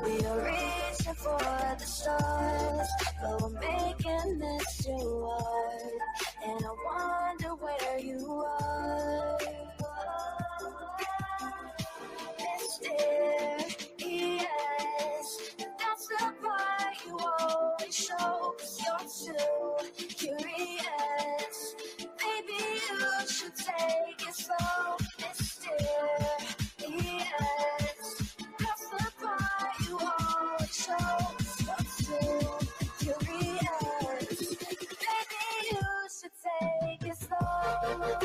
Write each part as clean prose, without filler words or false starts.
We are reaching for the stars, but we're making this too hard. And I wonder where you are. Mysterious, that's the part you always show. 'Cause you're too curious. Maybe you should take it slow. Mysterious, that's the part you always show. 'Cause you're too curious. Maybe you should take it slow.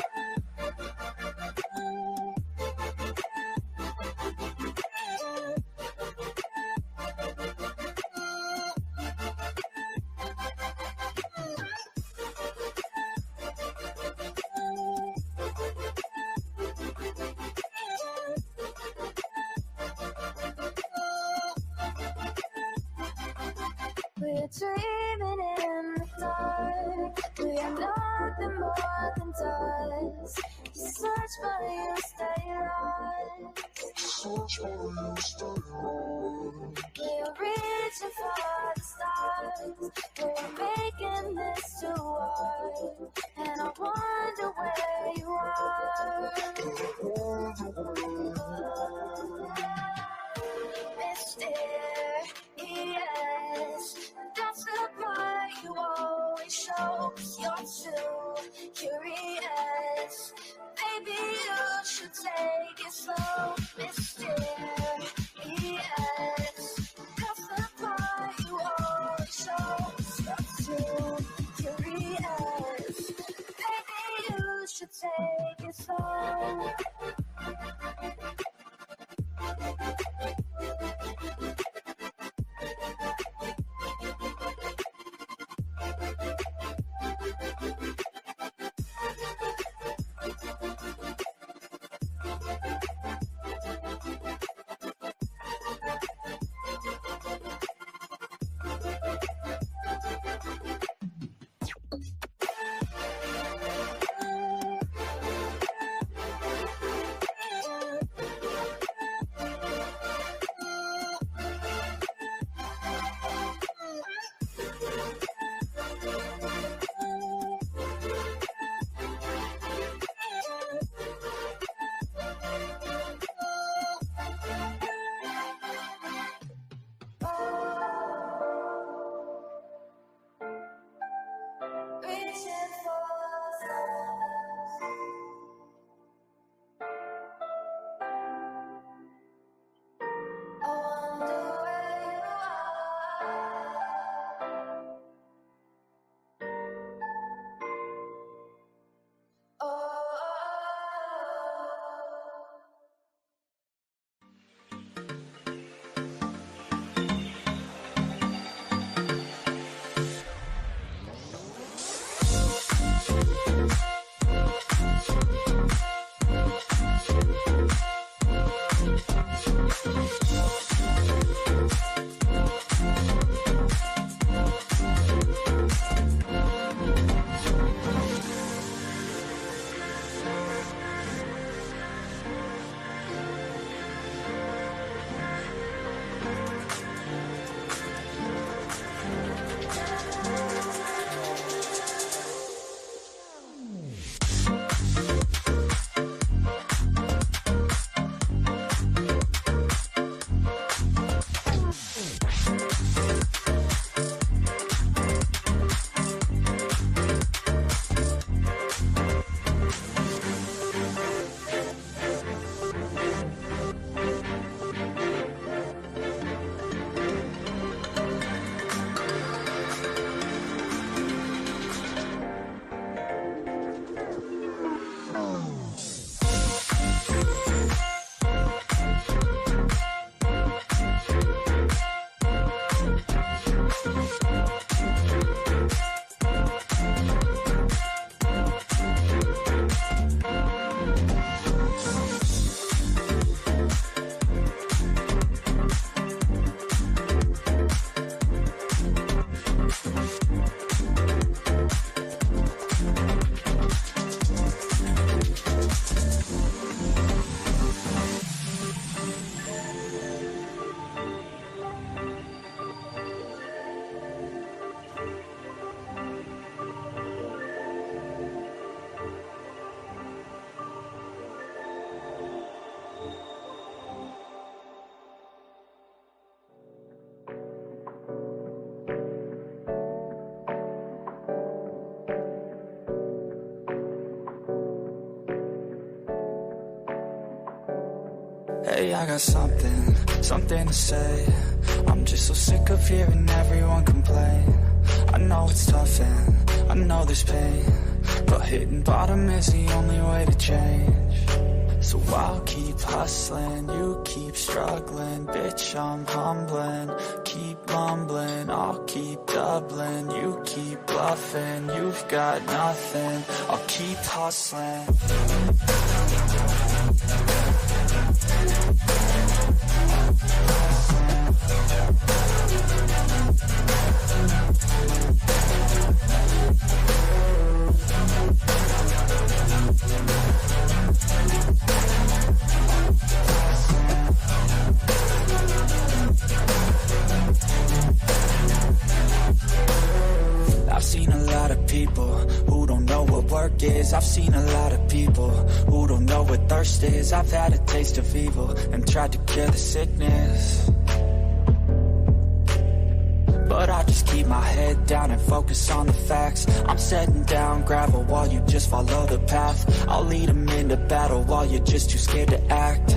We're dreaming in the dark. We are nothing more than dust. You search but you stay lost. We're reaching for the stars. We're making this too hard. And I wonder where you are. Mysterious, that's the part you always show. 'Cause you're too curious. Maybe you should take it slow. Mysterious, that's the part you always show. 'Cause you're too curious. Maybe you should take it slow. Hey, I got something to say. I'm just so sick of hearing everyone complain. I know it's tough and I know there's pain, but hitting bottom is the only way to change. So I'll keep hustling, you keep struggling. Bitch, I'm humbling, keep mumbling. I'll keep doubling, you keep bluffing. You've got nothing, I'll keep hustling. I've seen a lot of people who don't know what work is. I've seen a lot of people who don't know what thirst is. I've had a taste of evil and tried to cure the sickness, but I just keep my head down and focus on the facts. I'm setting down gravel while you just follow the path. I'll lead them into battle while you're just too scared to act.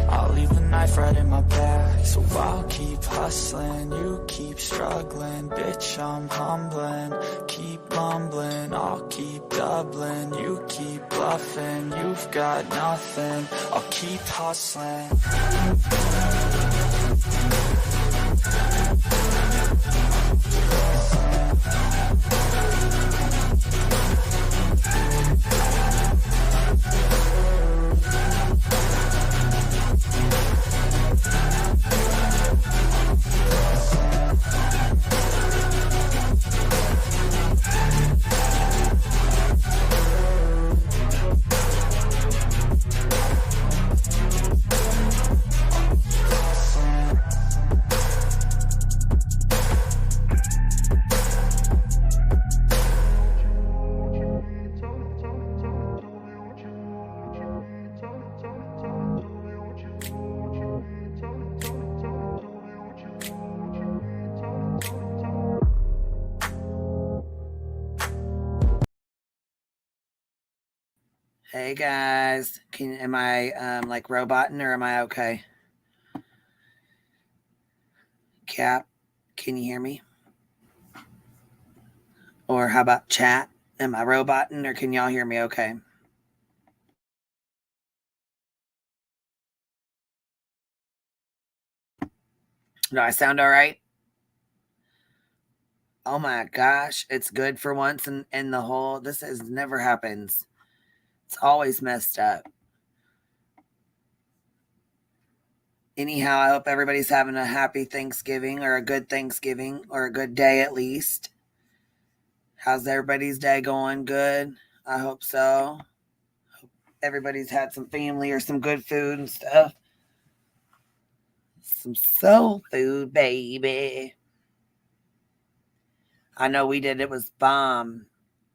I'll leave the knife right in my back. So I'll keep hustling, you keep struggling. Bitch, I'm humbling, keep mumbling. I'll keep doubling, you keep bluffing. You've got nothing, I'll keep hustling. Hey guys, am I like roboting or am I okay? Cap, can you hear me? Or how about chat? Am I roboting or can y'all hear me okay? Do I sound all right? Oh my gosh, it's good for once in the whole, this never happens. It's always messed up. Anyhow, I hope everybody's having a happy Thanksgiving or a good Thanksgiving or a good day at least. How's everybody's day going? Good? I hope so. Hope everybody's had some family or some good food and stuff. Some soul food, baby. I know we did. It was bomb.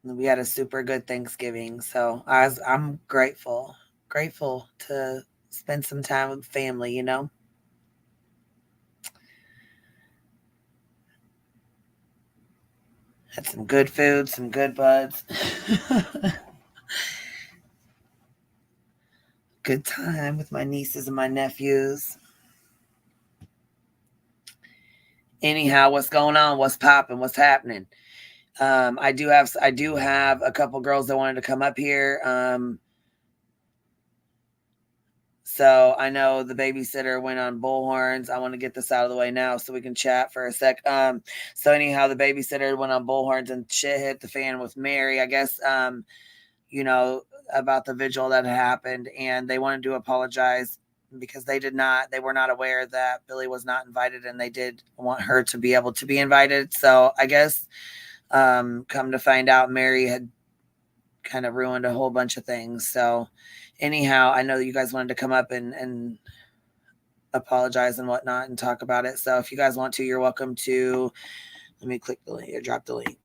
We had a super good Thanksgiving. So I'm grateful to spend some time with family, you know. Had some good food, some good buds. Good time with my nieces and my nephews. Anyhow, what's going on? What's popping? What's happening? I do have a couple girls that wanted to come up here. So I know the babysitter went on bullhorns. I want to get this out of the way now so we can chat for a sec. So anyhow, the babysitter went on bullhorns and shit hit the fan with Mary, I guess, you know, about the vigil that happened. And they wanted to apologize because they were not aware that Billy was not invited, and they did want her to be able to be invited. So I guess, come to find out, Mary had kind of ruined a whole bunch of things. So anyhow, I know that you guys wanted to come up and apologize and whatnot and talk about it. So if you guys want to, you're welcome to. Let me click the link or drop the link.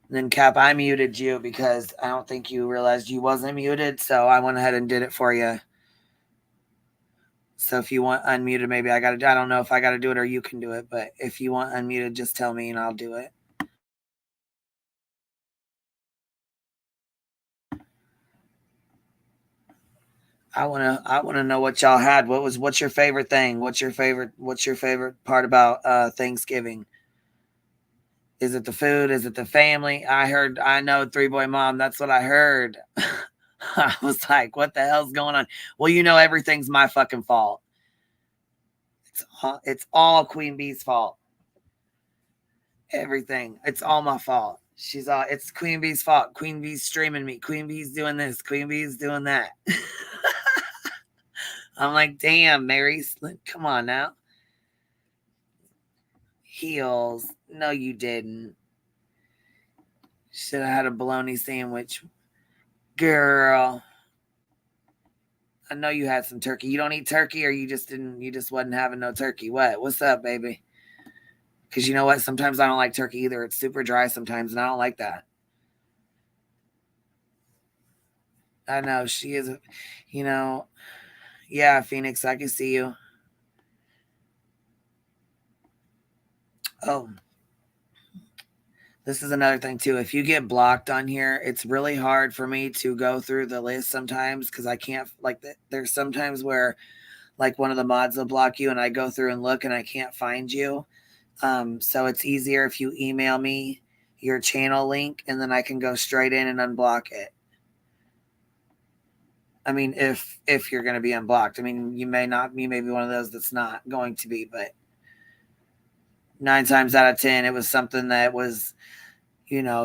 And then Cap, I muted you because I don't think you realized you wasn't muted. So I went ahead and did it for you. So if you want unmuted, maybe I don't know if I gotta do it or you can do it, but if you want unmuted, just tell me and I'll do it. I wanna know what y'all had. What's your favorite thing? What's your favorite part about Thanksgiving? Is it the food? Is it the family? I know Three Boy Mom, that's what I heard. I was like, what the hell's going on? Well, everything's my fucking fault. It's all Queen Bee's fault. Everything. It's all my fault. It's Queen Bee's fault. Queen Bee's streaming me. Queen Bee's doing this. Queen Bee's doing that. I'm like, damn, Mary, come on now. Heels. No, you didn't. Should have had a bologna sandwich. Girl. I know you had some turkey. You don't eat turkey, or you just wasn't having no turkey. What's up, baby? Because you know what? Sometimes I don't like turkey either. It's super dry sometimes, and I don't like that. I know she is, yeah, Phoenix, I can see you. Oh, this is another thing too. If you get blocked on here, it's really hard for me to go through the list sometimes because I can't, there's sometimes where one of the mods will block you and I go through and look and I can't find you. So it's easier if you email me your channel link and then I can go straight in and unblock it. I mean, if you're going to be unblocked, I mean, you may be one of those that's not going to be, but 9 times out of 10, it was something that was,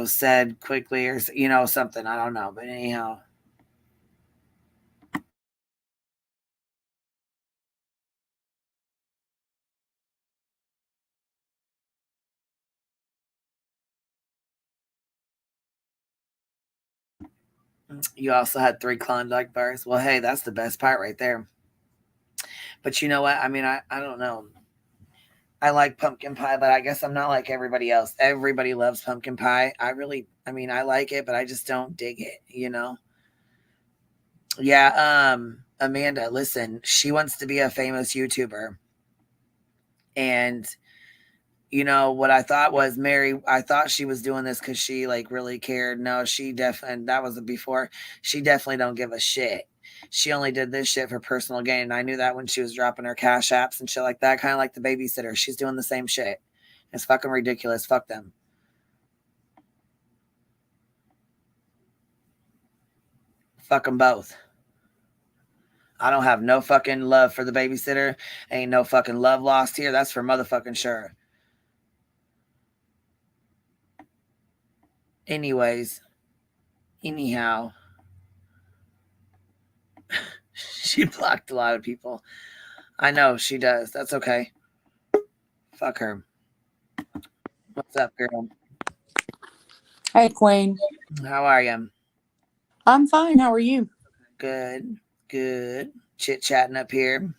said quickly or, something. I don't know. But anyhow. You also had 3 Klondike bars. Well, hey, that's the best part right there. But you know what? I mean, I don't know. I like pumpkin pie, but I guess I'm not like everybody else. Everybody loves pumpkin pie. I like it, but I just don't dig it, Yeah, Amanda, listen, she wants to be a famous YouTuber. And what I thought was Mary, I thought she was doing this because she really cared. No, she definitely, that was before. She definitely don't give a shit. She only did this shit for personal gain. And I knew that when she was dropping her cash apps and shit like that, kind of like the babysitter. She's doing the same shit. It's fucking ridiculous. Fuck them. Fuck them both. I don't have no fucking love for the babysitter. Ain't no fucking love lost here. That's for motherfucking sure. Anyways. Anyhow. She blocked a lot of people. I know she does. That's okay. Fuck her. What's up, girl? Hey, Queen. How are you? I'm fine. How are you? Good. Chit-chatting up here.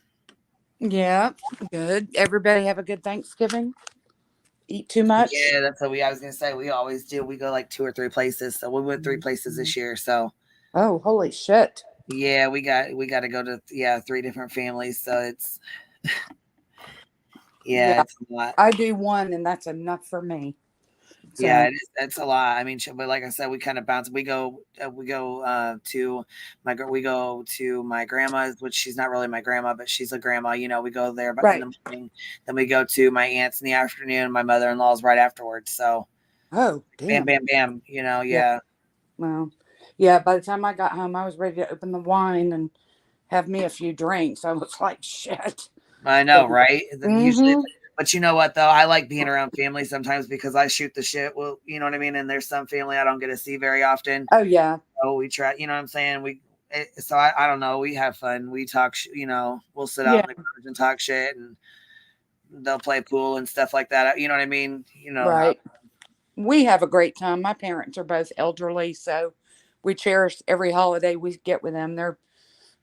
Yeah, good. Everybody have a good Thanksgiving? Eat too much? Yeah, that's what I was going to say. We always do. We go 2 or 3 places. So we went 3 places this year. So. Oh, holy shit. Yeah, we got to go to 3 different families. So it's. Yeah, it's a lot. I do one, and that's enough for me. So. Yeah, it is. That's a lot. I mean, but like I said, we kind of bounce. We go to my grandma's, which she's not really my grandma, but she's a grandma. We go there in the morning. Then we go to my aunt's in the afternoon. My mother-in-law's right afterwards. So. Oh, damn. Bam, bam, bam. Yeah. Well, yeah. By the time I got home, I was ready to open the wine and have me a few drinks. I was like, shit. I know, right? Mm-hmm. Usually. But you know what, though? I like being around family sometimes because I shoot the shit. Well, you know what I mean? And there's some family I don't get to see very often. Oh, yeah. So we try, you know what I'm saying? So I don't know. We have fun. We talk, we'll sit out in the garage and talk shit and they'll play pool and stuff like that. You know what I mean? Right. We have a great time. My parents are both elderly, so we cherish every holiday we get with them.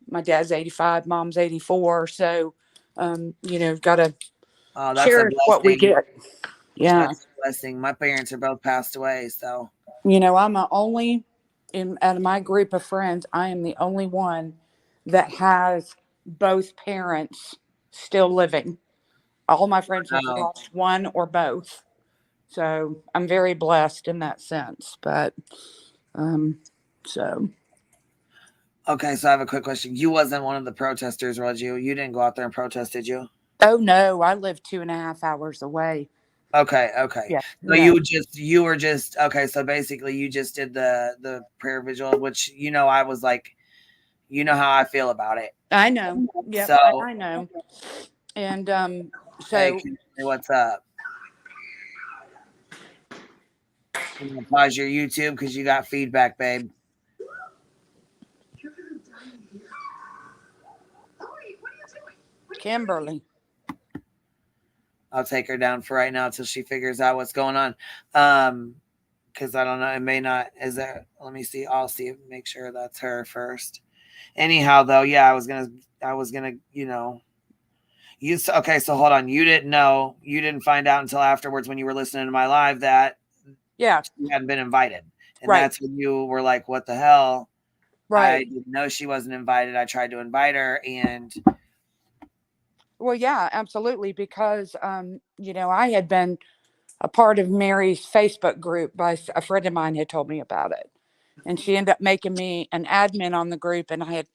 My dad's 85, mom's 84. So, got to cherish what we get. Yeah. That's a blessing. My parents are both passed away. So, I'm the only, out of my group of friends, I am the only one that has both parents still living. All my friends have Oh, lost one or both. So I'm very blessed in that sense. But um, so okay. So I have a quick question. You wasn't one of the protesters, was you? You didn't go out there and protest, did you? oh no, I live 2.5 hours away. Okay, okay. Yeah, So no, you were just okay. So basically, you just did the prayer vigil, which I was like, how I feel about it. I know. Yep, and So I know. And hey, so what's up? You gonna pause your YouTube because you got feedback, babe. Kimberly. I'll take her down for right now until she figures out what's going on. Because I don't know, it may not. Is there? Let me see. I'll see. Make sure that's her first. Anyhow, though, yeah, I was gonna, okay. So hold on. You didn't know. You didn't find out until afterwards when you were listening to my live that Yeah, she hadn't been invited, and right, that's when you were like, "What the hell?" I right. didn't know she wasn't invited. I tried to invite her, and Well, yeah, absolutely. Because I had been a part of Mary's Facebook group by a friend of mine had told me about it, and she ended up making me an admin on the group, and I had,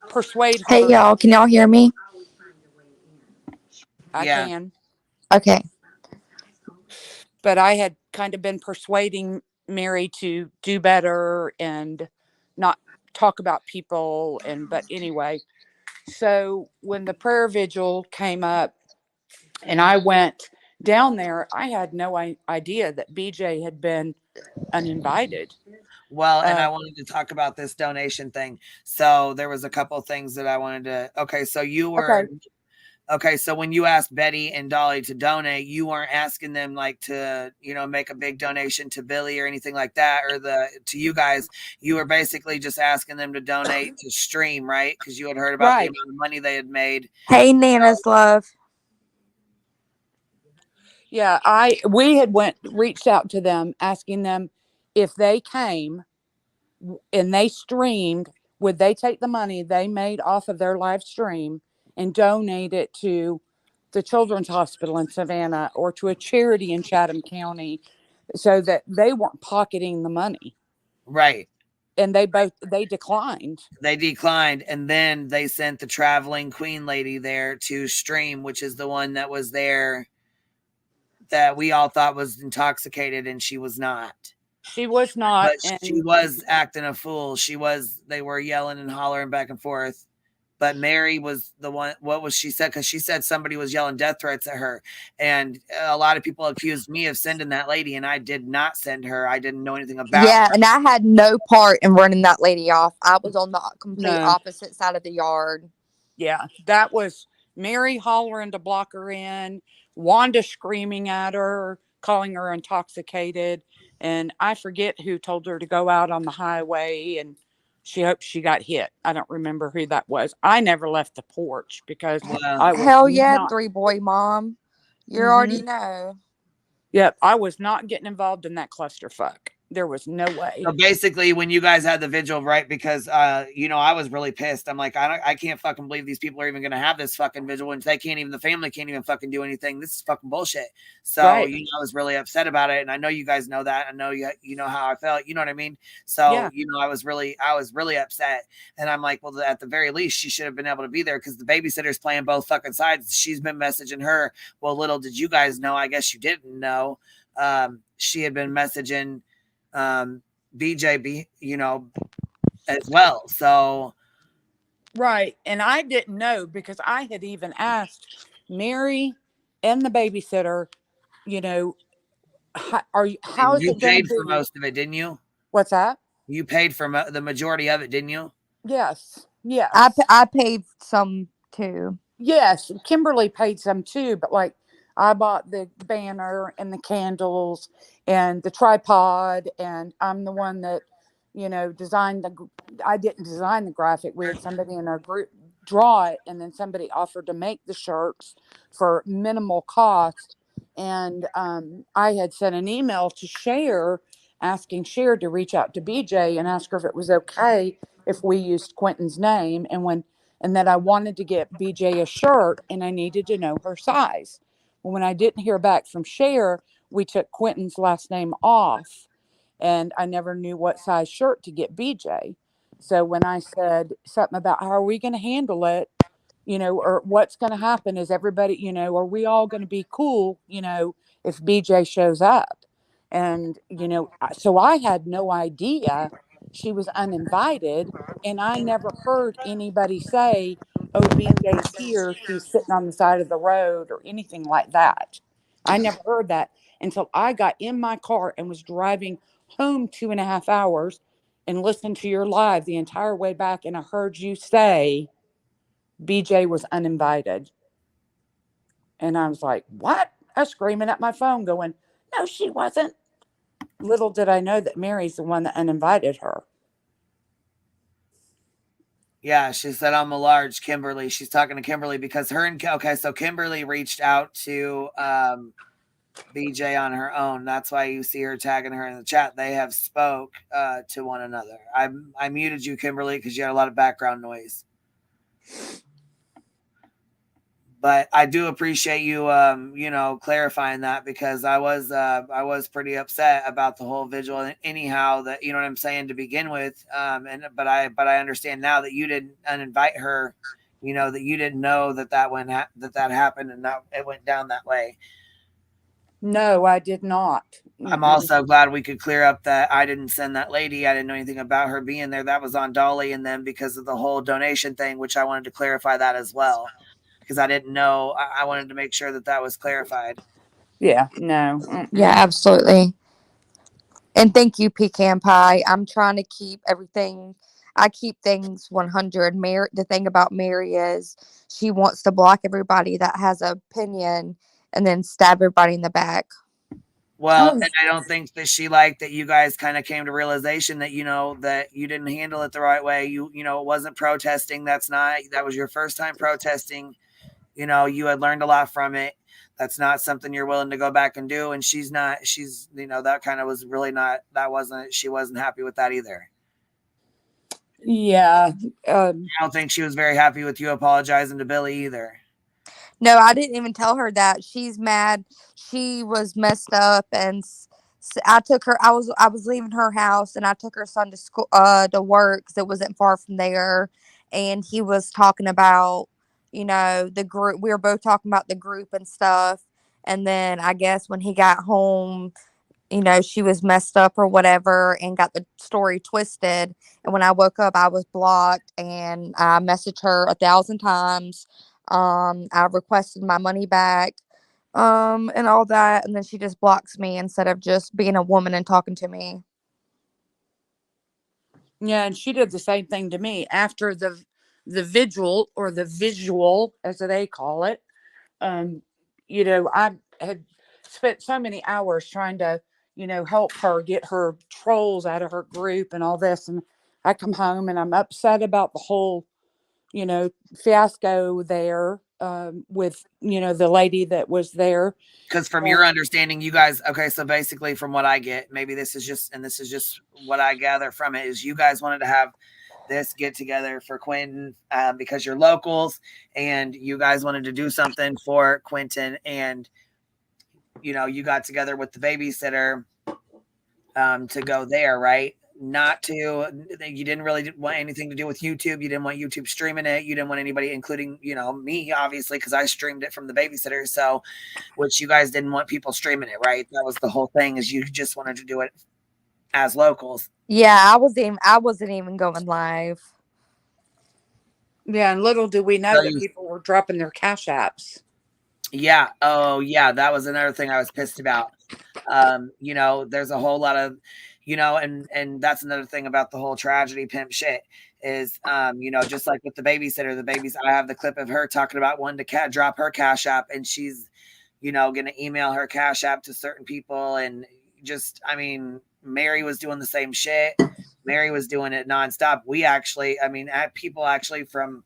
persuade Hey her. y'all, can y'all hear me? I yeah, can, Okay. but I had kind of been persuading Mary to do better and not talk about people. And but anyway, so when the prayer vigil came up and I went down there, I had no idea that BJ had been uninvited. well, and Uh, I wanted to talk about this donation thing. So there was a couple things that I wanted to. Okay, so you were okay, okay. So when you asked Betty and Dolly to donate, you weren't asking them like to make a big donation to Billy or anything like that, or to you guys. You were basically just asking them to donate to stream, right? Because you had heard about the right. amount of money they had made. Hey Nana's love. Yeah, we had reached out to them asking them if they came and they streamed, would they take the money they made off of their live stream and donate it to the Children's Hospital in Savannah or to a charity in Chatham County so that they weren't pocketing the money. Right. And they declined. They declined, and then they sent the traveling queen lady there to stream, which is the one that was there that we all thought was intoxicated, and she was not. She was not. But she And was acting a fool. They were yelling and hollering back and forth. But Mary was the one. What was she said? Because she said somebody was yelling death threats at her, and a lot of people accused me of sending that lady, and I did not send her. I didn't know anything about Yeah, her. and I had no part in running that lady off. I was on the complete no, opposite side of the yard. yeah, that was Mary hollering to block her in, Wanda screaming at her, calling her intoxicated. And I forget who told her to go out on the highway and she hoped she got hit. I don't remember who that was. I never left the porch because Well, I was Hell yeah, not. 3 boy mom. You Hmm. already know. Yep, I was not getting involved in that clusterfuck. There was no way. so basically, when you guys had the vigil, right? Because I was really pissed. I'm like, I can't fucking believe these people are even gonna have this fucking vigil, and the family can't even fucking do anything. This is fucking bullshit. So Right. I was really upset about it, and I know you guys know that. I know you know how I felt. You know what I mean? So Yeah. I was really upset, and I'm like, well, at the very least, she should have been able to be there because the babysitter's playing both fucking sides. She's been messaging her. Well, little did you guys know. I guess you didn't know. She had been messaging. BJB, as well. So Right. And I didn't know because I had even asked Mary and the babysitter, you know, how and is you it going to paid for be? most of it, didn't you? What's that? You paid for the majority of it, didn't you? Yes. I, Yes. I paid some too. Yes. Kimberly paid some too, but like I bought the banner and the candles and the tripod, and I'm the one that, designed I didn't design the graphic. We had somebody in our group draw it, and then somebody offered to make the shirts for minimal cost. And I had sent an email to share asking Cher to reach out to BJ and ask her if it was okay if we used Quentin's name, and that I wanted to get BJ a shirt and I needed to know her size. Well, when I didn't hear back from Cher, we took Quentin's last name off, and I never knew what size shirt to get BJ. So when I said something about how are we going to handle it, or what's going to happen, is everybody, are we all going to be cool, if BJ shows up? And, so I had no idea she was uninvited. And I never heard anybody say, oh, BJ's here, she's sitting on the side of the road, or anything like that. I never heard that until I got in my car and was driving home 2.5 hours and listened to your live the entire way back. And I heard you say BJ was uninvited. And I was like, what? I was screaming at my phone, going, no, she wasn't. Little did I know that Mary's the one that uninvited her. Yeah, she said I'm a large Kimberly. She's talking to Kimberly because so Kimberly reached out to BJ on her own. That's why you see her tagging her in the chat. They have spoke to one another. I muted you, Kimberly, because you had a lot of background noise. But I do appreciate you, clarifying that, because I was pretty upset about the whole vigil. Anyhow, that, you know what I'm saying, to begin with. But I understand now that you didn't uninvite her. That you didn't know that that happened, and that it went down that way. No, I did not. I'm also glad we could clear up that I didn't send that lady. I didn't know anything about her being there. That was on Dolly and them because of the whole donation thing, which I wanted to clarify that as well, because I didn't know. I wanted to make sure that was clarified. Yeah, no. Yeah, absolutely. And thank you, Pecan Pie. I'm trying to keep everything. I keep things 100. Mary, the thing about Mary is she wants to block everybody that has an opinion and then stab everybody in the back. Well, and I don't think that she liked that you guys kind of came to realization that, that you didn't handle it the right way. It wasn't protesting. That was your first time protesting. You had learned a lot from it. That's not something you're willing to go back and do. And she's that kind of was really not, she wasn't happy with that either. Yeah. I don't think she was very happy with you apologizing to Billy either. No, I didn't even tell her that. She's mad. She was messed up, and I took her. I was leaving her house, and I took her son to school, to work, because it wasn't far from there. And he was talking about, the group. We were both talking about the group and stuff. And then I guess when he got home, she was messed up or whatever and got the story twisted. And when I woke up, I was blocked, and I messaged her 1,000 times. I requested my money back, and all that. And then she just blocks me instead of just being a woman and talking to me. Yeah, and she did the same thing to me after the vigil, or the visual, as they call it. I had spent so many hours trying to, help her get her trolls out of her group and all this. And I come home and I'm upset about the whole, fiasco there, with, the lady that was there. Because from your understanding, you guys, okay, so basically from what I get, maybe this is just what I gather from it, is you guys wanted to have this get together for Quentin, because you're locals, and you guys wanted to do something for Quentin, and you got together with the babysitter to go there, right? You didn't really want anything to do with YouTube. You didn't want YouTube streaming it. You didn't want anybody, including me, obviously, because I streamed it from the babysitter. So, which you guys didn't want people streaming it, right? That was the whole thing, is you just wanted to do it as locals. Yeah, I wasn't even going live. Yeah, and little do we know that people were dropping their cash apps. Yeah. Oh, yeah. That was another thing I was pissed about. There's a whole lot of, and that's another thing about the whole tragedy pimp shit is, just like with the babysitter, I have the clip of her talking about wanting to drop her cash app, and she's, going to email her cash app to certain people. And just, Mary was doing the same shit. Mary was doing it nonstop. We actually, people actually from,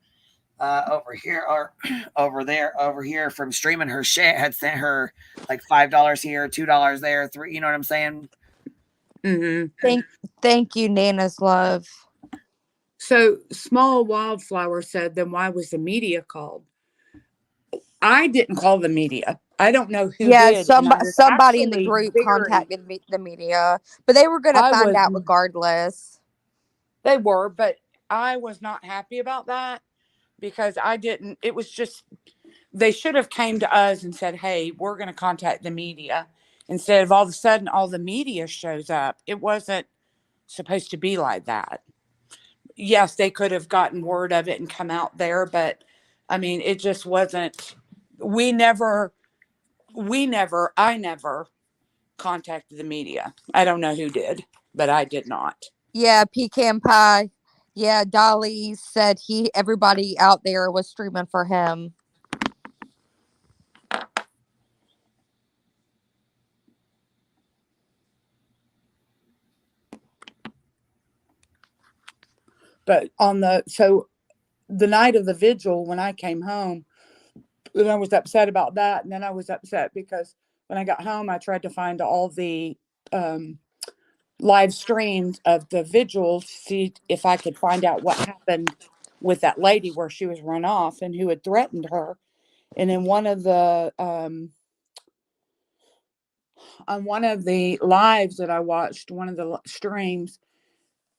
over here or over here from streaming her shit had sent her like $5 here, $2 there, $3, you know what I'm saying? Mm-hmm. Thank you, Nana's love. So Small Wildflower said, then why was the media called? I didn't call the media. I don't know who Yeah, did. And I was somebody in the actually group contacted the media, but they were going to I find was, out regardless. they were, but I was not happy about that because I didn't, it was just, they should have came to us and said, hey, we're going to contact the media instead of all of a sudden all the media shows up. It wasn't supposed to be like that. Yes, they could have gotten word of it and come out there, but I mean, it just wasn't. We never, I never contacted the media. I don't know who did, but I did not. Yeah, Pecan Pie. Yeah, Dolly said everybody out there was streaming for him. But the night of the vigil, when I came home, then I was upset about that, and then I was upset because when I got home, I tried to find all the um, live streams of the vigil to see if I could find out what happened with that lady where she was run off and who had threatened her. And in one of the on one of the lives that I watched, one of the streams,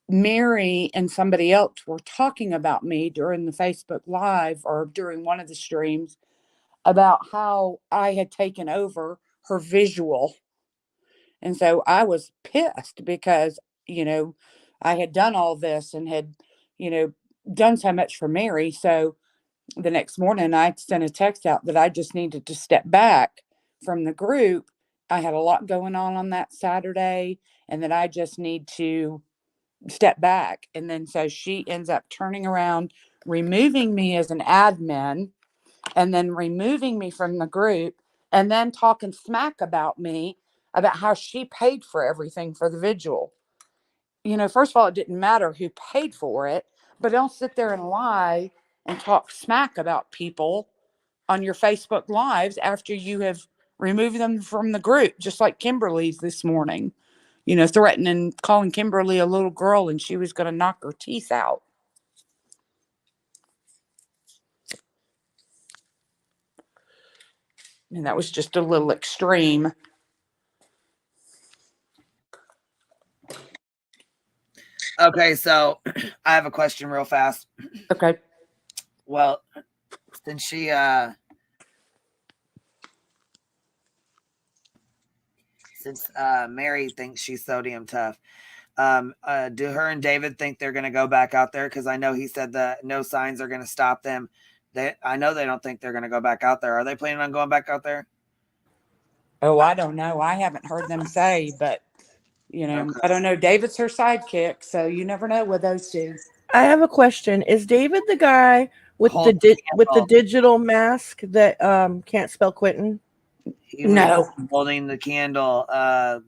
Mary and somebody else were talking about me during the Facebook Live or during one of the streams about how I had taken over her visual. And so I was pissed because, you know, I had done all this and had, you know, done so much for Mary. So the next morning I sent a text out that I just needed to step back from the group. I had a lot going on that Saturday and that I just need to step back. And then so she ends up turning around, removing me as an admin, and then removing me from the group, and then talking smack about me about how she paid for everything for the vigil. You know, first of all, it didn't matter who paid for it, but don't sit there and lie and talk smack about people on your Facebook lives after you have removed them from the group, just like Kimberly's this morning, you know, threatening, calling Kimberly a little girl and she was going to knock her teeth out. And that was just a little extreme. Okay, so I have a question real fast. Okay. Well, since Mary thinks she's so damn tough, do her and David think they're going to go back out there? Because I know he said that no signs are going to stop them. I know they don't think they're going to go back out there. Are they planning on going back out there? Oh, I don't know. I haven't heard them say, but you know, Okay. I don't know. David's her sidekick, so you never know with those two. I have a question. Is David the guy with Hold with the digital mask that can't spell Quentin? He was No. holding the candle,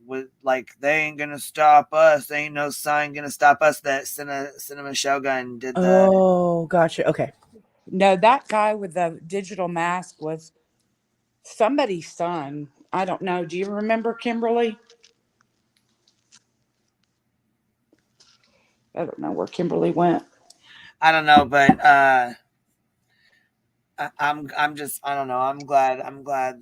with like they ain't gonna stop us. Ain't no sign gonna stop us. That Cinema Shogun did the. Oh, gotcha. Okay. No, that guy with the digital mask was somebody's son. I don't know. Do you remember Kimberly? I don't know where Kimberly went. I don't know, but I'm just I don't know. I'm glad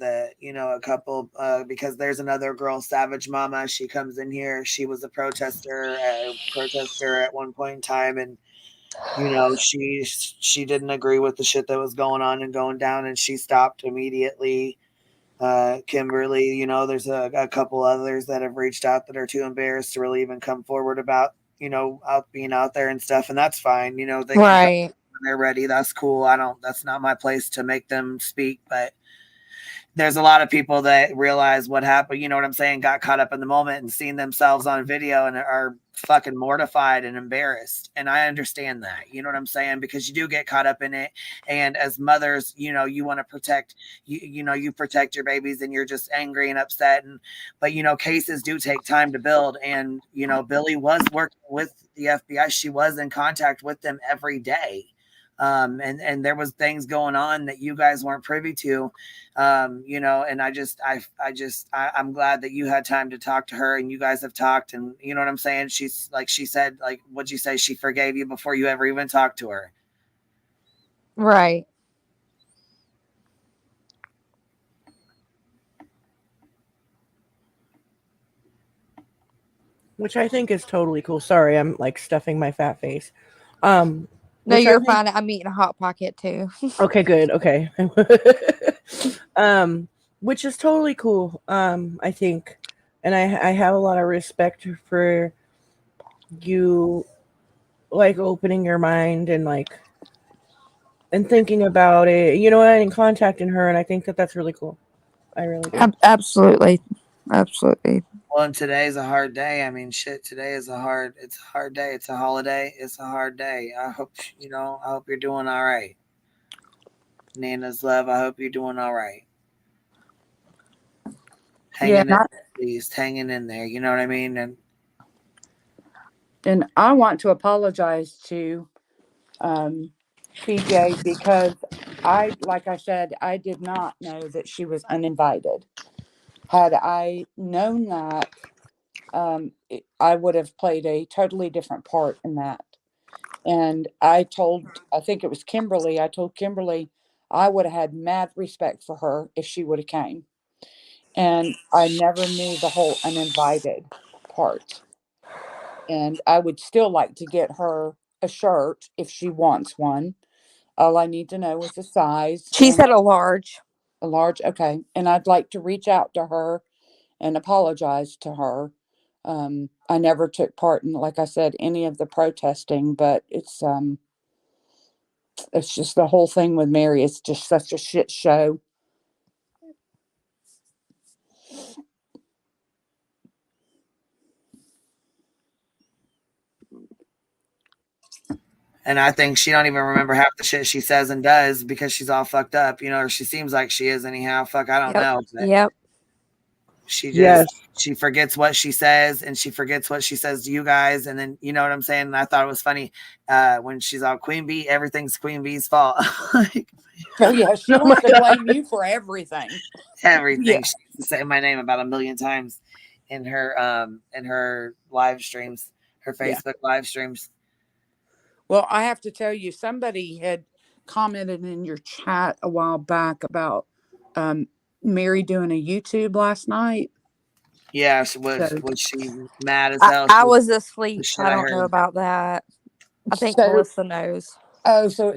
that a couple because there's another girl, Savage Mama. She comes in here. She was a protester at one point in time, and she didn't agree with the shit that was going on and going down, and she stopped immediately. Kimberly, there's a couple others that have reached out that are too embarrassed to really even come forward about out being out there and stuff, and that's fine. They can come Right. when they're ready. That's cool. That's not my place to make them speak, but there's a lot of people that realize what happened, you know what I'm saying, got caught up in the moment and seen themselves on video and are fucking mortified and embarrassed. And I understand that, you know what I'm saying, because you do get caught up in it. And as mothers, you want to protect, you protect your babies and you're just angry and upset. But cases do take time to build. And, Billy was working with the FBI. She was in contact with them every day. And there was things going on that you guys weren't privy to, and I'm glad that you had time to talk to her and you guys have talked, and you know what I'm saying? She's like, she said, like, what'd you say? She forgave you before you ever even talked to her. Right. Which I think is totally cool. Sorry, I'm like stuffing my fat face. No, Which I you're think, fine. I'm eating a hot pocket too. okay, good. Okay. um, which is totally cool. I think, and I have a lot of respect for you, like opening your mind and like and thinking about it. You know what? And contacting her, and I think that that's really cool. I really do. Absolutely. Absolutely. Well, and today's a hard day. I mean, shit, today is it's a hard day. It's a holiday. It's a hard day. I hope, I hope you're doing all right. Nana's love, I hope you're doing all right. Yeah, Hanging in there, please. Hanging in there. You know what I mean? and I want to apologize to PJ because like I said, I did not know that she was uninvited. Had I known that, I would have played a totally different part in that. And I think it was Kimberly, I told Kimberly I would have had mad respect for her if she would have came. And I never knew the whole uninvited part. And I would still like to get her a shirt if she wants one. All I need to know is the size She and said a large. a large. Okay. And I'd like to reach out to her and apologize to her. I never took part in, like I said, any of the protesting, but it's just the whole thing with Mary. It's just such a shit show. And I think she don't even remember half the shit she says and does because she's all fucked up, or she seems like she is anyhow. Fuck, I don't Yep. know. But Yep. Yes. she forgets what she says and she forgets what she says to you guys. And then, you know what I'm saying? And I thought it was funny when she's all Queen Bee, everything's Queen Bee's fault. Like, Oh yeah, she Oh my wants to god. blame you for everything. everything. Yeah. She used to say my name about a million times in her live streams, her Yeah. Facebook live streams. Well, I have to tell you, somebody had commented in your chat a while back about um, Mary doing a YouTube last night. Yeah, So, was she mad as I, hell? I was The asleep. shit I I don't know heard. about that. I think so Melissa knows. oh, so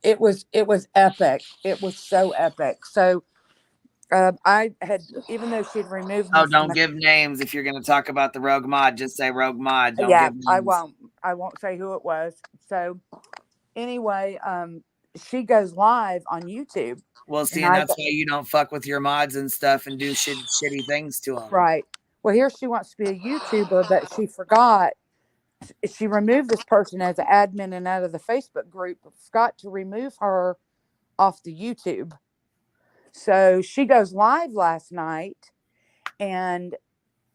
it was epic. It was so epic. So I had, even though she'd removed me Oh, from don't the, give names if you're going to talk about the Rogue Mod. Just say Rogue Mod. Don't yeah, give names. I won't say who it was. So anyway, she goes live on YouTube, Well, and see, and that's why you don't fuck with your mods and stuff and do shitty things to them. right. Well, here she wants to be a YouTuber, but she forgot. She removed this person as an admin and out of the Facebook group, but forgot to remove her off the YouTube. So she goes live last night, and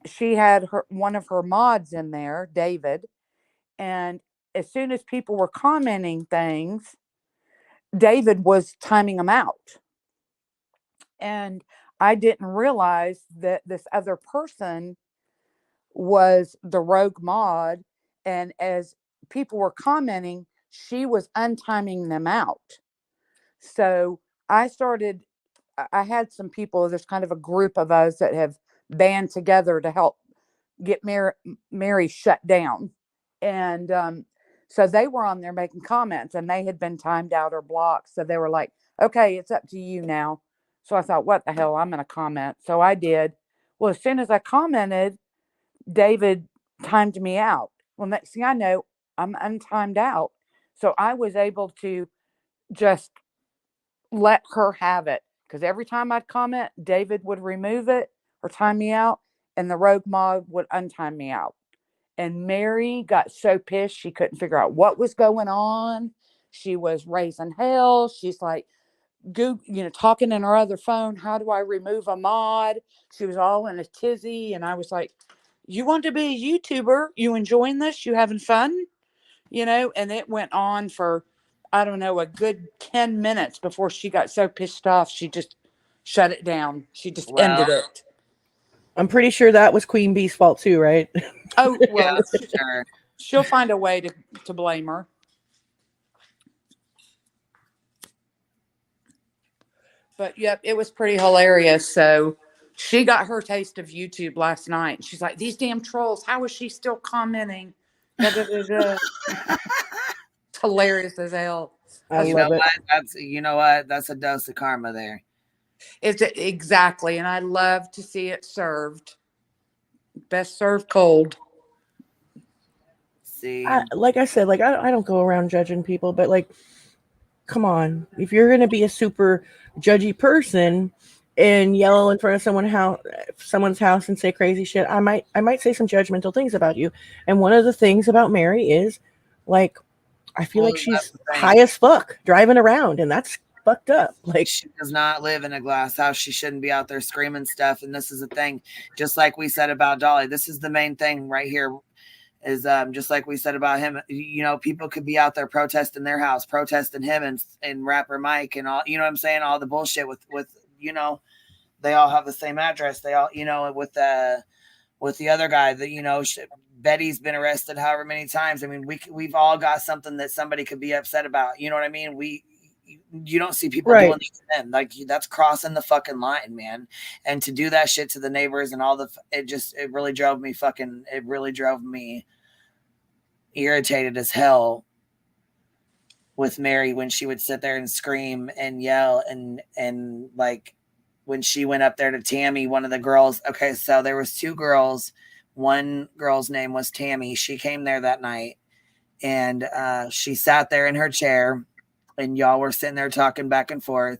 she had one of her mods in there, David. And as soon as people were commenting things, David was timing them out. And I didn't realize that this other person was the rogue mod. And as people were commenting, she was untiming them out. So I had some people, there's kind of a group of us that have band together to help get Mary shut down. And so they were on there making comments, and they had been timed out or blocked. So they were like, okay, it's up to you now. So I thought, what the hell? I'm going to comment. So I did. Well, as soon as I commented, David timed me out. Well, next thing I know, I'm untimed out. So I was able to just let her have it, because every time I'd comment, David would remove it or time me out, and the rogue mod would untime me out. And Mary got so pissed she couldn't figure out what was going on. She was raising hell. She's like, talking in her other phone. How do I remove a mod? She was all in a tizzy, and I was like, "You want to be a YouTuber? You enjoying this? You having fun?" And it went on for, I don't know, a good 10 minutes before she got so pissed off, she just shut it down. She just ended Well, it. I'm pretty sure that was Queen Bee's fault too, right? Oh, yeah, well, for sure. she'll find a way to blame her. But yep, it was pretty hilarious. So she got her taste of YouTube last night. She's like, these damn trolls, how is she still commenting? Da, da, da, da. It's hilarious as hell. I That's You know love it. what? That's a dose of karma there. it's exactly. And I love to see it served. Best served cold. See, Like I said, like I don't go around judging people, but like, come on, if you're gonna be a super judgy person and yell in front of someone's house and say crazy shit, I might say some judgmental things about you. And one of the things about Mary is, like, I feel well, like that's she's the thing. high as fuck driving around, and that's fucked up. Like, She does not live in a glass house. She shouldn't be out there screaming stuff. And this is the thing, just like we said about Dolly. This is the main thing right here. Is just like we said about him. You know, people could be out there protesting their house, protesting him and rapper Mike and all. You know what I'm saying? All the bullshit with you know, they all have the same address. They all, you know, with the other guy that, you know, Betty's been arrested however many times. I mean, we've all got something that somebody could be upset about. You know what I mean? You don't see people right. doing these men. Like, that's crossing the fucking line, man. And to do that shit to the neighbors and all it really drove me irritated as hell with Mary when she would sit there and scream and yell and like when she went up there to Tammy, one of the girls. Okay, so there was two girls. One girl's name was Tammy. She came there that night and she sat there in her chair and y'all were sitting there talking back and forth.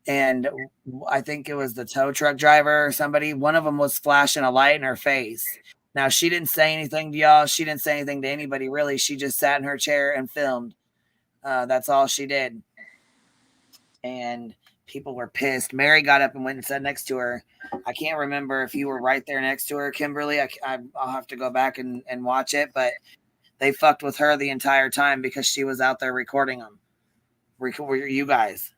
And I think it was the tow truck driver or somebody. One of them was flashing a light in her face. Now, she didn't say anything to y'all. She didn't say anything to anybody, really. She just sat in her chair and filmed. That's all she did. And people were pissed. Mary got up and went and sat next to her. I can't remember if you were right there next to her, Kimberly. I'll have to go back and watch it. But they fucked with her the entire time because she was out there recording them. You guys.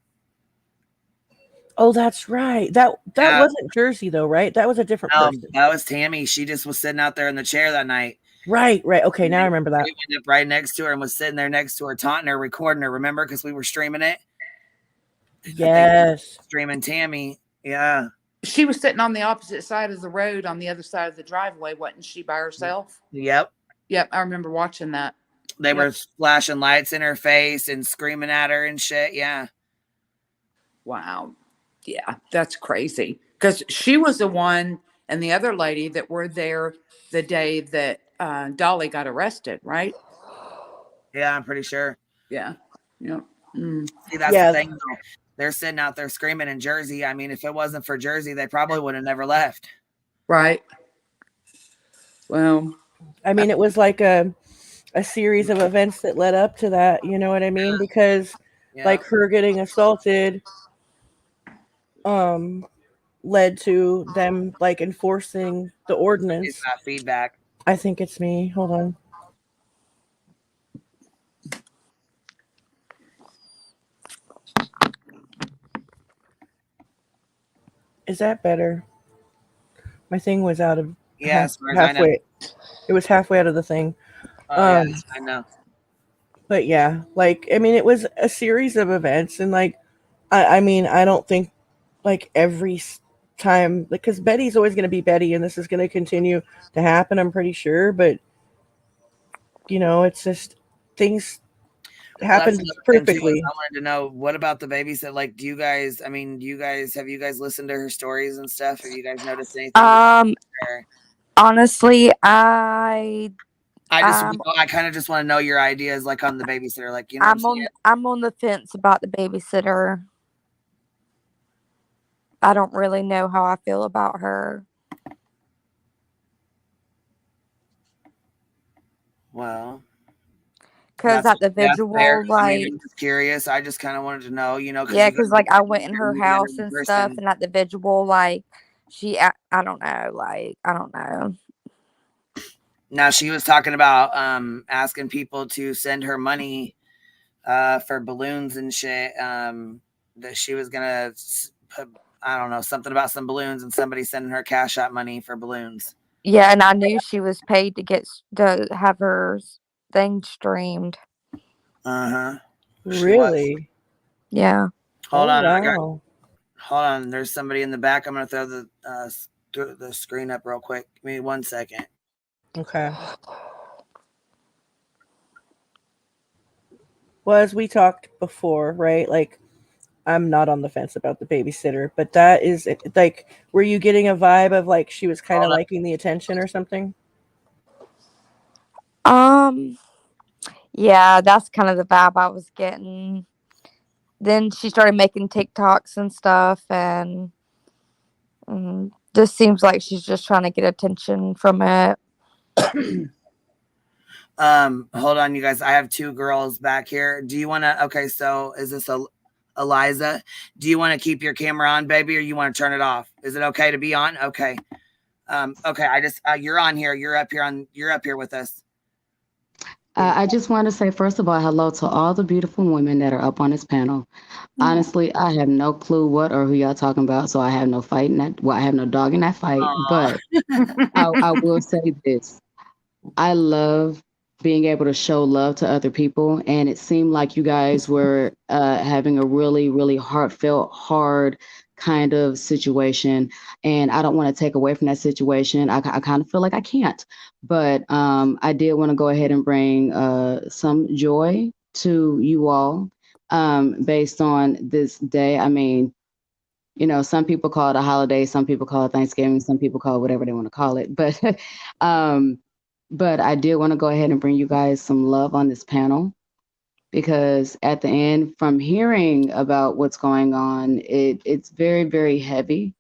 Oh, that's right. That Yeah. wasn't Jersey though, right? That was a different person. That was Tammy. She just was sitting out there in the chair that night. Right. Okay, now I remember that. We went up right next to her and was sitting there next to her, taunting her, recording her. Remember, because we were streaming it. Yes. Streaming Tammy. Yeah. She was sitting on the opposite side of the road on the other side of the driveway, wasn't she, by herself? Yep. Yep, I remember watching that. They were flashing lights in her face and screaming at her and shit. Yeah. Wow. Yeah, that's crazy. Because she was the one and the other lady that were there the day that Dolly got arrested, right? Yeah, I'm pretty sure. Yeah. Yeah. Mm. See, that's the thing, though. They're sitting out there screaming in Jersey. I mean, if it wasn't for Jersey, they probably would have never left. Right. Well, I mean, it was like a series of events that led up to that. You know what I mean? Because like her getting assaulted, led to them like enforcing the ordinance. It's not feedback. I think it's me. Hold on. Is that better? My thing was out of halfway. It was halfway out of the thing. Yes, I know. But yeah, like, I mean, it was a series of events, and like, I mean, I don't think like every time, because Betty's always going to be Betty, and this is going to continue to happen, I'm pretty sure. But you know, it's just things happen perfectly. I wanted to know, what about the babysitter? Like, have you guys listened to her stories and stuff? Have you guys noticed anything? Honestly, I kind of just want to know your ideas, like on the babysitter. Like, you know, I'm on the fence about the babysitter. I don't really know how I feel about her. Well, because at the visual, like, I'm just curious. I just kind of wanted to know, you know. Yeah, because like I went in her house and stuff, and at the visual, like I don't know, like I don't know. Now she was talking about asking people to send her money for balloons and shit. That she was gonna put, I don't know, something about some balloons, and somebody sending her cash out money for balloons. Yeah, and I knew she was paid to to have her thing streamed. Uh-huh. She was. Really? Yeah. Hold Oh on, wow. hold on. There's somebody in the back. I'm gonna throw the screen up real quick. Give me 1 second. Okay. Well, as we talked before, right? Like, I'm not on the fence about the babysitter, but that is like, were you getting a vibe of like she was kind of Hold on. liking the attention or something? Um. Yeah, that's kind of the vibe I was getting. Then she started making TikToks and stuff, and just seems like she's just trying to get attention from it. Hold on, you guys. I have two girls back here. Do you want to? Okay, so is this Eliza? Do you want to keep your camera on, baby, or you want to turn it off? Is it okay to be on? Okay. Okay. I just you're on here. You're up here on. You're up here with us. I just want to say, first of all, hello to all the beautiful women that are up on this panel. Honestly, I have no clue what or who y'all talking about, so I have no fight in that. Well, I have no dog in that fight. But I will say this: I love being able to show love to other people, and it seemed like you guys were having a really, really heartfelt, hard kind of situation. And I don't want to take away from that situation. I kind of feel like I can't, but I did want to go ahead and bring some joy to you all based on this day. I mean, you know, some people call it a holiday, some people call it Thanksgiving, some people call it whatever they want to call it. Um, but I did want to go ahead and bring you guys some love on this panel because at the end, from hearing about what's going on, it's very, very heavy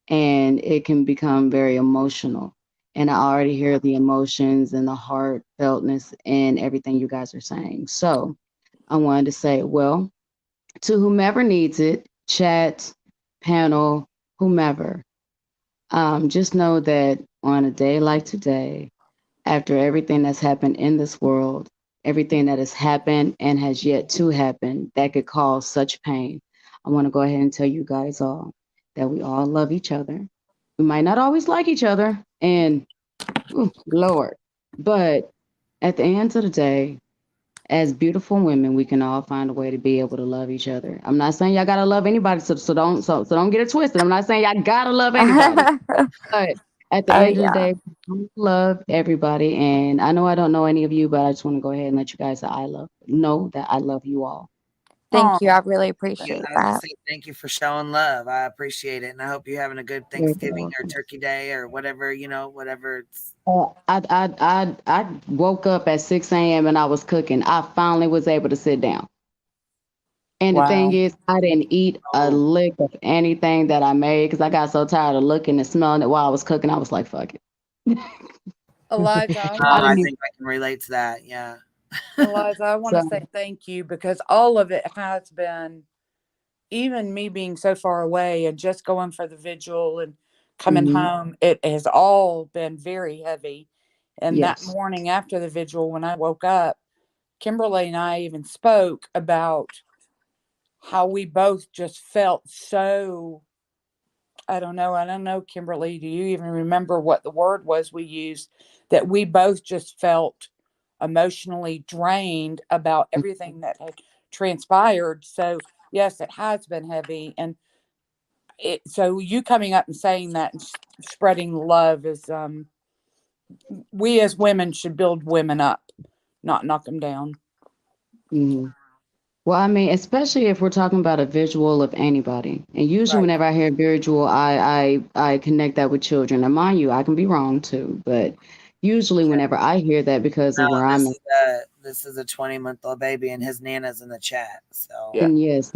and it can become very emotional. And I already hear the emotions and the heartfeltness and everything you guys are saying. So I wanted to say, well, to whomever needs it, chat, panel, whomever, just know that on a day like today, after everything that's happened in this world, everything that has happened and has yet to happen that could cause such pain, I want to go ahead and tell you guys all that we all love each other. We might not always like each other, and Lord, but at the end of the day, as beautiful women, we can all find a way to be able to love each other. I'm not saying y'all gotta love anybody, so don't get it twisted. I'm not saying y'all gotta love anybody, but at the Oh end of the yeah. day, we love everybody. And I know I don't know any of you, but I just want to go ahead and let you guys know that I love you all. Thank you. Oh, I really Yeah, appreciate I was gonna that. say thank you for showing love. I appreciate it, and I hope you're having a good You're very Thanksgiving or welcome. Turkey Day or whatever whatever it's. I woke up at 6 a.m. and I was cooking. I finally was able to sit down. And the thing wow. is, I didn't eat a Oh, lick of anything that I made because I got so tired of looking and smelling it while I was cooking. I was like, fuck it. Eliza, I I want to I didn't think I can relate to that. Yeah. Eliza, I want to so. say thank you because all of it has been, even me being so far away and just going for the vigil and coming Mhm. home, it has all been very heavy. And that Yes. morning after the vigil, when I woke up, Kimberly and I even spoke about how we both just felt so, I don't know, Kimberly, do you even remember what the word was we used? That we both just felt emotionally drained about everything that had transpired. So, yes, it has been heavy. And so you coming up and saying that and spreading love is, we as women should build women up, not knock them down. Mhm. Well, I mean, especially if we're talking about a visual of anybody. And usually Right. whenever I hear visual, I connect that with children. And mind you, I can be wrong too, but usually whenever I hear that because No, of where I'm at, this is a 20-month-old baby, and his nana's in the chat. So Yeah. then yes,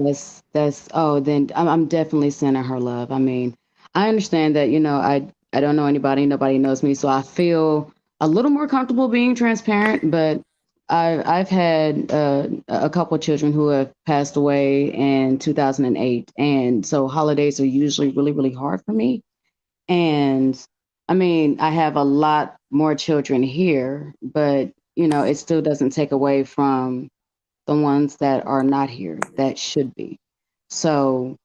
that's oh, then I'm definitely sending her love. I mean, I understand that, you know, I don't know anybody, nobody knows me, so I feel a little more comfortable being transparent, but I've had a couple of children who have passed away in 2008, and so holidays are usually really, really hard for me. And I mean, I have a lot more children here, but you know, it still doesn't take away from the ones that are not here that should be. So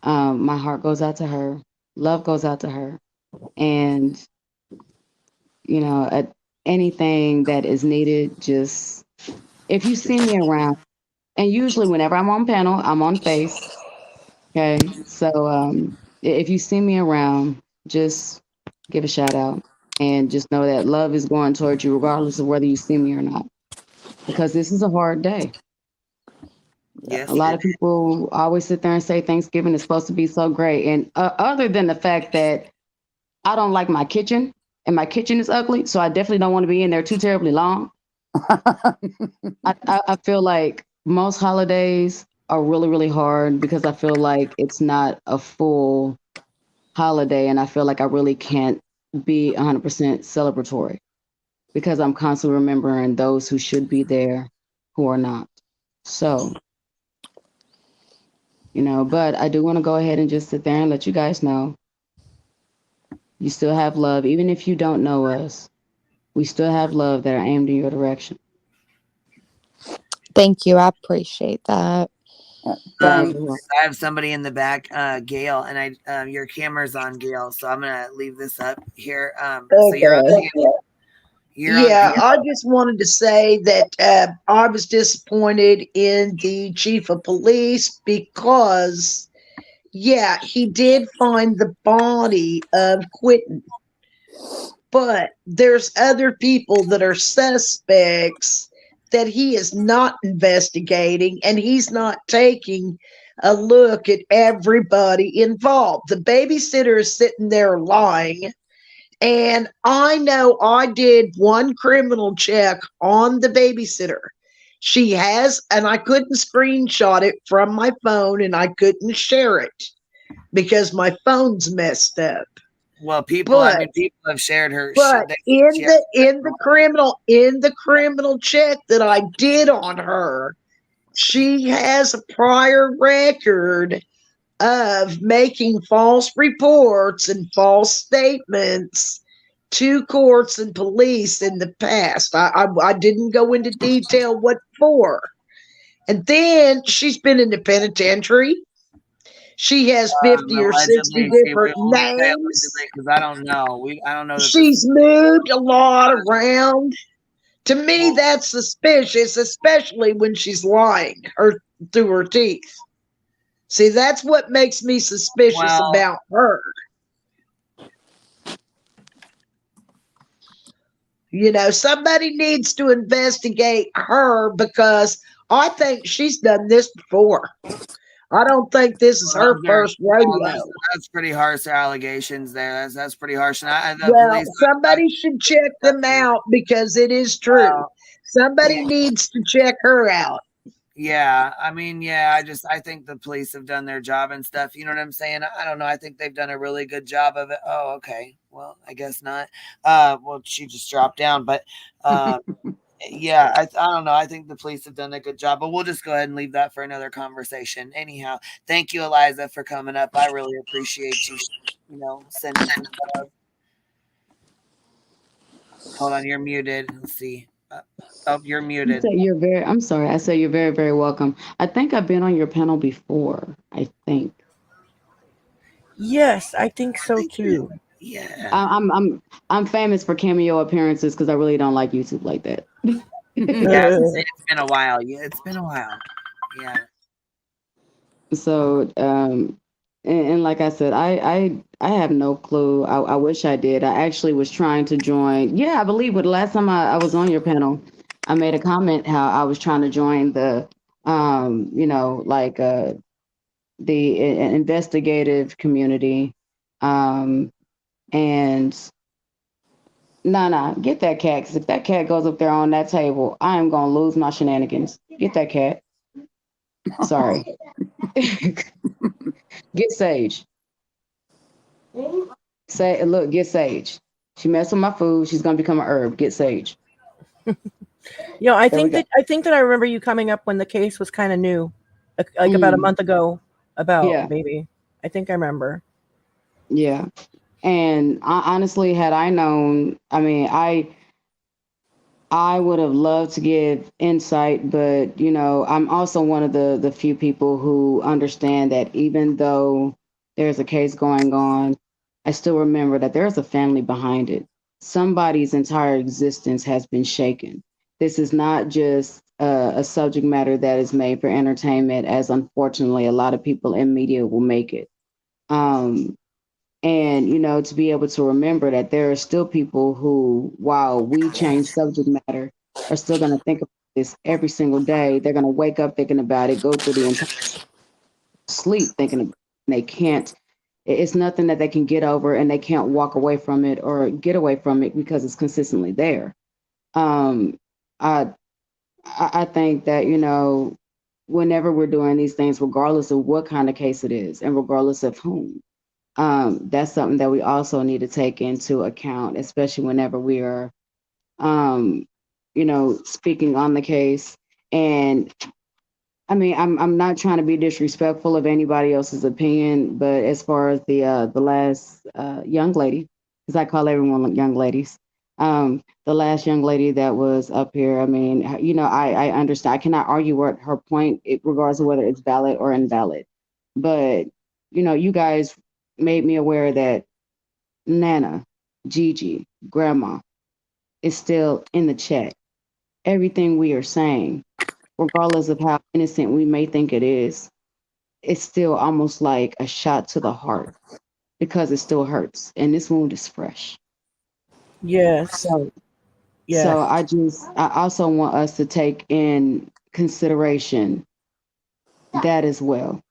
my heart goes out to her. Love goes out to her. And, at anything that is needed, just if you see me around, and usually whenever I'm on panel, I'm on face. Okay. So if you see me around, just give a shout out and just know that love is going towards you, regardless of whether you see me or not, because this is a hard day. A Yes, lot it of people always sit there and say Thanksgiving is supposed to be so great. And other than the fact that I don't like my kitchen and my kitchen is ugly, so I definitely don't want to be in there too terribly long. I feel like most holidays are really, really hard because I feel like it's not a full holiday. And I feel like I really can't be 100% celebratory because I'm constantly remembering those who should be there who are not. So, but I do want to go ahead and just sit there and let you guys know you still have love. Even if you don't know us, we still have love that are aimed in your direction. Thank you. I appreciate that. I Thanks. have somebody in the back, Gail, and your camera's on, Gail. So I'm gonna leave this up here. So you're on Okay. you're on Yeah, camera. I just wanted to say that I was disappointed in the chief of police because, yeah, he did find the body of Quentin, but there's other people that are suspects that he is not investigating, and he's not taking a look at everybody involved. The babysitter is sitting there lying. And I know I did one criminal check on the babysitter. She has, and I couldn't screenshot it from my phone and I couldn't share it because my phone's messed up. Well, people But have shared her. but She in the criminal check that I did on her, she has a prior record of making false reports and false statements to courts and police in the past. I didn't go into detail what for. And then she's been in the penitentiary. She has 50 or 60 allegedly, she different will say names. allegedly because I don't know. I don't know that this. She's moved a lot around. To me, Well, that's suspicious, especially when she's lying or through her teeth. See, that's what makes me suspicious well, about her. Somebody needs to investigate her because I think she's done this before. I don't think this is her those are first rodeo. that's pretty harsh allegations there. That's pretty harsh. And the Well, police. somebody should check them out because it is true. Well, Somebody needs to check her out. yeah, yeah, I think the police have done their job and stuff. You know what I'm saying? I don't know. I think they've done a really good job of it. Oh, okay. Well, I guess not. Well, she just dropped down, but yeah, I don't know. I think the police have done a good job, but we'll just go ahead and leave that for another conversation. Anyhow, thank you, Eliza, for coming up. I really appreciate you, sending some love. Hold on, you're muted. Let's see. Oh, you're muted. I'm sorry. I say you're very, very welcome. I think I've been on your panel before. I think. Yes, I think so too. Yeah. I'm famous for cameo appearances because I really don't like YouTube like that. Yeah, it's been a while. Yeah, it's been a while. Yeah. So, and like I said, I have no clue. I wish I did. I actually was trying to join. Yeah, I believe. But the last time I was on your panel, I made a comment how I was trying to join the, the investigative community, and nah, get that cat. Because if that cat goes up there on that table, I am gonna lose my shenanigans. Get that cat. Sorry. Get Sage. Get Sage. She messed with my food. She's gonna become an herb. Get Sage. I think that I remember you coming up when the case was kind of new, like about a month ago. About maybe. I think I remember. Yeah, and honestly, had I known, I I would have loved to give insight, but I'm also one of the few people who understand that even though there's a case going on, I still remember that there's a family behind it. Somebody's entire existence has been shaken. This is not just a subject matter that is made for entertainment, as unfortunately a lot of people in media will make it. Um, and to be able to remember that there are still people who, while we change subject matter, are still going to think about this every single day. They're going to wake up thinking about it, go through the entire sleep thinking about it, and they can't. It's nothing that they can get over, and they can't walk away from it or get away from it because it's consistently there. um i I think that whenever we're doing these things, regardless of what kind of case it is and regardless of whom, that's something that we also need to take into account, especially whenever we are, um, speaking on the case. And I mean, I'm not trying to be disrespectful of anybody else's opinion, but as far as the last young lady, because I call everyone young ladies, the last young lady that was up here, I mean, I understand. I cannot argue what her point, regardless of whether it's valid or invalid. But you guys made me aware that Nana, Gigi, Grandma is still in the chat. Everything we are saying, regardless of how innocent we may think it is, it's still almost like a shot to the heart because it still hurts and this wound is fresh. Yes. So Yes. I also want us to take in consideration that as well.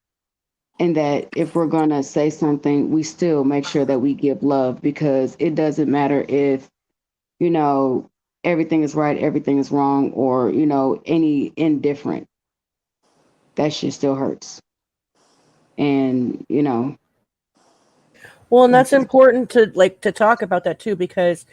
And that if we're going to say something, we still make sure that we give love, because it doesn't matter if, you know, everything is right, everything is wrong, or, any indifferent. That shit still hurts. And, Well, and that's that's it. important to talk about that too, because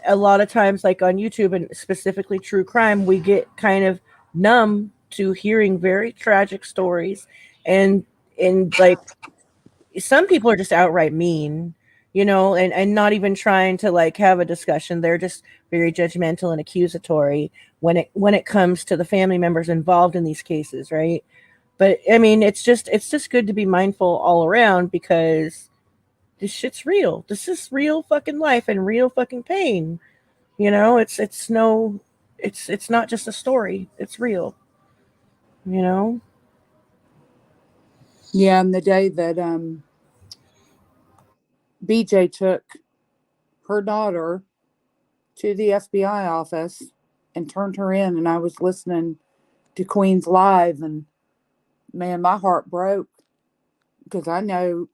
a lot of times, like on YouTube and specifically true crime, we get kind of numb to hearing very tragic stories, and like some people are just outright mean, and not even trying to like have a discussion. They're just very judgmental and accusatory when it comes to the family members involved in these cases, right? But I mean, it's just good to be mindful all around, because this shit's real. This is real fucking life and real fucking pain. It's not just a story. It's real. You know. Yeah, and the day that BJ took her daughter to the FBI office and turned her in, and I was listening to Queen's Live, and man, my heart broke because I know,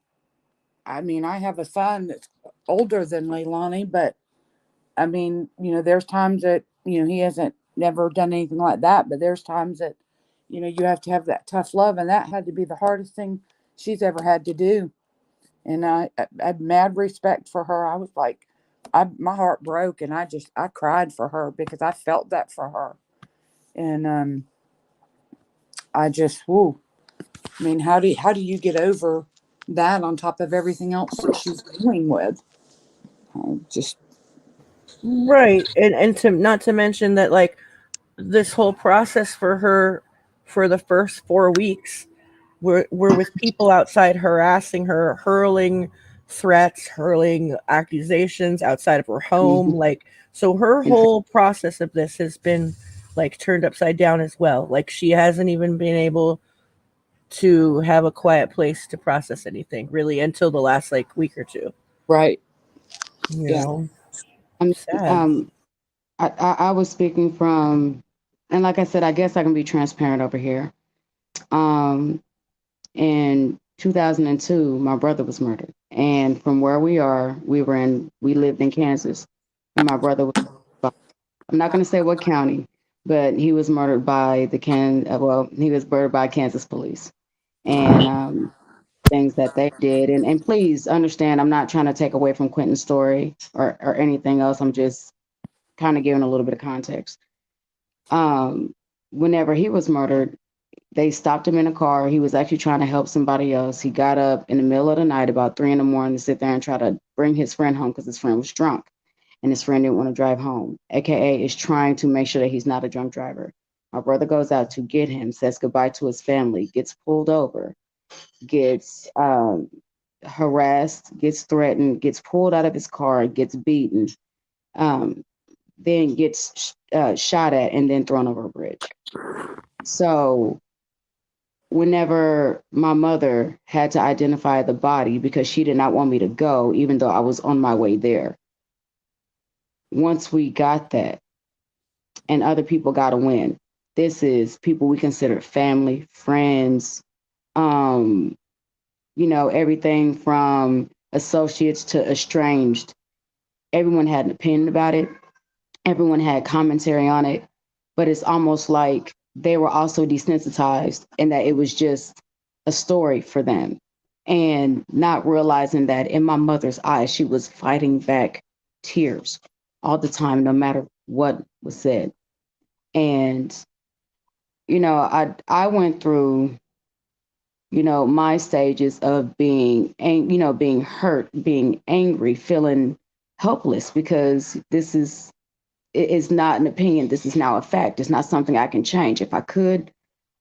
I mean, I have a son that's older than Leilani, but I mean, there's times that, he hasn't never done anything like that, but there's times that, you have to have that tough love, and that had to be the hardest thing she's ever had to do. And I had mad respect for her. I was like, my heart broke, and I cried for her because I felt that for her. And I just, whoo, I mean, how do you get over that on top of everything else that she's dealing with? Just Right. And to not to mention that, like, this whole process for her for the first 4 weeks were with people outside harassing her, hurling threats, hurling accusations outside of her home. Mhm. Like, so her And whole process of this has been like turned upside down as well. Like, she hasn't even been able to have a quiet place to process anything really until the last like week or two. right. You yeah, know, I mean, sad. I was speaking from, and like I said, I guess I can be transparent over here. Um, in 2002, my brother was murdered, and from where we are, we lived in Kansas, and my brother was. I'm not going to say what county, but he was murdered by he was murdered by Kansas police, and things that they did. And please understand, I'm not trying to take away from Quentin's story or anything else. I'm just kind of giving a little bit of context. Um, Whenever he was murdered, they stopped him in a car. He was actually trying to help somebody else. He got up in the middle of the night, about 3 in the morning, to sit there and try to bring his friend home because his friend was drunk. and his friend didn't want to drive home, aka is trying to make sure that he's not a drunk driver. My brother goes out to get him, says goodbye to his family, gets pulled over, gets harassed, gets threatened, gets pulled out of his car, gets beaten, um, then gets shot at, and then thrown over a bridge. So whenever my mother had to identify the body because she did not want me to go, even though I was on my way there, once we got that and other people got a win, this is people we consider family, friends, everything from associates to estranged. Everyone had an opinion about it. Everyone had commentary on it, but it's almost like they were also desensitized and that it was just a story for them, and not realizing that in my mother's eyes, she was fighting back tears all the time, no matter what was said. And, I went through, my stages of being hurt, being angry, feeling helpless because this is it is not an opinion. This is now a fact. It's not something I can change. If I could,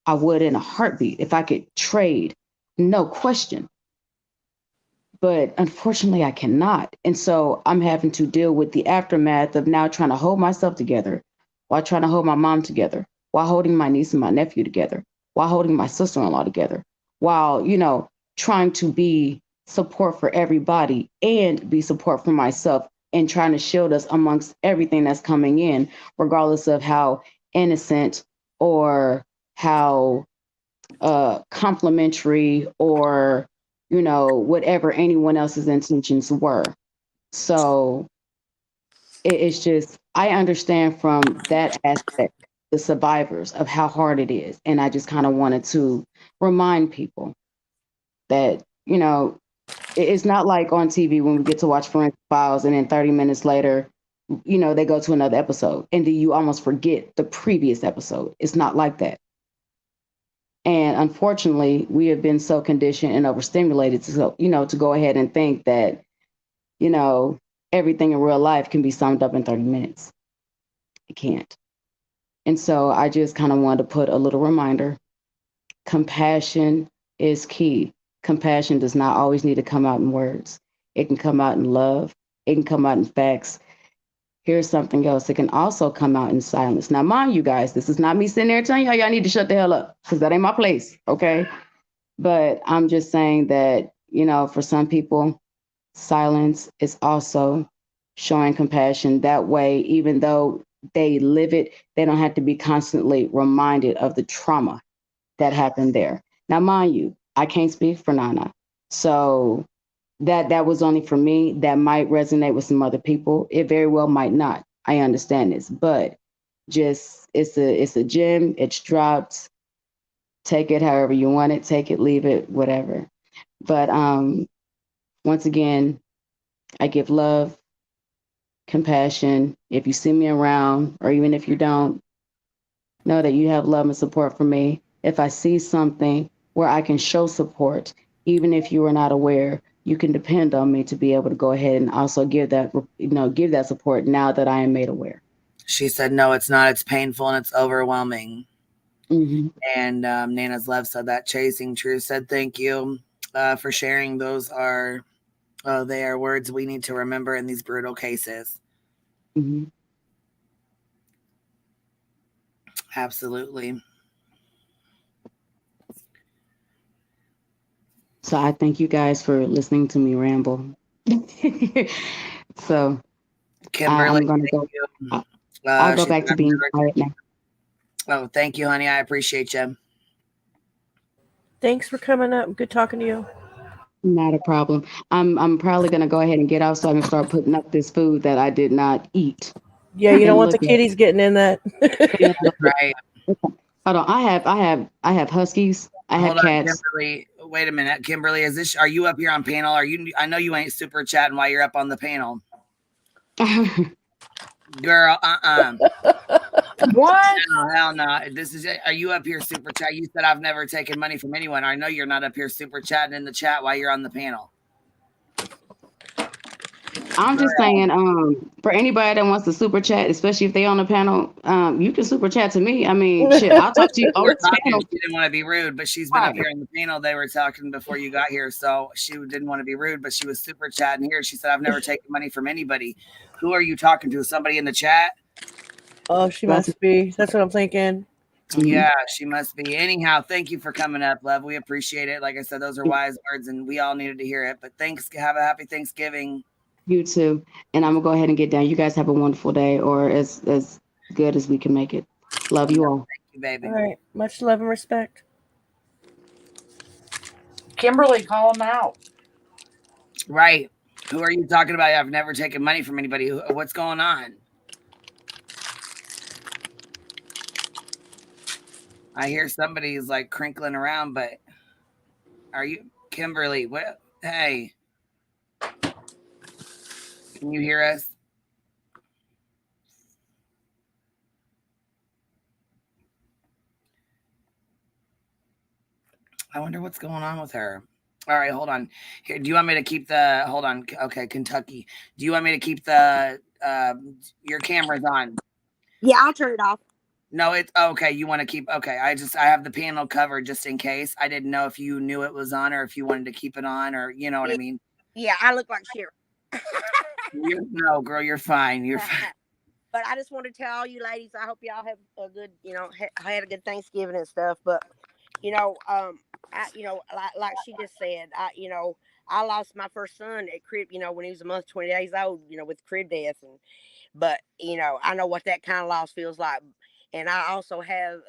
I would in a heartbeat. If I could trade, no question. But unfortunately, I cannot. And so I'm having to deal with the aftermath of now trying to hold myself together while trying to hold my mom together, while holding my niece and my nephew together, while holding my sister in law together, while, trying to be support for everybody and be support for myself and trying to shield us amongst everything that's coming in, regardless of how innocent or how complimentary or whatever anyone else's intentions were. So it's just I understand from that aspect the survivors of how hard it is, and I just kind of wanted to remind people that it's not like on TV when we get to watch Forensic Files and then 30 minutes later, they go to another episode and then you almost forget the previous episode. It's not like that. And unfortunately, we have been so conditioned and overstimulated to go ahead and think that, everything in real life can be summed up in 30 minutes. It can't. And so I just kind of wanted to put a little reminder. Compassion is key. Compassion does not always need to come out in words. It can come out in love. It can come out in facts. Here's something else. It can also come out in silence. Now, mind you guys, this is not me sitting there telling y'all need to shut the hell up because that ain't my place. Okay. But I'm just saying that, for some people, silence is also showing compassion. That way, even though they live it, they don't have to be constantly reminded of the trauma that happened there. Now, mind you, I can't speak for Nana. So that was only for me. That might resonate with some other people. It very well might not. I understand this, but just it's a gem. It's dropped. Take it however you want it. Take it, leave it, whatever. But once again, I give love, compassion. If you see me around, or even if you don't, know that you have love and support for me. If I see something where I can show support, even if you are not aware, you can depend on me to be able to go ahead and also give that support now that I am made aware. She said, no, it's not. It's painful and it's overwhelming. Mm-hmm. And Nana's Love said that. Chasing Truth said, thank you for sharing. Those are, they are words we need to remember in these brutal cases. Mm-hmm. Absolutely. So I thank you guys for listening to me ramble. So Kimberly, I'm going to go. I'll go back to being quiet now. Oh, thank you, honey. I appreciate you. Thanks for coming up. Good talking to you. Not a problem. I'm probably going to go ahead and get off so I can start putting up this food that I did not eat. Yeah, you don't want the kitties getting in that. Right. Hold on. I have huskies. I have cats. Kimberly. Wait a minute, Kimberly. Are you up here on panel? I know you ain't super chatting while you're up on the panel. Girl, What? No, hell no. Are you up here super chat? You said I've never taken money from anyone. I know you're not up here super chatting in the chat while you're on the panel. I'm just saying, for anybody that wants to super chat, especially if they on the panel, you can super chat to me. I mean, shit, I'll talk to you We on were this talking. panel. She didn't want to be rude, but she's been up here in the panel. They were talking before you got here, so she didn't want to be rude, but she was super chatting here. She said, "I've never taken money from anybody." Who are you talking to? Somebody in the chat? Oh, she That's must be. That's what I'm thinking. Yeah, she must be. Anyhow, thank you for coming up, love. We appreciate it. Like I said, those are wise words, and we all needed to hear it. But thanks. Have a happy Thanksgiving. you too. And I'm gonna go ahead and get down. You guys have a wonderful day, or as good as we can make it. Love you all. Thank you, baby. All right. Much love and respect. Kimberly, call them out. Right. Who are you talking about? I've never taken money from anybody. What's going on? I hear somebody's like crinkling around, but are you Kimberly? What? Hey, can you hear us? I wonder what's going on with her. All right, hold on. Here, do you want me to keep the? Hold on. Okay, Kentucky. Do you want me to keep the your cameras on? Yeah, I'll turn it off. No, it's okay. You want to keep okay. I have the panel covered just in case. I didn't know if you knew it was on or if you wanted to keep it on or you know what I mean. Yeah, I look like shit. No, girl, you're fine. You're fine. But I just want to tell all you ladies, I hope y'all have a good, had a good Thanksgiving and stuff. But like she just said, I lost my first son at crib, when he was a month, 20 days old, with crib death, but I know what that kind of loss feels like. And I also have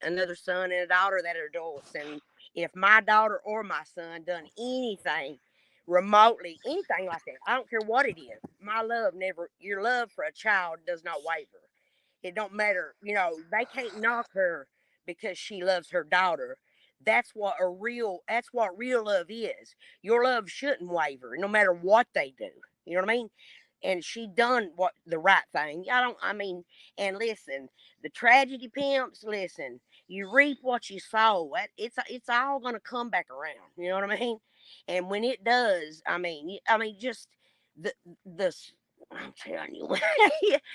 another son and a daughter that are adults. And if my daughter or my son done anything remotely, anything like that, I don't care what it is. Your love for a child does not waver. It don't matter. They can't knock her because she loves her daughter. That's what real love is. Your love shouldn't waver no matter what they do. You know what I mean? And she done the right thing. And listen, the tragedy pimps, listen, you reap what you sow. It's all gonna come back around. You know what I mean? And when it does, just the the I'm telling you,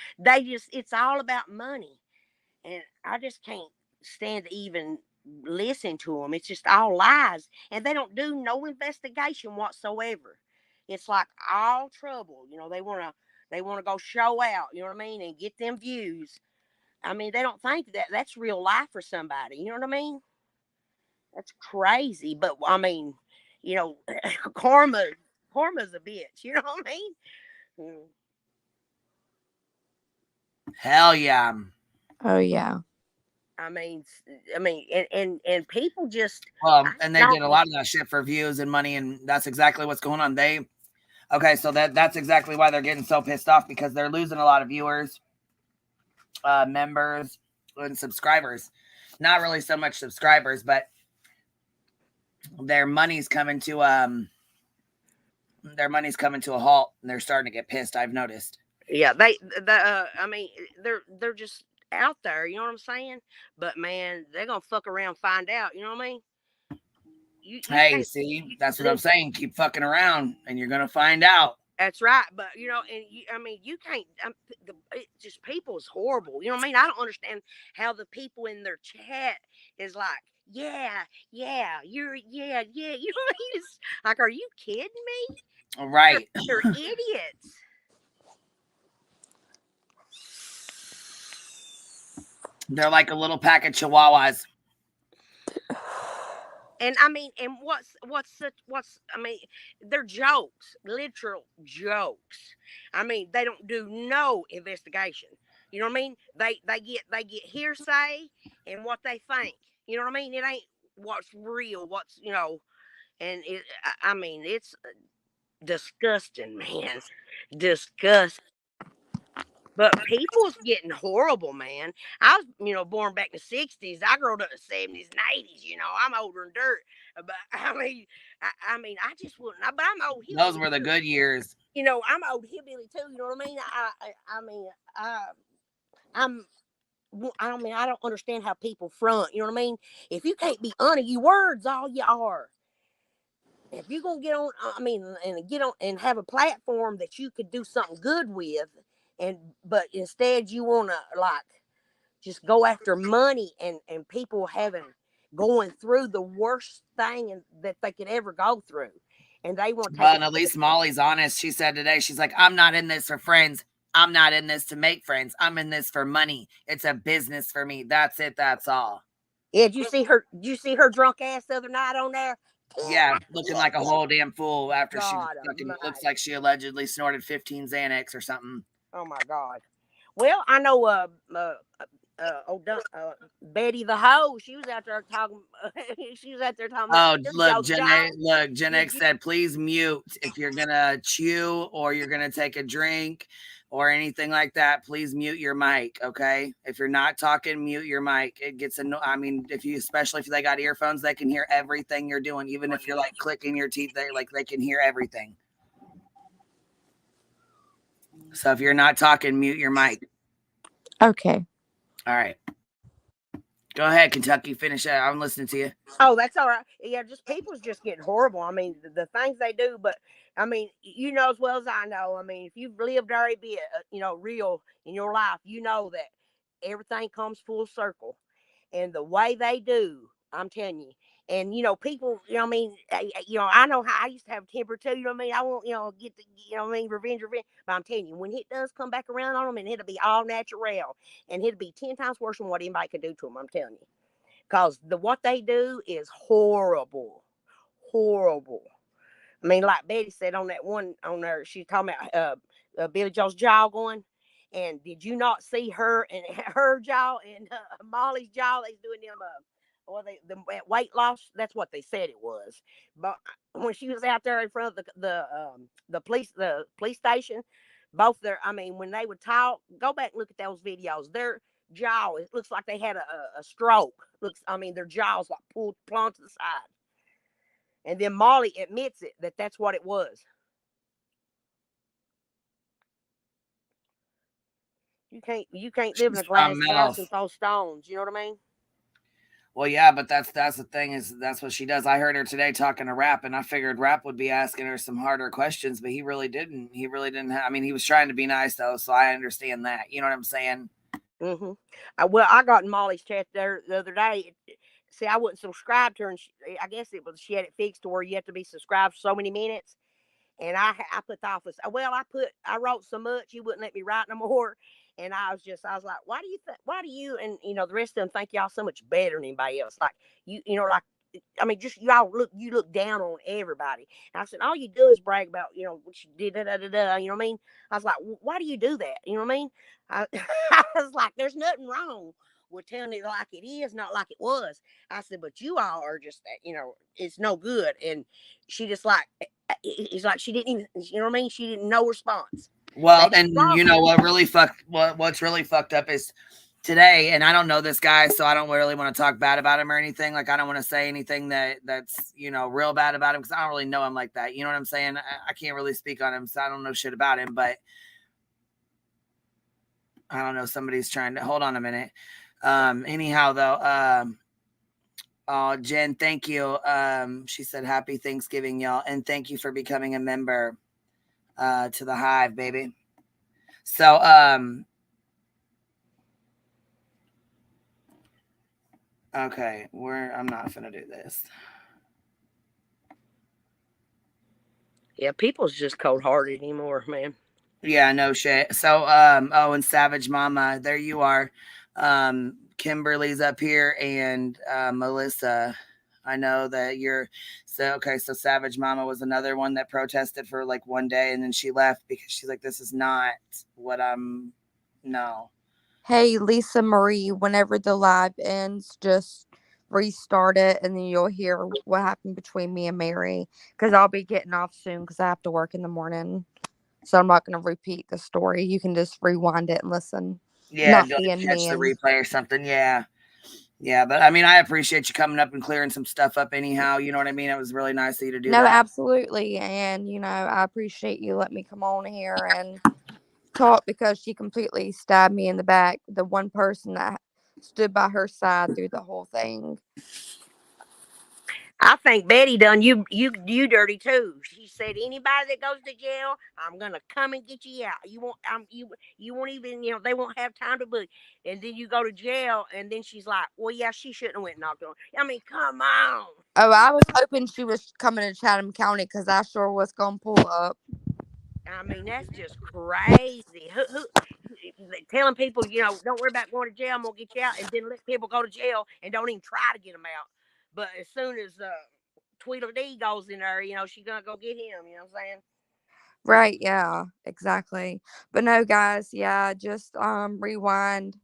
it's all about money, and I just can't stand to even listen to them. It's just all lies, and they don't do no investigation whatsoever. It's like all trouble. They wanna go show out. You know what I mean, and get them views. They don't think that that's real life for somebody. You know what I mean? That's crazy. But you know, karma, karma's a bitch. You know what I mean? Hell yeah. Oh yeah. I mean, and people just And they did a lot of that shit for views and money, and that's exactly what's going on. So that's exactly why they're getting so pissed off because they're losing a lot of viewers, members, and subscribers. Not really so much subscribers, but their money's coming to a halt, and they're starting to get pissed. I've noticed. Yeah, they're just out there, you know what I'm saying? But man, they're gonna fuck around and find out, you know what I mean? Hey, see, that's what I'm saying. Keep fucking around, and you're gonna find out. That's right, but you can't. Just people is horrible. You know what I mean? I don't understand how the people in their chat is like, yeah, yeah, yeah. You know what I mean? It's like, are you kidding me? All right, they're idiots. They're like a little pack of chihuahuas. And they're jokes, literal jokes. They don't do no investigation. You know what I mean? They get hearsay and what they think. You know what I mean? It ain't what's real, and it's disgusting, man. Disgusting. But people's getting horrible, man. I was, born back in the 60s. I grew up in the 70s and 80s. I'm older than dirt. But I just wouldn't. But I'm old. Those were the good years. I'm old hillbilly too. You know what I mean? I don't understand how people front. You know what I mean? If you can't be honest, you words all you are. if you're gonna get on, and get on and have a platform that you could do something good with, but instead you wanna like just go after money and people going through the worst thing that they could ever go through, and they want to take Well, it. and at least Molly's honest. She said today, she's like, I'm not in this for friends. I'm not in this to make friends. I'm in this for money. It's a business for me. That's it. That's all. Yeah, did you see her? Did you see her drunk ass the other night on there? Yeah, looking like a whole damn fool after she was God fucking. Looks Almighty! like she allegedly snorted 15 Xanax or something. Oh my God! Well, I know. Betty the hoe. She was out there talking. She was out there talking about Oh, look, Joe's jaw. Jen Did X you? said, please mute if you're gonna chew or you're gonna take a drink or anything like that. Please mute your mic, okay? If you're not talking, mute your mic. It gets I mean, especially if they got earphones, they can hear everything you're doing. Even if you're like clicking your teeth, they can hear everything. So if you're not talking, mute your mic. Okay. All right. Go ahead, Kentucky. Finish it. I'm listening to you. Oh, that's all right. Yeah, just people's just getting horrible. I mean, the things they do, but I mean, you know as well as I know. I mean, if you've lived very bit, real in your life, you know that everything comes full circle, and the way they do, I'm telling you. And people, I know how I used to have a temper too. You know what I mean? I won't, get the, revenge. But I'm telling you, when it does come back around on them, and it'll be all natural, and it'll be 10 times worse than what anybody could do to them. I'm telling you. Because what they do is horrible. Horrible. I mean, like Betty said on that one on there, she's talking about Billy Joe's jaw going. And did you not see her and her jaw and Molly's jaw? They's doing them, the weight loss. That's what they said it was. But when she was out there in front of the police station, both their, I mean, when they would talk, go back and look at those videos. Their jaw, it looks like they had a stroke. Their jaws like pulled plumb to the side. And then Molly admits that's what it was. You can't live in a She's glass something house else. and throw stones. You know what I mean? Well, yeah, but that's the thing is that's what she does. I heard her today talking to Rap, and I figured Rap would be asking her some harder questions, but he really didn't. He really didn't. I mean, he was trying to be nice though, so I understand that. You know what I'm saying? Mm-hmm. Well, I got in Molly's chat there the other day. See, I wouldn't subscribe to her, and I guess she had it fixed to where you have to be subscribed for so many minutes. And I put the office. Well, I wrote so much you wouldn't let me write no more. And I was like, why do you and the rest of them think y'all so much better than anybody else? Like like I mean, just you look down on everybody. And I said, all you do is brag about what you did, you know what I mean? I was like, why do you do that? You know what I mean? I, I was like, there's nothing wrong with telling it like it is, not like it was. I said, but you all are just it's no good. And she just like it's like she didn't even, you know what I mean? She didn't no response. Well, and you know what's really fucked up is today, and I don't know this guy, so I don't really want to talk bad about him or anything. Like I don't want to say anything that's real bad about him because I don't really know him like that. You know what I'm saying? I can't really speak on him, so I don't know shit about him. But I don't know. Somebody's trying to hold on a minute. Anyhow, though, oh, Jen, thank you. She said, "Happy Thanksgiving, y'all, and thank you for becoming a member to the Hive, baby." So, okay, I'm not gonna do this. Yeah, people's just cold hearted anymore, man. Yeah, no shit. So, oh, and Savage Mama, there you are. Kimberly's up here, and Melissa. I know that you're okay. So Savage Mama was another one that protested for like one day, and then she left because she's like, "This is not what I'm." No. Hey, Lisa Marie, whenever the live ends, just restart it and then you'll hear what happened between me and Mary. Because I'll be getting off soon because I have to work in the morning. So I'm not going to repeat the story. You can just rewind it and listen. Yeah, Not go being catch the mean. replay or something. Yeah. Yeah, but I mean, I appreciate you coming up and clearing some stuff up anyhow. You know what I mean? It was really nice of you to do No, that. absolutely. And, I appreciate you letting me come on here and talk because she completely stabbed me in the back. The one person that stood by her side through the whole thing. I think Betty done you dirty too. She said anybody that goes to jail, I'm gonna come and get you out. You won't even they won't have time to book. And then you go to jail, and then she's like, well, yeah, she shouldn't have went and knocked on. I mean, come on. Oh, I was hoping she was coming to Chatham County because I sure was gonna pull up. I mean, that's just crazy. Telling people, don't worry about going to jail, I'm gonna get you out, and then let people go to jail and don't even try to get them out. But as soon as Tweedledee goes in there, she's gonna go get him. You know what I'm saying? Right, yeah, exactly. But no, guys, yeah, just rewind.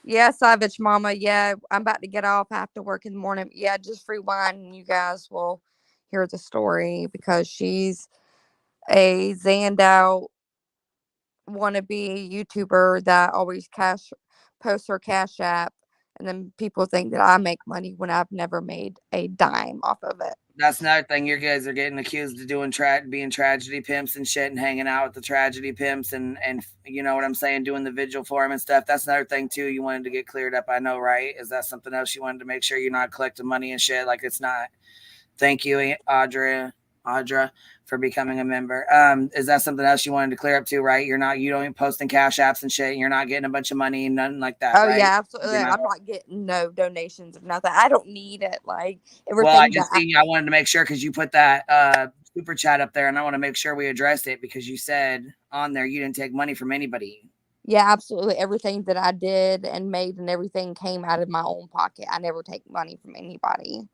Yeah, Savage Mama, yeah, I'm about to get off. I have to work in the morning. Yeah, just rewind and you guys will hear the story because she's a zanned out wannabe YouTuber that always posts her cash app, and then people think that I make money when I've never made a dime off of it. That's another thing. You guys are getting accused of doing being tragedy pimps and shit, and hanging out with the tragedy pimps, and you know what I'm saying, doing the vigil for them and stuff. That's another thing too. You wanted to get cleared up. I know, right? Is that something else you wanted to make sure you're not collecting money and shit? Like it's not. Thank you, Audra, for becoming a member. Is that something else you wanted to clear up too? Right? You don't even posting cash apps and shit. And you're not getting a bunch of money and nothing like that, Oh right? yeah, absolutely. I'm not getting no donations or nothing. I don't need it. Like Well, I everything just that I wanted to make sure because you put that super chat up there, and I want to make sure we addressed it because you said on there you didn't take money from anybody. yeah, absolutely. Everything that I did and made and everything came out of my own pocket. I never take money from anybody.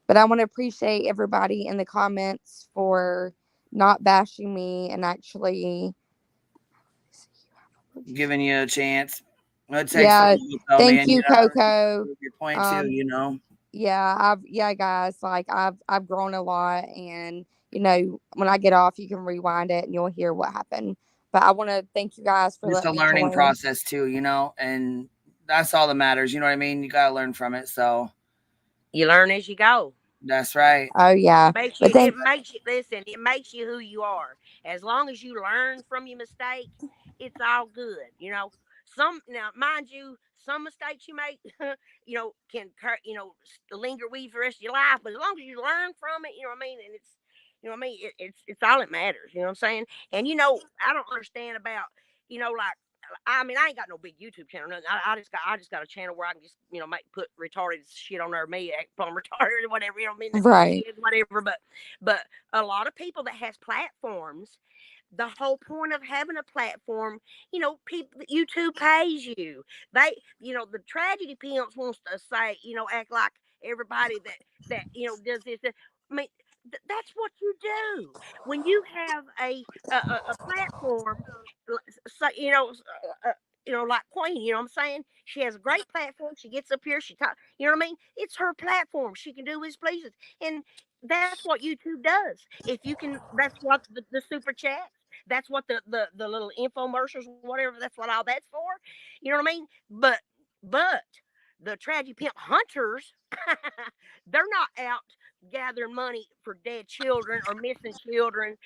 But I want to appreciate everybody in the comments for not bashing me and actually Giving you a chance. Well, it takes some yeah, people though, thank man. You you, know, Coco. your point too. Yeah, guys, like I've grown a lot, and when I get off, you can rewind it and you'll hear what happened. But I want to thank you guys for Just a letting me learning join. process too, and that's all that matters. You know what I mean? You gotta learn from it. So You learn as you go. that's right. Oh yeah, Makes but you thank it makes you listen, it makes you who you are. As long as you learn from your mistakes, it's all good. Some now mind you, some mistakes you make, can linger with you for the rest of your life. But as long as you learn from it, you know what I mean, and it's all that matters. You know what I'm saying? And I don't understand about like I mean, I ain't got no big YouTube channel. Nothing. I just got a channel where I can just put retarded shit on there, me act plumb retarded or whatever. I mean, right, kids, whatever. But a lot of people that has platforms, the whole point of having a platform, people YouTube pays you. The tragedy pimps wants to say, act like everybody that does this. I mean, that's what you do when you have a platform. So like Queen. You know what I'm saying? She has a great platform. She gets up here. She talks. You know what I mean? It's her platform. She can do as pleases, and that's what YouTube does. If you can, that's what the super chats. That's what the little infomercials, whatever. That's what all that's for. You know what I mean? But the tragedy pimp hunters, they're not out gathering money for dead children or missing children,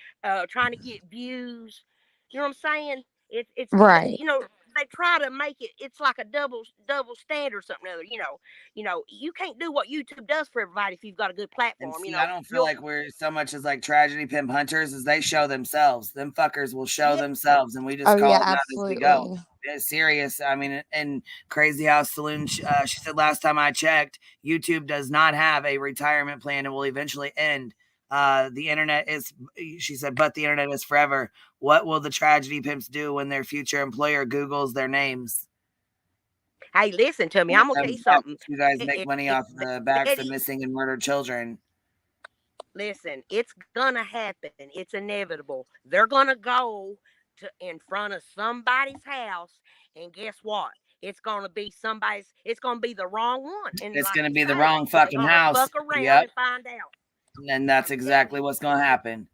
trying to get views. You know what I'm saying? It's right. they try to make it's like a double standard or something or other. You can't do what YouTube does for everybody if you've got a good And platform. see, I don't feel You'll like we're so much as like tragedy pimp hunters as they show themselves. Them fuckers will show yeah. themselves, and we just Oh yeah, call them out as we go. absolutely. It's serious. I mean, and Crazy House Saloon, she said last time I checked, YouTube does not have a retirement plan and will eventually end. The internet is, she said, but the internet is forever. What will the tragedy pimps do when their future employer Googles their names? Hey, listen to me. I'm gonna tell you something. You guys It, make it, money it, off the backs of Betty, missing and murdered children. listen, it's gonna happen. It's inevitable. They're gonna go to in front of somebody's house, and guess what? It's gonna be the wrong one. And It's like gonna you be the say, wrong they're fucking gonna house. fuck around Yep. and find out. And that's I'm telling exactly you. what's gonna happen.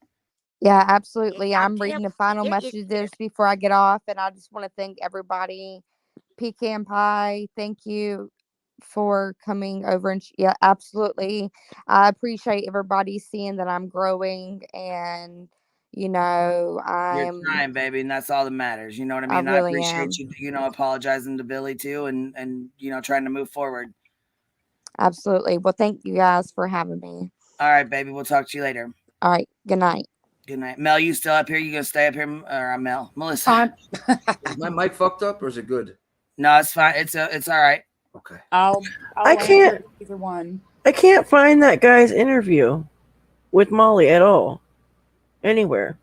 Yeah, absolutely. I'm I'm reading telling the you. final messages before I get off, and I just want to thank everybody. Pecan Pie, thank you for coming over and yeah, absolutely. I appreciate everybody seeing that I'm growing, and You're I'm trying, baby, and that's all that matters. You know what I I mean? I really appreciate am. you, apologizing to Billy too, and trying to move forward. Absolutely. Well, thank you guys for having me. All right, baby. We'll talk to you later. All right. Good night. Good night. Mel, you still up here? You gonna stay up here? Or Mel? Melissa? I'm, Is my mic fucked up or is it good? No, it's fine. It's all right. Okay. I'll I answer can't- either one. I can't find that guy's interview with Molly at all. Anywhere.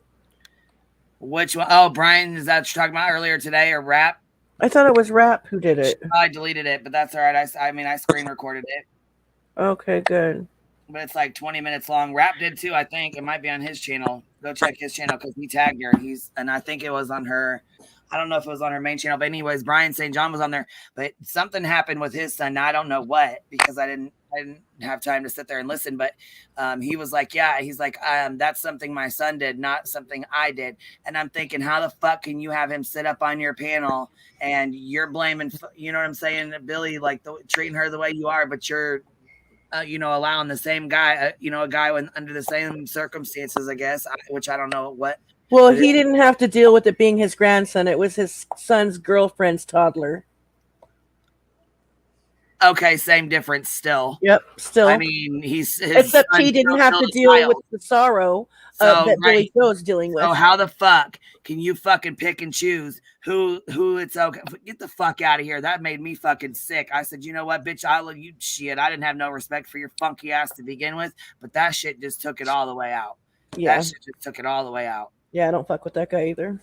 Which one? Oh, Brian, is that what you're talking about earlier today or Rap? I thought it was Rap who did it. I deleted it, but that's all right. I screen recorded it. Okay, good. But it's like 20 minutes long. Rap did too, I think. It might be on his channel. Go check his channel because he tagged her. And I think it was on her. I don't know if it was on her main channel, but anyways, Brian St. John was on there. But something happened with his son. Now I don't know what because I didn't have time to sit there and listen. But he was like, yeah, he's like, that's something my son did, not something I did. And I'm thinking, how the fuck can you have him sit up on your panel and you're blaming, you know what I'm saying, Billy, like treating her the way you are, but you're allowing the same guy, a guy under the same circumstances, I guess, which I don't know what. Well, he didn't have to deal with it being his grandson. It was his son's girlfriend's toddler. Okay, same difference still. Yep, still. I mean, except he didn't have to deal with the sorrow that Billy Joe's dealing with. So how the fuck can you fucking pick and choose who it's okay? Get the fuck out of here. That made me fucking sick. I said, you know what, bitch, I love you. Shit, I didn't have no respect for your funky ass to begin with, but that shit just took it all the way out. Yeah. That shit just took it all the way out. Yeah, I don't fuck with that guy either.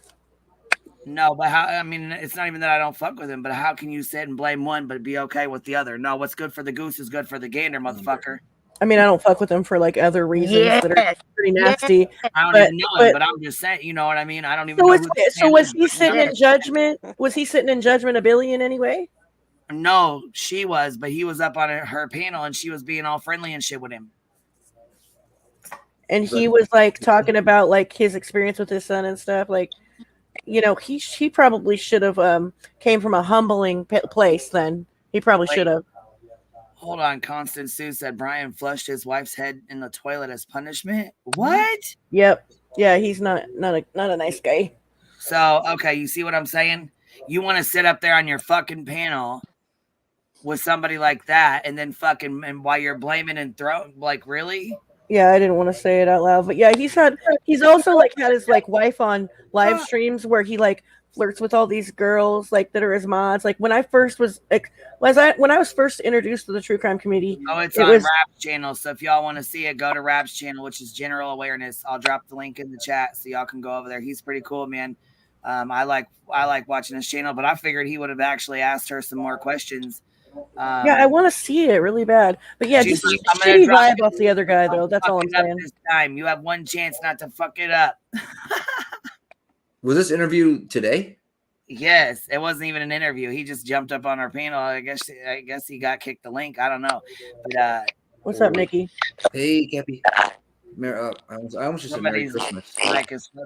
No, but how? I mean, it's not even that I don't fuck with him, but how can you sit and blame one but be okay with the other? No, what's good for the goose is good for the gander, motherfucker. I mean, I don't fuck with him for like other reasons that are pretty nasty. I don't even know him, but I'm just saying, you know what I mean? I don't even know. So was he sitting in judgment? Was he sitting in judgment of Billy in any way? No, she was, but he was up on her panel and she was being all friendly and shit with him. And he was like talking about like his experience with his son and stuff. Like, he probably should have came from a humbling place. Then he probably should have. Hold on, Constance Sue said Brian flushed his wife's head in the toilet as punishment. What? Yep. Yeah, he's not a nice guy. So okay, you see what I'm saying? You want to sit up there on your fucking panel with somebody like that, and then and while you're blaming and throwing, like, really? Yeah, I didn't want to say it out loud, but yeah, he's also like had his like wife on live streams where he like flirts with all these girls like that are his mods. Like when I was first introduced to the true crime community. Oh, it's on Rap's channel. So if y'all want to see it, go to Rap's channel, which is General Awareness. I'll drop the link in the chat so y'all can go over there. He's pretty cool, man. I like watching his channel, but I figured he would have actually asked her some more questions. Yeah, I want to see it really bad. But yeah, just shitty vibe off the other guy though. That's all I'm saying. This time you have one chance not to fuck it up. Was this interview today? Yes, it wasn't even an interview. He just jumped up on our panel. I guess he got kicked the link. I don't know. But what's up, Nikki? Hey, Cappy. I almost just said Merry Christmas.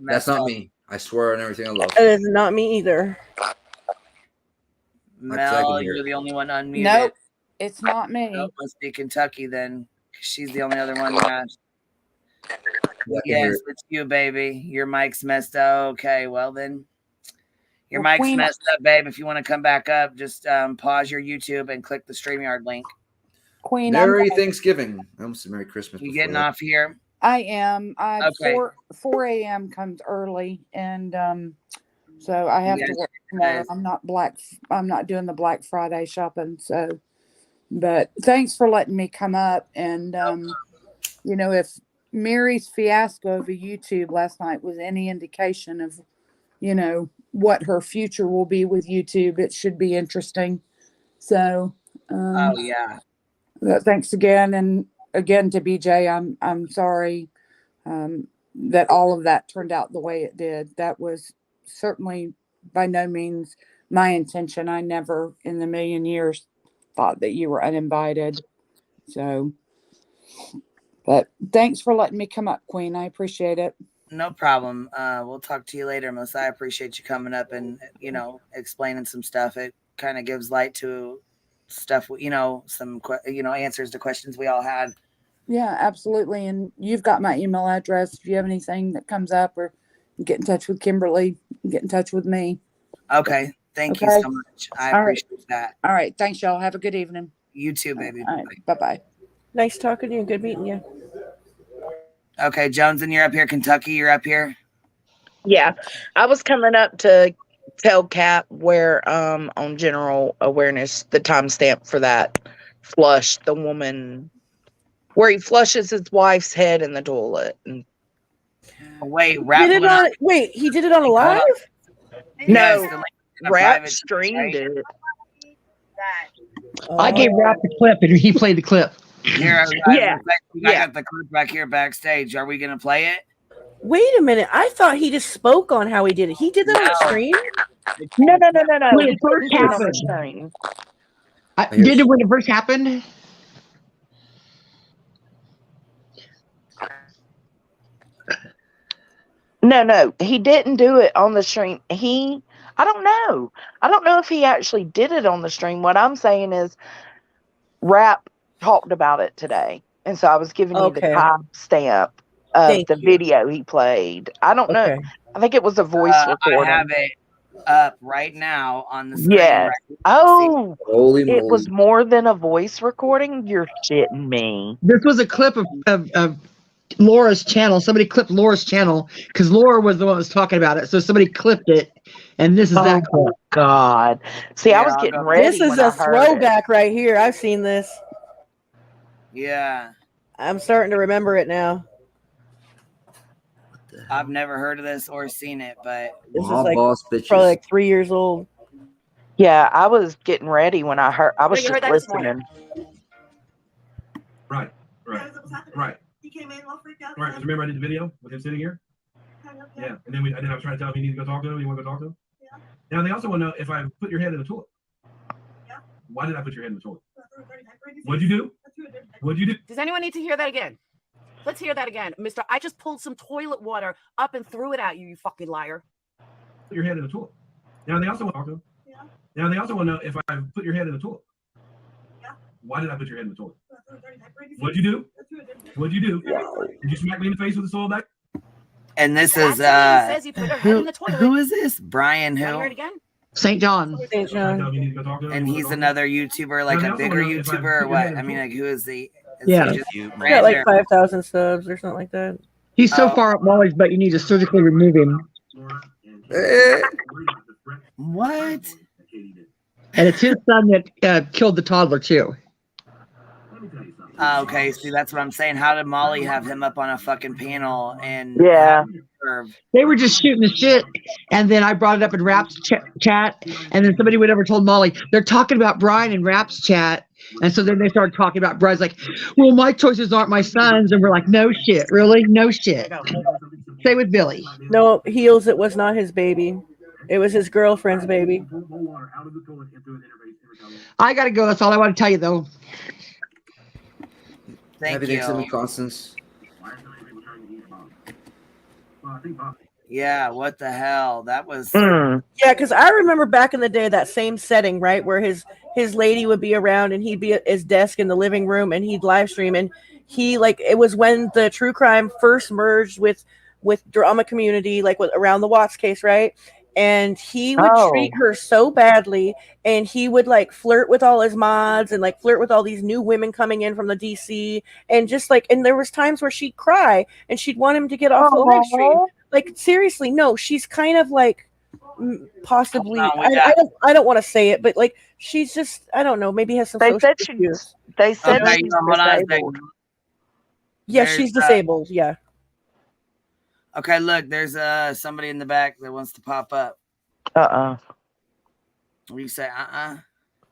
That's not me. I swear on everything I love. It is not me either. Mel, you're the only one unmuted. Nope, it's not me. Nope, must be Kentucky then. She's the only other one. Yeah, yes, it's you, baby. Your mic's messed up. Okay, well then. Your mic's messed up, babe. If you want to come back up, just pause your YouTube and click the StreamYard link. Queen, Merry Thanksgiving. I almost said Merry Christmas. You getting off here? I am. Okay. 4 a.m. comes early, and so I have to work tomorrow. I'm not doing the Black Friday shopping. So, but thanks for letting me come up. And if Mary's fiasco over YouTube last night was any indication of, what her future will be with YouTube, it should be interesting. So, oh yeah. Thanks again, and again to BJ. I'm sorry that all of that turned out the way it did. That was certainly by no means my intention. I never in the million years thought that you were uninvited. So, but thanks for letting me come up, Queen. I appreciate it. No problem. We'll talk to you later, Melissa. I appreciate you coming up and, explaining some stuff. It kind of gives light to stuff, some, answers to questions we all had. Yeah, absolutely. And you've got my email address. If you have anything that comes up or get in touch with Kimberly, get in touch with me. Okay. Thank you so much. I appreciate that. All right. Thanks, y'all. Have a good evening. You too, baby. All right, bye-bye. Nice talking to you. Good meeting you. Okay, Jones, and you're up here. Kentucky, you're up here. Yeah, I was coming up to tell Cap where on general awareness the timestamp for that flush the woman where he flushes his wife's head in the toilet. And wait, Rap did it on, wait, he did it on a live? No, Rap streamed it. I gave Rap the clip and he played the clip. Here, Yeah. I got the clip back here backstage. Are we gonna play it? Wait a minute. I thought he just spoke on how he did it. He did that on the stream? No. When it first happened. Did it when it first happened? No, he didn't do it on the stream. I don't know. I don't know if he actually did it on the stream. What I'm saying is Rap talked about it today. And so I was giving you the timestamp of the video he played. I don't know. I think it was a voice recording. I have it up right now on the screen. Yes. Right? Oh, Holy it moly. was more than a voice recording? You're shitting me. This was a clip of Laura's channel. Somebody clipped Laura's channel because Laura was the one that was talking about it. So somebody clipped it, and this is that clip. God. See, I was getting ready. This is a throwback right here. I've seen this. Yeah. I'm starting to remember it now. I've never heard of this or seen it, but this is like probably like 3 years old. Yeah, I was getting ready when I heard. I was just listening. Right. He came in all freaked out. Right, because remember I did the video with him sitting here? Yeah, and then I was trying to tell him he needs to go talk to him. You want to go talk to him? Yeah. Now they also want to know if I put your head in the toilet. Yeah. Why did I put your head in the toilet? What'd you do? What'd you do? Does anyone need to hear that again? Let's hear that again. Mister, I just pulled some toilet water up and threw it at you, you fucking liar. Put your head in the toilet. Now they also want to talk to him. Yeah. Now they also want to know if I put your head in the toilet. Yeah. Why did I put your head in the toilet? What'd you do? What'd you do? Did you smack me in the face with a soil bag? And this is who is this? Brian who? St. John. St. John. And he's another YouTuber, like a bigger YouTuber or what? I mean, like who is the? Yeah. He's got like 5,000 subs or something like that. He's so far up Molly's butt, you need to surgically remove him. What? And it's his son that killed the toddler too. Okay, see, that's what I'm saying. How did Molly have him up on a fucking panel? And they were just shooting the shit, and then I brought it up in Rap's chat, and then somebody went over and told Molly they're talking about Brian in Rap's chat, and so then they started talking about Brian's like, well, my choices aren't my son's, and we're like, no shit, really, no shit. Say with Billy. No, Heels, it was not his baby. It was his girlfriend's baby. I gotta go. That's all I want to tell you, though. Thank you. Constance. Yeah, what the hell? That was Yeah, because I remember back in the day that same setting, right, where his lady would be around and he'd be at his desk in the living room and he'd live stream, and he like it was when the true crime first merged with drama community, like around the Watts case, right? And he would treat her so badly, and he would like flirt with all his mods and like flirt with all these new women coming in from the DC, and just like, and there was times where she'd cry and she'd want him to get off the live stream. Like seriously, no, she's kind of like possibly. I don't want to say it, but like she's just, I don't know, maybe has some. They social said issues. They said she's disabled. Yeah, she's disabled. Yeah. Okay, look, there's somebody in the back that wants to pop up. You say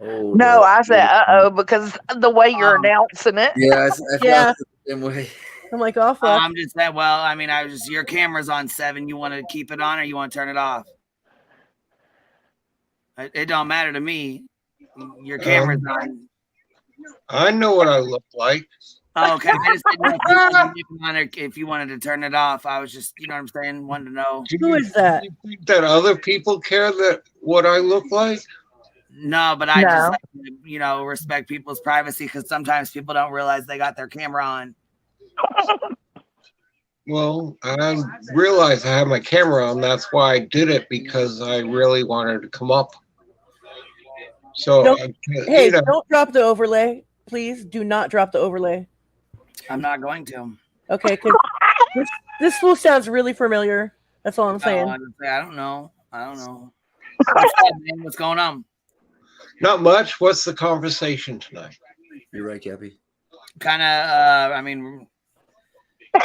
Oh, no, I said because the way you're announcing it. Yeah, I feel the same way. I'm like, oh fuck. I'm just saying, well, I mean, your camera's on 7. You want to keep it on or you want to turn it off? It don't matter to me. Your camera's on. I know what I look like. Oh, okay. I just didn't know if you wanted to turn it off. I was just, you know what I'm saying, wanted to know. Who is that? Do you think that other people care that what I look like? No, but I just, respect people's privacy because sometimes people don't realize they got their camera on. Well, I realized I had my camera on. That's why I did it, because I really wanted to come up. So, Hey, don't drop the overlay. Please do not drop the overlay. I'm not going to. Okay, because this fool sounds really familiar. That's all I'm saying. I don't know. What's up, man? What's going on? Not much. What's the conversation tonight? You're right, Cappy. Kind of, I mean, a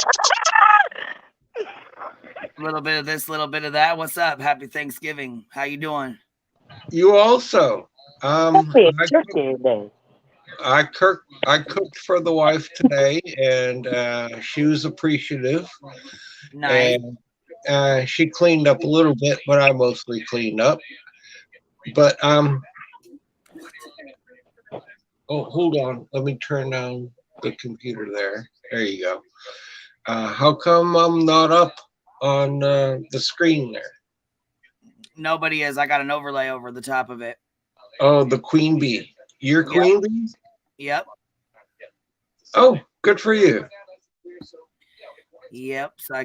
little bit of this, little bit of that. What's up? Happy Thanksgiving. How you doing? You also. Happy Turkey Day. I cooked for the wife today, and she was appreciative. Nice. And she cleaned up a little bit, but I mostly cleaned up. But oh, hold on. Let me turn down the computer there. There you go. How come I'm not up on the screen there? Nobody is. I got an overlay over the top of it. Oh, the queen bee. You're queen bee? Yep. Oh, good for you. Yep. So I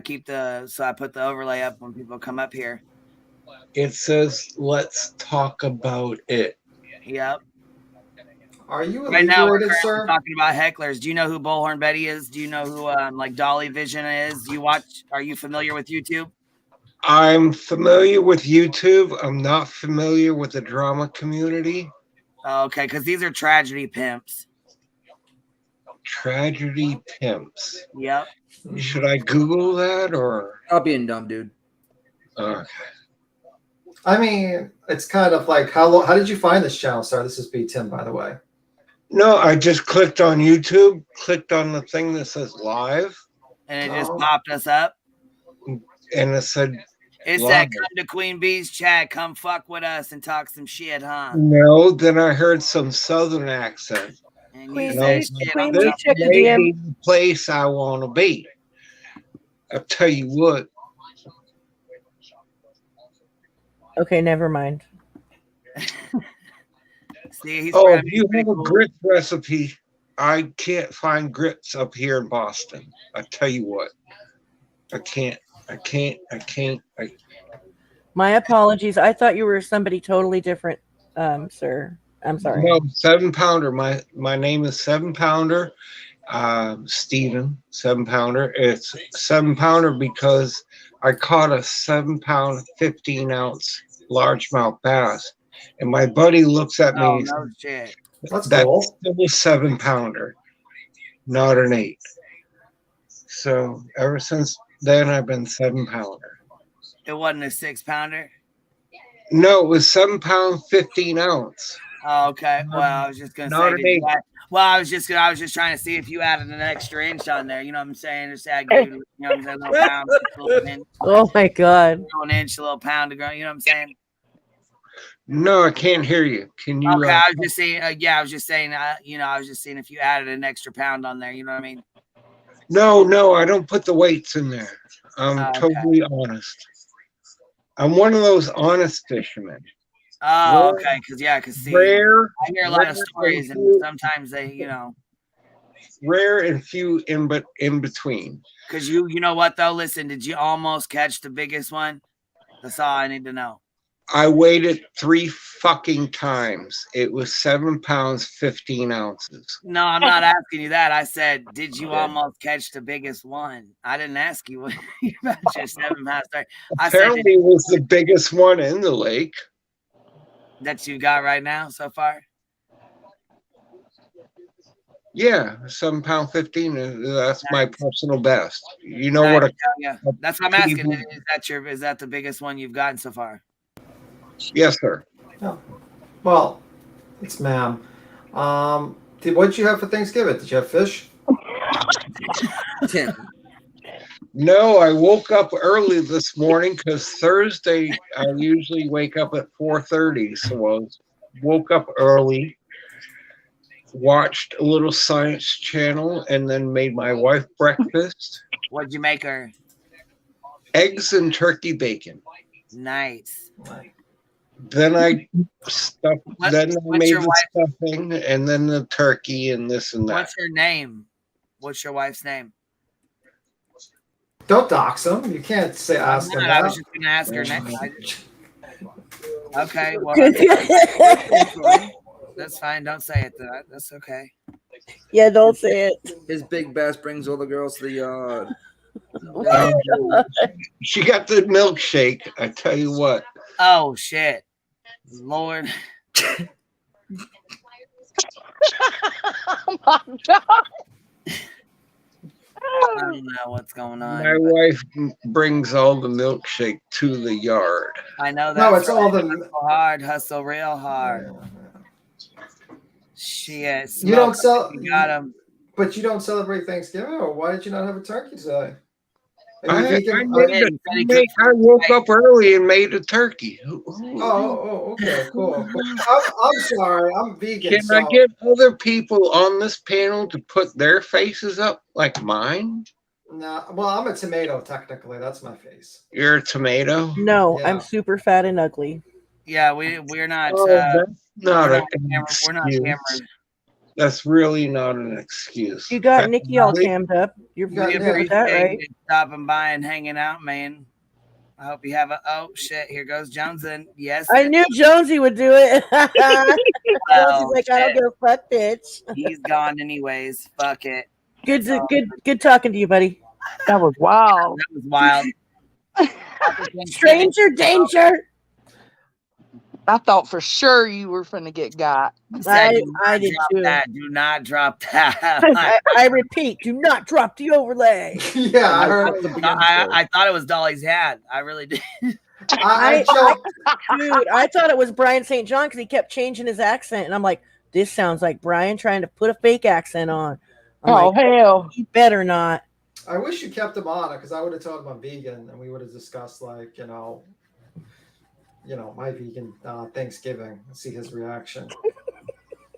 put the overlay up when people come up here. It says, let's talk about it. Yep. Are you right now we're sir? talking about hecklers? Do you know who Bullhorn Betty is? Do you know who like Dolly Vision is? Are you familiar with YouTube? I'm familiar with YouTube. I'm not familiar with the drama community. Okay, because these are tragedy pimps. Tragedy pimps. Yep. Should I Google that or? I'll being dumb, dude. Okay. I mean, it's kind of like how did you find this channel, sir? This is B Tim, by the way. No, I just clicked on YouTube, clicked on the thing that says live. And it just popped us up. And it said it said, come to Queen Bee's chat, come fuck with us and talk some shit, huh? No, then I heard some southern accent. And you said, this may be the place I want to be. I'll tell you what. Okay, never mind. See, if you have a grits recipe, I can't find grits up here in Boston. I tell you what. I can't. My apologies. I thought you were somebody totally different, sir. I'm sorry. No, 7 Pounder. My name is 7 Pounder. Steven, 7 Pounder. It's 7 Pounder because I caught a 7-pound, 15-ounce largemouth bass. And my buddy looks at me and no shit. That's cool. Still a 7 Pounder, not an 8. So ever since then, I've been 7 Pounder. It wasn't a 6 pounder? No, it was 7 pound, 15 ounce. Oh, okay. Well, I was just gonna say. I was just trying to see if you added an extra inch on there. You know what I'm saying? Just add, you know what I'm saying, a little pound, a little inch. Oh my god! An inch, a little pound to grow. You know what I'm saying? No, I can't hear you. Can you? Okay, I was just saying. I was just saying. I was just saying if you added an extra pound on there. You know what I mean? No, I don't put the weights in there. I'm totally honest. I'm one of those honest fishermen. Oh, okay. Because see, rare, I hear a lot of stories, and sometimes they, rare and few in between. Because you know what though? Listen, did you almost catch the biggest one? That's all I need to know. I weighed it 3 fucking times. It was 7 pounds, 15 ounces. No, I'm not asking you that. I said, did you almost catch the biggest one? I didn't ask you about your 7 pounds. Apparently, it was the biggest one in the lake. That you got right now so far? Yeah, 7 pound, 15. That's my personal best. You know what? That's what I'm asking. Is that the biggest one you've gotten so far? Yes, sir. Oh. Well, it's ma'am. What did you have for Thanksgiving? Did you have fish? No, I woke up early this morning because Thursday I usually wake up at 4:30. So I woke up early, watched a little Science Channel, and then made my wife breakfast. What'd you make her? Eggs and turkey bacon. Nice. Then I made the stuffing and then the turkey and this and that. What's her name? What's your wife's name? Don't dox them. You can't ask them that. I was just going to ask her name. Okay, well, that's fine. Don't say it. That's okay. Yeah, don't say it. His big bass brings all the girls to the yard. She got the milkshake. I tell you what. Oh shit, Lord. Oh my God. I don't know what's going on. My wife brings all the milkshake to the yard. I know that. No, it's all the hustle real hard. Shit, you don't sell. You got him. But you don't celebrate Thanksgiving, or why did you not have a turkey today? I woke up early and made a turkey. Okay, cool. I'm sorry, I'm vegan. Can I get other people on this panel to put their faces up like mine? No, well, I'm a tomato technically. That's my face. You're a tomato? No, I'm super fat and ugly. Yeah, we're not. That's not we're an not camera. That's really not an excuse. You got Nikki all cammed up. You're We good with appreciate that, right? you stopping by and hanging out, man. I hope you have a. Oh shit! Here goes Joneson. Yes, I knew Jonesy would do it. Well, Jonesy's like, I don't give a fuck, bitch. He's gone anyways. Fuck it. Good talking to you, buddy. That was wild. That was wild. Stranger danger. I thought for sure you were finna get got. I did too. Do not drop that. I repeat, do not drop the overlay. Yeah, I heard. I thought it was Dolly's hat. I really did. Dude, I thought it was Brian St. John because he kept changing his accent, and I'm like, this sounds like Brian trying to put a fake accent on. I'm like, hell! He better not. I wish you kept him on because I would have told him I'm vegan, and we would have discussed like my vegan Thanksgiving. See his reaction.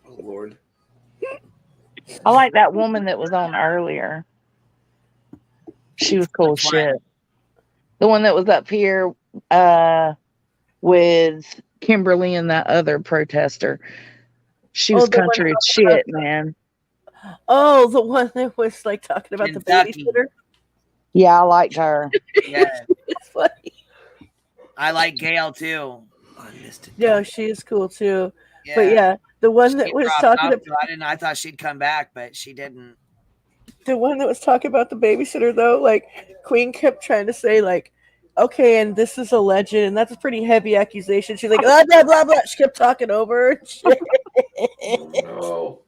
Oh Lord. I like that woman that was on earlier. She was cool as shit. The one that was up here with Kimberly and that other protester. She was country as shit, man. Oh, the one that was like talking about Kentucky. the babysitter. Yeah, I liked her. Yeah. It's funny. I like Gail too. Yeah, she is cool too. Yeah. But yeah, the one that She was dropped talking off, about I thought she'd come back, but she didn't. the one that was talking about the babysitter though, like Queen kept trying to say like, okay, and this is alleged, and that's a pretty heavy accusation. She's like, blah blah blah blah. She kept talking over her. No.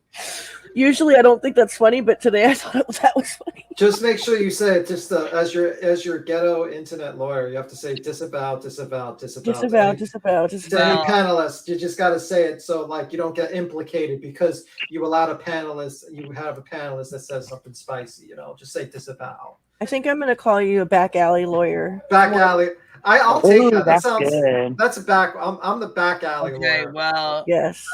Usually I don't think that's funny, but today I thought that was funny. Just make sure you say it. Just as your ghetto internet lawyer, you have to say disavow, disavow, disavow. Disavow. To any panelists, you just got to say it so like you don't get implicated because you allowed a panelist. You have a panelist that says something spicy. Just say disavow. I think I'm gonna call you a back alley lawyer. Back alley. I'll take that. That sounds good. That's a back. I'm the back alley Okay, lawyer. well, yes.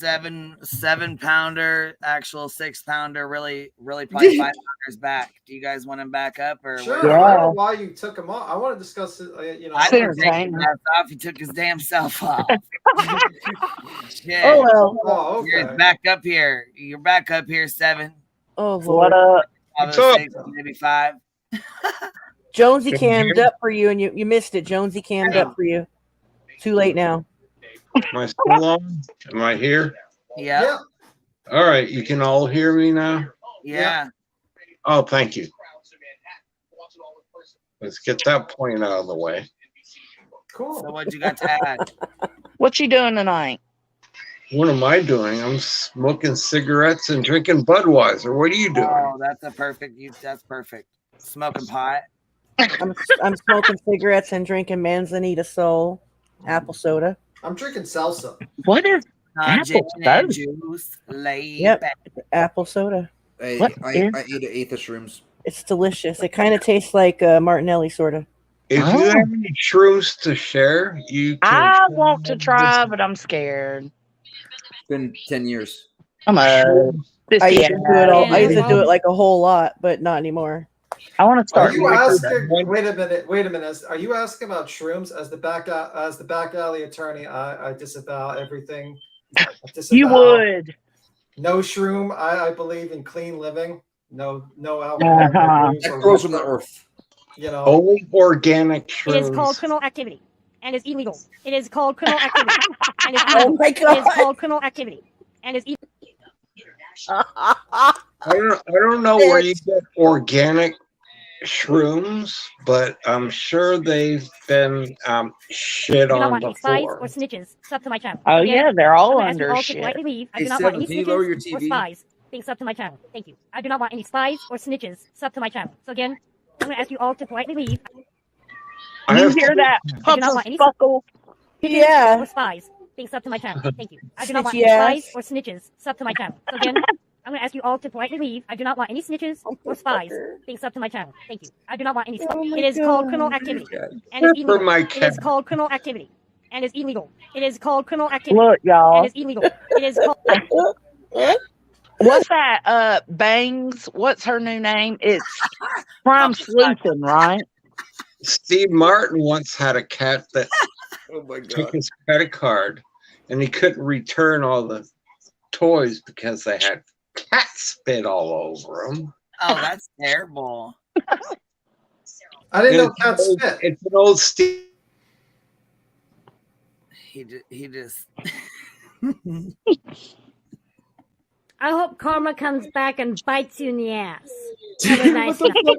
7 pounder, actual 6 pounder, really probably 5 pounders back. Do you guys want him back up or? Sure. I don't know why you took him off. I want to discuss it. I didn't take his ass off. He took his damn self off. Shit. Oh well. Oh, okay. You're back up here. You're back up here, 7. Oh What Lord. up? What's up? 6, maybe 5. Jonesy cammed up for you, and you missed it. Jonesy cammed up for you. Too late now. Am I still on? Am I here? Yeah. All right. You can all hear me now? Yeah. Oh, thank you. Let's get that point out of the way. Cool. So what you got to add? What you doing tonight? What am I doing? I'm smoking cigarettes and drinking Budweiser. What are you doing? Oh, that's perfect. Smoking pot. I'm smoking cigarettes and drinking Manzanita Soul apple soda. I'm drinking salsa. What is apple soda? Juice, Yep, apple soda. I ate an eighth of shrooms. It's delicious. It kind of tastes like Martinelli, sort of. If you have any shrooms to share, you can. I want to try, but I'm scared. It's been 10 years. I'm I used to do it I used to do it like a whole lot, but not anymore. I want to Are start. you asking? Wait a minute. Are you asking about shrooms? As the back alley attorney, I disavow everything. You would. No shroom. I believe in clean living. No alcohol. No booze or Grows from the earth. Only organic It is shrooms. called criminal activity. and is illegal. It is called criminal activity and is Oh illegal. my It is God. called criminal activity and is illegal. I don't know where you get organic shrooms, but I'm sure they've been shit I do not on want any spies or before. snitches sub to my channel. Oh Again, yeah, they're I'm all gonna ask you under all to shit. politely leave. I Hey, do not want Seven, any can you lower your snitches or TV? spies being sub to my channel. Thank you. I do not want any spies or snitches sub to my channel. So again, I'm gonna ask you all to politely leave. I You have hear that, I do not want any pumperfuckle? Yeah. or spies being sub to my channel. Thank you. I do not want Snitchy any spies ass. or snitches sub to my channel. So again, I'm gonna ask you all to politely leave. I do not want any snitches or spies being sub to my channel. Thank you. I do not want any spies. Oh my It is called criminal God. activity and is for illegal. my It is cat. called criminal activity and is illegal. It is called criminal activity Look, and y'all. is illegal. It is called. What's that? Bangs. What's her new name? It's Prime Sleuthing, right? Steve Martin once had a cat that Oh my took god. his credit card, and he couldn't return all the toys because they had cat spit all over them. Oh, that's terrible. I didn't know cat spit. It's an old Steve. He just. I hope karma comes back and bites you in the ass. Have a nice What the fuck?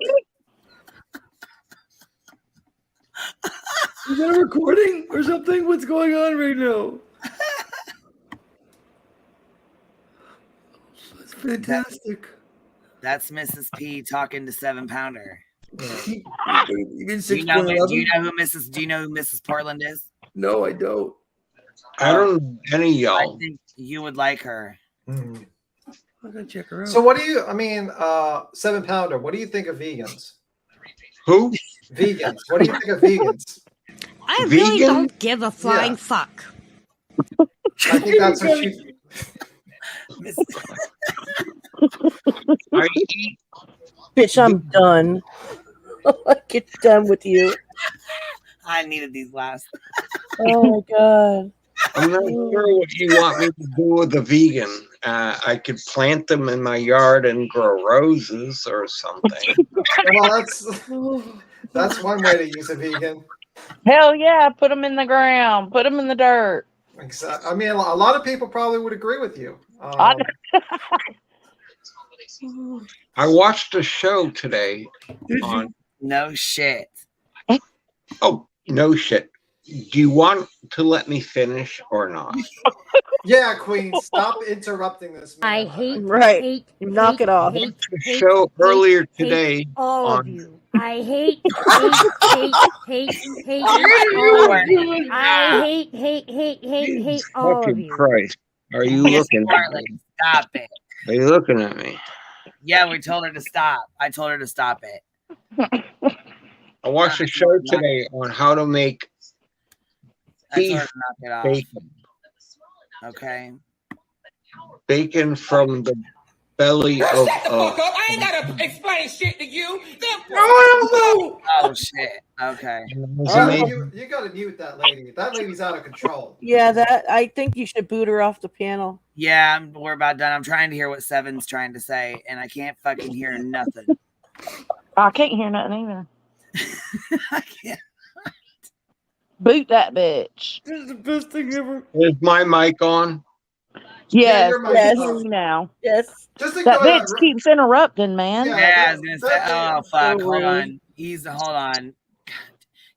Is that a recording or something? What's going on right now? That's fantastic. That's Mrs. P talking to 7-pounder. You mean Do you know 6.11? who Mrs. Do you know who Mrs. Portland is? No, I don't. I don't know any of I y'all. think you would like her. I'm gonna check her out. So what do you? I mean, 7-pounder. What do you think of vegans? Who? Vegans. What do you think of vegans? I Vegan? really don't give a flying Yeah. fuck. I think that's what she. I eat. Bitch, I'm done. Get done with you. I needed these last. Oh my God. I'm not sure what you want me to do with a vegan. I could plant them in my yard and grow roses or something. Well, that's one way to use a vegan. Hell yeah, put them in the ground, put them in the dirt. Exactly. I mean, a lot of people probably would agree with you. I watched a show today Did you? on. No shit. Oh, no shit. Do you want to let me finish or not? Yeah, Queen, stop interrupting this man. I hate, Right. hate, Knock it off. hate, A hate, show earlier hate today all of on. you. I hate, hate all of you. I hate all of Fucking you. Christ. Are you Miss looking at me? Portland, stop it. Are you looking at me? Yeah, we told her to stop. I told her to stop it. I watched a show today on how to make I told her beef to knock it off. bacon. Okay. Bacon from the belly of I ain't gotta explain shit to you. Oh shit. Okay. You got to mute that lady. That lady's out of control. Yeah, that I think you should boot her off the panel. Yeah, we're about done. I'm trying to hear what Seven's trying to say, and I can't fucking hear nothing. I can't hear nothing either. I can't. Boot that bitch. This is the best thing ever. Is my mic on? Yes, your mic yes. is on. Now. Yes. Just to That go ahead. bitch keeps interrupting, man. Yeah, I was gonna say. Oh fuck! So Hold rude. on. Hold on.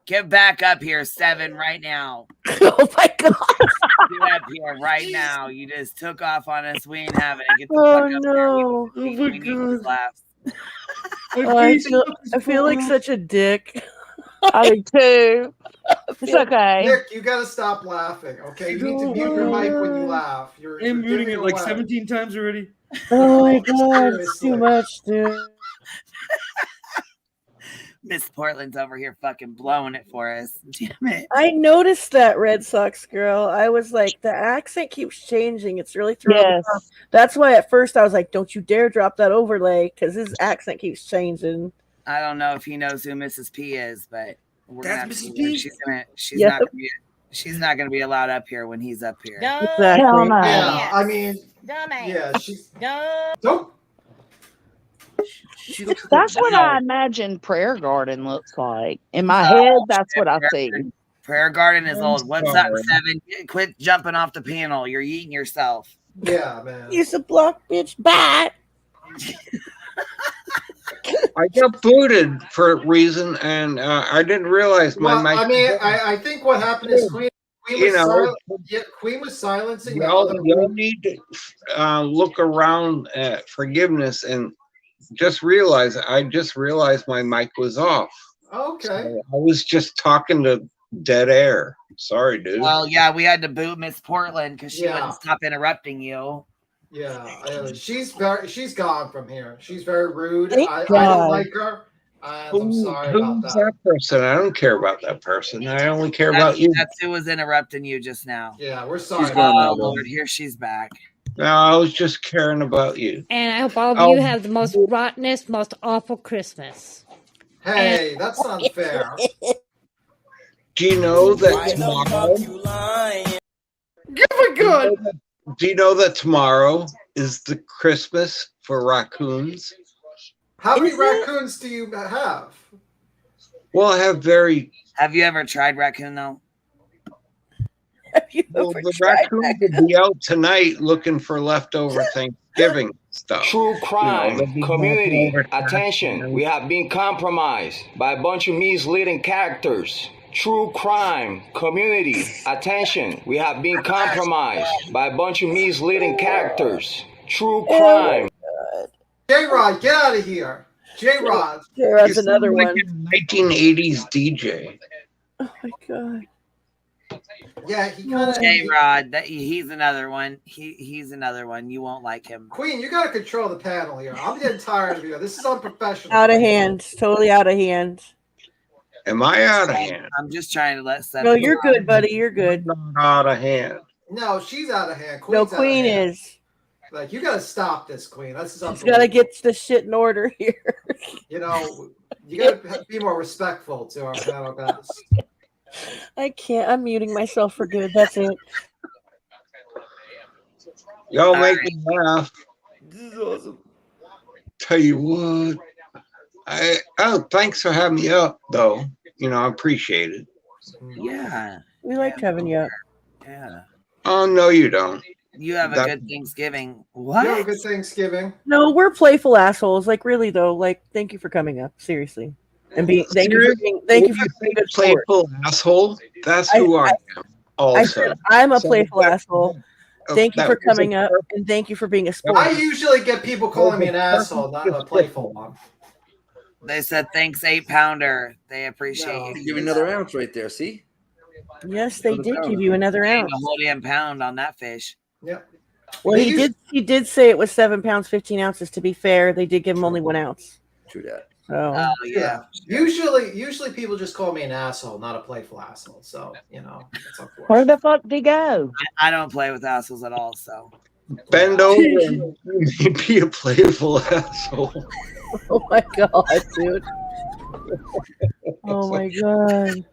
Get back up here, Seven, right now. Oh my God. Get up here right now. You just took off on us. We ain't having it. Get the Oh fuck up no. here. We need these laughs. I feel like such a dick. I do too. It's okay. Nick, you got to stop laughing, okay? You need to mute your mic when you laugh. I'm muting it like 17 times already. Oh my God, it's too much, dude. Miss Portland's over here fucking blowing it for us. Damn it. I noticed that, Red Sox girl. I was like, the accent keeps changing. It's really throwing me off. That's why at first I was like, don't you dare drop that overlay because his accent keeps changing. I don't know if he knows who Mrs. P is, but we're gonna have That's to Mrs. see her. P? She's not gonna be allowed up here when he's up here. Exactly. Yeah, I mean, Dumbass. yeah, she's Dumb. don't. That's what I imagine Prayer Garden looks like. In my head, that's what I see. Prayer Garden is I'm old. What's up, sorry. Seven? Quit jumping off the panel. You're eating yourself. Yeah, man. Use a block, bitch. Bye. I got booted for a reason, and I didn't realize my Well, mic. I mean, I think what happened is Queen You know, Queen was silencing the y'all other. need to look around at forgiveness and just realize. I just realized my mic was off. Okay. So I was just talking to dead air. Sorry, dude. Well, yeah, we had to boot Miss Portland because she Yeah. wouldn't stop interrupting you. Yeah, she's gone from here. She's very rude. Thank I God. don't like her. I'm sorry about Who's that. that person? I don't care about that person. I only care That's, about you. that's who was interrupting you just now. Yeah, we're sorry. She's gone now, Oh, though. Lord, here she's back. No, I was just caring about you. And I hope all of Oh. you have the most rottenest, most awful Christmas. Hey, that's not fair. Do you know that tomorrow? Give it good. Do you know that tomorrow is the Christmas for raccoons? How many raccoons do you have? Well, I have very. Have you ever tried raccoon though? Well, the raccoons will be out tonight looking for leftover Thanksgiving stuff. True crime, they'll be community, leftover stuff. attention. We have been compromised by a bunch of misleading characters. True crime, community, attention. We have been compromised by a bunch of misleading characters. True crime. J-Rod, get out of here. J-Rod. J-Rod's another like one. a 1980s DJ. Oh my God. Yeah, he kind of. J-Rod, he's another one. He's another one. You won't like him. Queen, you got to control the panel here. I'm getting tired of you. This is unprofessional. Out of hand. Totally out of hand. Am I out of hand? I'm just trying to let Seven. No, you're good, buddy. You're good. I'm not out of hand. No, she's out of hand. No, Queen's out of Queen hand. is. Like, you got to stop this, Queen. This is She's got to get the shit in order here. You know, you got to be more respectful to our panel guys. I can't. I'm muting myself for good. That's it. Y'all make me laugh. This is awesome. Tell you what. Thanks for having me up, though. I appreciate it. Yeah. We like having you up. Yeah. Oh, no, you don't. You have a good Thanksgiving. What? You have a good Thanksgiving. No, we're playful assholes. Like, really though. Like, thank you for coming up. Seriously, and thank you for being a good sport. Playful asshole. That's who I am. Also, I said I'm a playful asshole. Thank you that for was coming up, and thank you for being a sport. I usually get people calling me an asshole, not a playful one. They said thanks, 8-pounder. They appreciate you. Give me another ounce right there. See? Yes, they did give you another ounce. A whole damn pound on that fish. Yeah. Well, he did say it was 7 pounds 15 ounces. To be fair, they did give him only 1 ounce. True that. So yeah. Usually people just call me an asshole, not a playful asshole. So it's unfortunate. Where the fuck did he go? I don't play with assholes at all. So bend over and be a playful asshole. Oh my God, dude. Oh my God.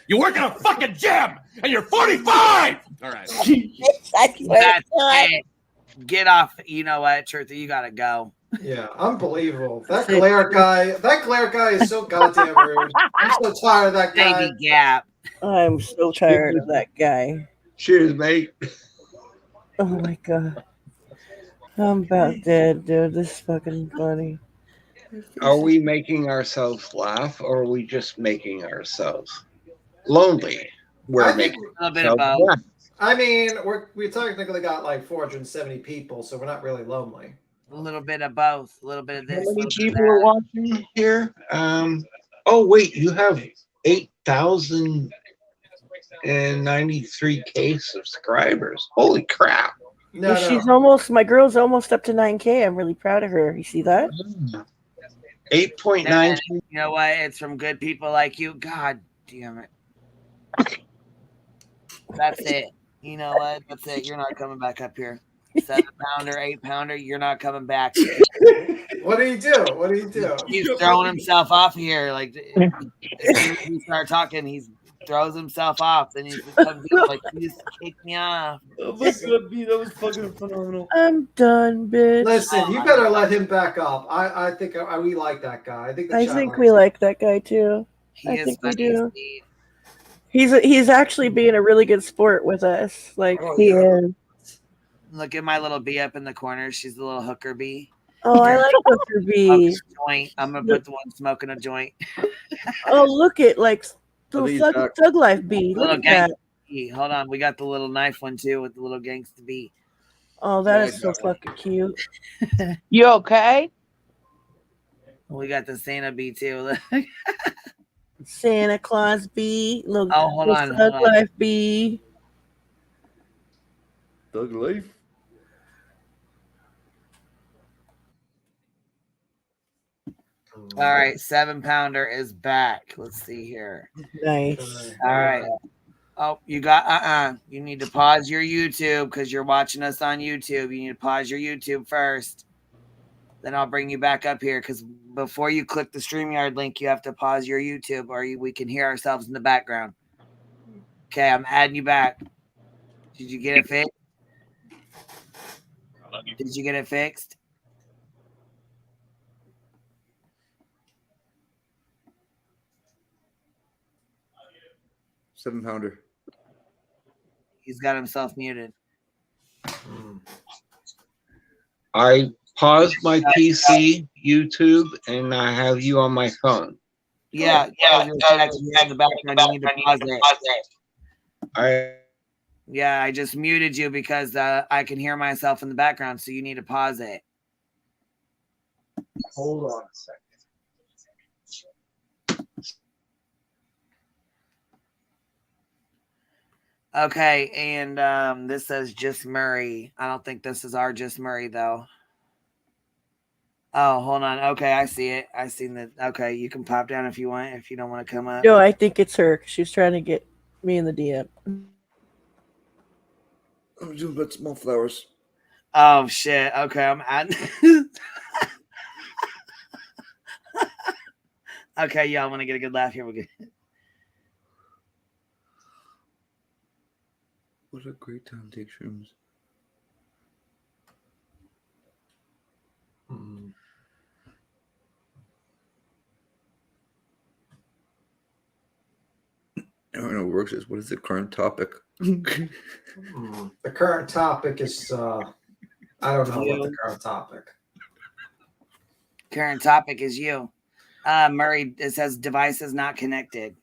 You work in a fucking gym and you're 45. All right. That's it. Get off. You know what, Truther? You gotta go. Yeah, unbelievable. That glare guy is so goddamn rude. I'm so tired of that guy. Baby Gap. I'm so tired of that guy. Cheers, mate. Oh my God. I'm about dead, dude. This is fucking funny. Are we making ourselves laugh, or are we just making ourselves lonely? We're making a little bit of both. laugh. I mean, we technically got like 470 people, so we're not really lonely. A little bit of both. A little bit of this. How many people are watching here? Oh wait, you have 8,093 subscribers. Holy crap! My girl's almost up to 9K. I'm really proud of her. You see that? 8.9. You know what? It's from good people like you. God damn it. That's it. You know what? That's it. You're not coming back up here. 7-pounder, 8-pounder. You're not coming back. What do you do? He's throwing himself off here. Like as soon as we start talking, he throws himself off. Then he comes in like, "You just kicked me off." Oh my God, B, that was fucking phenomenal. I'm done, bitch. Listen, you better let him back up. I think we like that guy. I think we like that guy too. He I is think we funny as do. Steve. He's actually being a really good sport with us. Like He is. Look at my little bee up in the corner. She's the little hooker bee. Oh, I like Hooker Bee. Joint. I'm gonna put the one smoking a joint. Oh, look at like little these thug life bee. Look Little at that. gangsta bee. Hold on, we got the little knife one too with the little gangsta bee. Oh, that is so fucking cute. You okay? We got the Santa bee too. Santa Claus bee. Look, Oh, hold on, Thug hold on. Life bee. Thug life. All right, 7-pounder is back. Let's see here. Nice. All right. Oh, you got You need to pause your YouTube because you're watching us on YouTube. You need to pause your YouTube first. Then I'll bring you back up here because before you click the StreamYard link, you have to pause your YouTube or we can hear ourselves in the background. Okay, I'm adding you back. Did you get it fixed? Did you get it fixed? $7-pounder. He's got himself muted. I paused my PC, YouTube, and I have you on my phone. Yeah, you're in the background. You need to pause it. Yeah, I just muted you because I can hear myself in the background, so you need to pause it. Hold on a second. Okay, and this says Just Murray. I don't think this is our Just Murray, though. Oh, hold on. Okay, I see it. I seen that. Okay, you can pop down if you want, if you don't want to come up. No, I think it's her. She's trying to get me in the DM. I'm doing about small flowers. Oh, shit. Okay, I'm at... Okay, y'all want to get a good laugh here? We're good. What a great time to take shrooms. I don't know what works is what is the current topic? The current topic is I don't know what the current topic. Current topic is you. Murray, it says devices not connected.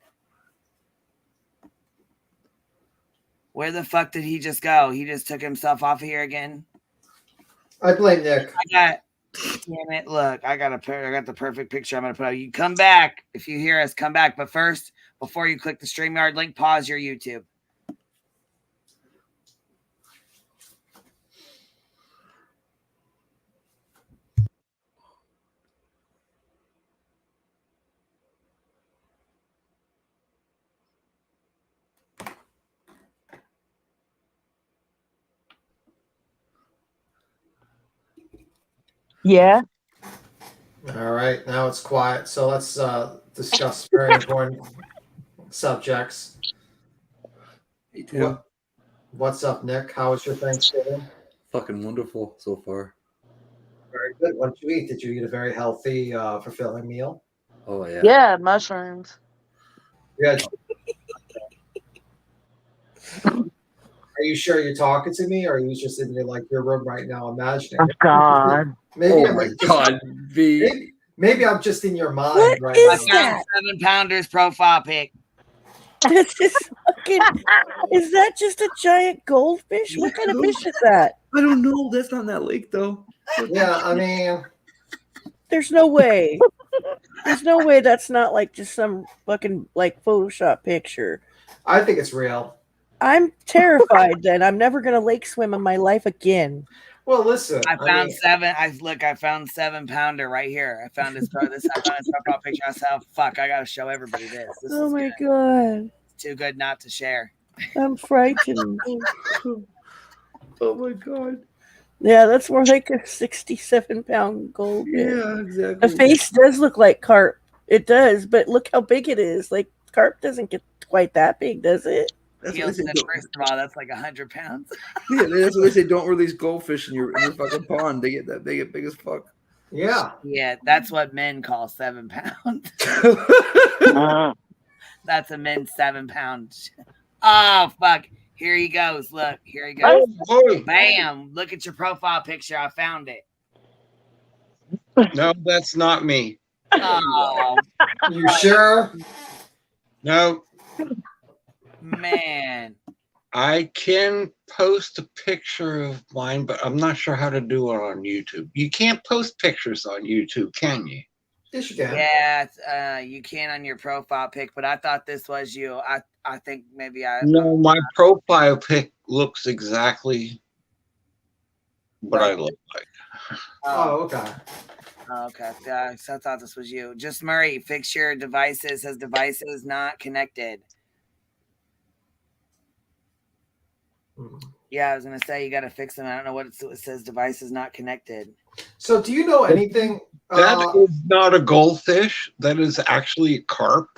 Where the fuck did he just go? He just took himself off of here again? I blame Nick. Damn it. Look, I got the perfect picture I'm going to put out. You come back. If you hear us, come back. But first, before you click the StreamYard link, pause your YouTube. Yeah. All right, now it's quiet. So let's discuss very important subjects. What's up, Nick? How was your Thanksgiving? Fucking wonderful so far. Very good. What did you eat? Did you eat a very healthy, fulfilling meal? Oh, yeah. Yeah, mushrooms. Yeah. Are you sure you're talking to me, or are you just in your room right now imagining? Oh, God. Maybe oh, my God. Maybe I'm just in your mind What right is now. that? 7-pounder's profile pic. This is fucking. Is that just a giant goldfish? What kind of fish is that? I don't know. That's not in that lake, though. Yeah, I mean, there's no way. There's no way that's not like just some fucking like Photoshop picture. I think it's real. I'm terrified. Then I'm never gonna lake swim in my life again. Well, listen. I found 7. I found 7-pounder right here. I found his profile picture. I said, oh, fuck, I gotta show everybody this. Oh my God. It's too good not to share. I'm frightened. Oh my God. Yeah, that's more like a 67-pound goldfish. Yeah, exactly. The face does look like carp. It does, but look how big it is. Like carp doesn't get quite that big, does it? First of all, that's like 100 pounds. Yeah, that's what they say. Don't release goldfish in your fucking pond. They get that. They get big as fuck. Yeah. Yeah, that's what men call 7 pounds. That's a men's 7-pound. Oh, fuck. Here he goes. Look, here he goes. Oh, Bam. Look at your profile picture. I found it. no, that's not me. Oh, You sure? No, man. I can post a picture of mine, but I'm not sure how to do it on YouTube. You can't post pictures on YouTube, can you? Yes, you can. Yeah, you can on your profile pic, but I thought this was you. I think maybe No, my profile pic looks exactly what I look like. Oh, okay. Okay. So I thought this was you. Just Murray, fix your devices. Says devices not connected. Yeah, I was gonna say you got to fix them. I don't know what it says. Devices not connected. So, do you know anything? That is not a goldfish. That is actually a carp.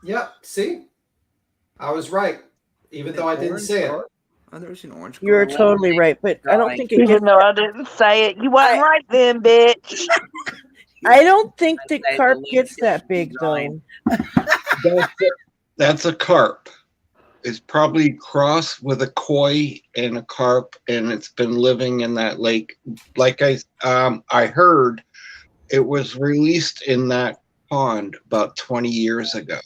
Yep. See, I was right, even though I didn't say it. I've never seen orange. You're totally right, but I don't think it gets. Even though I didn't say it, you wasn't right then, bitch. I don't think the carp gets that big, though. That's a carp. It's probably crossed with a koi and a carp, and it's been living in that lake. Like I heard, it was released in that pond about 20 years ago.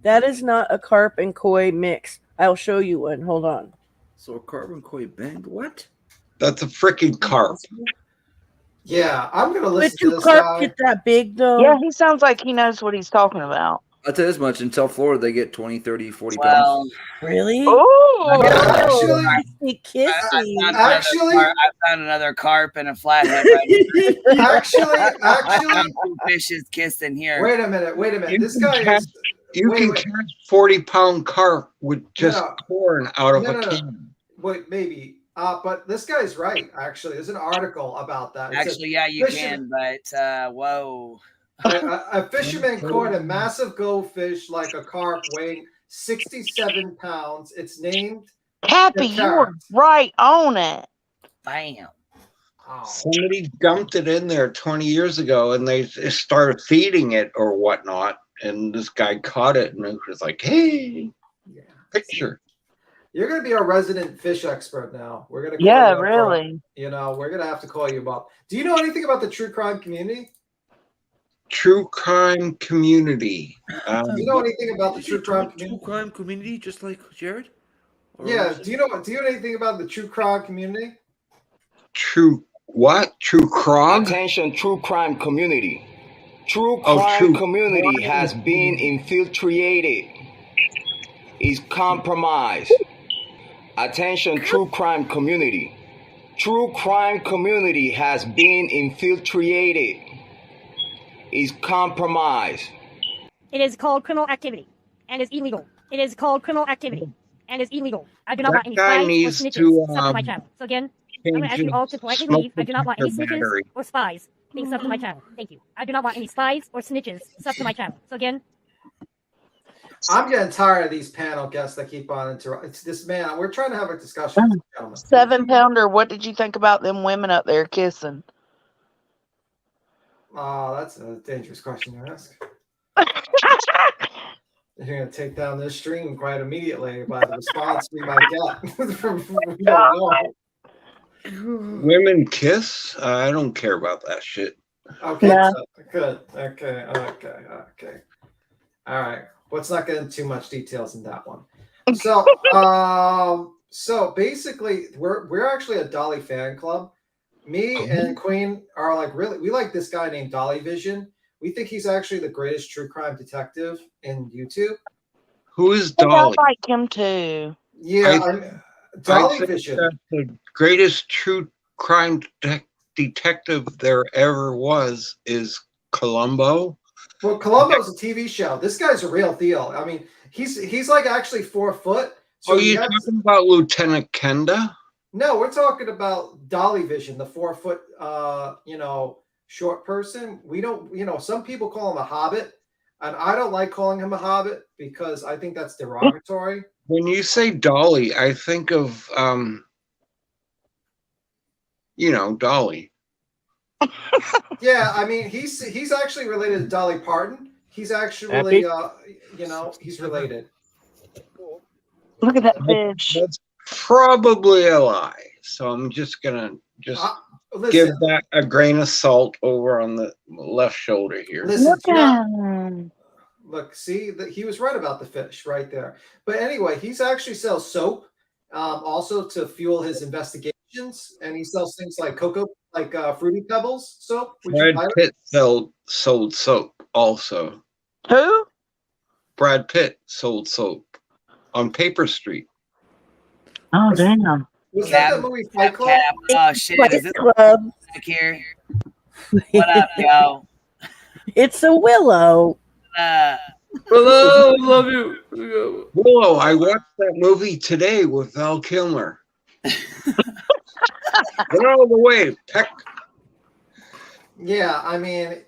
That is not a carp and koi mix. I'll show you one. Hold on. So a carp and koi banged? What? That's a freaking carp. Yeah, I'm gonna listen But to this carp guy. get that big, though? Yeah, he sounds like he knows what he's talking about. I'll tell you this much. In South Florida, they get 20, 30, 40 Well, pounds. Really? Oh, kissy. I found another carp and a flathead. Right Actually, two fishes kissing here. Wait a minute. This guy is. You can catch 40-pound carp with just corn out of a can. Wait, maybe. But this guy's right. Actually, there's an article about that. Actually, yeah, you can, but whoa. A fisherman caught a massive goldfish like a carp weighing 67 pounds. It's named Cappy, you were right on it. Bam. Somebody dumped it in there 20 years ago, and they started feeding it or whatnot. And this guy caught it, and it was like, "Hey, picture." You're going to be our resident fish expert now. We're going to. Yeah, really. We're going to have to call you up. Do you know anything about the true crime community? True crime community. Do you know anything about the true crime community? True crime community, just like Jared? Yeah. Do you know anything about the true crime community? True what? True crime? Attention, true crime community. True crime community has been infiltrated. Is compromised. Attention, true crime community. True crime community has been infiltrated. Is compromised. It is called criminal activity and is illegal. It is called criminal activity and is illegal. I do not want any spies or snitches sub to my channel. So again, I'm going to ask you all to politely leave. I do not want any snitches or spies being sub to my channel. Thank you. I do not want any spies or snitches sub to my channel. So again, I'm getting tired of these panel guests that keep on interrupting. It's this man. We're trying to have a discussion. 7-pounder. What did you think about them women up there kissing? Oh, that's a dangerous question to ask. You're going to take down this stream quite immediately by the response we might get. We don't know. Women kiss? I don't care about that shit. Okay, so, good. Okay. All right. Let's not get into too much details in that one. So basically, we're actually a Dolly fan club. Me and Queen are like we like this guy named Dolly Vision. We think he's actually the greatest true crime detective in YouTube. Who is Dolly? I like him too. Yeah, Dolly I think Vision. that's the greatest true crime detective there ever was is Columbo. Well, Columbo's a TV show. This guy's a real deal. I mean, he's like actually 4 foot. So you talking about Lieutenant Kenda? No, we're talking about Dolly Vision, the 4 foot, short person. We don't, some people call him a hobbit, and I don't like calling him a hobbit because I think that's derogatory. When you say Dolly, I think of, Dolly. Yeah, I mean, he's actually related to Dolly Parton. he's actually, he's related. Look at that fish. That's probably a lie. So I'm just gonna give that a grain of salt over on the left shoulder here. Listen, look, see that he was right about the fish right there. But anyway, he's actually sells soap, also to fuel his investigations, and he sells things like Fruity Pebbles soap. Brad Pitt sold soap also. Who? Brad Pitt sold soap on Paper Street. Oh damn! Was that the movie Fight Club? Oh shit! Is this Club back here? What up, yo? It's a Willow. Willow, love you. Willow, I watched that movie today with Val Kilmer. Get out of the way, Peck. Yeah, I mean,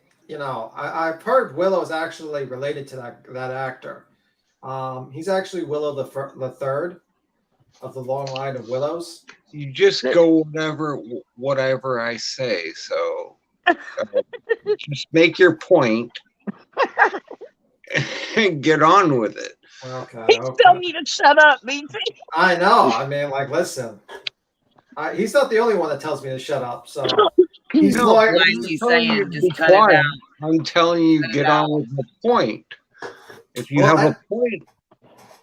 I've heard Willow's actually related to that actor. He's actually Willow the third of the long line of Willows. You just go whatever I say. So just make your point and get on with it. Okay. He's telling me to shut up, BT. I know. I mean, like, listen. He's not the only one that tells me to shut up. So he's like, I'm telling you, get on with the point. If you have a point,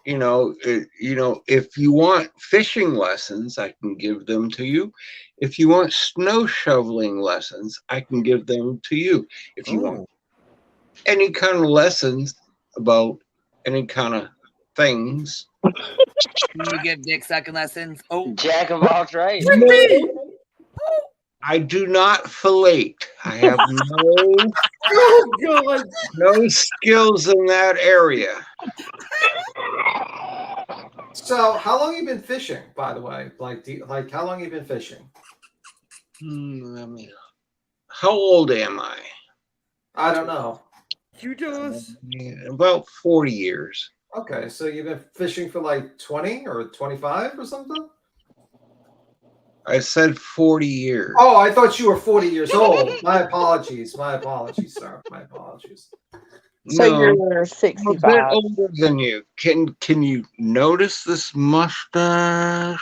if you want fishing lessons, I can give them to you. If you want snow shoveling lessons, I can give them to you. If you want any kind of lessons about any kind of things. Can you give dick sucking lessons? Oh, jack of all trades. I do not fillate. I have no skills in that area. So, how long have you been fishing, by the way? How long have you been fishing? How old am I? I don't know. You tell us. About 40 years. Okay, so you've been fishing for like 20 or 25 or something? I said 40 years. Oh, I thought you were 40 years old. My apologies, sir. My apologies. So you're 65. I'm a bit older than you. Can you notice this mustache?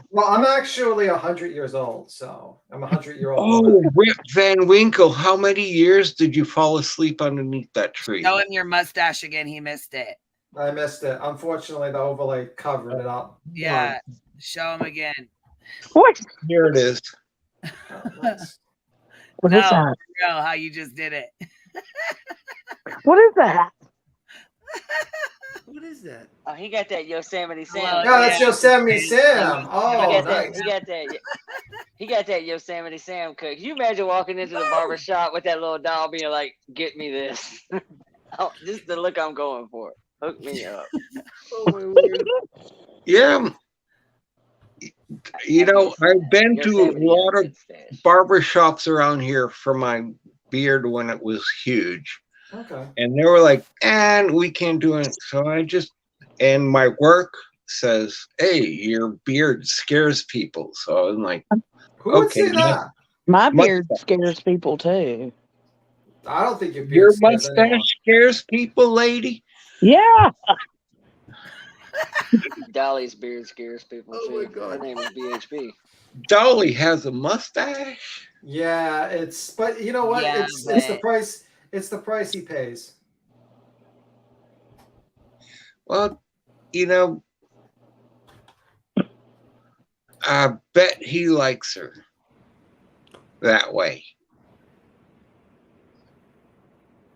Well, I'm actually 100 years old, so I'm 100-year-old. Oh, Rip Van Winkle, how many years did you fall asleep underneath that tree? Show him your mustache again. He missed it. I missed it. Unfortunately, the overlay covered it up. Yeah, show him again. What? Here it is. Nice. What is that? No, how you just did it. What is that? What is that? Oh, he got that Yosemite Sam. Yeah, that's Yosemite Sam. Oh, nice. He got that Yosemite Sam cook. Can you imagine walking into the barber shop with that little doll being like, get me this? This is the look I'm going for. Hook me up. Oh my word. Yeah. I've been to a lot of barber shops around here for my beard when it was huge. Okay. And they were like, and we can't do it. So and my work says, hey, your beard scares people. So I'm like, who would say that? My beard scares people too. I don't think your mustache scares people, lady. Yeah. Dolly's beard scares people too. Oh my God. Her name is BHP. Dolly has a mustache. Yeah, but you know what? Yeah, it's the price. It's the price he pays. Well, I bet he likes her that way.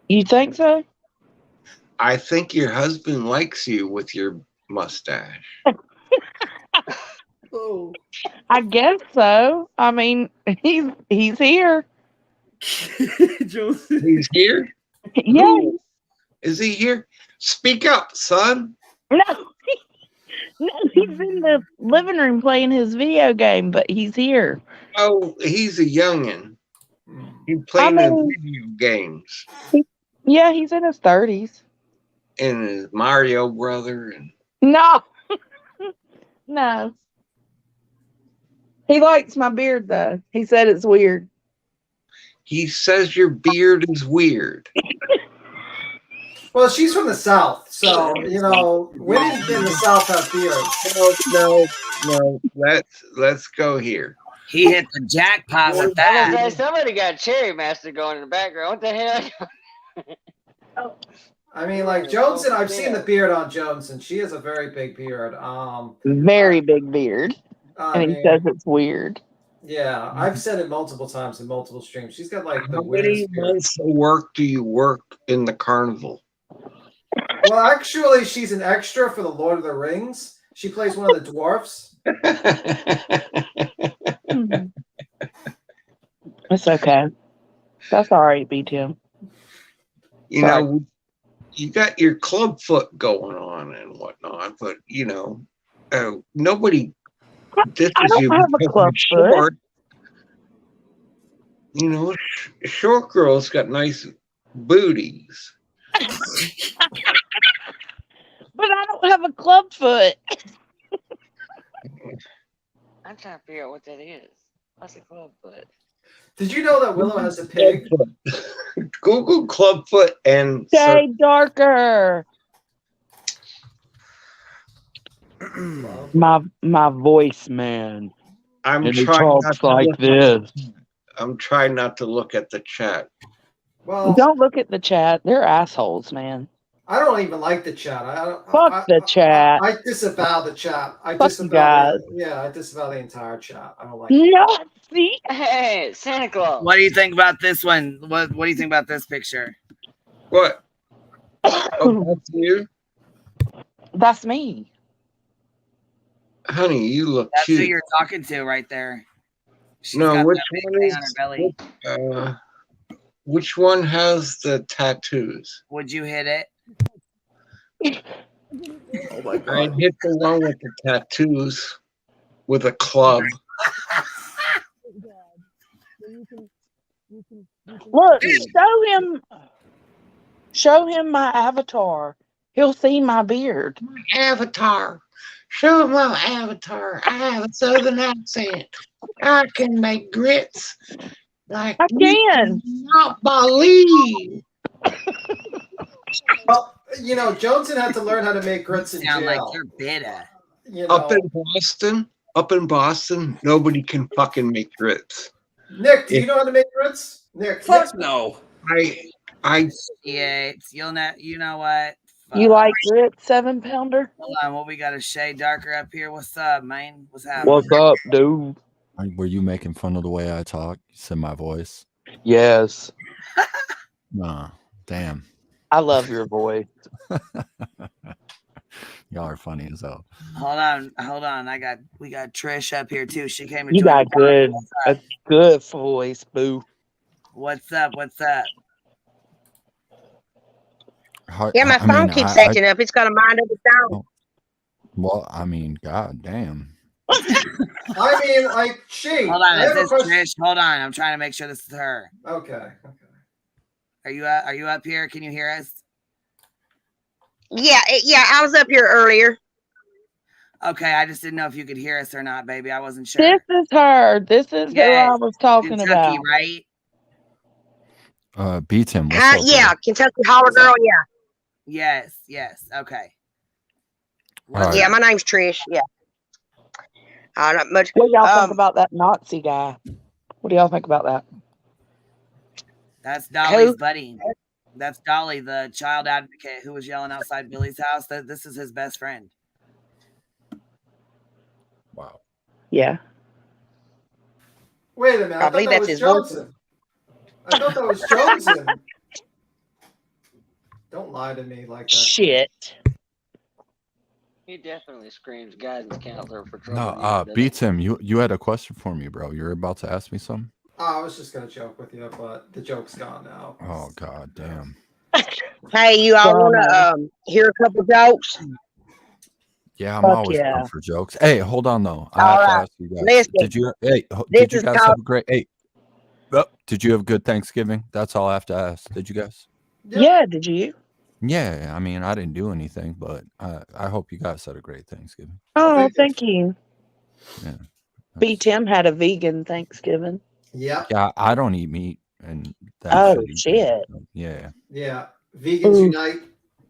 You think so? I think your husband likes you with your mustache. Oh. I guess so. I mean, he's here. Joseph. He's here? Yeah. Ooh. Is he here? Speak up, son. No, he's in the living room playing his video game, but he's here. Oh, he's a youngin'. He's playing his video games. Yeah, he's in his 30s. And his Mario brother. No. No. He likes my beard, though. He said it's weird. He says your beard is weird. Well, she's from the South, so women in the South have beards. No. Let's go here. He hit the jackpot with that. Say, somebody got Cherry Master going in the background. What the hell? I mean, like Jones, I've seen the beard on Jones, and she has a very big beard. Very big beard. And he says it's weird. Yeah, I've said it multiple times in multiple streams. She's got like the How weirdest many beard. months of work do you work in the carnival? Well, actually, she's an extra for the Lord of the Rings. She plays one of the dwarfs. It's okay. That's all right, B2. You know, you got your clubfoot going on and whatnot, but nobody. This I is don't you have a because you're clubfoot. short. Short girls got nice booties. But I don't have a clubfoot. I'm trying to figure out what that is. What's a clubfoot? Did you know that Willow has a pig? Google clubfoot and Stay darker. my voice, man. I'm and he trying talks not to like look this. I'm trying not to look at the chat. Well, Don't look at the chat. They're assholes, man. I don't even like the chat. Fuck the chat. I disavow the chat. I Fuck you guys. I disavow the entire chat. I don't like it. See? Hey, Santa Claus. What do you think about this one? What do you think about this picture? What? Oh, that's you? That's me. Honey, you look That's cute. who you're talking to right there. She's No, got which that big one thing is? on her belly. Which one has the tattoos? Would you hit it? Oh my god! I hit the one with the tattoos with a club. Look, show him my avatar. He'll see my beard. Avatar. Show him my avatar. I have a southern accent. I can make grits like I can. Not believe. Well, Joneson had to learn how to make grits in Sound jail. like you're bitter. Up in Boston, nobody can fucking make grits. Nick, do you know how to make grits? Nick, no. Yeah, you'll not. You know what? You like grits, 7-pounder? Hold on, what we got a shade darker up here? What's up, man? What's happening? What's up, dude? Were you making fun of the way I talk? You said my voice. Yes. Nah, damn. I love your voice. Y'all are funny as hell. Hold on. We got Trish up here too. She came to You join got a good voice, boo. What's up? Yeah, my phone keeps acting up. It's got a mind of its own. Well, I mean, god damn. I mean, like, she. Hold on, is this Trish? Hold on, I'm trying to make sure this is her. Okay. Are you up here? Can you hear us? Yeah, I was up here earlier. Okay, I just didn't know if you could hear us or not, baby. I wasn't sure. This is her. This is who I was talking Kentucky, about. right? Beat him. What's up, Yeah, Kentucky Holler Girl, yeah. Yes. Okay. Yeah, my name's Trish. Yeah. Not much. What do y'all think about that Nazi guy? What do y'all think about that? That's Dolly's buddy. That's Dolly, the child advocate who was yelling outside Billy's house. This is his best friend. Wow. Yeah. Wait a minute. I believe that's his voice. I thought that was Johnson. Don't lie to me like that. Shit. He definitely screams guidance counselor for trouble. No, beat him. You had a question for me, bro. You're about to ask me something? I was just gonna joke with you, but the joke's gone now. Oh god damn. Hey, you all wanna hear a couple jokes? Yeah, I'm always down for jokes. Hey, hold on though. I have to ask you guys. Listen, did you guys have a great did you have a good Thanksgiving? That's all I have to ask. Did you guys? Yeah, did you? Yeah, I mean I didn't do anything, but I hope you guys had a great Thanksgiving. Oh, thank you. Yeah. B. Tim had a vegan Thanksgiving. Yeah. Yeah, I don't eat meat and Oh shit. Yeah. Yeah. Vegans unite.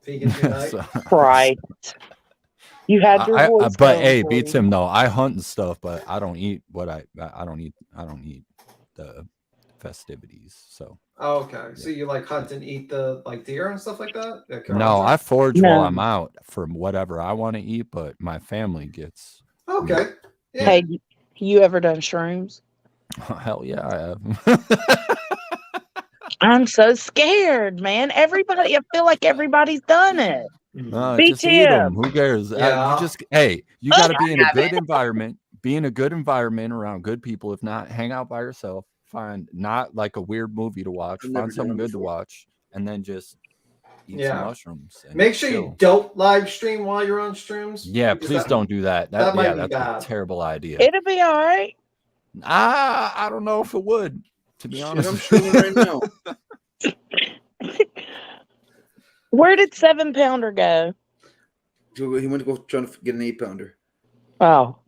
Vegans Unite. Right. You had your voice. But going hey, for beats you. him though. I hunt and stuff, but I don't eat what I don't eat the festivities. So Oh, okay. So you like hunt and eat the like deer and stuff like that? no, I forage while I'm out for whatever I want to eat, but my family gets. Okay. Yeah. Hey, you ever done shrooms? Hell yeah, I have. I'm so scared, man. Everybody, I feel like everybody's done it. Just eat them. Who cares? You got to be in a good environment. Be in a good environment around good people. If not, hang out by yourself. Find not like a weird movie to watch. Find something good to watch, and then just eat some mushrooms. And Make sure you don't live stream while you're on streams. Yeah, please don't do that. That might be that's bad. a terrible idea. It'll be all right. I don't know if it would, to be honest. I'm streaming right now. Where did 7 Pounder go? He went to go trying to get an 8-pounder. Oh.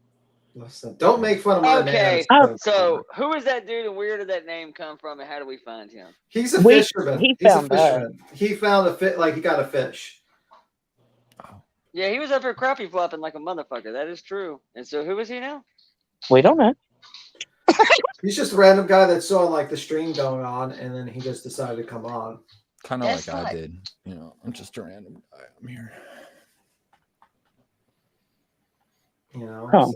Listen, don't make fun of my Okay, man. so who is that dude and where did that name come from and how do we find him? He's a fisherman. He He's a found fisherman. He found a fit, like he got a fish. Yeah, he was up here crappie flopping like a motherfucker. That is true. And so who is he now? We don't know. He's just a random guy that saw like the stream going on, and then he just decided to come on. Kind of like I did. You know, I'm just a random guy. I'm here. You know. Oh.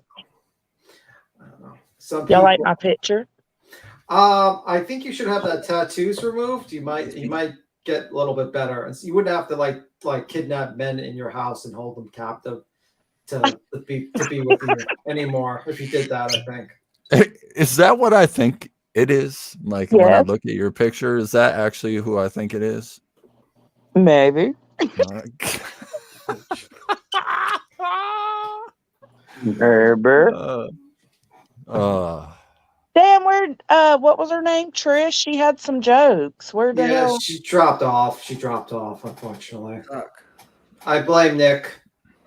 I don't know. Some Y'all like my picture? I think you should have that tattoos removed. You might get a little bit better, and so you wouldn't have to like kidnap men in your house and hold them captive to be with you anymore. If you did that, I think. Is that what I think it is? Like when I look at your picture, is that actually who I think it is? Maybe. Herbert. Damn, where what was her name? Trish? She had some jokes. Where the hell? She dropped off. Unfortunately. Fuck. I blame Nick.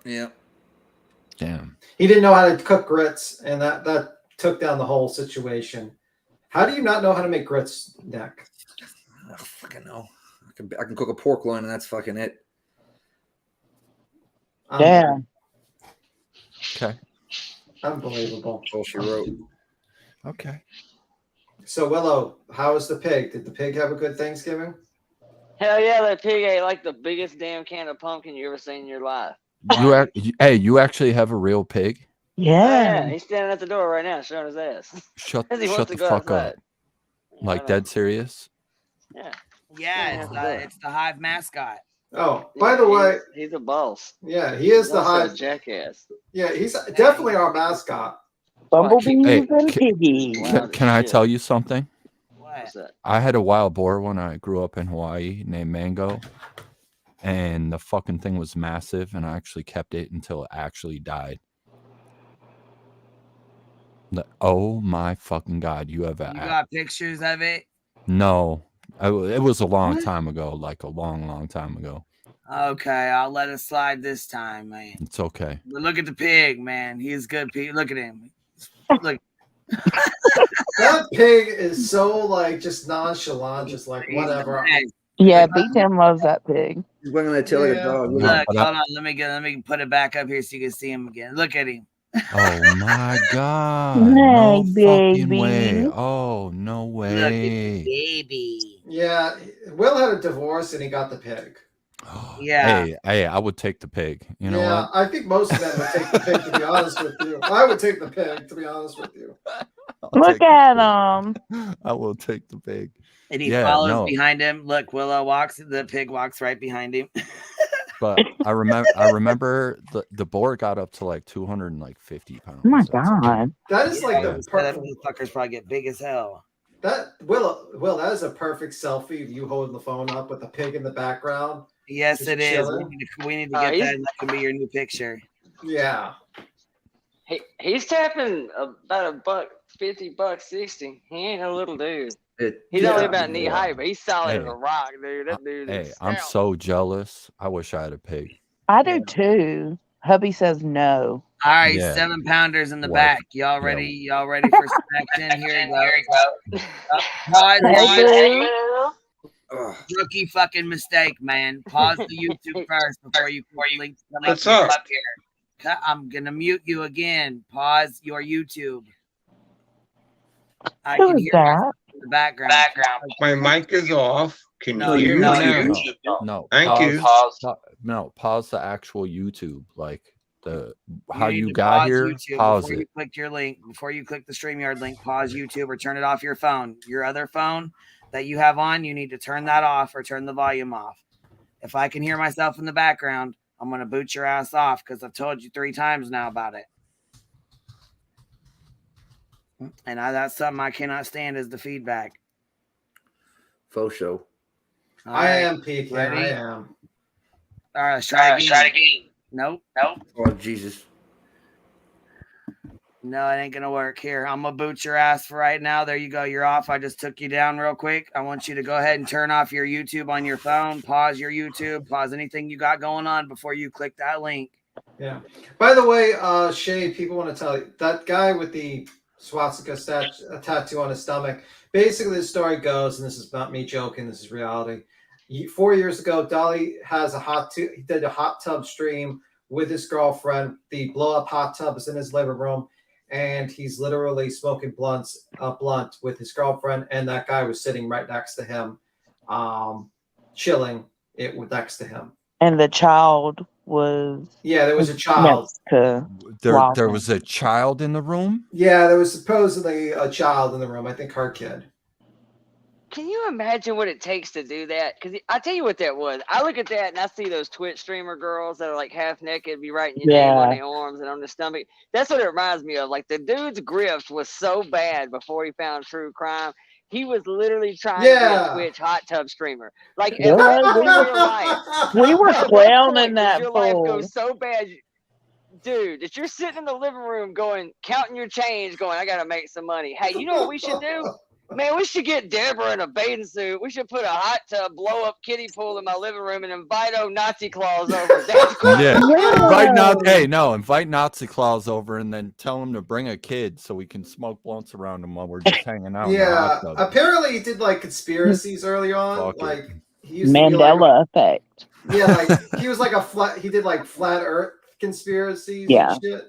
Yeah. Damn. He didn't know how to cook grits, and that took down the whole situation. How do you not know how to make grits, Nick? I don't fucking know. I can cook a pork loin, and that's fucking it. Yeah. Okay. Unbelievable. That's all she wrote. Okay. So Willow, how is the pig? Did the pig have a good Thanksgiving? Hell yeah, that pig ate like the biggest damn can of pumpkin you ever seen in your life. You actually have a real pig? Yeah, he's standing at the door right now showing his ass. Shut He wants the to go fuck outside. up. Like dead serious? Yeah. Yeah, it's the Hive mascot. Oh, by the way, he's a boss. Yeah, he is He's the also a Hive jackass. Yeah, he's definitely our mascot. Bumblebees Hey, and piggies. Can I tell you something? What's that? I had a wild boar when I grew up in Hawaii named Mango. And the fucking thing was massive, and I actually kept it until it actually died. Oh my fucking God, you have You got pictures of it? No. It was a long time ago, like a long time ago. Okay, I'll let it slide this time, man. It's okay. But look at the pig, man. He's good. Look at him. Look. That pig is so like just nonchalant, just like whatever. Yeah, B-Tim loves that pig. He's wagging that tail like a dog. Look, hold on. Let me put it back up here so you can see him again. Look at him. Oh my God. Hey, No baby. fucking way. Oh, no way. Baby. Yeah, Will had a divorce and he got the pig. Yeah. Hey, I would take the pig. You know Yeah, what? I think most of them would take the pig, to be honest with you. I would take the pig, to be honest with you. Look at him. I will take the pig. And he follows behind him. Look, Willow walks. The pig walks right behind him. But I remember the boar got up to like 250 pounds. Oh my God. That is like the that perfect. motherfuckers probably get big as hell. That Will, that is a perfect selfie of you holding the phone up with the pig in the background. Yes, Just it is. chilling. We need to get that. And that can be your new picture. Yeah. He's tapping about $1.50, $1.60. He ain't no little dude. He's Yeah. only about knee high, but he's solid Hey. as a rock, dude. That dude Hey, is I'm stout. so jealous. I wish I had a pig. I do too. Hubby says no. All right, Yeah. 7 pounders in the Wife. back. Y'all ready? Y'all ready for selection? Here you go. Pause. Hey, boo. Rookie fucking mistake, man. Pause the YouTube first before you link them up What's up? here. I'm gonna mute you again. Pause your YouTube. I Who can is hear that? in the background. My mic is off. Can No, you hear you're me not. now? No. Thank you. Pause the actual YouTube, like how need you to got pause here. YouTube Pause before it. you click your link. Before you click the StreamYard link, pause YouTube or turn it off your phone. Your other phone that you have on, you need to turn that off or turn the volume off. If I can hear myself in the background, I'm going to boot your ass off because I've told you 3 times now about it. And that's something I cannot stand is the feedback. Faux show. I am peeking. I am. All right, let's try again. Nope. Oh, Jesus. No, it ain't going to work. Here, I'm going to boot your ass for right now. There you go. You're off. I just took you down real quick. I want you to go ahead and turn off your YouTube on your phone. Pause your YouTube. Pause anything you got going on before you click that link. Yeah. By the way, Shay, people want to tell you, that guy with the swastika tattoo on his stomach, basically the story goes, and this is not me joking, this is reality. 4 years ago, Dolly has he did a hot tub stream with his girlfriend. The blow-up hot tub is in his living room, and he's literally smoking a blunt with his girlfriend, and that guy was sitting right next to him, chilling next to him. And the child was... Yeah, there was a child. There was a child in the room? Yeah, there was supposedly a child in the room. I think her kid. Can you imagine what it takes to do that? Because I tell you what that was. I look at that and I see those Twitch streamer girls that are like half naked, be writing your name on their arms and on their stomach. That's what it reminds me of. Like the dude's grift was so bad before he found true crime. He was literally trying to be a Twitch hot tub streamer. Like at what point in your life? We were clowning that your life goes so bad, dude, that you're sitting in the living room going, counting your change, going, I gotta make some money. Hey, you know what we should do? Man, we should get Deborah in a bathing suit. We should put a hot tub, blow up kiddie pool in my living room and invite Nazi Claus over. That's cool. Yeah. Invite Nazi Claus over and then tell him to bring a kid so we can smoke blunts around him while we're just hanging out. Yeah, apparently he did like conspiracies early on. He used Mandela effect. Yeah, like he was like he did like flat Earth conspiracies and shit.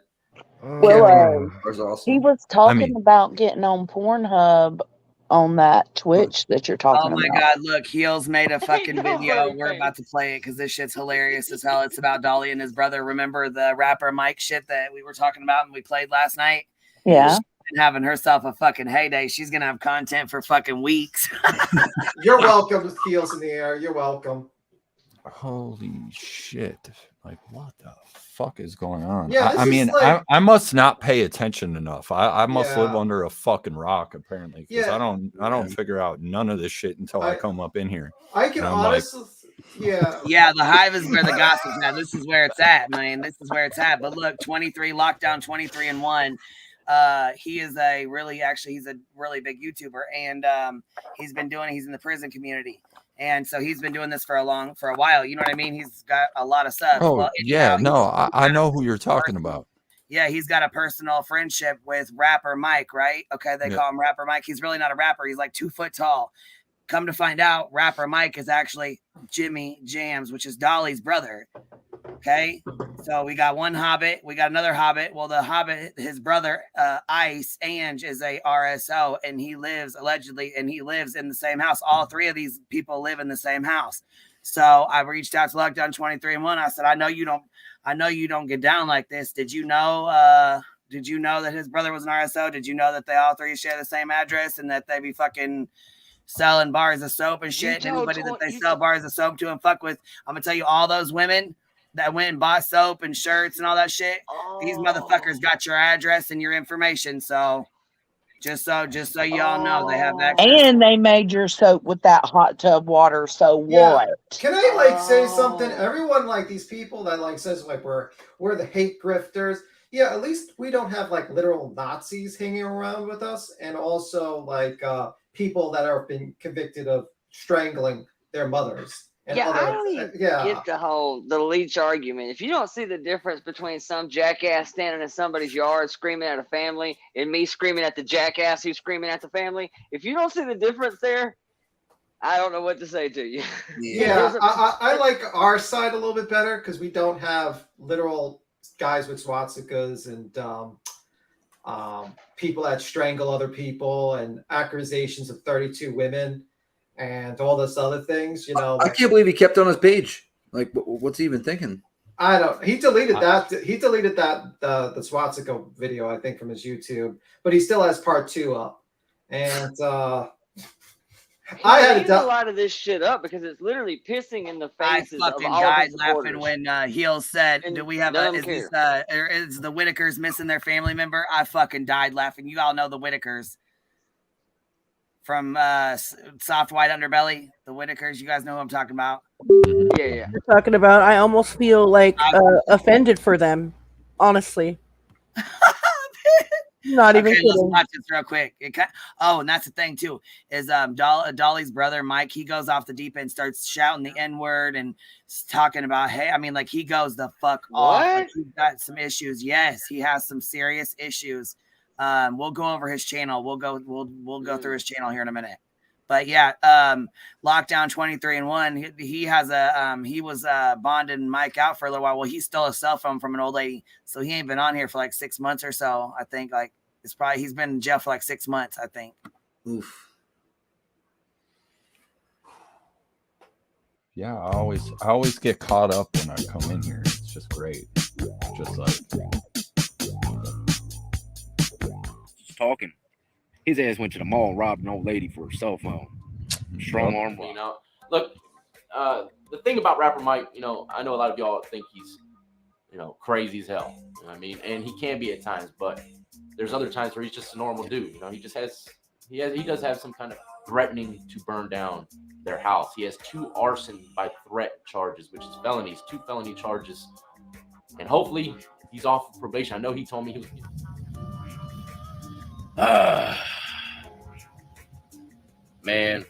Well, he was talking about getting on Pornhub on that Twitch that you're talking about. Oh my God, look, Heels made a fucking video. We're about to play it because this shit's hilarious as hell. It's about Dolly and his brother. Remember the rapper Mike shit that we were talking about and we played last night? Yeah. She's been having herself a fucking heyday. She's going to have content for fucking weeks. You're welcome, Heels in the air. You're welcome. Holy shit. Like, what the fuck is going on? Yeah, I mean, like... I must not pay attention enough. I must live under a fucking rock, apparently. Because I don't figure out none of this shit until I come up in here. I can honestly... Yeah, the hive is where the gossip's at. This is where it's at, man. This is where it's at. But look, 23, lockdown 23-1. He's a really big YouTuber, and he's in the prison community. And so he's been doing this for a while. You know what I mean? He's got a lot of stuff. Oh, well, I know who you're talking about. Yeah, he's got a personal friendship with rapper Mike, right? Okay, they call him Rapper Mike. He's really not a rapper. He's like 2 foot tall. Come to find out, Rapper Mike is actually Jimmy Jams, which is Dolly's brother. Okay, so we got one Hobbit. We got another Hobbit. Well, the Hobbit, his brother, Ice Ange, is a RSO, and he lives in the same house. All 3 of these people live in the same house. So I reached out to Lockdown 23-1. I said, I know you don't get down like this. Did you know that his brother was an RSO? Did you know that they all 3 share the same address and that they be fucking selling bars of soap and shit? Anybody that they sell bars of soap to and fuck with, I'm gonna tell you, all those women that went and bought soap and shirts and all that shit, these motherfuckers got your address and your information. So just so y'all know, they have access. And they made your soap with that hot tub water. So what? Can I say something? Everyone these people that says we're the hate grifters. Yeah, at least we don't have literal Nazis hanging around with us, and also people that are been convicted of strangling their mothers. And I don't even get the leech argument. If you don't see the difference between some jackass standing in somebody's yard screaming at a family and me screaming at the jackass who's screaming at the family, if you don't see the difference there, I don't know what to say to you. Yeah, I like our side a little bit better because we don't have literal guys with swastikas and people that strangle other people and accusations of 32 women and all this other things. You know, I can't believe he kept on his page. Like, what's he even thinking? I don't. He deleted that. He deleted that the swastika video, I think, from his YouTube, but he still has part 2 up. And I had a lot of this shit up because it's literally pissing in the faces of fucking all died the laughing supporters. when Heel said, And "Do we have none a? of them Is this or is the Whitakers missing their family member?" I fucking died laughing. You all know the Whitakers from Soft White Underbelly. The Whitakers. You guys know who I'm talking about. Yeah. You're talking about. I almost feel like offended for them. Honestly. Not even Okay, let's kidding. watch this real quick. And that's the thing too, is Dolly's brother Mike, he goes off the deep end, starts shouting the N-word and talking about, hey, I mean, like, he goes the fuck off. Like, he's got some issues. Yes, he has some serious issues. We'll go over his channel. We'll go through his channel here in a minute. But yeah, Lockdown 23-1. He has he was bonding Mike out for a little while. Well, he stole a cell phone from an old lady, so he ain't been on here for like 6 months or so. I think like he's been in jail for like 6 months. I think. Oof. Yeah, I always get caught up when I come in here. It's just great. Just like talking. His ass went to the mall, robbed an old lady for her cell phone. Strong arm. You know, look, the thing about Rapper Mike, you know, I know a lot of y'all think he's, you know, crazy as hell. You know what I mean? And he can be at times, but there's other times where he's just a normal dude. You know, he does have some kind of threatening to burn down their house. He has 2 arson by threat charges, which is felonies, 2 felony charges. And hopefully he's off of probation. I know he told me he was man,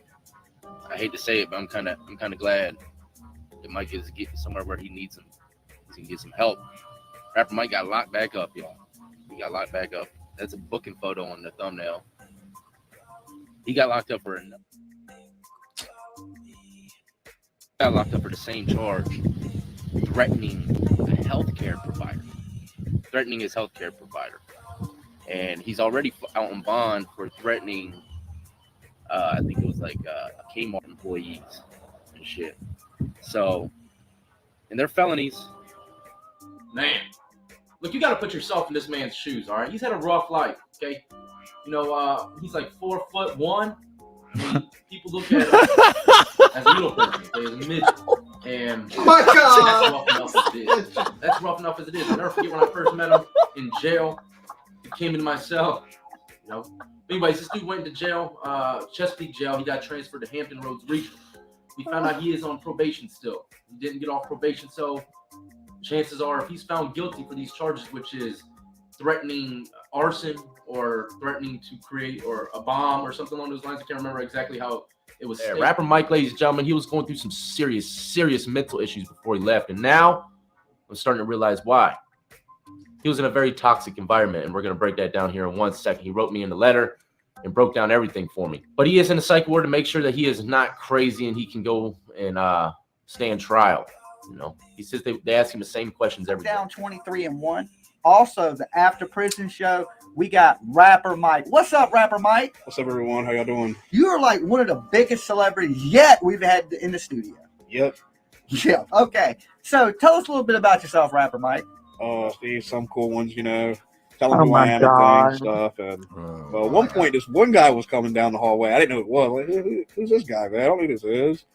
I hate to say it, but I'm kind of glad that Mike is getting somewhere where he needs him. He can get some help. Rapper Mike got locked back up, y'all. He got locked back up. That's a booking photo on the thumbnail. He got locked up for the same charge, threatening a healthcare provider. Threatening his healthcare provider. And he's already out on bond for threatening, I think it was like Kmart employees and shit. So, and they're felonies. Man, look, you got to put yourself in this man's shoes, all right? He's had a rough life, okay? You know, he's like 4'1". I mean, people look at him as a little person, okay, as a midget. And oh my God, that's rough enough as it is. That's rough enough as it is. I'll never forget when I first met him in jail. He came into my cell, you know. Anyways, this dude went into jail, Chesapeake jail. He got transferred to Hampton Roads Regional. We found out he is on probation still. He didn't get off probation, so chances are if he's found guilty for these charges, which is threatening arson or threatening to create or a bomb or something along those lines. I can't remember exactly how it was. Yeah, Rapper Mike, ladies and gentlemen, he was going through some serious mental issues before he left. And now I'm starting to realize why. He was in a very toxic environment, and we're going to break that down here in 1 second. He wrote me in the letter and broke down everything for me. But he is in a psych ward to make sure that he is not crazy and he can go and stand trial. You know, he says they ask him the same questions every day. Down 23-1. Also, the After Prison show, we got Rapper Mike. What's up, Rapper Mike? What's up, everyone? How y'all doing? You are like one of the biggest celebrities yet we've had in the studio. Yep. Yeah. Okay. So tell us a little bit about yourself, Rapper Mike. Steve, some cool ones, you know. Tell them who I am and stuff. And at one point, this one guy was coming down the hallway. I didn't know who it was. Like, who's this guy, man? I don't know who this is.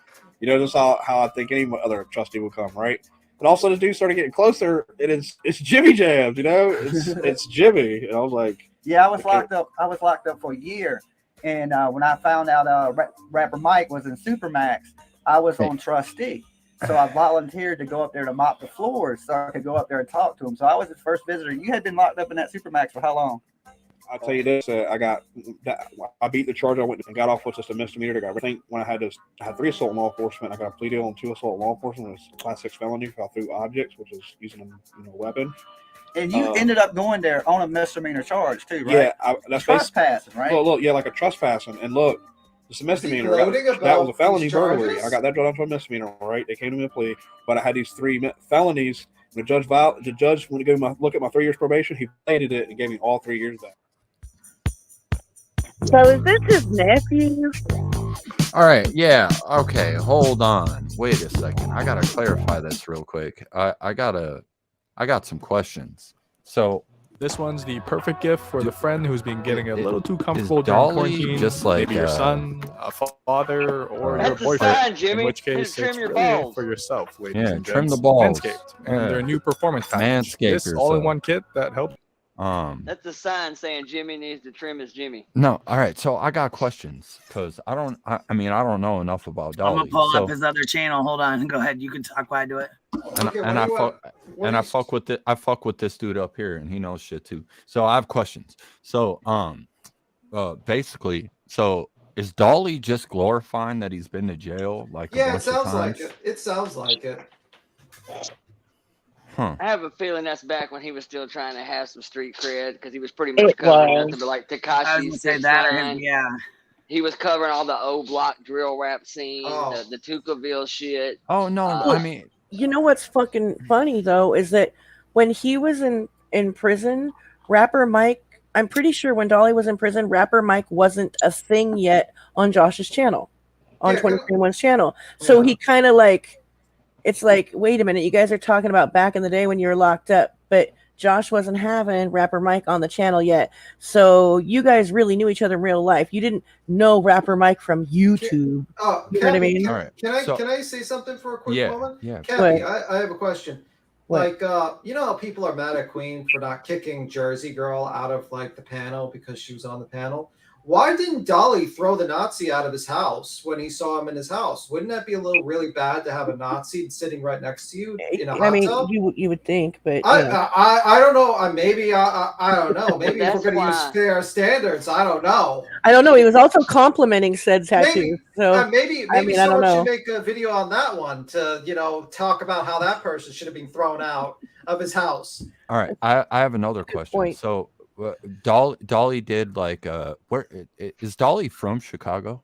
You know, just how I think any other trustee would come, right? But also, this dude started getting closer, and it's Jimmy Jams, you know? It's Jimmy. And I was like, yeah, I was locked up. I was locked up for a year. And when I found out Rapper Mike was in Supermax, I was on trustee. So I volunteered to go up there to mop the floors so I could go up there and talk to him. So I was his first visitor. You had been locked up in that Supermax for how long? I'll tell you this: I beat the charge. I went and got off with just a misdemeanor. I think when I had 3 assault on law enforcement. I got a plea deal on 2 assault on law enforcement. It was class 6 felony for through objects, which is using a weapon. And you ended up going there on a misdemeanor charge too, right? Yeah, that's trespassing, right? Look, yeah, like a trespassing. And look, It's a misdemeanor. That was a felony burglary. I got that dropped for a misdemeanor. All right, they came to me a plea, but I had these 3 felonies. The judge when he gave me look at my 3 years probation, he violated it and gave me all 3 years back. So is this his nephew? All right, yeah, okay, hold on. Wait a second. I gotta clarify this real quick. I got some questions. So this one's the perfect gift for the friend who's been getting a little too comfortable is during Dolly quarantine. just like maybe your son, a father, or That's your the boyfriend. sign, Jimmy. In which case, Trim it's your really balls. for yourself, ladies Yeah, and trim gents. the balls. Manscaped Yeah. and their new performance package. This Manscapers, all-in-one kit that helps. That's the sign saying Jimmy needs to trim his Jimmy. No, all right. So I got questions because I don't know enough about Dolly. I'm gonna pull up his other channel. Hold on, go ahead. You can talk while I do it. I fuck with this dude up here, and he knows shit too. So I have questions. So basically, so is Dolly just glorifying that he's been to jail like a bunch it sounds of like times? it. It sounds like it. Huh. I have a feeling that's back when he was still trying to have some street cred because he was pretty much covering nothing but like Tekashi's yeah. He was covering all the O Block drill rap scene, the Tukaville shit. Oh no, I mean, you know what's fucking funny though is that when he was in prison, Rapper Mike, I'm pretty sure when Dolly was in prison, Rapper Mike wasn't a thing yet on Josh's channel, on 2021's channel. So he kind of like, it's like, wait a minute, you guys are talking about back in the day when you were locked up, but Josh wasn't having Rapper Mike on the channel yet. So you guys really knew each other in real life. You didn't know Rapper Mike from YouTube. You know what I mean? Can I say something for a quick moment? Yeah. Cappy, I have a question. Like, you know how people are mad at Queen for not kicking Jersey Girl out of like the panel because she was on the panel? Why didn't Dolly throw the Nazi out of his house when he saw him in his house? Wouldn't that be a little really bad to have a Nazi sitting right next to you in a hot tub? You would think, but I don't know. Maybe I don't know. Maybe if we're going to use fair standards, I don't know. I don't know. He was also complimenting said tattoo. Maybe I don't someone know. should make a video on that one to talk about how that person should have been thrown out of his house. All right, I have another question. point. So Dolly did like where is Dolly from? Chicago?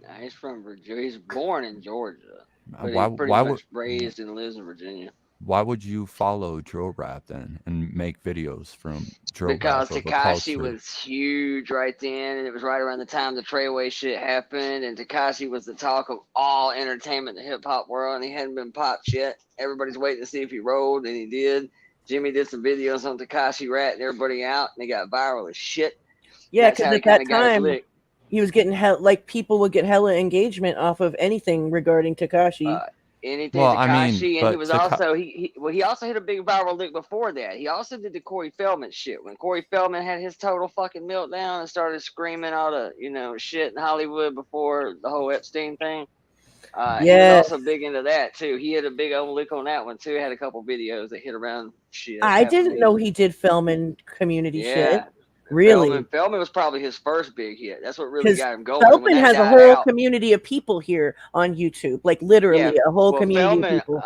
Nah, he's from Virginia. He's born in Georgia, but Why- he's pretty why much would- raised and lives in Virginia. Why would you follow drill rap then and make videos from drill Because rap? of a Tekashi culture? was huge right then, and it was right around the time the Treyway shit happened, and Tekashi was the talk of all entertainment in the hip hop world, and he hadn't been popped yet. Everybody's waiting to see if he rolled, and he did. Jimmy did some videos on Tekashi ratting everybody out, and they got viral as shit. Yeah, That's because how he at that kinda got his time lick. he was getting like people would get hella engagement off of anything regarding Tekashi. Anything Well, I Tekashi, mean, and but he was also he also hit a big viral lick before that. He also did the Corey Feldman shit when Corey Feldman had his total fucking meltdown and started screaming all the shit in Hollywood before the whole Epstein thing. He was also big into that too. He had a big old lick on that one too. Had a couple videos that hit around shit. I didn't know he did film and community shit. Yeah. Really? Feldman was probably his first big hit. That's what really Because got him going. When Feldman that has a died whole out, community of people here on YouTube, like literally a whole community Feldman, of people.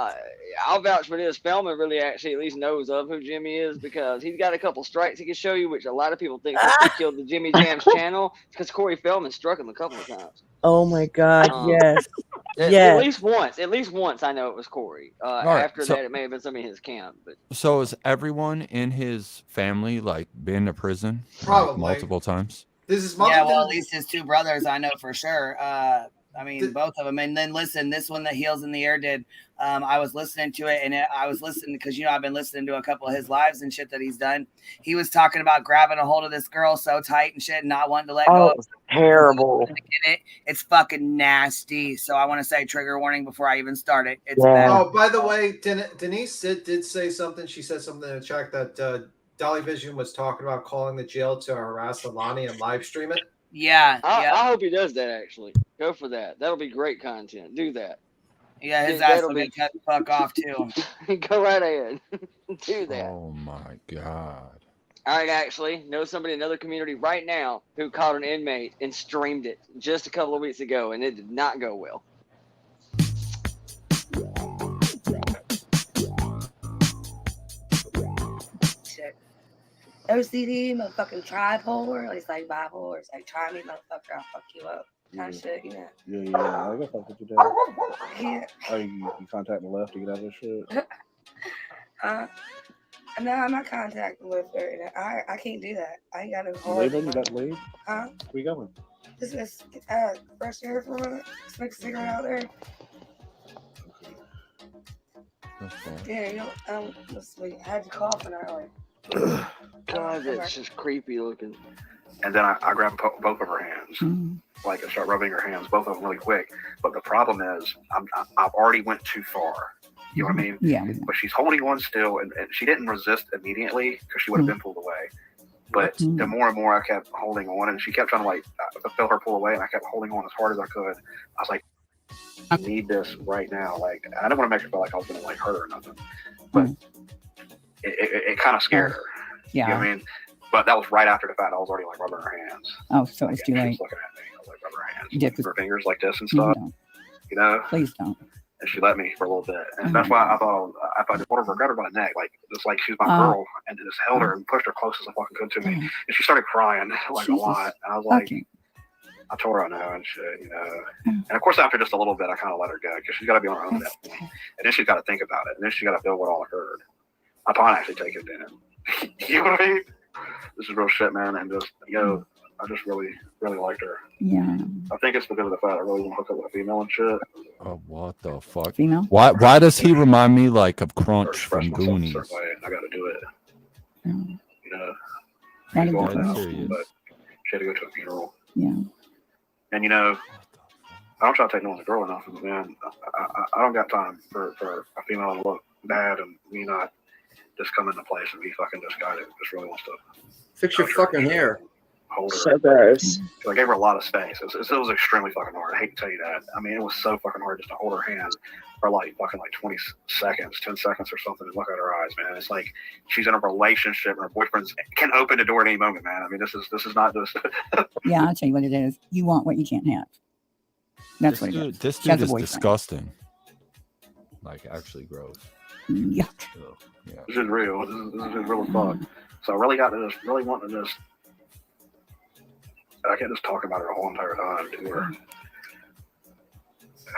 I'll vouch for this. Feldman really actually at least knows of who Jimmy is because he's got a couple strikes he can show you, which a lot of people think killed the Jimmy Jams channel because Corey Feldman struck him a couple of times. Oh my God! Yes, At yes. least once I know it was Corey. right, After so- that, it may have been somebody in his camp. But So is everyone in his family like been to prison like, Probably. multiple times? This is Yeah, well, at least his two brothers, I know for sure. I mean, both of them. And then listen, this one that Heels in the Air did, I was listening to it, and I was listening because, I've been listening to a couple of his lives and shit that he's done. He was talking about grabbing a hold of this girl so tight and shit and not wanting to let go. Terrible. It's fucking nasty. So I want to say trigger warning before I even start it. It's Yeah. bad. Oh, by the way, Denise did say something. She said something in the chat that Dolly Vision was talking about calling the jail to harass Alani and live stream it. Yeah, I hope he does that. Actually, go for that. That'll be great content. Do that. Yeah, his Yeah, ass that'll will be- get cut the fuck off too. Go right ahead. Do that. Oh my God. All right, actually, know somebody in another community right now who caught an inmate and streamed it just a couple of weeks ago, and it did not go well. OCD, motherfucking tripolar. He's like bipolar. It's like, try me, motherfucker, I'll fuck you up. Kind of shit, Yeah, I guess fuck with you, Dad. Yeah. Oh, you contact the left to get out of this shit? No, I'm not contacting with her. I can't do that. I ain't got no You hard. leaving? You about to leave? Huh? Where you going? This is fresh air for a minute. Smoke a cigarette out there. Yeah, you know, let's see. I had you coughing earlier. God, that's just creepy looking. And then I grab both of her hands, like I start rubbing her hands, both of them really quick. But the problem is, I've already went too far. You know what I mean? Yeah. But she's holding on still, and she didn't resist immediately because she would have been pulled away. But the more and more I kept holding on, and she kept trying to like feel her pull away, and I kept holding on as hard as I could. I was like, I need this right now. Like, I didn't want to make her feel like I was going to like hurt her or nothing, but it kind of scared her. Yeah. You know what I mean? But that was right after the fact I was already like rubbing her hands. Oh, so it's too She late. was looking at me. I was like rubbing her hands, Yeah, her fingers like this and stuff. You know? Please don't. And she let me for a little bit, and that's why I thought if I just hold her, grabbed her by the neck, like just like she was my girl, and just held her and pushed her close as I fucking could to me, and she started crying like a lot. And I was like, I told her I know and shit, you know. And of course, after just a little bit, I kind of let her go because she's got to be on her own at that point, and then she's got to think about it, and then she got to feel what all occurred. I probably actually take it then. You know what I mean? This is real shit, man, and just I just really liked her. Yeah. I think it's because of the fact I really want to hook up with a female and shit. Oh, what the fuck? Female? Why does he remind me like of Crunch from Goonies? I got to do it. You know, That she's is going now, serious. but she had to go to a funeral. Yeah. And you know, I don't try to take no one's girl enough, man. I don't got time for a female to look bad and me not just come into place and be fucking this guy that just really wants to Fix your fucking hair. hold her. So gross. I gave her a lot of space. It was extremely fucking hard. I hate to tell you that. I mean, it was so fucking hard just to hold her hand for like fucking like 20 seconds, 10 seconds or something and look at her eyes, man. It's like she's in a relationship and her boyfriend can open the door at any moment, man. I mean, this is not just. Yeah, I'll tell you what it is. You want what you can't have. That's what it is. This She has dude a is boyfriend. disgusting. Like, actually gross. Yuck. Yeah. This is real. This is real as fuck. So I really got to just really want to just. I can't just talk about her the whole entire time to her.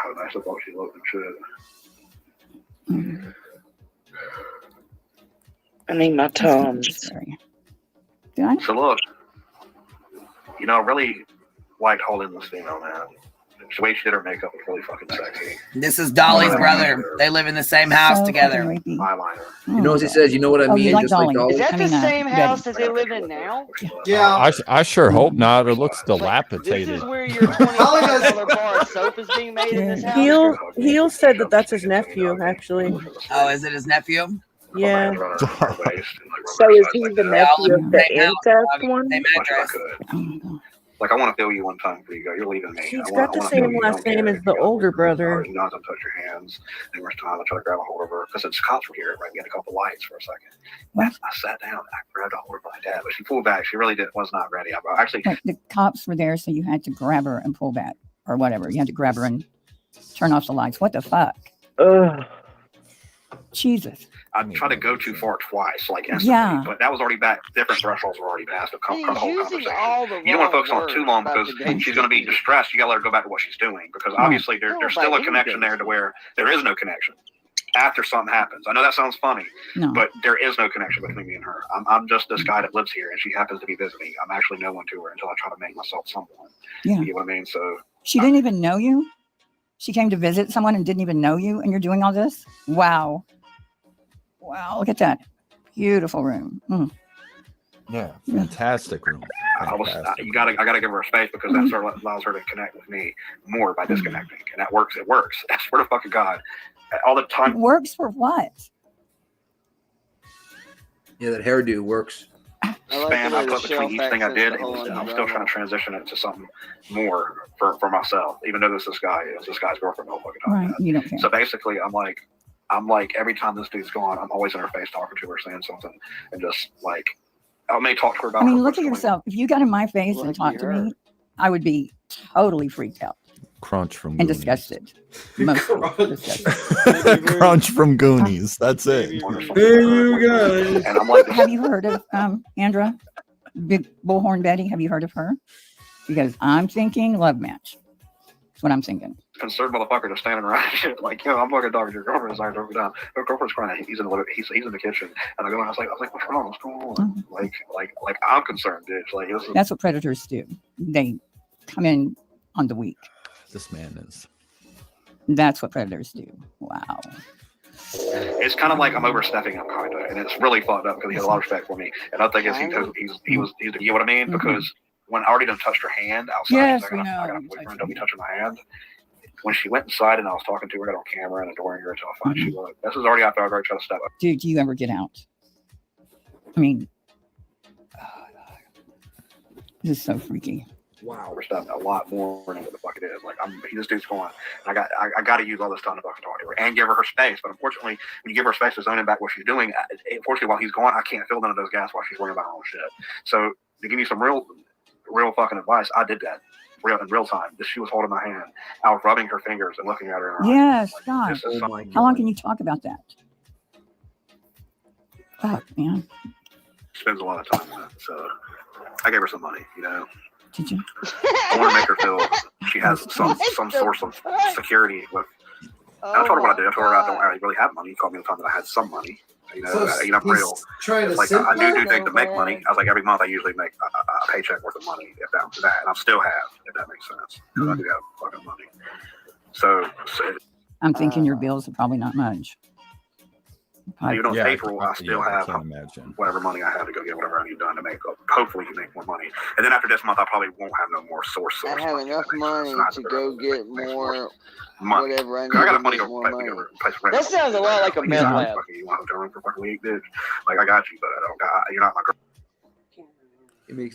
How nice I thought she looked and shit. I need my Tums. So look, you know, I really liked holding this female, man. The way she did her makeup was really fucking sexy. This is Dolly's brother. They live in the same house together. Eyeliner. You know what he says? You know what I mean? like Just like Dolly. Dolly. Is that the same house that they live in now? Yeah. I sure hope not. It looks This dilapidated. is where your $25 bar of soap is being made in this house? Heel said that that's his nephew, actually. Oh, is it his nephew? Yeah. So is he the nephew of the incest one? Like, I want to feel you one time before you go. You're leaving me. He's I got the wanna feel same you. last name as the older brother. Not to touch your hands. Numerous times I try to grab a hold of her because the cops were here. Right, we had a couple lights for a second. I sat down. I grabbed a hold of her like that, but she pulled back. She really was not ready. I actually. Like the cops were there, so you had to grab her and pull back or whatever. You had to grab her and turn off the lights. What the fuck? Ugh. Jesus. I tried to go too far twice, like instantly, Yeah. but that was already back. Different thresholds were already passed. The whole conversation. All the You don't want to wrong focus on it too long because she's going to be distressed. You got to let her go back to what she's doing because obviously there's still a connection there to where there is no connection after something happens. I know that sounds funny, but there is no connection between me and her. I'm just this guy that lives here, and she happens to be visiting. I'm actually no one to her until I try to make myself someone. Yeah. You know what I mean? So She didn't even know you? She came to visit someone and didn't even know you, and you're doing all this? Wow. Wow, look at that. Beautiful room. Mm. Yeah, fantastic room. I gotta give her space because that's what allows her to connect with me more by disconnecting, and that works. It works. I swear to fucking God, all the time. It works for what? Yeah, that hairdo works. Span I put between each thing I did, I'm still trying to transition it to something more for myself. Even though this guy's girlfriend the whole fucking time. Right, you don't care. So basically, I'm like every time this dude's gone, I'm always in her face talking to her, saying something, and just like I may talk to her about. I mean, look at yourself. If you got in my face and talked to me, I would be totally freaked out. Crunch from and Goonies. disgusted. Most disgusted. Crunch from Goonies. That's it. There you go. And I'm like, Have you heard of Andra? Big Bullhorn Betty? Have you heard of her? Because I'm thinking love match. That's what I'm thinking. concerned motherfucker just standing around shit. Like, yo, I'm fucking talking to your girlfriend. It's like, down. Her girlfriend's crying. He's in the kitchen, and I go, and I was like, what's wrong? What's going on? Like, I'm concerned, dude. Like, this is... That's what predators do. They come in on the weak. This man is. That's what predators do. Wow. It's kind of like I'm overstepping him, kind of, and it's really fucked up because he has a lot of respect for me, and I think he's you know what I mean? Because when I already done touched her hand outside, yes, I got a boyfriend, don't be touching my hand. When she went inside and I was talking to her, got on camera and adoring her until I find she was. This is already after I've already tried to step up. Do you ever get out? I mean, this is so freaky. Wow, we're stuff a lot more than what the fuck it is. Like, this dude's going. I got to use all this time to fucking talk to her and give her space. But unfortunately, when you give her space to zone in back what she's doing, unfortunately, while he's gone, I can't fill none of those gas while she's worrying about her own shit. So to give you some real fucking advice, I did that in real time. She was holding my hand. I was rubbing her fingers and looking at her in her yes, eyes. God. How long can you talk about that? Fuck, man. Spends a lot of time on that. So I gave her some money, you know. Did you? I want to make her feel she has some source of security with. I told her what I did. I told her I don't really have money. You called me the time that I had some money. You know, I'm real. It's like I do things to make money. I was like, every month I usually make a paycheck worth of money, if that, and I still have, if that makes sense. Because I do have fucking money. So I'm thinking your bills are probably not much. even on April, I still have whatever money I have to go get whatever I need done to make. Hopefully, you make more money. And then after this month, I probably won't have no more source. I have enough money to go get more. Money. Whatever I need I got to money get to more pay money. That sounds a lot like a meth lab. You want to room for fucking week, dude? Like, I got you, but I don't got. You're not my girl.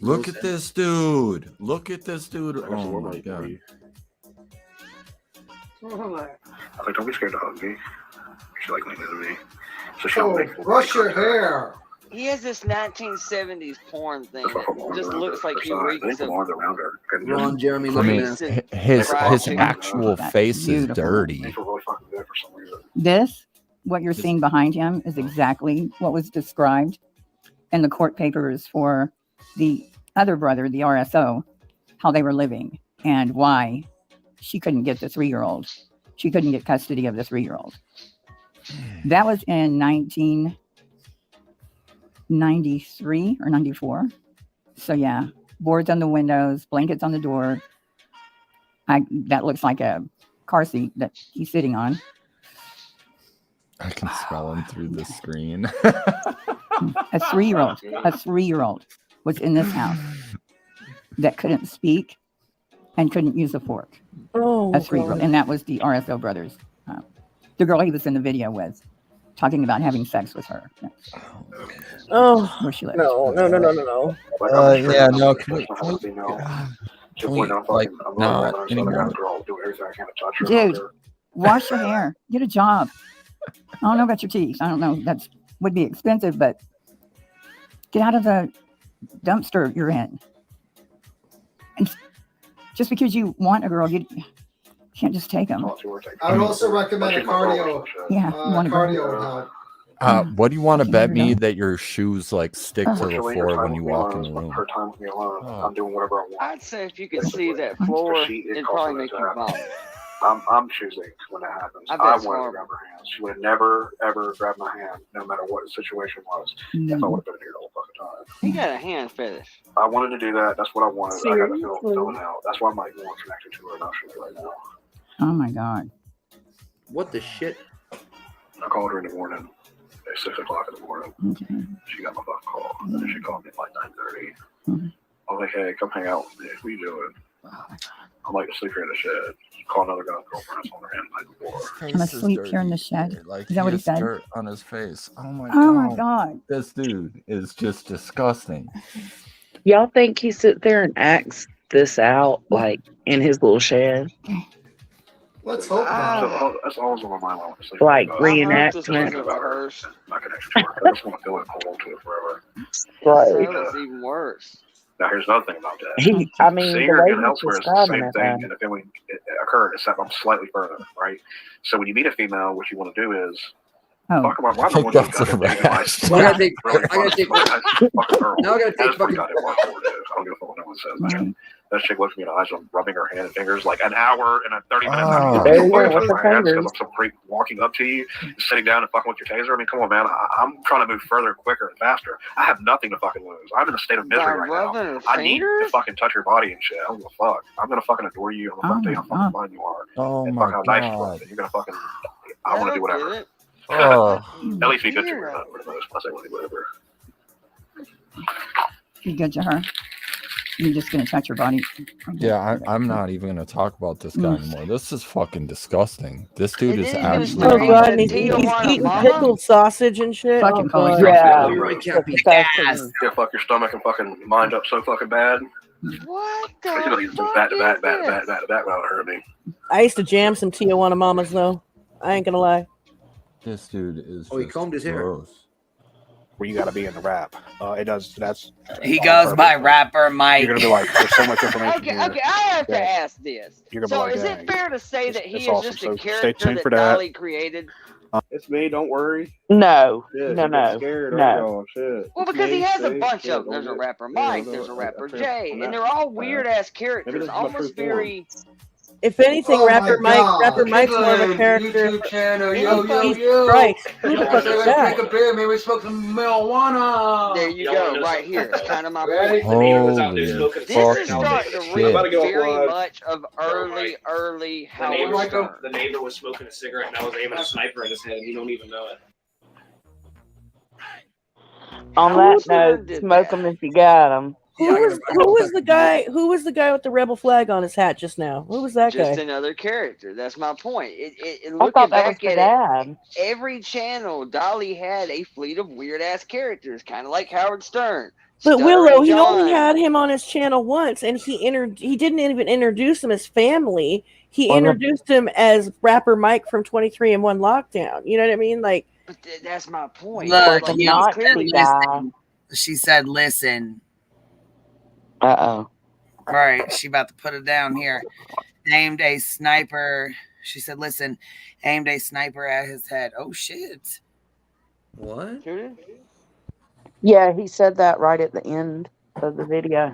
Look at this dude. Look at this dude. Oh my god. I was like, don't be scared to hug me. She like leaning to me. So she don't make brush your hair. He has this 1970s porn thing. It just looks like he reeks of. Ron Jeremy, I mean, his actual face is dirty. This, what you're seeing behind him, is exactly what was described in the court papers for the other brother, the RSO, how they were living and why she couldn't get the 3-year-old. She couldn't get custody of the 3-year-old. That was in 1993 or 94. So yeah, boards on the windows, blankets on the door. That looks like a car seat that he's sitting on. I can smell him through the screen. A 3-year-old was in this house that couldn't speak and couldn't use a fork. Oh, a 3-year-old, and that was the RSO brothers. The girl he was in the video with, talking about having sex with her. Oh, where she lives. No. Yeah, no. Can we like not anymore? Dude, wash your hair. Get a job. I don't know about your teeth. I don't know. That would be expensive, but get out of the dumpster you're in. And just because you want a girl, you can't just take them. I would also recommend a cardio. Yeah, cardio. What do you want to bet me that your shoes like stick to the floor when you walk in the room? Her time with me alone. I'm doing whatever I want. I'd say if you could see that floor, it'd probably make you vomit. I'm choosing when that happens. I wanted to grab her hand. She would never, ever grab my hand, no matter what the situation was. If I would have been here the whole fucking time. You got a hand fetish. I wanted to do that. That's what I wanted. I got to fill it out. That's why I'm like more connected to her emotionally right now. Oh my god. What the shit? I called her in the morning. At 6 o'clock in the morning. Okay. She got my fucking call. And then she called me at like 9:30. I was like, hey, come hang out with me. What are you doing? I'm like, sleep here in the shed. Call another guy's girlfriend on her hand the night before. I'm asleep here in the shed. Like, is that what he has said? Dirt on his face. Oh my god. This dude is just disgusting. Y'all think he sit there and acts this out like in his little shed? Let's hope not. That's always on my mind. Like reenactment. My connection to her. I just want to feel it and hold on to it forever. Right. That's even worse. Now, here's another thing about that. Seeing the her way again he's elsewhere is the describing same it, thing, and if it occurred, except I'm slightly further, right? So when you meet a female, what you want to do is fuck about why the one That's a goddamn dating life. rash. I gotta take. Really I gotta take. fucking girl. Now I gotta That take is pretty fucking. goddamn hardcore, dude. I don't give a fuck what no one says, man. That chick looked me in the eyes, I'm rubbing her hand and fingers like an hour and 30 minutes after you with with the my hands because fingers. I'm some freak walking up to you, sitting down and fucking with your taser. I mean, come on, man. I'm trying to move further, quicker, and faster. I have nothing to fucking lose. I'm in a state of misery right now. I need to fucking touch your body and shit. I don't give a fuck. I'm gonna fucking adore you. I'm gonna fucking tell you how fucking fun you are. Oh and my fuck how nice you are. god. You're gonna fucking. I want to do whatever. Oh. At least be good to her. Not for the most. I say whatever. Be good to her. You're just gonna touch her body. Yeah, I'm not even gonna talk about this guy anymore. This is fucking disgusting. This dude is Oh absolutely. god, and he's eating pickled sausage and shit. Fucking oh god. Yeah, fuck your stomach and fucking mind up so fucking bad. What the fuck? Bat without hurt me. I used to jam some Tijuana mamas though. I ain't gonna lie. This dude is. Oh, he combed his hair. Where you gotta be in the rap. It does. That's. He goes by rapper Mike. You're gonna be like, there's so much information Okay, here. okay, I have to ask this. You're gonna So, be like, is it yeah, fair to say that he it's is awesome. just So a stay character tuned that for that. Dolly created? It's me. Don't worry. No, Shit, no, you get no, scared, no. aren't y'all? Shit. Well, It's because he me. has a See? bunch Yeah, of them. There's a don't get- rapper yeah, Mike, no, there's a rapper okay. Jay, I'm and not- they're all weird ass characters, this is my almost true form. very. If anything, Oh rapper my God. Rapper Mike's more of a Good character. YouTube channel. Yo, yo, Jesus yo. Christ, who the Yo, fuck say is let's that? drink a beer. Maybe we smoke some marijuana. There you go, right here. It's kind of my Ready? point. Holy This is fucking starting to shit. read go very live. much of early Howard Michael? Stern. The neighbor was smoking a cigarette and I was aiming a sniper in his head and you don't even know it. On that note, smoke them if you got them. Who was the guy? Who was the guy with the rebel flag on his hat just now? Who was that Just guy? another character. That's my point. I Looking thought that was back the at dad. it, every channel, Dolly had a fleet of weird ass characters, kind of like Howard Stern. But Stuttering Willow, he John. only had him on his channel once, and he didn't even introduce him as family. He introduced him as rapper Mike from 23-and-1 Lockdown. You know what I mean? Like, But that's my point. Look, Like, you it's said clearly listen. She said, listen. Uh-oh. All right, she about to put it down here. Aimed a sniper. She said, listen, aimed a sniper at his head. Oh, shit. What? Yeah, he said that right at the end of the video.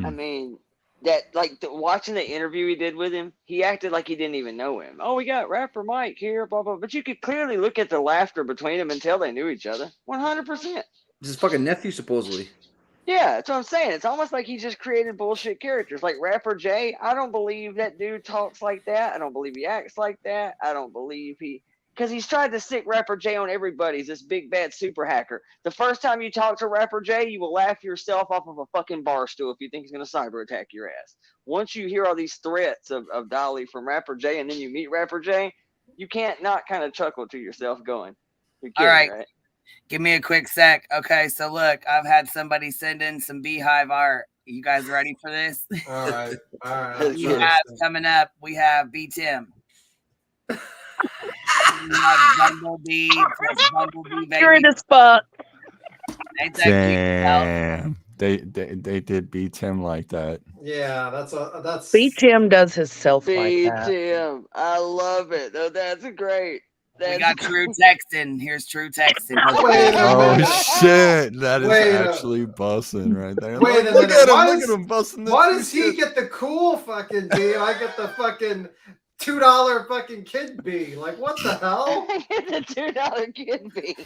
I mean, that watching the interview he did with him, he acted like he didn't even know him. Oh, we got rapper Mike here, blah blah. But you could clearly look at the laughter between them and tell they knew each other. 100%. This is fucking nephew, supposedly. Yeah, that's what I'm saying. It's almost like he just created bullshit characters. Like rapper Jay, I don't believe that dude talks like that. I don't believe he acts like that. I don't believe because he's tried to stick rapper Jay on everybody. He's this big bad super hacker. The first time you talk to rapper Jay, you will laugh yourself off of a fucking bar stool if you think he's going to cyber attack your ass. Once you hear all these threats of Dolly from rapper Jay and then you meet rapper Jay, you can't not kind of chuckle to yourself going, you're kidding, All right. right? Give me a quick sec. Okay, so look, I've had somebody send in some beehive art. You guys ready for this? All right. All right. We have coming up, we have B Tim. We have Bumblebee. Bumblebee, baby. You're in as fuck. Ain't that cute, Mel? Damn. They did beat him like that. Yeah, that's. B Tim does himself like Beat that. him. I love it. Oh, that's great. We got True Texting. Here's True Texting. Oh shit! That is Wait a- actually busting right there. Wait a Look minute. at him! Why Look does- at him busting this. Why does he get the cool fucking bee? I get the fucking $2 fucking kid bee. Like, what the hell? the $2 kid bee.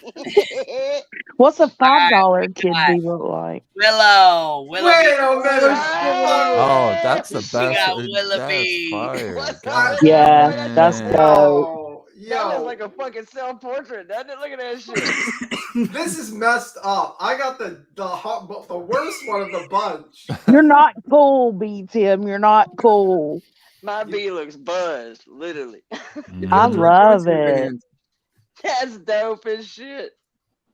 What's a $5 kid bee look like? Willow. Wait a minute. Oh, that's the best. We got That's Willoughby. fire. God Yeah, that's damn. dope. That is like a fucking self-portrait, doesn't it? Look at that shit. This is messed up. I got the worst one of the bunch. You're not cool, B Tim. You're not cool. My bee looks buzzed, literally. I love it. That's dope as shit.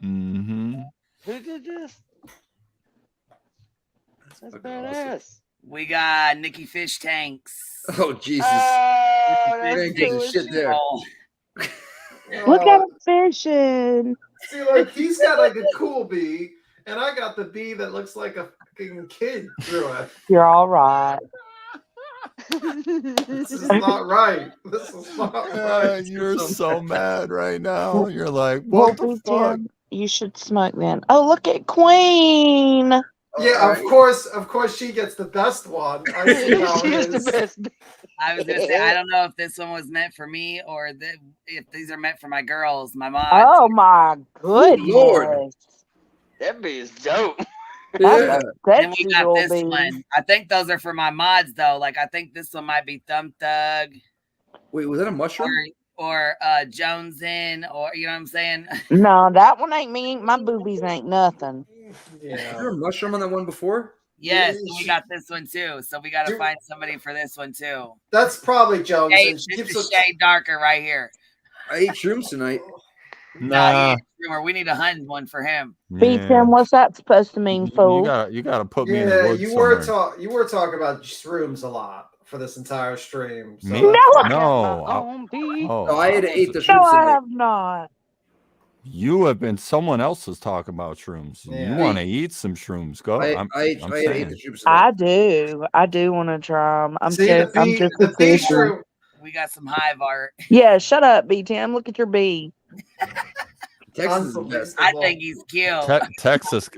Mm-hmm. Who did this? That's badass. We got Nikki Fish Tanks. Oh, Jesus. That's cool as shit there. Look at him fishing. See, like, he's got like a cool bee, and I got the B that looks like a fucking kid drew it. You're all right. This is not right. This is not right. You're so mad right now. You're like, Well, what the Big fuck? Tim, you should smoke then. Oh, look at Queen. Yeah, of course, she gets the best one. I see how it is. I was gonna say, I don't know if this one was meant for me or if these are meant for my girls, my mods. Oh my goodness. Lord. That bee is dope. That's a Then we sexy got little this bee. one. I think those are for my mods though. Like I think this one might be Thumb Thug. Wait, was that a mushroom? Or Jones in, or you know what I'm saying? No, that one ain't me. My boobies ain't nothing. Yeah. Was there a mushroom on that one before? Yes, and we got this one too. So we got to find somebody for this one too. That's probably Jones. This is a shade darker right here. I ate shrooms tonight. Nah, we need a hunt one for him. B Tim, what's that supposed to mean, fool? You gotta put me in the Yeah, woods you somewhere. were talking about shrooms a lot for this entire stream. So Me? that's- No. I ate the No, shrooms I tonight. have not. You have been someone else is talking about shrooms. Yeah. You want to eat some shrooms? Go. I I'm ate saying. the shrooms tonight. I do want to try them. I'm See, just the a bee sissy. shroom. We got some hive art. Yeah, shut up, B Tim. Look at your bee. Texas is the best. I think he's killed. Texas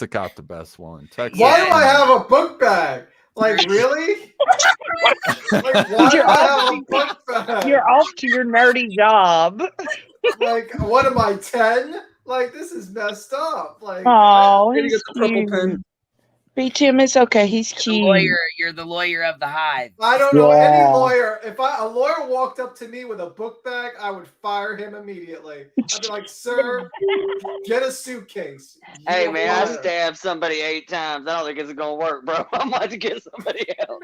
got the best one. Texas. Why do I have a book bag? Like really? Like why do I have a book bag? You're off to your nerdy job. Like what am I 10? Like this is messed up. Like Oh, Maybe he's get the purple cute. pen. B Tim, it's okay. He's cute. You're the lawyer of the hive. I don't know any Yeah. lawyer. If a lawyer walked up to me with a book bag, I would fire him immediately. I'd be like, "Sir, get a suitcase." You Hey don't man, I want it. stabbed somebody 8 times. I don't think it's gonna work, bro. I'm about to get somebody else.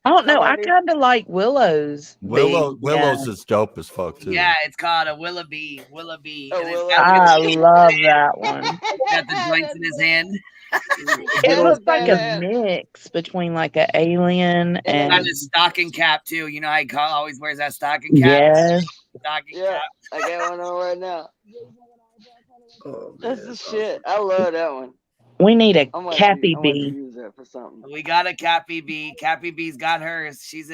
I don't know. I kind of like Willow's. Willow's Yeah. is dope as fuck too. Yeah, it's called a Willoughby. Willoughby. Oh, And it's Willoughby. got, I love that one. got the joints in his hand. It looks like a mix between like an alien And got and his stocking cap too. You know how he always wears that stocking cap? yes. Stocking Yeah, cap. I got one on right now. Oh, That's the shit. I love that one. We need a I'm gonna Cappy I'm gonna bee. use that for something. We got a Cappy Bee. Cappy Bee's got hers. She's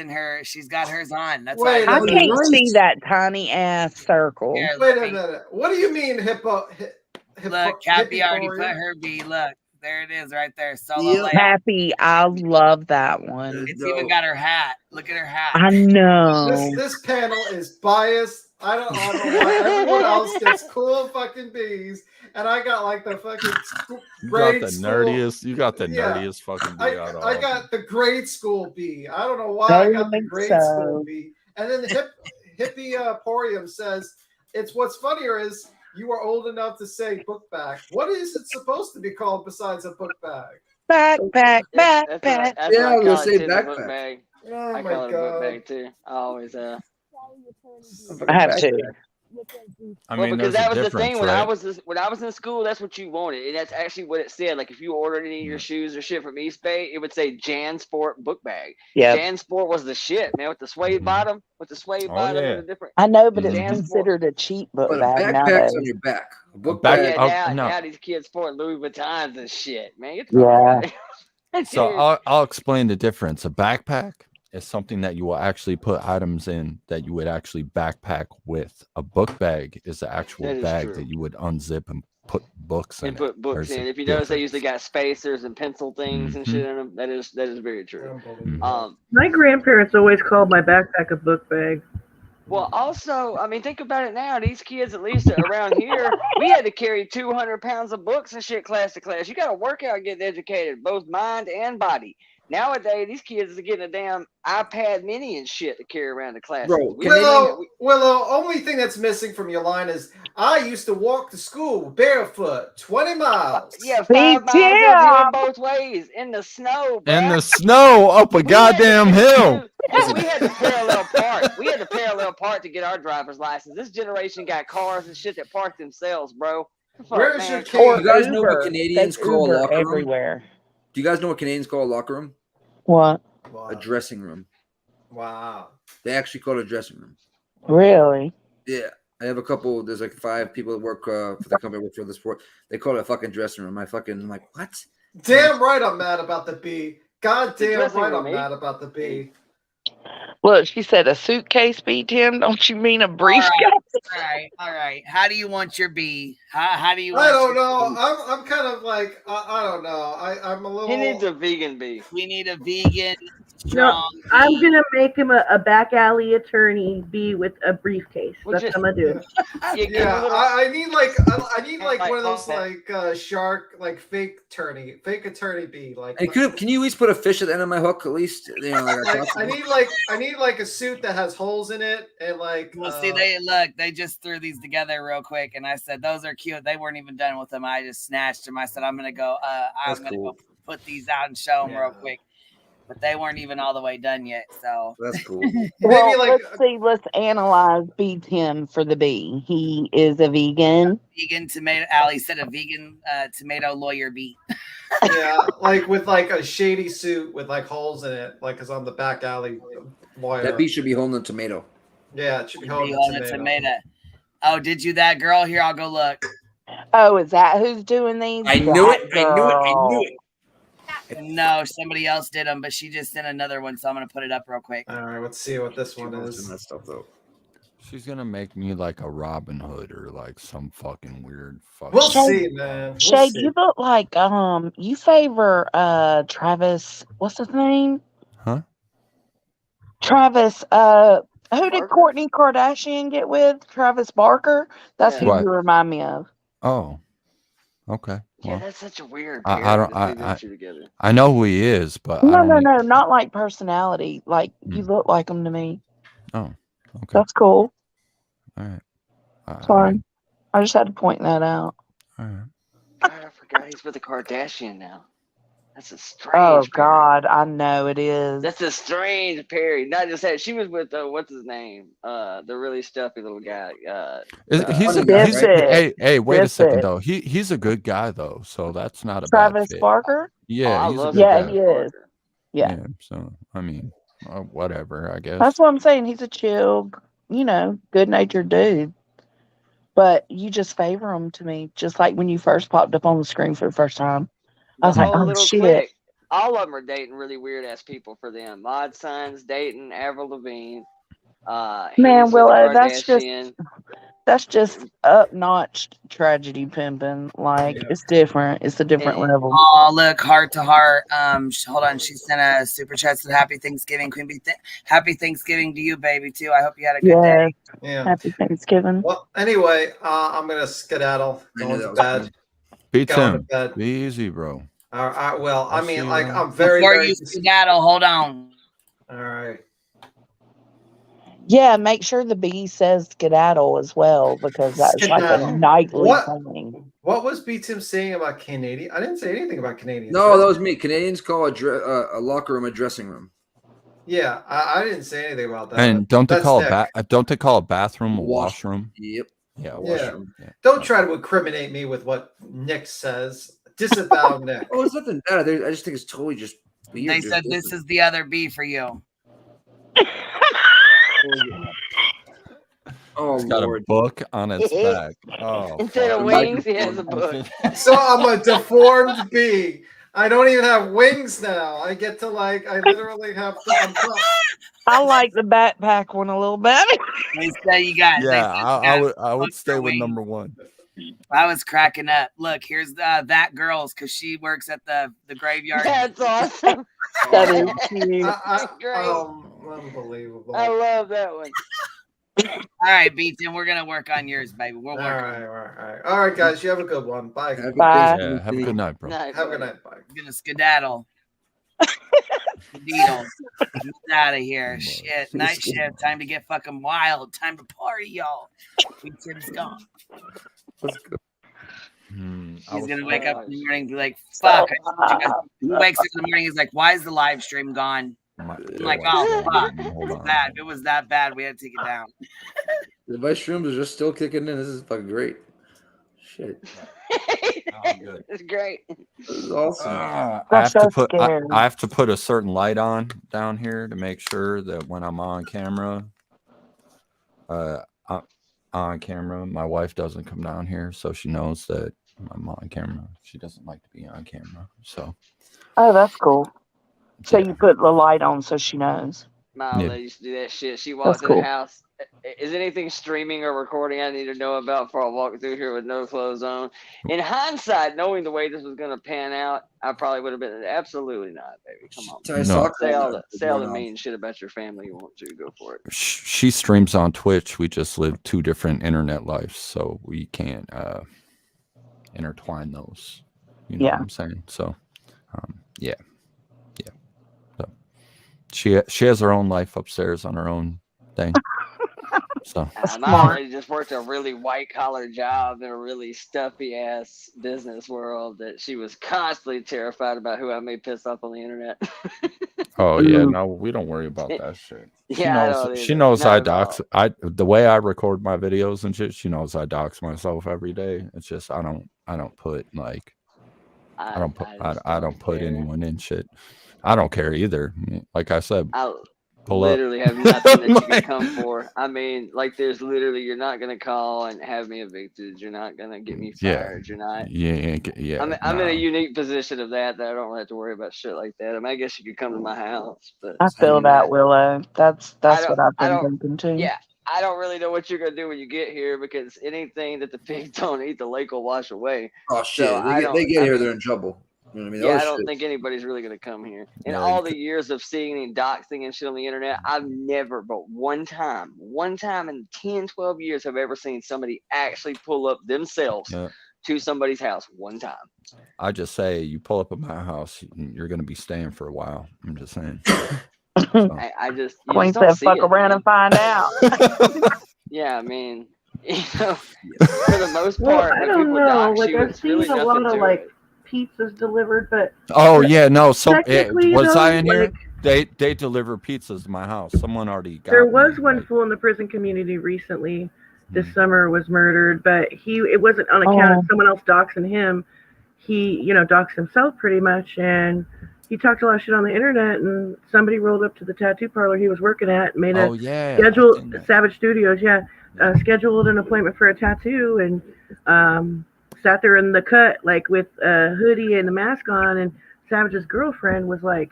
got hers on. That's Wait, why I Oh, can't you're see that tiny ass circle. Here, Wait a minute. What do you mean hippo? Look, Cappy already put hipporium? her bee. Look, there it is right there. Solo Yep. layout. Happy, I love that one. It's even got her hat. Look at her hat. I know. This panel is biased. I don't know why everyone else gets cool fucking bees, and I got like the fucking You got grade the school. nerdiest. You got the Yeah. nerdiest fucking bee out of all I of them. got the grade school bee. I don't know why I Very got the much grade so. school bee. And then hippie Porium says, "It's what's funnier is you are old enough to say book bag. What is it supposed to be called besides a book bag?" Backpack, That's what backpack. I Yeah, I was call gonna it say too, the book backpack. bag. Oh I my call it a book god! bag too. I always I have to. I well, mean, because there's a that was the difference, thing when I right? was in school. That's what you wanted, and that's actually what it said. Like if you ordered any of your shoes or shit from East Bay, it would say Jan Sport book bag. Yep. Jan Sport was the shit, man, with the suede bottom, Oh, and yeah. the different. I know, but it's Jan Sport. considered a cheap book But a bag backpack's nowadays. on your back. A book back- bag. Yeah, oh, no. now these kids sport Louis Vuittons and shit, man. Get the fuck Yeah. out of here. So I'll explain the difference. A backpack is something that you will actually put items in that you would actually backpack with. A book bag is the actual That is bag true. that you would unzip and put books in. And put books There's a in. If you notice, they difference. usually got spacers and pencil things and Mhm. shit in them. That is very true. My grandparents always called my backpack a book bag. Well, also, I mean, think about it now. These kids, at least around here, we had to carry 200 pounds of books and shit class to class. You got to work out getting educated, both mind and body. Nowadays, these kids are getting a damn iPad mini and shit to carry around the class. Bro, Willow, only thing that's missing from your line is I used to walk to school barefoot 20 miles. Yeah, 5 miles up here both ways in the snow, bro. In the snow up a goddamn hill. We had to parallel park. We had to parallel park to get our driver's license. This generation got cars and shit that park themselves, bro. Fuck, Where's man. your Do you guys know Uber. what Canadians There's call a Uber locker room? everywhere. Do you guys know what Canadians call a locker room? What? A dressing room. Wow. They actually call it a dressing room. Really? Yeah. I have a couple. There's like 5 people that work for the company I work for the sport. They call it a fucking dressing room. I'm like, what? Damn right, I'm mad about the B. God The damn dressing right, room, I'm eh? mad about the B. Look, she said a suitcase, B, Tim. Don't you mean a briefcase? All right. How do you want your B? How do you want I don't your know. B? I'm kind of like I don't know. I'm a little. He needs a vegan bee. We need a vegan, No, strong I'm B. gonna make him a back alley attorney be with a briefcase. That's what I'm gonna do. Yeah, I need like one of those like shark like fake attorney B like. Hey, can you at least put a fish at the end of my hook? At least, you know, I need like a suit that has holes in it and like. Well, see, they just threw these together real quick, and I said those are cute. They weren't even done with them. I just snatched them. I said I'm gonna go go put these out and show them real quick, but they weren't even all the way done yet. So that's cool. Well, let's see. Let's analyze B Tim for the B. He is a vegan. Vegan tomato. Allie said a vegan tomato lawyer B. Yeah, like with like a shady suit with like holes in it, like it's on the back alley lawyer. That bee should be holding a tomato. Yeah, it should be Holding holding a tomato. Oh, did you that girl? Here, I'll go look. Oh, is that who's doing these? I knew it. No, somebody else did them, but she just sent another one, so I'm gonna put it up real quick. All right, let's see what this one is. That stuff though. She's gonna make me like a Robin Hood or like some fucking weird fucking. We'll see, man. Shade, you look like you favor Travis. What's his name? Huh? Travis. Who did Kourtney Kardashian get with? Travis Barker. That's who What? you remind me of. Oh, okay. Yeah, Well, that's such a weird. I don't. pairing to see them two together. I know who he is, but I No, don't. not like personality. Like you look like him to me. Oh, okay. That's cool. All right. Sorry, I just had to point that out. All right. God, I forgot he's with a Kardashian now. That's a strange. Oh God, I know it is. That's a strange pair. Not just that. She was with what's his name? The really stuffy little guy. Hey, wait a second though. He's a good guy though, so that's not a Travis bad fit. Barker. Yeah, he's a good yeah, guy. he is. Yeah. So I mean, whatever. I guess. That's what I'm saying. He's a chill, good-natured dude. But you just favor him to me, just like when you first popped up on the screen for the first time. I was like, whole oh little shit. clique. All of them are dating really weird ass people for them. Mod Son's dating Avril Lavigne. Man, he's with Willow, Kardashian. that's just up-notch tragedy pimping. Like it's different. It's a different level. Oh, look, heart to heart. Hold on. She sent a super chat. Said Happy Thanksgiving, Queen Bee. Happy Thanksgiving to you, baby, too. I hope you had a good day. Yeah. Happy Thanksgiving. Well, anyway, I'm gonna skedaddle. Going to bed. Beat Going to him. bed. Be easy, bro. All right. Well, I mean, see like you. I'm very, Before very. you skedaddle, hold on. All right. Yeah, make sure the bee says skedaddle as well, because that's like a Skedaddle. nightly What? thing. What was B Tim saying about Canadian? I didn't say anything about Canadians. No, that was me. Canadians call a locker room a dressing room. Yeah, I didn't say anything about that. And don't they That's call Nick. don't they call a bathroom a washroom? Yep. Yeah, Yeah. washroom. Yeah. Don't try to incriminate me with what Nick says. Disavow Nick. Oh, it's nothing bad. I just think it's totally just weird. They said this is the other B for you. Oh, It's got Lord. a book on its back. Oh, Instead of fuck. wings, he has a book. So I'm a deformed bee. I don't even have wings now. I get to I literally have to. I like the backpack one a little better. They say you got. Yeah, I would stay with number one. I was cracking up. Look, here's that girl's because she works at the graveyard. That's awesome. That is cute. Great. Unbelievable. I love that one. All right, Beaton, we're gonna work on yours, baby. We'll work. All right, guys. You have a good one. Bye. Bye. Yeah, have a good night, bro. Have a good night. Bye. I'm gonna skedaddle. Skedaddle. Get out of here. Shit. Night shift. Time to get fucking wild. Time to party, y'all. Beaton's gone. Let's go. He's gonna wake up in the morning and be like, fuck. He wakes up in the morning, he's like, why is the live stream gone? I'm like, oh fuck. It was bad. It was that bad. We had to take it down. The vice shrooms are just still kicking in. This is fucking great. Shit. It's great. This is awesome. I have to put a certain light on down here to make sure that when I'm on camera, on camera. My wife doesn't come down here, so she knows that I'm on camera. She doesn't like to be on camera, so. Oh, that's cool. So Yeah. you put the light on so she knows. My old Yeah. lady used to do that shit. She That's walked in the cool. house. Is anything streaming or recording I need to know about before I walk through here with no clothes on? In hindsight, knowing the way this was going to pan out, I probably would have been absolutely not, baby. Come on. No. Say all the mean shit about your family you want to. Go for it. She streams on Twitch. We just live 2 different internet lives, so we can't intertwine those. You know what I'm saying? So, yeah. So she has her own life upstairs on her own thing. So My old lady just worked a really white collar job in a really stuffy ass business world that she was constantly terrified about who I may piss off on the internet. oh yeah, no, we don't worry about that shit. Yeah, She knows I dox. The way I record my videos and shit. She knows I dox myself every day. It's just I don't put like I don't put anyone in shit. I don't care either. Like I said, literally have nothing that you can come for. I mean, like there's literally you're not gonna call and have me evicted. You're not gonna get me fired. You're not. Yeah. I'm in a unique position of that I don't really have to worry about shit like that. I mean, I guess you could come to my house, but I feel that, Willow. That's what I've been thinking too. Yeah, I don't really know what you're gonna do when you get here because anything that the pigs don't eat, the lake will wash away. Oh shit! So They get here, they're in trouble. You know what I mean? Yeah, I don't think anybody's really going to come here. In all the years of seeing and doxing and shit on the internet, I've never, but one time in 10, 12 years, have ever seen somebody actually pull up themselves to somebody's house one time. I just say, you pull up at my house, you're going to be staying for a while. I'm just saying. I just, Queen said, fuck around and find out. Yeah, I mean, you know, for the most part, I don't know. Like, I've seen really a lot of, like, it. pizzas delivered, but oh yeah, no. So was I in here? like, They deliver pizzas to my house. Someone already got. There was one fool in the prison community recently. This summer was murdered, but it wasn't on account of someone else doxing him. He, doxed himself pretty much, and he talked a lot of shit on the internet. And somebody rolled up to the tattoo parlor he was working at, made a schedule. Savage Studios, scheduled an appointment for a tattoo, and sat there in the cut, like with a hoodie and a mask on, and Savage's girlfriend was like,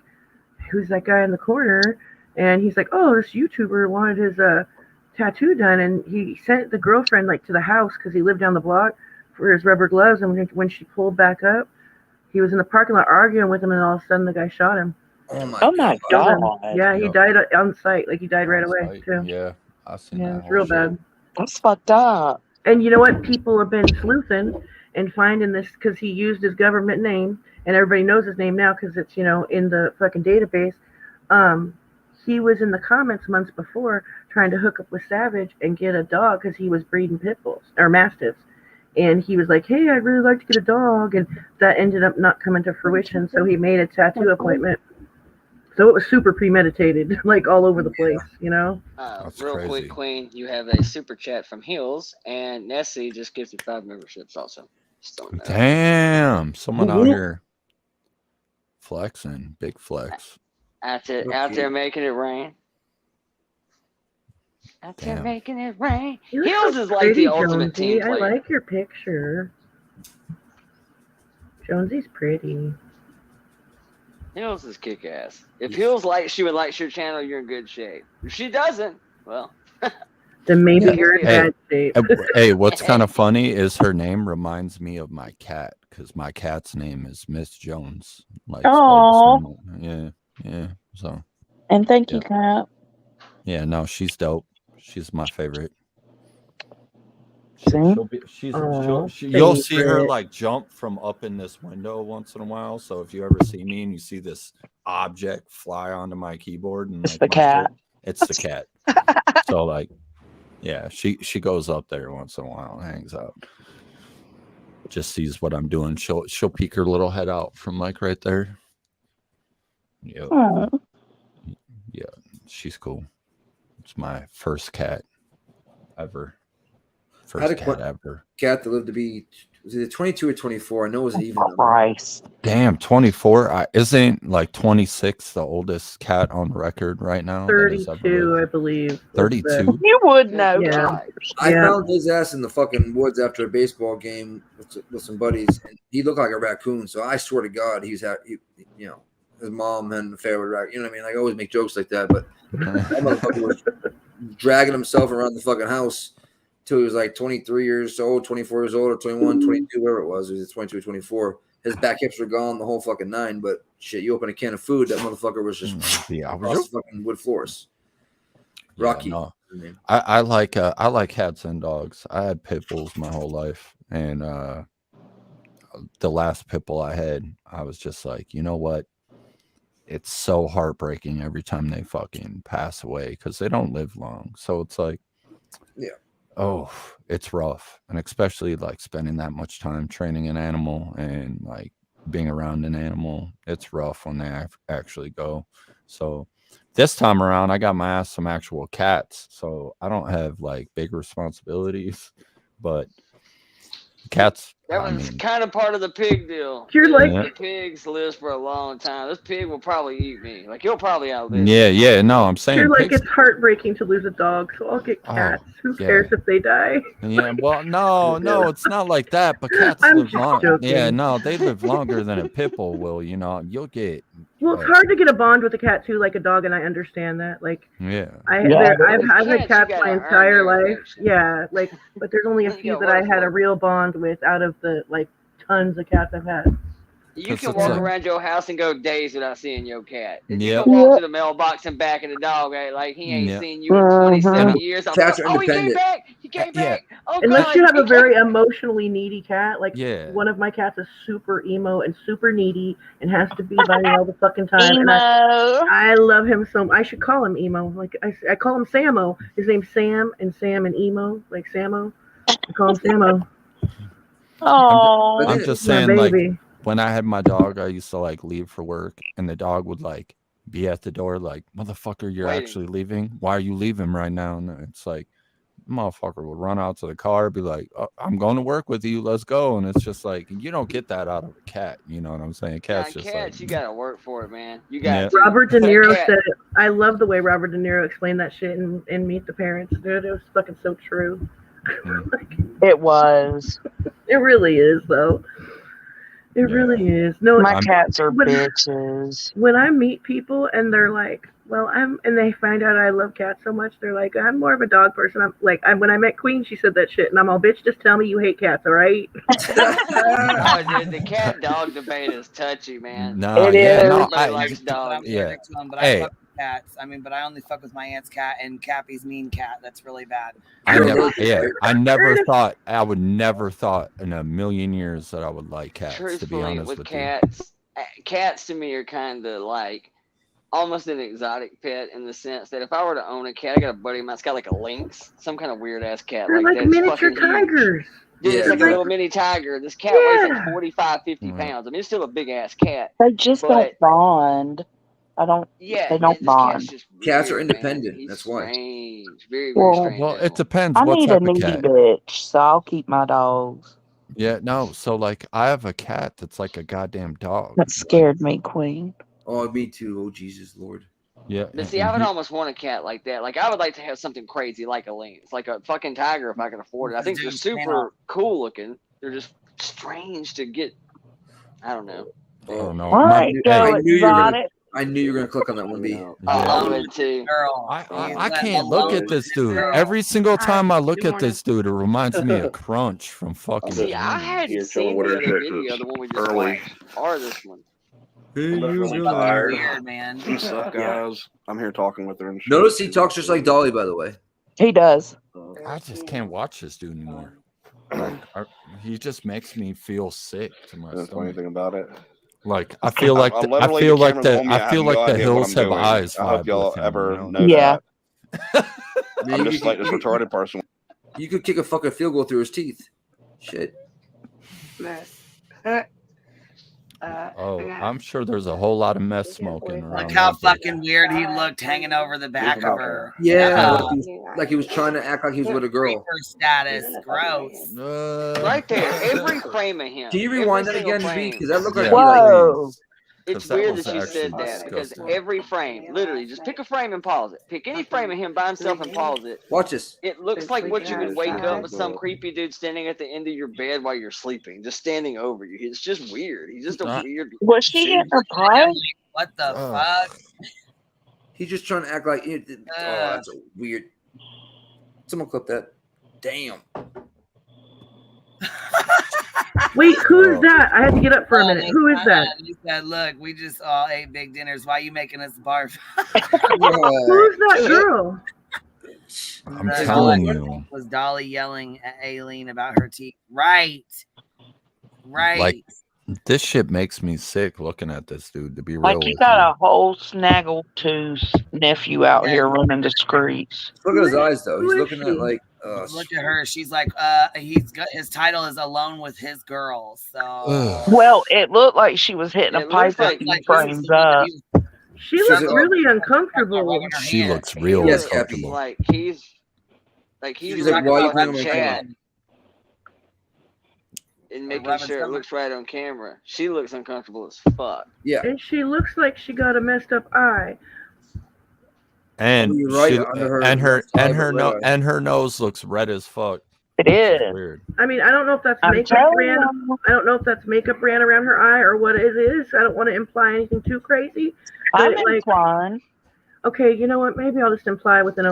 who's that guy in the corner? And he's like, oh, this YouTuber wanted his tattoo done, and he sent the girlfriend like to the house because he lived down the block for his rubber gloves, and when she pulled back up, he was in the parking lot arguing with him, and all of a sudden the guy shot him. Oh my god. Yeah, he died on site, like he died right away too. Yeah, I seen yeah, that it's real bad. That's fucked up. And you know what? People have been sleuthing and finding this because he used his government name, and everybody knows his name now because it's, in the fucking database. He was in the comments months before trying to hook up with Savage and get a dog because he was breeding pit bulls or mastiffs. And he was like, hey, I'd really like to get a dog. And that ended up not coming to fruition. So he made a tattoo appointment. So it was super premeditated, like all over the place, Real crazy. quick, Queen, you have a super chat from Hills, and Nessie just gives you 5 memberships also. Damn, someone out here flexing, big flex. Out there making it rain. Out there making it rain. Hills is like the ultimate team player. I like your picture. Jonesy's pretty. Hills is kick ass. If Hills likes you and likes your channel, you're in good shape. If she doesn't, well. Then maybe you're in bad shape. Hey, what's kind of funny is her name reminds me of my cat because my cat's name is Miss Jones. Like, oh, yeah. So. And thank you, Cat. Yeah, no, she's dope. She's my favorite. You'll see her like jump from up in this window once in a while. So if you ever see me and you see this object fly onto my keyboard, and it's the cat. It's the cat. So like, yeah, she goes up there once in a while and hangs out. Just sees what I'm doing. She'll peek her little head out from like right there. Yeah, she's cool. It's my first cat ever. First cat ever. Cat that lived to be Was it 22 or 24? I know it was an even number. Christ. Damn, 24. Isn't like 26 the oldest cat on record right now? that has ever 32, lived? I believe. 32. You would know. Yeah. I Yeah. found his ass in the fucking woods after a baseball game with some buddies, and he looked like a raccoon. So I swear to God, his mom had an affair with a raccoon. You know what I mean? Like, I always make jokes like that, but that motherfucker was dragging himself around the fucking house till he was like 23 years old, 24 years old, or 21, 22, whatever it was. It was 22, 24. His back hips were gone, the whole fucking nine. But shit, you open a can of food, that motherfucker was just across the fucking wood floors. Rocky. Yeah, no. I like cats and dogs. I had pit bulls my whole life, and the last pit bull I had, I was just like, you know what? It's so heartbreaking every time they fucking pass away because they don't live long. So it's like, oh, it's rough, and especially like spending that much time training an animal and like being around an animal. It's rough when they actually go. So this time around, I got my ass some actual cats, so I don't have like big responsibilities, but cats. That was kind of part of the pig deal. You're like the pigs lives for a long time. This pig will probably eat me. Like he'll probably outlive. Yeah. No, I'm saying You're like, pigs. it's heartbreaking to lose a dog, so I'll get cats. Who cares if they die? Yeah, well, no, it's not like that. But cats I'm live just long. joking. Yeah, no, they live longer than a pit bull will. You know, you'll get. Well, it's hard to get a bond with a cat too, like a dog, and I understand that. Like, Yeah. I've had cats my entire life. Yeah, like, but there's only a few that I had a real bond with out of the like tons of cats I've had. You can walk around your house and go days without seeing your cat. If you Yep. can walk to the mailbox and back in the dog, right? Like he ain't Yep. seen you in 27 years. I'm Cats like, are oh, he came independent. back. He came back. Oh, Unless God, you have he a very emotionally needy cat, like Yeah. one of my cats is super emo and super needy and has to be by me all the fucking time. And Emo. I love him so. I should call him emo. Like I call him Samo. His name's Sam and emo, like Samo. I call him Samo. Oh, I'm just my saying, like, baby. when I had my dog, I used to like leave for work, and the dog would like be at the door, like, motherfucker, you're Waiting. actually leaving? Why are you leaving right now? And it's like, motherfucker would run out to the car, be like, oh, I'm going to work with you, let's go. And it's just like, you don't get that out of a cat, you know what I'm saying? Cats just cats, like, you gotta work for it, man. You got Robert De Niro cat. said it. I love the way Robert De Niro explained that shit in Meet the Parents. Dude, it was fucking so true. it was. It really is, though. It really is. No, My cats are bitches. When I meet people and they're like, well, and they find out I love cats so much, they're like, I'm more of a dog person. I'm like, when I met Queen, she said that shit, and I'm all, bitch, just tell me you hate cats, all right? Oh, dude, the cat dog debate is touchy, man. No, yeah, no, Everybody likes dogs. yeah. But I fuck with cats. I mean, but I only fuck with my aunt's cat and Cappy's mean cat. That's really bad. I would never thought in a million years that I would like cats, to be Truthfully, honest with with cats, cats to me are kind of like almost an exotic pet in the sense that if I were to own a cat, I got a buddy of mine that's got like a lynx, some kind of weird ass cat. They're like that's miniature fucking huge. tigers. Dude, it's Yeah. like a little mini tiger. This cat weighs like 45, 50 pounds. I mean, it's still a big ass cat. They just don't bond. They don't this bond. cat's just Cats are weird, independent. man. He's That's why. strange. Very, very Well, strange. Well, it depends I what need a type of needy cat. bitch, so I'll keep my dogs. Yeah, no, so like I have a cat that's like a goddamn dog. That scared me, Queen. Oh, me too. Oh, Jesus, Lord. Yeah. But see, I would almost want a cat like that. Like, I would like to have something crazy like a lynx, like a fucking tiger if I could afford it. I think they're super cool looking. They're just strange to get. I don't know. Oh no. All right, go exotic. I knew you were gonna click on that one, B. I love it too. Girl, I can't look at this dude. Every single time I look at this dude, it reminds me of Crunch from fucking. See, I hadn't seen the other video, the one we just watched, or this one. Weird, man. What's up, guys? I'm here talking with her. And shit. Notice he talks just like Dolly, by the way. He does. I just can't watch this dude anymore. Like, he just makes me feel sick to my That's the funny stomach. thing about it. Like I feel like I'm I literally- feel the like camera's on me, the I feel like the idea what hills I'm have doing. eyes. I hope vibe y'all with him, ever you know? know that. I'm just like this retarded person. You could kick a fucking field goal through his teeth. Shit. I'm sure there's a whole lot of mess smoking around. Look how that bitch. fucking weird he looked hanging over the back of her. Yeah, like he was trying to act like he was with a girl. Creeper status. Gross. Right there, every frame of him. Can you rewind that every again, single B? frame. Because that looked like Yeah, he like. Whoa. It's that weird was that you said actually that because disgusting. every frame, literally, just pick a frame and pause it. Pick any frame of him by himself and pause it. Watch this. It looks like what you would wake up with some creepy dude standing at the end of your bed while you're sleeping, just standing over you. It's just weird. He's just a weird. Was she hitting her pie? What the fuck? He's just trying to act like. Oh, that's a weird. Someone clip that. Damn. Wait, who is that? I had to get up for a minute. Who is that? He said, "Look, we just all ate big dinners. Why are you making us barf?" Who's that girl? I'm telling you. Was Dolly yelling at Aileen about her teeth? Right. Like, this shit makes me sick looking at this dude, to be real Like with you you. got a whole snaggletooth nephew out here running the streets. Look at his eyes, though. He's looking at like. Look at her. She's like, he's got his title is Alone with His Girls. So Well, it looked like she was hitting a pipe a few frames up. She looks really uncomfortable. She looks real Yes, uncomfortable. Like he's She's like, why are you playing with my chat camera? and making sure it looks right on camera. She looks uncomfortable as fuck. Yeah. And she looks like she got a messed up eye. And You're right, she, under and her her and her red no, eye. and her nose looks red as fuck. It is. Weird. I mean, I don't know if that's I'm makeup telling ran. you. I don't know if that's makeup ran around her eye or what it is. I don't want to imply anything too crazy. I'm But, like, implying. okay, you know what? Maybe I'll just imply with a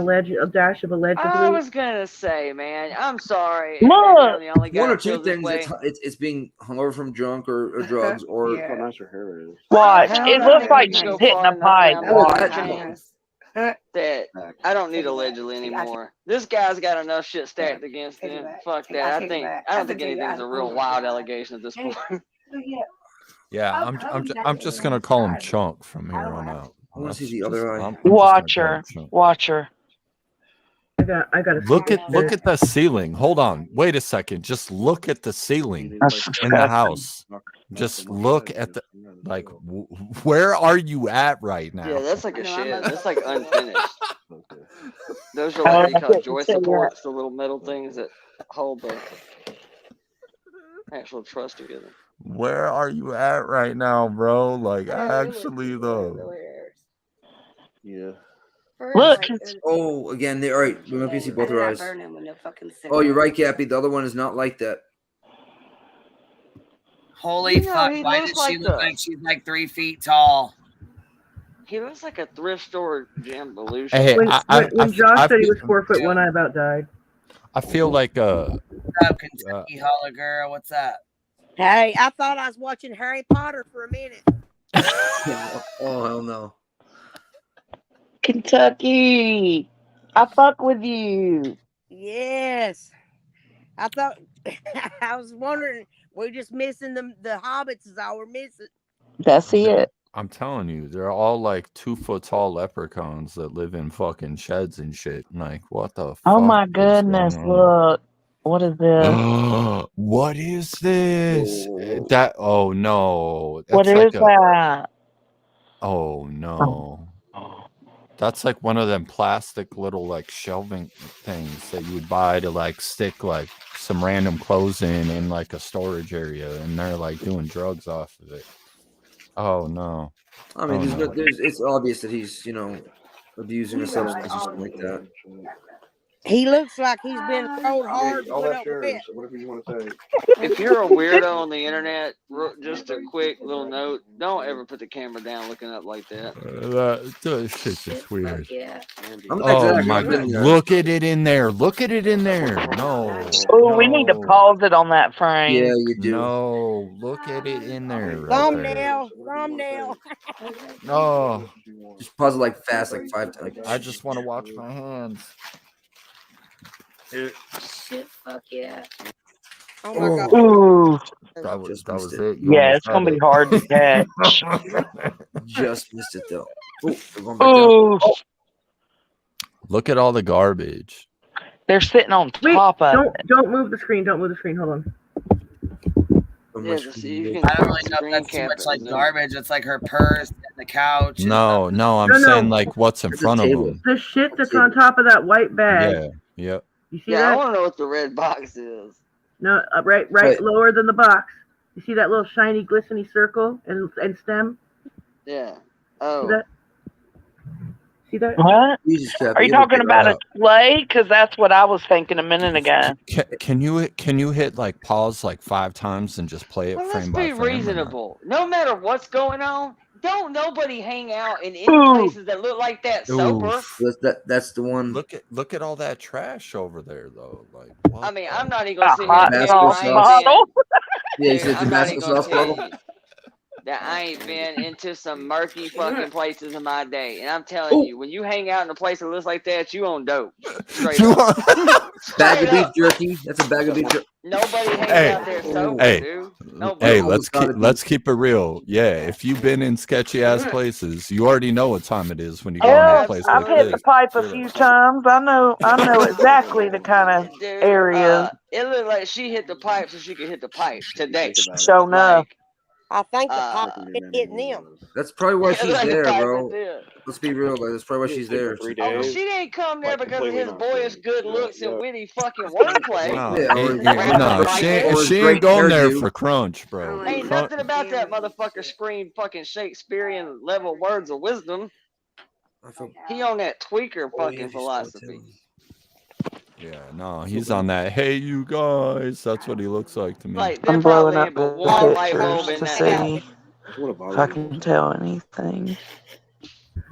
dash of allegedly. I was gonna say, man, I'm sorry. Look, I'm the only guy One or that two feels this things. way. It's being hung over from drunk or drugs or. How nice her hair is. Watch. I It don't looks think like we she's can go hitting far a enough pipe. down Watch. the chain that I don't need allegedly anymore. This guy's got enough shit stacked against him. Fuck that. I don't think anything's a real wild allegation at this point. Yeah, I'm just gonna call him Chunk from here on out. I want to see the other eye. I'm just gonna Watch call him her. Chunk. Watch her. I got to Look at the ceiling. Hold on. Wait a second. Just look at the ceiling That's in the disgusting. house. Just look at the where are you at right now? Yeah, that's like a shed. That's like unfinished. Those are like what you call joist supports, the little metal things that hold the actual truss together. Where are you at right now, bro? Like, actually though. Yeah. Look. Oh, again, all right. We might be see both her eyes. Oh, you're right, Cappy. The other one is not like that. Holy You know, fuck! he Why looks does she like look the- like she's like 3 feet tall? He looks like a thrift store Jim Belushi. Hey, When Josh said he feel- was 4'1", I about died. I feel like What's up, Kentucky Holla girl? What's up? Hey, I thought I was watching Harry Potter for a minute. Oh, hell no. Kentucky. I fuck with you. Yes. I thought I was wondering, we're just missing the hobbits is all we're missing. That's it. I'm telling you, they're all like 2 foot tall leprechauns that live in fucking sheds and shit. Like, what the fuck? Oh my is goodness. going on? Look. What is this? What is this? That oh no. What That's is like that? Oh no. That's like one of them plastic little like shelving things that you would buy to like stick like some random clothes in like a storage area, and they're like doing drugs off of it. Oh no. I mean, Oh, no. it's obvious that he's, abusing a substance or something like that. He looks like he's been rolled hard. All Put that up shares, with. whatever you want to say. If you're a weirdo on the internet, just a quick little note: don't ever put the camera down looking up like that. That shit's just weird. Yeah. Oh my god! Look at it in there! Look at it in there! No. Oh, we need to pause it on that frame. Yeah, you do. No, look at it in there. Right there. Thumbnail. No. Just pause it like fast, like 5 times. I just want to watch my hands. Shit, fuck yeah. Oh my god. Ooh. That was it. You Yeah, almost it's gonna had be it. hard to catch. Just missed it though. Oh, we're going back down. Ooh. Look at all the garbage. They're sitting on Wait, top of it. don't move the screen. Don't move the screen. Hold on. Yeah, just, you can I don't really know if screen that's too cap much it. like and garbage. It's like her purse and the couch. And No, no, I'm No, no. saying like what's in front of them. The shit that's on top of that white bag. Yeah, yep. You see Yeah, I that? want to know what the red box is. No, right, Wait. lower than the box. You see that little shiny, glistening circle and stem? Yeah. See Oh. that? See that? What? Jesus, Kathy, Are you you have a talking big about eye. a display? Because that's what I was thinking a minute ago. Can you hit like pause like 5 times and just play it Well, let's frame by be frame? Or not? reasonable. No matter what's going on, don't nobody hang out in any Ooh. places that look like that sober. That's the one. Look at all that trash over there though. Like what? I mean, I'm not even gonna sit here hot and tell sauce you I ain't been. Yeah, you Dude, said I'm not even Damascus gonna sauce tell bottle. you that I ain't been into some murky fucking places in my day. And I'm telling you, when you hang out in a place that looks like that, you on dope. Straight up. Bag of Straight beef up. jerky. That's a bag of beef jerky. Nobody hangs Hey, out there sober, hey, dude. Nobody. hey, let's keep it real. Yeah, if you've been in sketchy ass places, you already know what time it is when you go into a place I've like hit the this. pipe a few times. I know exactly the kind of Dude, areas. it looked like she hit the pipe so she could hit the pipe today. Show enough. I think the pipe is hitting them. That's probably why she's Like the there, pipe bro. is it. Let's be real, guys. That's probably why she's there. Oh, she didn't come there because of his boyish good looks and witty fucking No, wordplay. she ain't going there for crunch, bro. Ain't nothing about that motherfucker scream fucking Shakespearean level words of wisdom. He on that tweaker fucking philosophy. Yeah, no, he's on that. Hey, you guys, that's what he looks like to me. Like I'm there blowing probably up ain't but the one light bulb pictures in to that see house. if I can tell anything.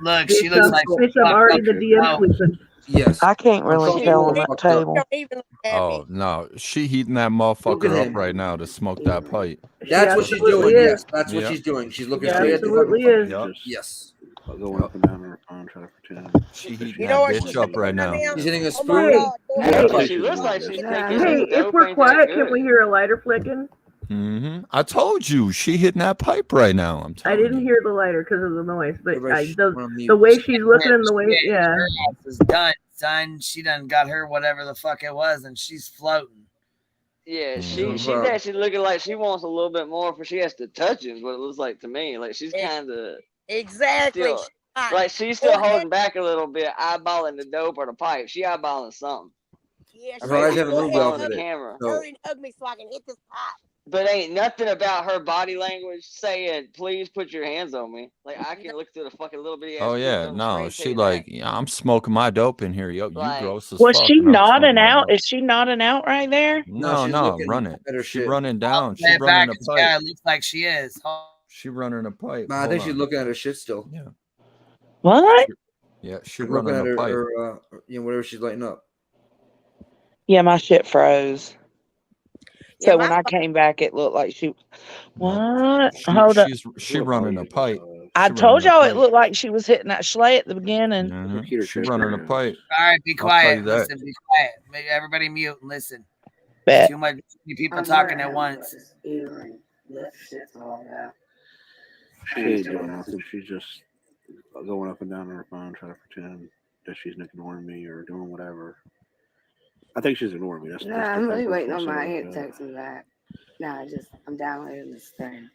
Look, she looks like Bitch, I'm already the DM sleeping. Yes. I can't really tell on that table. Oh no, she heating that Look motherfucker at up him. right now to smoke that pipe. That's what she's doing. Yes, that's what Yep. she's doing. She's looking She straight at the absolutely fucking is. pipe. Yes. Going up and down her phone, trying to pretend. She heating You know that what bitch up right now. She's hitting a Oh my spoon. God. Hey, she looks like she's thinking Hey, this if dope we're ain't that quiet, can good. we hear a lighter flicking? I told you she hitting that pipe right now. I'm I telling didn't hear the lighter because of the noise, but Everybody the way she's looking and the way, yeah. Her ass is done, son. She done got her whatever the fuck it was, and she's floating. Yeah, Mm-hmm. she's actually looking like she wants a little bit more, for she has to touch it. Is what it looks like to me. Like she's kind of Exactly. still, like she's still holding back a little bit, eyeballing the dope or the pipe. She eyeballing something. Yeah, Her eyes haven't moved well on the today. camera. So, hurry and hug me so I can hit this pipe. But ain't nothing about her body language saying, "Please put your hands on me." Like I can look through the fucking little bitty ass. Oh yeah, picture on the no, screen, she tell you like, yeah, I'm smoking my dope in here. Yo, you Like- gross as Was fuck. she and I'm nodding smoking my out? dope. Is she nodding out right there? No, she's no, looking run it. at her She shit. running down. She Play it running back. a pipe. Yeah, it looks like she is. She running a pipe. Nah, I Hold think she's on. looking at her shit still. Yeah. What? Yeah, she She's looking running at a her, pipe. whatever she's lighting up. Yeah, my shit froze. Yeah, So when I came back, it looked like she. What? Hold up. She running a pipe. I She told running a y'all it pipe. looked like she was hitting that schley at the beginning. Mhm. She running a pipe. All right, be I'll tell quiet. you that. Listen, be quiet. Make everybody mute and listen. Bet. Too much people talking at once. She ain't doing nothing. She's just going up and down on her phone, trying to pretend that she's ignoring me or doing whatever. I think she's ignoring me. Nah, I'm really waiting on my aunt to text me back. Nah, I'm downloading this thing.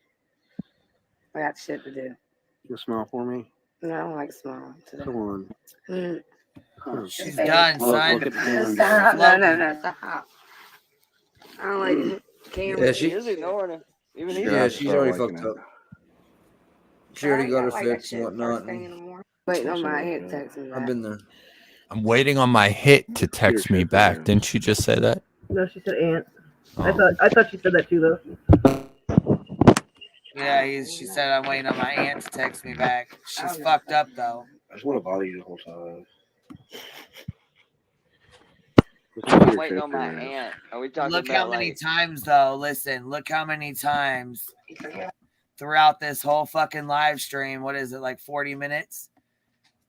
I got shit to do. You smile for me? No, I don't like small today. Come on. She's done, son. Look at the camera. Stop. No, stop. I don't like camera. Yeah, He is ignoring her. Even he's Yeah, not she's already liking fucked up. She already got her fix and whatnot. Waiting on my aunt to text me back. I've been there. I'm waiting on my hit to text me back. Didn't she just say that? No, she said aunt. Oh. I thought she said that too, though. Yeah, she said I'm waiting on my aunt to text me back. She's fucked up though. I just want to bother you the whole time. I'm waiting on my aunt. Are we talking Look about how many like? times though. Listen, look how many times throughout this whole fucking live stream. What is it, like 40 minutes?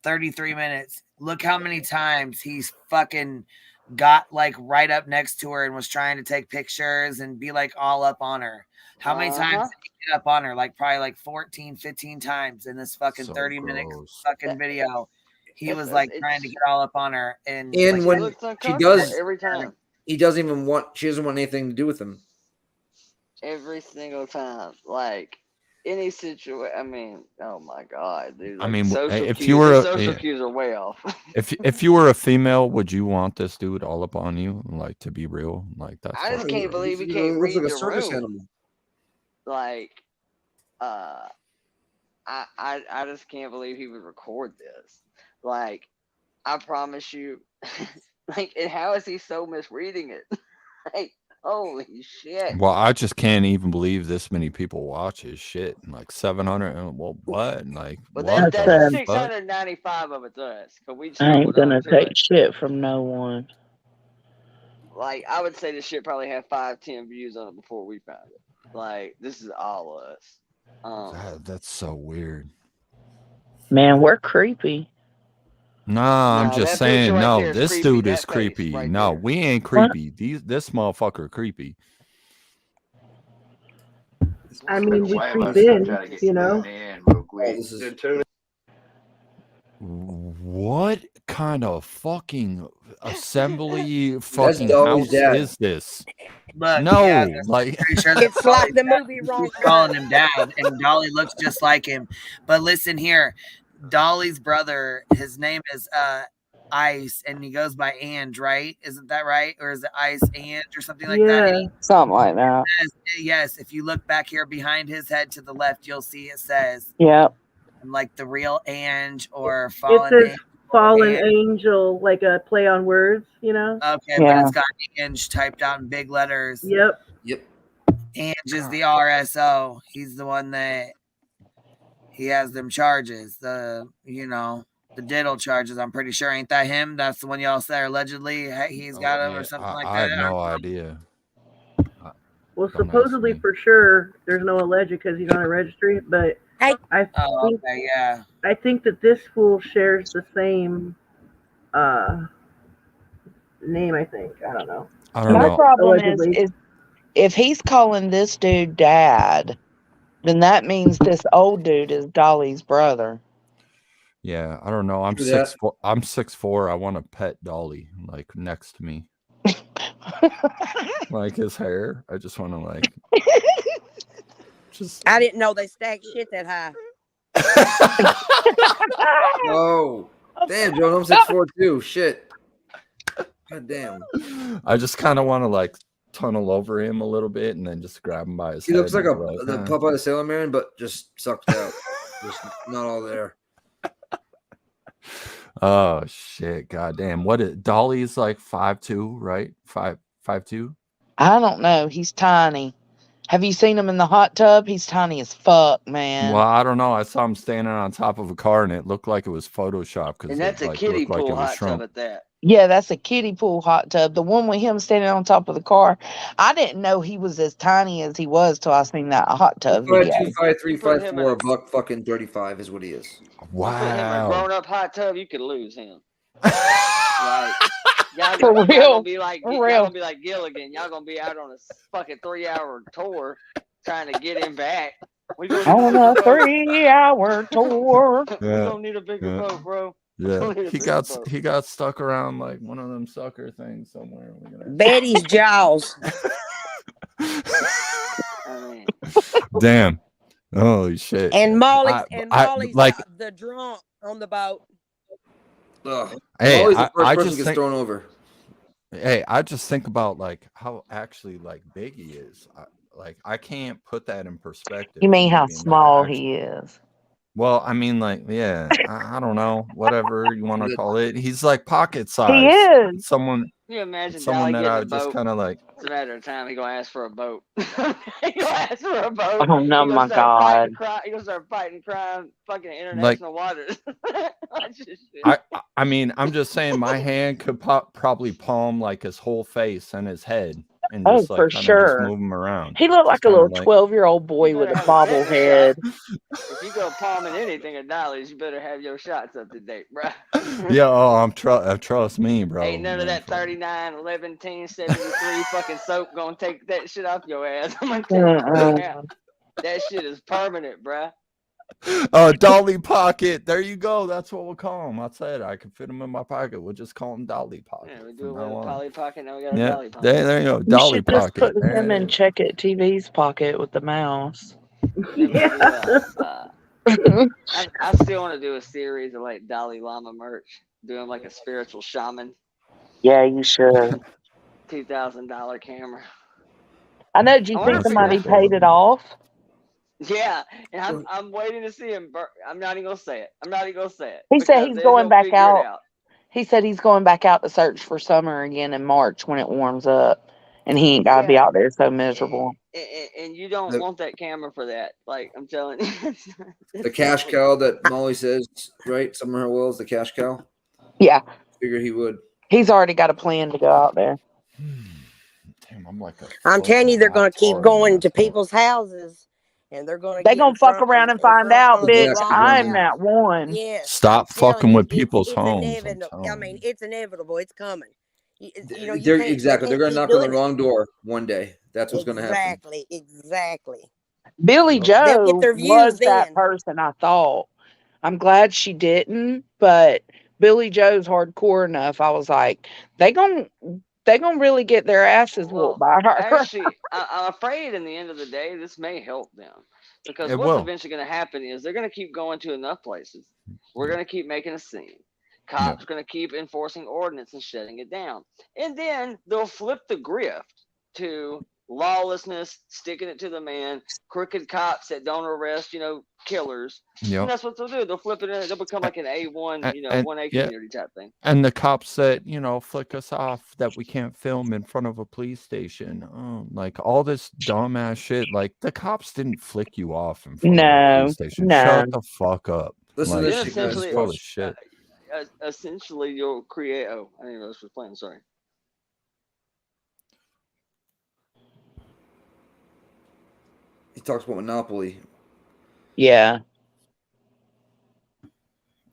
33 minutes. Look how many times he's fucking got like right up next to her and was trying to take pictures and be like all up on her. How many times did he get up on her? Like probably like 14, 15 times in this fucking So 30-minute gross. fucking video. He was like trying to get all up on her. And And like, when she does, every time. he doesn't even want. She doesn't want anything to do with him. every single time. Like any situation. I mean, oh my god, dude. I Like mean, social if cues, you the were social cues are way off. if you were a female, would you want this dude all up on you? Like, to be real, like that's. I just fucking can't believe he He can't looks read like a the circus room. animal. Like, I just can't believe he would record this. Like, I promise you, like, and how is he so misreading it? Like, holy shit. Well, I just can't even believe this many people watch his shit. Like 700. Well, what? Like, Well, what that's the fuck? 695 of it's us. Cause we I ain't stumbled gonna onto take it. shit from no one. Like, I would say this shit probably had 5-10 views on it before we found it. Like, this is all us. That's so weird. Man, we're creepy. Nah, I'm No, just that picture saying. right No, there is this creepy. dude is That face creepy. right No, there. we ain't What? creepy. This motherfucker creepy. I mean, we creep in, you know. Real quick. This is What kind of fucking assembly fucking Dolly's house dad. is this? Look, No, yeah, like pretty sure It's like the movie Wrong He's calling him dad, and Dolly looks just like him. But listen here, Dolly's brother, his name is Ice, and he goes by And, right? Isn't that right? Or is it Ice And or something like that? And Yeah. Something like that. he says, yes, if you look back here behind his head to the left, you'll see it says Yep. like the real Ange or It Fallen says Ange. fallen angel, like a play on words, you know? Okay, but Yeah. it's got Ange typed out in big letters. Yep. Yep. Ange is the RSO. He's the one that he has them charges. The diddle charges. I'm pretty sure. Ain't that him? That's the one y'all say allegedly he's got him or yeah, something like I have that. no idea. Well, Don't ask supposedly me. for sure, there's no alleged because he's on a registry, but Hey. I Oh, think okay, yeah. I think that this fool shares the same name. I think I don't know. I don't My know. problem Allegedly. is if he's calling this dude dad, then that means this old dude is Dolly's brother. Yeah, I don't know. I'm True that. 6'4". I'm 6'4". I want to pet Dolly like next to me. Like his hair. I just want to like just I didn't know they stacked shit that high. Oh, damn, Joe, I'm 6'4" too. Shit. God damn. I just kind of want to like tunnel over him a little bit and then just grab him by his He head. looks like and the be Popeye the Sailor Man, but just sucked out. Just not all there. Oh shit, goddamn. What is Dolly's like 5'2", right? 5'2". I don't know. He's tiny. Have you seen him in the hot tub? He's tiny as fuck, man. Well, I don't know. I saw him standing on top of a car and it looked like it was Photoshopped because And it that's a like kiddie looked like pool it was hot shrunk. tub at that. Yeah, that's a kiddie pool hot tub. The one with him standing on top of the car. I didn't know he was as tiny as he was till I seen that hot tub video. 5'2", 5'3", You put him in 5'4", a buck fucking 35 is what he is. You put him in a Wow. grown-up hot tub, you could lose him. Like, y'all For gonna real. be like, For y'all real. gonna be like Gilligan. Y'all gonna be out on a fucking 3-hour tour trying to get him back. We gonna On need a a bigger boat. 3-hour tour. We Yeah. gonna need a bigger Yeah. boat, bro. Yeah. Gonna need a He bigger got boat. he got stuck around like one of them sucker things somewhere. We're gonna- Betty's Jaws. I mean, Damn. Holy shit. And Molly's like the drunk on the boat. Ugh. hey, Always the first I person just gets think, thrown over. hey, I just think about like how actually like big he is. I can't put that in perspective. You mean how Being, like, small actually- he is? Well, I mean, like, yeah, I don't know, whatever you want to call it. He's like pocket size. He is. Someone can you imagine that Dolly getting I a just boat? kind of like. It's a matter of time. He gonna ask for a boat. He gonna ask for a boat. Oh, no, He gonna my start fighting God. He gonna start fighting crime, fucking international waters. That's just shit. I mean, I'm just saying, my hand could probably palm like his whole face and his head, and Oh, just like for kind of sure. just move him around. He looked like a Just little kinda like- 12-year-old boy with a bobble head. If you go palming anything at Dolly's, you better have your shots up to date, bro. Yeah, oh, trust me, bro. Ain't none of that 39, 11, 10, 73 fucking soap gonna take that shit off your ass. I'm gonna tell you right now. That shit is permanent, bruh. Dolly Pocket. There you go. That's what we'll call him. I said I could fit him in my pocket. We'll just call him Dolly Pocket. Yeah, we do from it with now a on. Polly Pocket. Now we got a Yeah, Dolly Pocket. there you go. You Dolly should just Pocket. put him in Check It TV's pocket with the mouse. I still want to do a series of like Dalai Lama merch, doing like a spiritual shaman. Yeah, you should. $2,000 camera. I know. Do you I wonder think if he somebody would- paid it off? Yeah, and I'm waiting to see him. I'm not even gonna say it. He said because he's then going he'll back figure it out. He said he's going back out to search for summer again in March when it warms up, and he ain't gotta be out there so miserable. And you don't want that camera for that. Like I'm telling you. The cash cow that Molly says, right? Summer Wells, the cash cow. Yeah, Figured he would. he's already got a plan to go out there. Damn, I'm like I'm telling you, they're going to keep going to people's houses, and they're going to. They gonna fuck around and find out, bitch. I'm that one. Yes. Stop I'm telling fucking you, with people's it's homes. inevitable. I mean, it's inevitable. It's coming. You know, you They're can't, exactly. They They're can't going to keep knock on the doing it. wrong door one day. That's what's going to happen. Exactly. Billy They'll get Joe their views was then. that person. I thought. I'm glad she didn't, but Billy Joe's hardcore enough. I was like, they gonna really get their asses whooped by her. Actually, I'm afraid in the end of the day, this may help them. Because It what's will. eventually going to happen is they're going to keep going to enough places. We're going to keep making a scene. Cops are going to keep enforcing ordinance and shutting it down. And then they'll flip the grift to lawlessness, sticking it to the man, crooked cops that don't arrest, killers. Yep. And that's what they'll do. They'll flip it in. They'll become like an A1, And- 1A yeah. community type thing. And the cops that, flick us off that we can't film in front of a police station. Like all this dumbass shit. Like the cops didn't flick you off in front of a police station. Shut the fuck up. Listen to Like, this shit, guys. it's full of shit. Essentially, you'll create. Oh, I didn't know this was playing. Sorry. He talks about Monopoly. Yeah.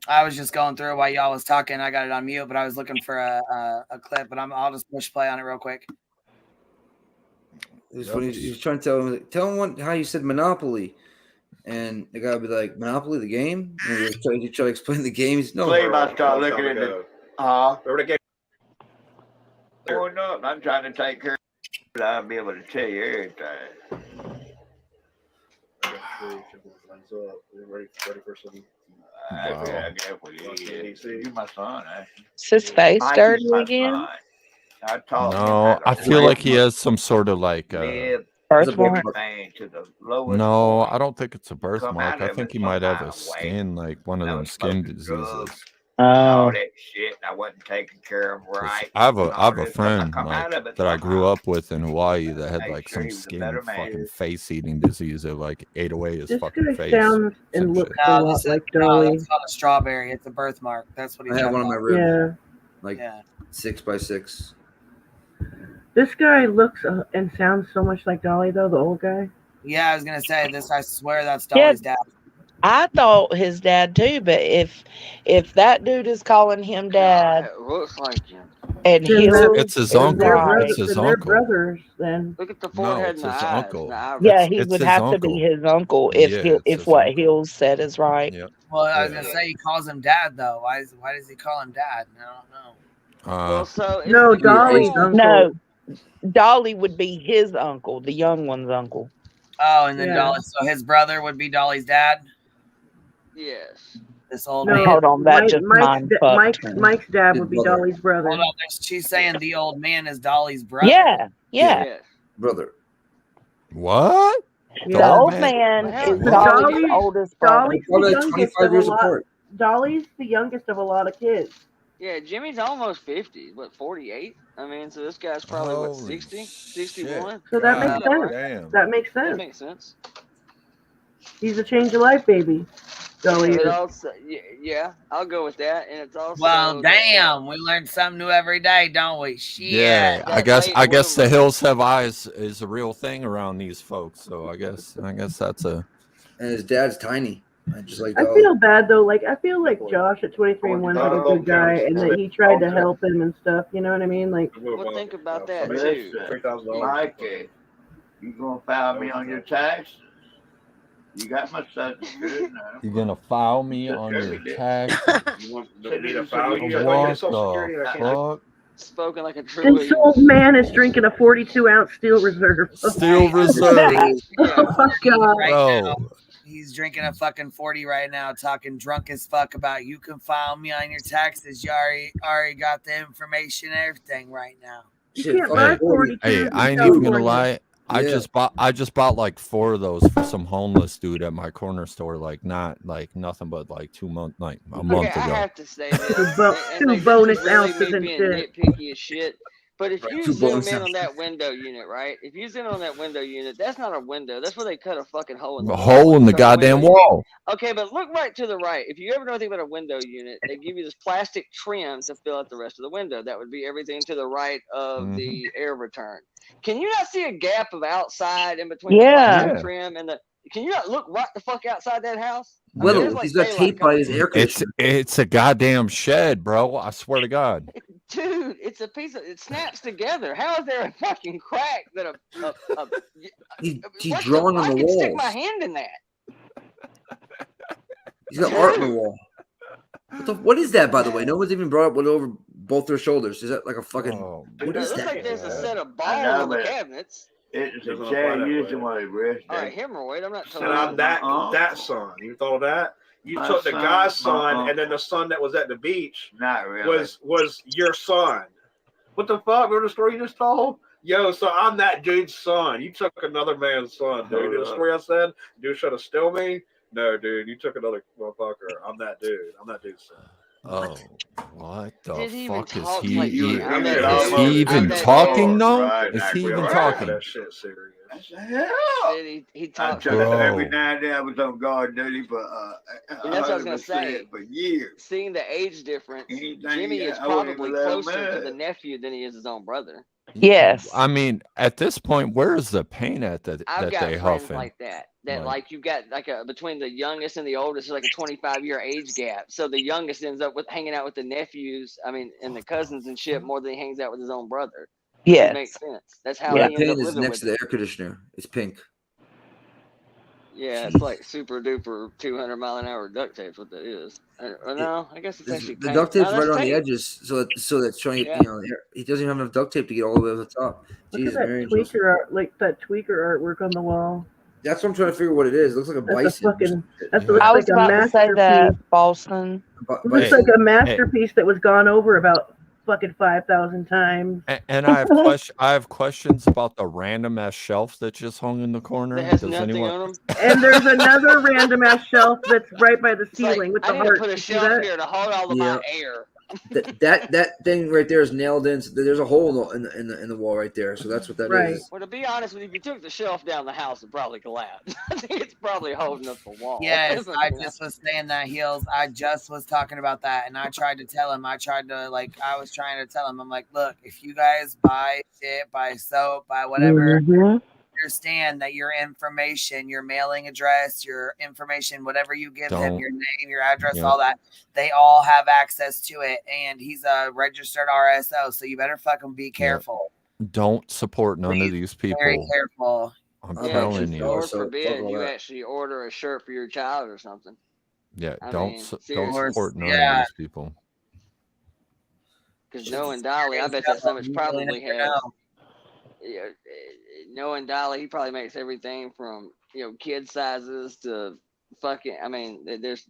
I was just going through while y'all was talking. I got it on mute, but I was looking for a clip. But I'll just push play on it real quick. It was funny. He was trying to tell him how you said Monopoly, and the guy would be like, "Monopoly, the game." And he try to explain the game. He's no. Claim I start looking at the going up. I'm trying to take care of it. I'll be able to tell you everything. Ready for some? Wow. You my son, Is his face Mike is dirty my again? son. I taught him No, how I to feel live like he has some sort of like live birthmark. everything to the lowest no, point. I don't think it's a birthmark. out I of think it he might have a somehow, skin, like one of them skin diseases. And all that shit. I wasn't taking care of right. I have and a all friend this stuff. I come out like of it that I grew somehow. up with in Hawaii that had Make like sure some he was a skin better man. fucking face eating disease that like ate away his This fucking guy face. sounds and Some looks shit. a No, lot this is like no, Dolly. that's not a strawberry. It's a birthmark. That's what he's I have talking one on my about. rib, Yeah. like Yeah. 6x6. This guy looks and sounds so much like Dolly, though, the old guy. Yeah, I was gonna say this. I swear that's Yeah, Dolly's dad. I thought his dad too, but if that dude is calling him dad It looks like him. and Then Hill It's his is uncle. right, It's his Then they're uncle. brothers, then. Look at the No, forehead it's and the his eyes. uncle. And the eyebrows. yeah, he It's would his have to be uncle. his uncle Yeah, if it's his what uncle. Hill said is right. Yep. Well, I was Yeah. gonna say he calls him dad though. Why does he call him dad? I don't know. Well, so is No, the Dolly's girl- uncle. No, Dolly would be his uncle, the young one's uncle. Oh, and then Yeah. Dolly. So his brother would be Dolly's dad. Yes. This old No, man. Hold on, that just mind fucked Mike's me. dad would be Dolly's brother. Hold on, she's saying the old man is Dolly's brother. Yeah. Yes. Brother. What? Yeah. The old man is Dolly's oldest brother. Dolly's the Probably youngest 25 of a years lot. apart. Dolly's the youngest of a lot of kids. Yeah, Jimmy's almost 50. What, 48? I mean, so this guy's probably, what, Holy 60? 61? So that makes God sense. damn. That makes That sense. makes sense. He's a change of life baby. Dolly It is. also, yeah, I'll go with that. And it's also. Well, damn, we learn something new every day, don't we? Shit. Yeah, I that guess late the hills have eyes is a real thing around these folks. So I guess that's a. And his dad's tiny. Just like I Dolly. feel bad though. Like I feel like Josh at 23 and 1 is a good guy, and that he tried to help him and stuff. You know what I mean? Like, Well, think about that, Listen, too. Mikey, you gonna file me on your tax? You got my son. Good enough. You're gonna file me on your tax. You want me to file you? I thought you What had Social Security. the I can't do fuck? Spoken like a true This old man is drinking a 42-ounce Steel Reserve. Steel Reserve. Oh my god. Bro. He's drinking a fucking 40 right now, talking drunk as fuck about you can file me on your taxes. You already got the information and everything right now. You can't buy 42s Hey, in I ain't even gonna California. lie. I just bought like 4 of those for some homeless dude at my corner store. Like nothing but like 2 months, like a month I ago. have to say this. Two Like, bonus this is really ounces me and being shit. nitpicky as shit. But if you 2 zoom bonus in on ounces. that window unit, right? If you zoom in on that window unit, that's not a window. That's where they cut a fucking hole in the A wall. hole in the So goddamn window- wall. Okay, but look right to the right. If you ever know anything about a window unit, they give you this plastic trim to fill out the rest of the window. That would be everything to the right of the air return. Can you not see a gap of outside in between the plastic trim and the? Can you not look right the fuck outside that house? I mean, Well, there's, like, he's got daylight tape by coming his through. air conditioner. It's a goddamn shed, bro. I swear to God. Dude, it's a piece of it snaps together. How is there a fucking crack that He's what drawing on I the can stick walls. my hand in that. He's got art on the wall. What is that, by the way? No one's even brought up what over both their shoulders. Is that like a fucking? What It is looks that? like there's a set of balls I know, on the but cabinets. It's a Doesn't apply chair that using way. my wrist. All right, hemorrhoid. I'm not And totally. I'm that son. You thought of that? You My took the son, guy's my son, and then the son that was at the beach Not really. was your son. What the fuck? Remember the story you just told? Yo, so I'm that dude's son. You took another man's son, dude. You know the story I said? Dude should have still me? No, dude. You took another motherfucker. I'm that dude. I'm that dude's son. Oh, what the Did he even fuck is talk he? like Is I'm that dude? he even I'm that talking dude. though? Right, Is he we're even right. talking? That shit serious. Did he I talked tried to every Bro. now and then I was on guard duty for and that's what I was gonna 100% say. for years. Seeing the age difference, Anything Jimmy is I wouldn't probably even let him closer to have. the nephew than he is his own brother. Yes. I mean, at this point, where is the pain at that I've got they friends huffing? like that. That Like- like you've got like a between the youngest and the oldest is like a 25-year age gap. So the youngest ends up with hanging out with the nephews, and the cousins and shit more than he hangs out with his own brother. Yes. It makes sense. That's how Well, he the ends up pain is living next with to the it. air conditioner. It's pink. Yeah, it's like super duper 200-mile-an-hour duct tape. What that is? No, I guess it's actually The paint. duct tape's No, that's right on the tape. edges, so that's showing. Yeah. You know, he doesn't even have enough duct tape to get all the way to the top. Look Jesus, at that Mary and Joseph. tweaker art, like that tweaker artwork on the wall. That's what I'm trying to figure what it is. It looks like a That's a bison. fucking. That Yeah. looks I like was a about to say masterpiece. that, Boston. It looks Hey, like a masterpiece that was gone over about fucking 5,000 times. And I have questions about the random ass shelf that just hung in the corner. That has Does nothing anyone? on them. And there's another random ass shelf that's right by the ceiling with I the need to heart. put a You see shelf that? here to hold all of Yeah. my air. That thing right there is nailed in. So there's a hole in the wall right there. So that's what that is. Right. Well, to be honest with you, if you took the shelf down, the house would probably collapse. I think it's probably holding up the wall. Yes, I just was saying that, Heels. I just was talking about that, and I tried to tell him. I was trying to tell him. I'm like, look, if you guys buy shit, buy soap, buy whatever, understand that your information, your mailing address, your information, whatever you give him, your name, your address, all that, they all have access to it. And he's a registered RSO, so you better fucking be careful. Don't support none of these people. Very careful. I'm Yeah, telling you. Lord forbid you actually order a shirt for your child or something. Yeah, I don't mean, don't seriously. support none Yeah. of these people. Because knowing Dolly, I bet that stomach probably has. Knowing Dolly, he probably makes everything from kid sizes to fucking. I mean, there's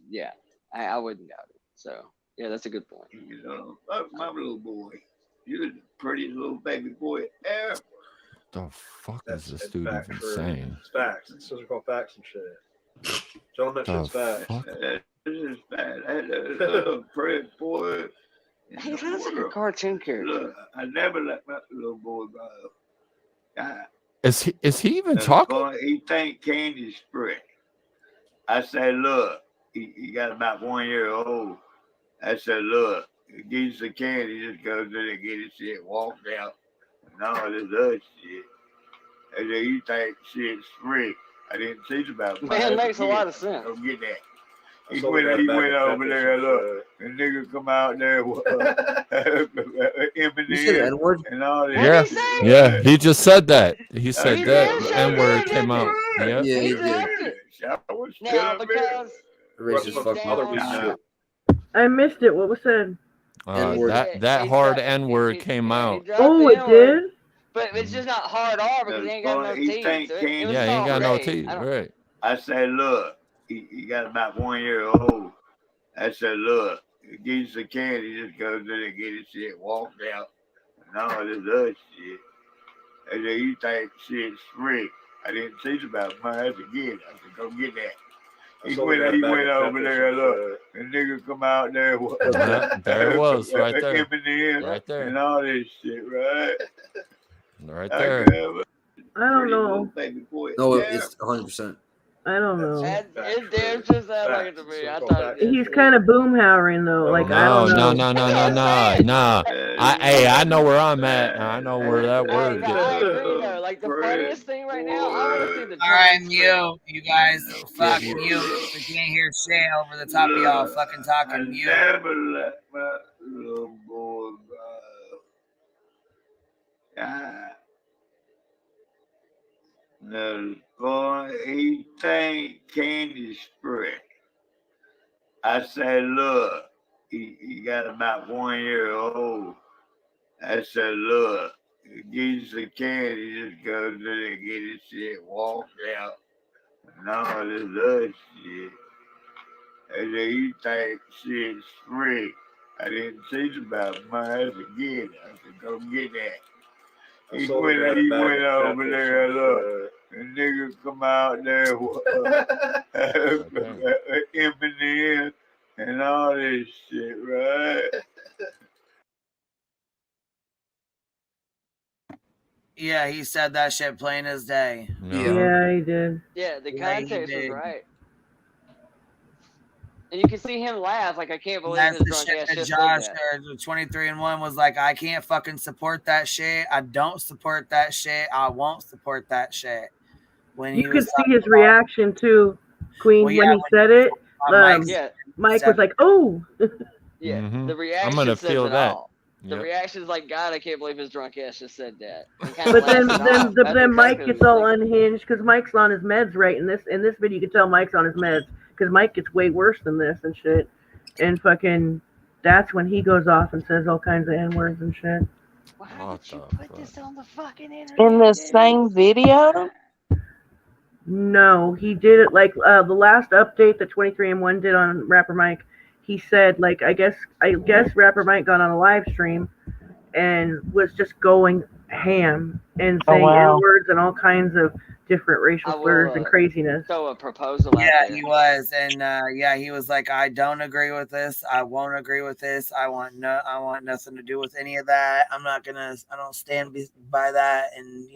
I wouldn't doubt it. So yeah, that's a good point. You know, my little boy, you're the prettiest little baby boy ever. The fuck is this dude even saying? It's facts. It's just called facts and shit. Tell them that shit's facts. This is bad. I had a little pretty boy. He looks like a cartoon character. Look, I never let my little boy go. Is he even talking? He think candy's free. I said, look, he got about 1 year old. I said, look, he gives the candy, just goes in and get his shit, walk out, and all this other shit. And then you think shit's free. I didn't teach about Man, makes a lot of sense. Don't get that. He That's all went we got back over in there, Texas, look, the nigga come out there with You said the Eminem N-word? and all that. Yeah, he just said that. He said that N-word came out. Yeah. Yeah, he did. I was Now, still because Racist fuck mother piece of shit. I missed it. What was said? That hard N-word came out. Oh, it did? But it's just not hard R because he ain't got no teeth. So it was Yeah, he ain't got no great. teeth. Right. I said, look, he got about 1 year old. I said, look, get you some candy, just goes in and get his shit, walked out, and all this other shit. And then you think shit's free. I didn't teach about mine. I said, get it. I said, go get that. He went over there, look, and nigga come out there. There it was, right there. Eminem, Right there. and all this shit, right? Right there. I don't know. No, it's 100%. I don't know. It damn sure sounds like it to me. I thought it He's kind of boomhowering though. Like I No, don't no, know. no. I know where I'm at. I know where that word gets. I agree though. Like the funniest thing right now, I want to see the. All right, mute, you guys. Fuck mute. We can't hear shit over the top of y'all fucking talking. Mute. Never let my little boy go. No, boy, he think candy spread. I said, look, he got about 1 year old. I said, look, get you some candy, just goes in and get his shit, walked out, and all this other shit. And then you think shit's free. I didn't teach about mine. I said, get it. I said, go get that. He went over there, look, and niggas come out there with Eminem and all this shit, right? Yeah, he said that shit plain as day. Yeah, he did. Yeah, the Yeah, he context was did. right. And you can see him laugh like I can't believe That's this the drunk shit ass that just Josh said that. or 23-1 was like, I can't fucking support that shit. I don't support that shit. I won't support that shit. When he You could was see his reaction too, Queen, Well, when yeah, he said it. Mike's- Mike was like, "Oh." Yeah, Mhm. the reaction I'm gonna says feel it that. all. The Yep. reaction's like, God, I can't believe his drunk ass just said that. And kinda But then, laughs it off. That's then Mike exactly gets what all he's thinking. unhinged because Mike's on his meds, right? In this video, you can tell Mike's on his meds because Mike gets way worse than this and shit. And fucking, that's when he goes off and says all kinds of N words and shit. Why did you put this on the fucking internet? In the same video? No, he did it like the last update that 23-1 did on Rapper Mike. He said, like, I guess Rapper Mike got on a live stream and was just going ham and saying wow. N-words and all kinds of different racial slurs and craziness. Throw a proposal out Yeah, there. he was, and yeah, he was like, I don't agree with this. I won't agree with this. I want nothing to do with any of that. I don't stand by that. And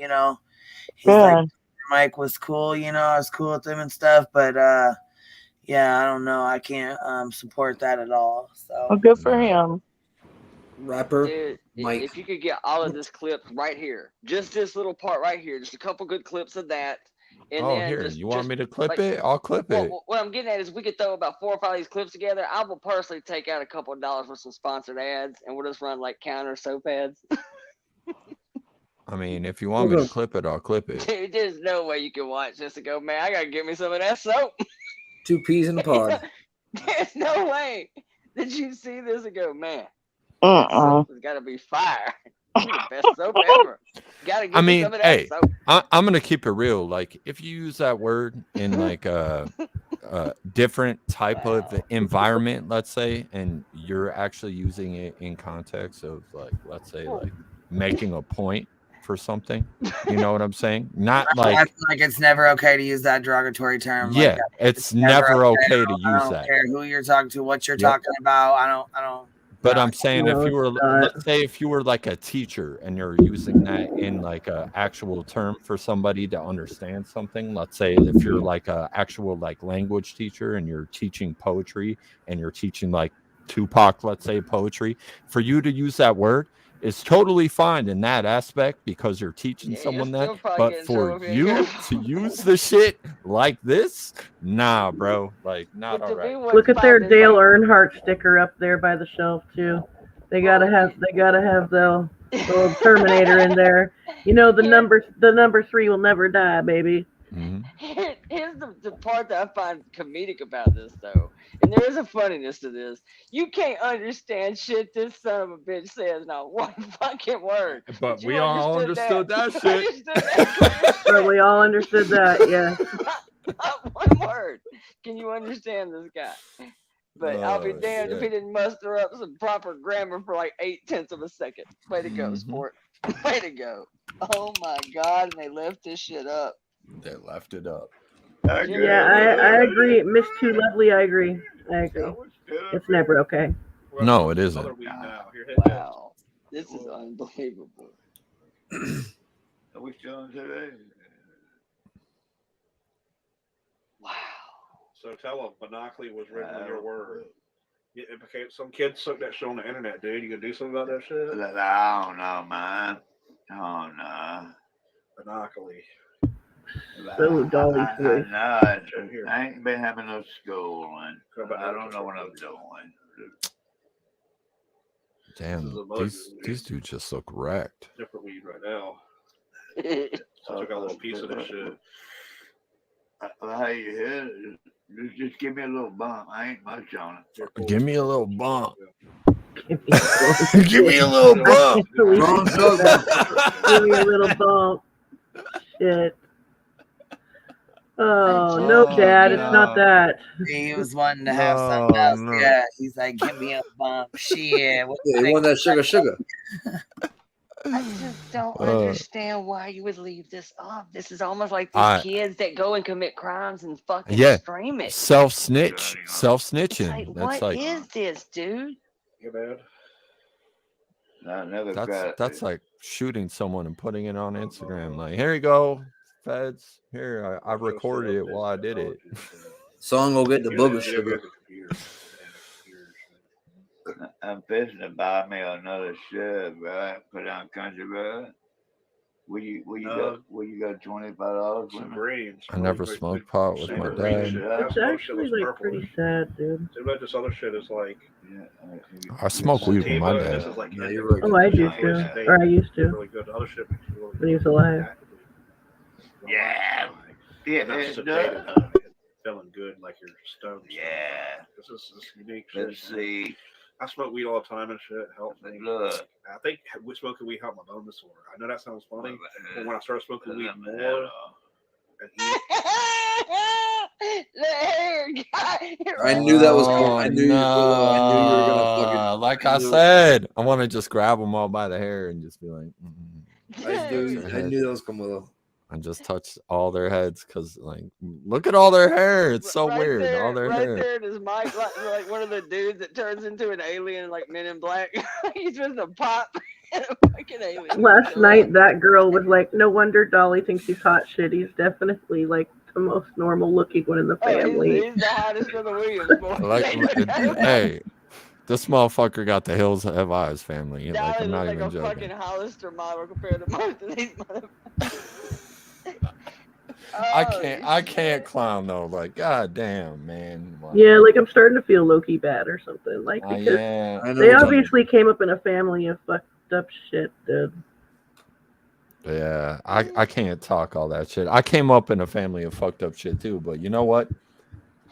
he's like, Mike was cool. I was cool with him and stuff, but yeah, I don't know. I can't support that at all. So Well, good for him. Rapper Dude, Mike. if you could get all of this clip right here, just this little part right here, just a couple good clips of that. And Oh, then here, just, you want just, me to clip like, it? I'll clip it. What I'm getting at is we could throw about 4 or 5 of these clips together. I will personally take out a couple of dollars for some sponsored ads, and we'll just run like counter soap ads. I mean, if you want me to clip it, I'll clip it. Dude, there's no way you can watch this and go, man, I gotta get me some of that soap. 2 peas in a pod. There's no way that you see this and go, man, Uh-uh. it's gotta be fire. It's the best soap ever. Gotta get me some of that hey, soap. I'm gonna keep it real. Like, if you use that word in like a different type of environment, let's say, and you're actually using it in context of, like, let's say, like making a point for something, you know what I'm saying? Not like, I feel like it's never okay to use that derogatory term. yeah, like that. it's never okay to I use don't that. care who you're talking to, what you're Yep. talking about. I don't. But no. I'm saying, if you were, let's say, if you were like a teacher and you're using that in like a actual term for somebody to understand something, let's say if you're like a actual like language teacher and you're teaching poetry and you're teaching like Tupac, let's say, poetry, for you to use that word is totally fine in that aspect because you're teaching someone that. But for you to use the shit like this, nah, bro, like not all right. Look at their Dale Earnhardt sticker up there by the shelf too. They gotta have the old Terminator in there. The number 3 will never die, baby. Here's the part that I find comedic about this, though, and there is a funniness to this. You can't understand shit this son of a bitch says, not one fucking word. But you we all understood that You shit. understood that clear But we all understood that, yeah. not one word. Can you understand this guy? But I'll be Oh, damned if he shit. didn't muster up some proper grammar for like 0.8 of a second. Way to go, sport. Way to go. Oh my God, and they left this shit up. They left it up. Yeah, I agree. Miss Too Lovely, I agree. It's never okay. No, it isn't. Wow. This is unbelievable. Are we still on today? Wow. So tell them monopoly was originally your word. It became some kid took that shit on the internet, dude. You gonna do something about that shit? I don't know, man. Oh no. Monopoly. So Dolly's voice. I ain't been having no schooling. I don't know what I'm doing. Damn, these dudes just look wrecked. Different weed right now. So I took a little piece of this shit. How you hit it? Just give me a little bump. I ain't much on it. Give me a little bump. Give me a little bump. Give me a little bump. Shit. Oh, no, Dad, it's not that. He was wanting to have something else. no. Yeah, he's like, give me a bump. Shit. What Yeah, he want that sugar. I just don't understand why you would leave this up. This is almost like these kids that go and commit crimes and fucking stream it. Self-snitching. Like, That's what like is this, dude? You bad? that's like shooting someone and putting it on Instagram. Like, here you go, feds. Here, I recorded it while I did it. Song will get the booger sugar. I'm fishing to buy me another shed, right? Put on country road. Will you go $25? Some greens. I never smoked pot with my dad. It's actually like pretty sad, dude. See, but this other shit is like. I smoke weed with my dad. This is like Oh, I used to. Or I used to. Really good. The other shit makes you really When he was alive. Yeah. Yeah, not it sedated, does. feeling good like you're stoned. Yeah. This is unique shit. Let's see. I smoke weed all the time and shit. Helps me. Look. I think smoking weed helped my bone disorder. I know that sounds funny, but when I started smoking weed more, I knew that was coming. I knew you were gonna fucking. Like I said, I want to just grab them all by the hair and just be like, I knew that was coming though. And just touch all their heads because, like, look at all their hair. It's so weird. There, all their hair. Right there in his mic, like one of the dudes that turns into an alien, like Men in Black. He's just a pop. Fucking alien. Last night, that girl was like, no wonder Dolly thinks he's hot shit. He's definitely like the most normal looking one in the family. He's the hottest of the Williams boys. Hey, this motherfucker got the Hills Have Eyes family. Like, I'm not like even a joking. fucking Hollister model compared to most of these motherfuckers. I can't clown though. Like, god damn, man. Wow. Yeah, like I'm starting to feel low-key bad or something. Like because yeah. they obviously came up in a family of fucked up shit, dude. Yeah, I can't talk all that shit. I came up in a family of fucked up shit too, but you know what?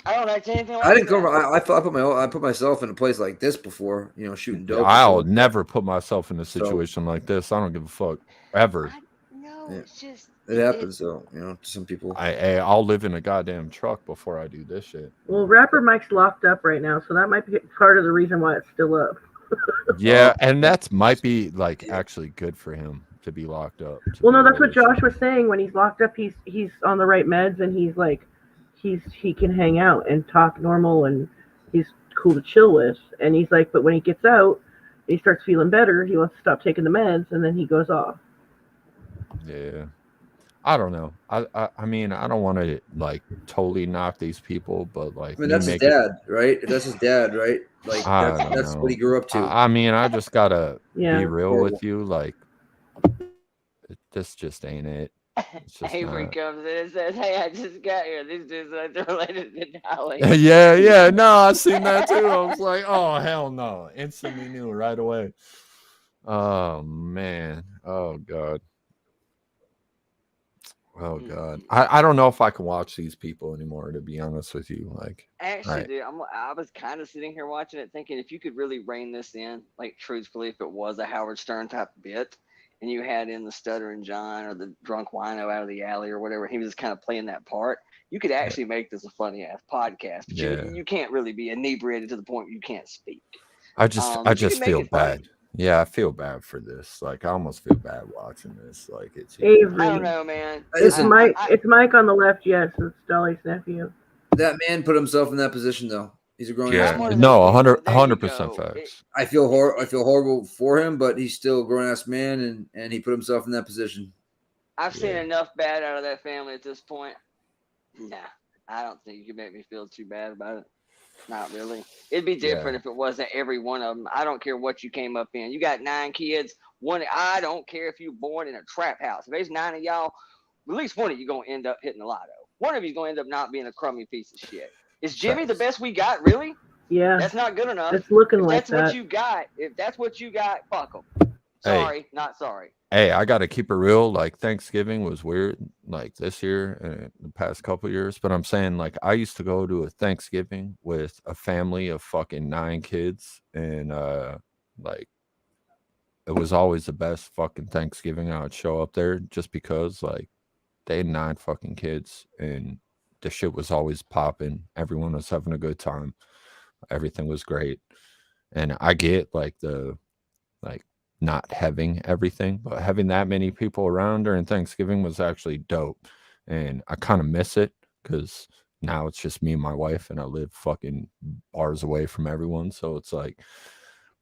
I don't like anything like I didn't that. come. I put myself in a place like this before. You know, shooting dope. I'll never put myself in a situation like this. I don't give a fuck ever. No, it's just it happens though. You know, to some people. I'll live in a goddamn truck before I do this shit. Well, Rapper Mike's locked up right now, so that might be part of the reason why it's still up. Yeah, and that might be like actually good for him to be locked up. Well, no, that's what Josh was saying. When he's locked up, he's on the right meds, and he's like, he can hang out and talk normal, and he's cool to chill with. And he's like, but when he gets out, he starts feeling better. He wants to stop taking the meds, and then he goes off. Yeah, I don't know. I mean, I don't want to like totally knock these people, but like, I mean, that's his dad, right? If that's his dad, right? Like that's what he grew up to. I mean, I just gotta Yeah. be real with you. Like, this just ain't it. It's just Avery not. comes in and says, "Hey, I just got here. These dudes are related to Dolly." Yeah. No, I seen that too. I was like, oh hell no! Instantly knew right away. Oh man. Oh god. Oh God, I don't know if I can watch these people anymore. To be honest with you, like, Actually, dude, I was kind of sitting here watching it, thinking if you could really rein this in, like truthfully, if it was a Howard Stern type bit, and you had in the stuttering John or the drunk wino out of the alley or whatever, he was just kind of playing that part. You could actually make this a funny ass podcast, but Yeah. you can't really be inebriated to the point where you can't speak. I But you just can make feel it funny. bad. Yeah, I feel bad for this. Like, I almost feel bad watching this. Like, it's I don't know, man. It's Mike on the left. Yes, it's Dolly's nephew. That man put himself in that position, though. He's a grown Yeah, ass man. no, 100% facts. I feel horrible for him, but he's still a grown ass man, and he put himself in that position. I've seen enough bad out of that family at this point. Nah, I don't think you can make me feel too bad about it. Not really. It'd be different if it wasn't every one of them. I don't care what you came up in. You got 9 kids. I don't care if you're born in a trap house. If there's 9 of y'all, at least one of you going to end up hitting the lotto. One of you's going to end up not being a crummy piece of shit. Is Jimmy the best we got, really? Yeah. That's not good enough. It's looking if like that's that. What you got, if that's what you got, fuck them. Sorry, not sorry. Hey, I got to keep it real. Like, Thanksgiving was weird, like this year and the past couple of years. But I'm saying, like, I used to go to a Thanksgiving with a family of fucking 9 kids. And, like, it was always the best fucking Thanksgiving. I would show up there just because, like, they had 9 fucking kids. And the shit was always popping. Everyone was having a good time. Everything was great. And I get, like, not having everything, but having that many people around during Thanksgiving was actually dope. And I kind of miss it because now it's just me and my wife, and I live fucking bars away from everyone. So it's like,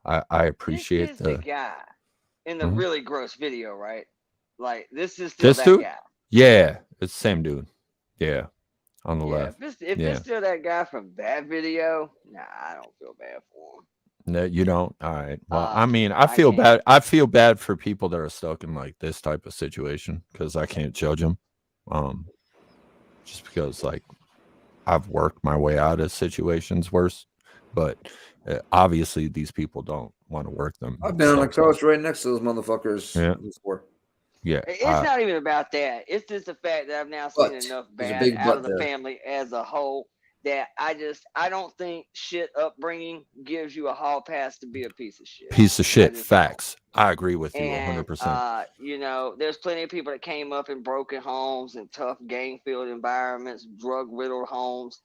I appreciate the guy in the really gross video, right? Like, this is still that dude? guy. Yeah, it's the same dude. Yeah, on the left. If it's still that guy from that video, nah, I don't feel bad for him. No, you don't. All right. Well, I mean, I feel bad. I feel bad for people that are stuck in like this type of situation because I can't judge them. Just because like I've worked my way out of situations worse, but obviously these people don't want to work them. I've been on the couch right next to those motherfuckers before. Yeah. It's not even about that. It's just the fact that I've now seen enough bad out of the family as a whole that I don't think shit upbringing gives you a hall pass to be a piece of shit. Piece of shit. Facts. I agree with you 100%. You know, there's plenty of people that came up in broken homes and tough gang-filled environments, drug-riddled homes.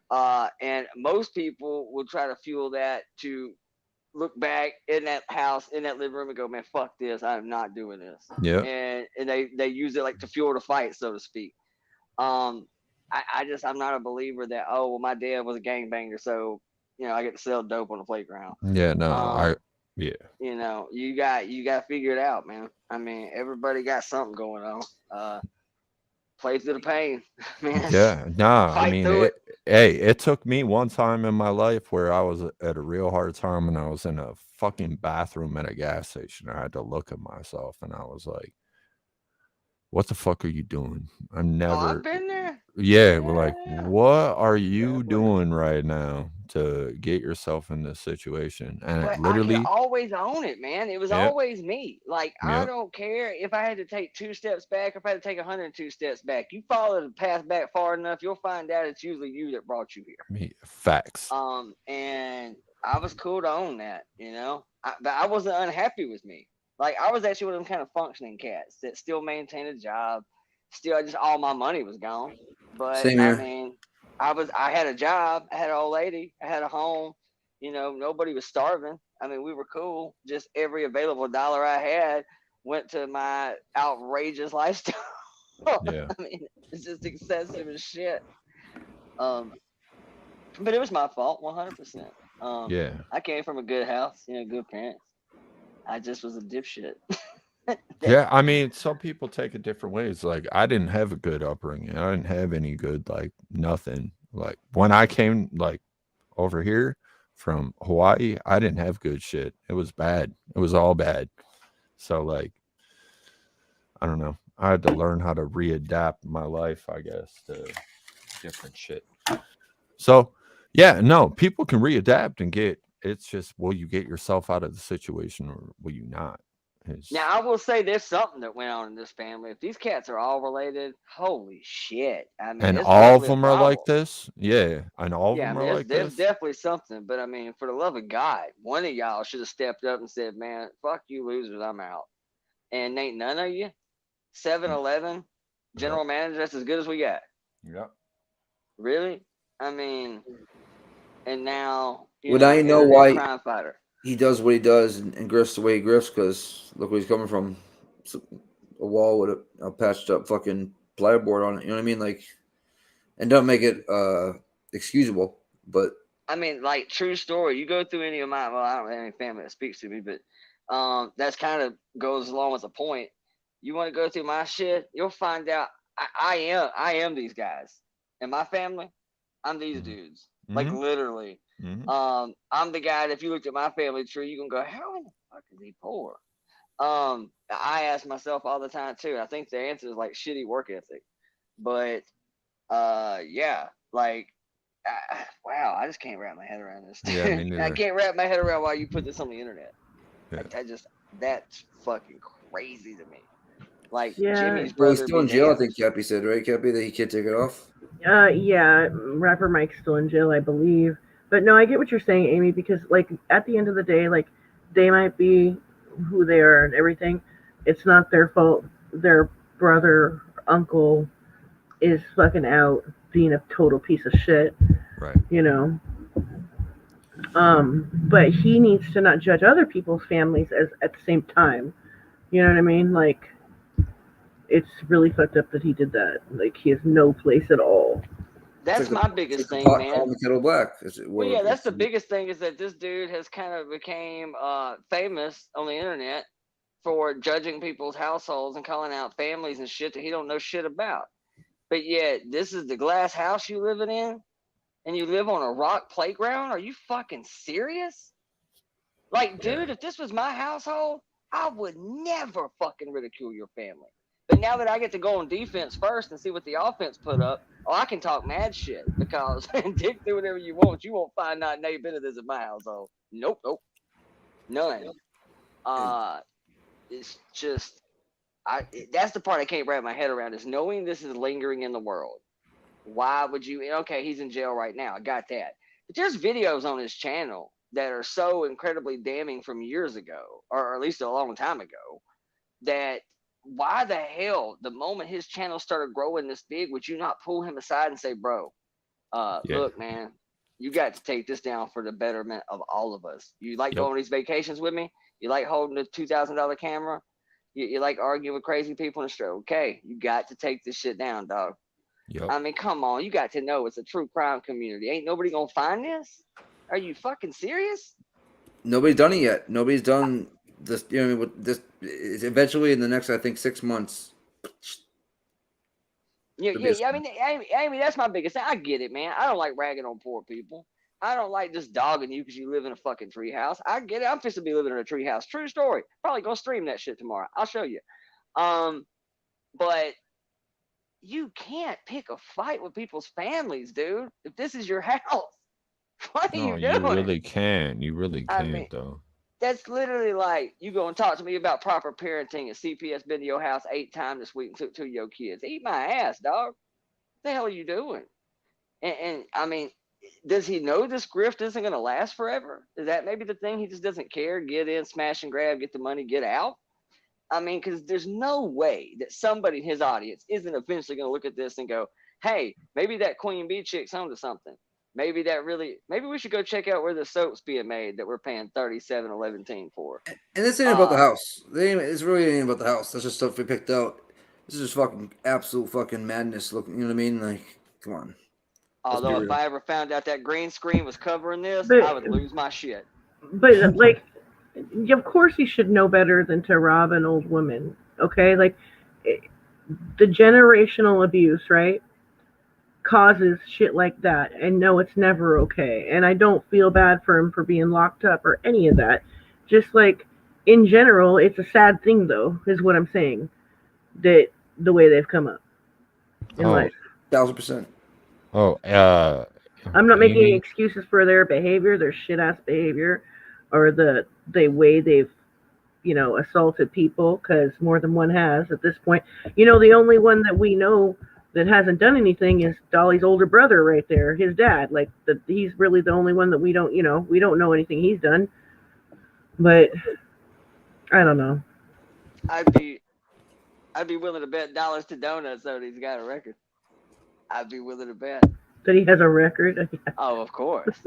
And most people will try to fuel that to look back in that house, in that living room, and go, man, fuck this. I'm not doing this. Yeah. And they use it like to fuel the fight, so to speak. I'm not a believer that, oh, well, my dad was a gangbanger, so, you know, I get to sell dope on the playground. Yeah, no, You know, you got to figure it out, man. I mean, everybody got something going on. Play through the pain, man. Yeah, nah, I mean, it took me one time in my life where I was at a real hard time and I was in a fucking bathroom at a gas station. I had to look at myself and I was like, what the fuck are you doing? I've been there. Yeah, we're like, what are you doing right now to get yourself in this situation? And But it literally, I could always own it, man. It was always me. Like, I don't care if I had to take 2 steps back, or if I had to take 102 steps back. You follow the path back far enough, you'll find out it's usually you that brought you here. Facts. And I was cool to own that, you know. But I wasn't unhappy with me. Like, I was actually one of them kind of functioning cats that still maintained a job. Still, just all my money was gone. But Same here. I mean, I had a job. I had an old lady. I had a home. You know, nobody was starving. I mean, we were cool. Just every available dollar I had went to my outrageous lifestyle. Yeah. I mean, it's just excessive as shit. But it was my fault, 100%. Yeah. I came from a good house, you know, good parents. I just was a dipshit. Yeah, I mean, some people take it different ways. Like, I didn't have a good upbringing. I didn't have any good, like, nothing. Like, when I came, like, over here from Hawaii, I didn't have good shit. It was bad. It was all bad. So, like, I don't know. I had to learn how to readapt my life, I guess, to different shit. So, yeah, no, people can readapt and get, it's just, will you get yourself out of the situation or will you not? Now I will say there's something that went on in this family. If these cats are all related, holy shit! I mean, And it's all of definitely a them are like problem. this? Yeah. And all of Yeah, I them mean, are like there's this? definitely something. But I mean, for the love of God, one of y'all should have stepped up and said, "Man, fuck you, losers, I'm out." And ain't none of you 7-Eleven general manager. That's as good as we got. Yep. Really? I mean, and now Well, now you know internet why crime fighter. he does what he does and grifts the way he grifts, because look where he's coming from. It's a wall with a patched up fucking plyboard on it. You know what I mean? Like, and don't make it excusable, but I mean, like, true story. You go through any of my, well, I don't have any family that speaks to me, but that's kind of goes along with the point. You want to go through my shit, you'll find out I am these guys. In my family, I'm these dudes. Like, literally. I'm the guy that if you looked at my family tree, you can go, how in the fuck is he poor? I ask myself all the time too. I think the answer is like shitty work ethic. But yeah, like wow, I just can't wrap my head around this. Yeah, me I neither. can't wrap my head around why you put this on the internet. Yeah. That's fucking crazy to me. Like Yeah. Jimmy's well, he's brother still in be jail. I damned. think Cappy said, right, Cappy, that he can't take it off. Yeah, rapper Mike's still in jail, I believe. But no, I get what you're saying, Amy, because like at the end of the day, like they might be who they are and everything. It's not their fault. Their brother, uncle is fucking out being a total piece of shit. Right. You know. But he needs to not judge other people's families as at the same time. You know what I mean? Like, it's really fucked up that he did that. Like, he has no place at all. That's like my biggest thing, pot man. calling the kettle black. Well, yeah, that's the biggest thing is that this dude has kind of became famous on the internet for judging people's households and calling out families and shit that he don't know shit about. But yet, this is the glass house you living in, and you live on a rock playground? Are you fucking serious? Like, dude, if this was my household, I would never fucking ridicule your family. But now that I get to go on defense first and see what the offense put up, I can talk mad shit because dick through whatever you want. You won't find not a bit of this in my household. Nope. None. It's just, that's the part I can't wrap my head around is knowing this is lingering in the world. Why would you? Okay, he's in jail right now. I got that. But there's videos on his channel that are so incredibly damning from years ago, or at least a long time ago, that why the hell, the moment his channel started growing this big, would you not pull him aside and say, bro, look, man, you got to take this down for the betterment of all of us. You like going on these vacations with me? You like holding a $2,000 camera? You like arguing with crazy people in the street? Okay, you got to take this shit down, dog. I mean, come on, you got to know it's a true crime community. Ain't nobody gonna find this? Are you fucking serious? Nobody's done it yet. Nobody's done this. You know, what I mean, with this eventually in the next, I think, 6 months. Yeah. I mean, Amy, that's my biggest thing. I get it, man. I don't like ragging on poor people. I don't like just dogging you because you live in a fucking treehouse. I get it. I'm fixing to be living in a treehouse. True story. Probably gonna stream that shit tomorrow. I'll show you. But you can't pick a fight with people's families, dude. If this is your house, what are you doing? You really can't. You really can't, mean, though. That's literally like you go and talk to me about proper parenting and CPS been to your house 8 times this week and took 2 of your kids. Eat my ass, dog. What the hell are you doing? And I mean, does he know this grift isn't going to last forever? Is that maybe the thing? He just doesn't care. Get in, smash and grab, get the money, get out. I mean, because there's no way that somebody in his audience isn't eventually going to look at this and go, hey, maybe that Queen Bee chick's onto something. Maybe we should go check out where the soap's being made that we're paying $37.11 for. And this ain't about the house. It's really ain't about the house. That's just stuff we picked out. This is just fucking absolute fucking madness. Looking, you know what I mean? Like, come on. Although if I ever found out that green screen was covering this, I would lose my shit. But like, of course you should know better than to rob an old woman. Okay, like the generational abuse, right, causes shit like that, and no, it's never okay. And I don't feel bad for him for being locked up or any of that. Just like in general, it's a sad thing, though, is what I'm saying. That the way they've come up in life. 1000%. I'm not making any excuses for their behavior, their shit ass behavior, or the way they've assaulted people, because more than one has at this point. The only one that we know that hasn't done anything is Dolly's older brother right there, his dad. Like he's really the only one that we don't know anything he's done. But I don't know. I'd be willing to bet dollars to donuts that he's got a record. I'd be willing to bet that he has a record. Oh, of course.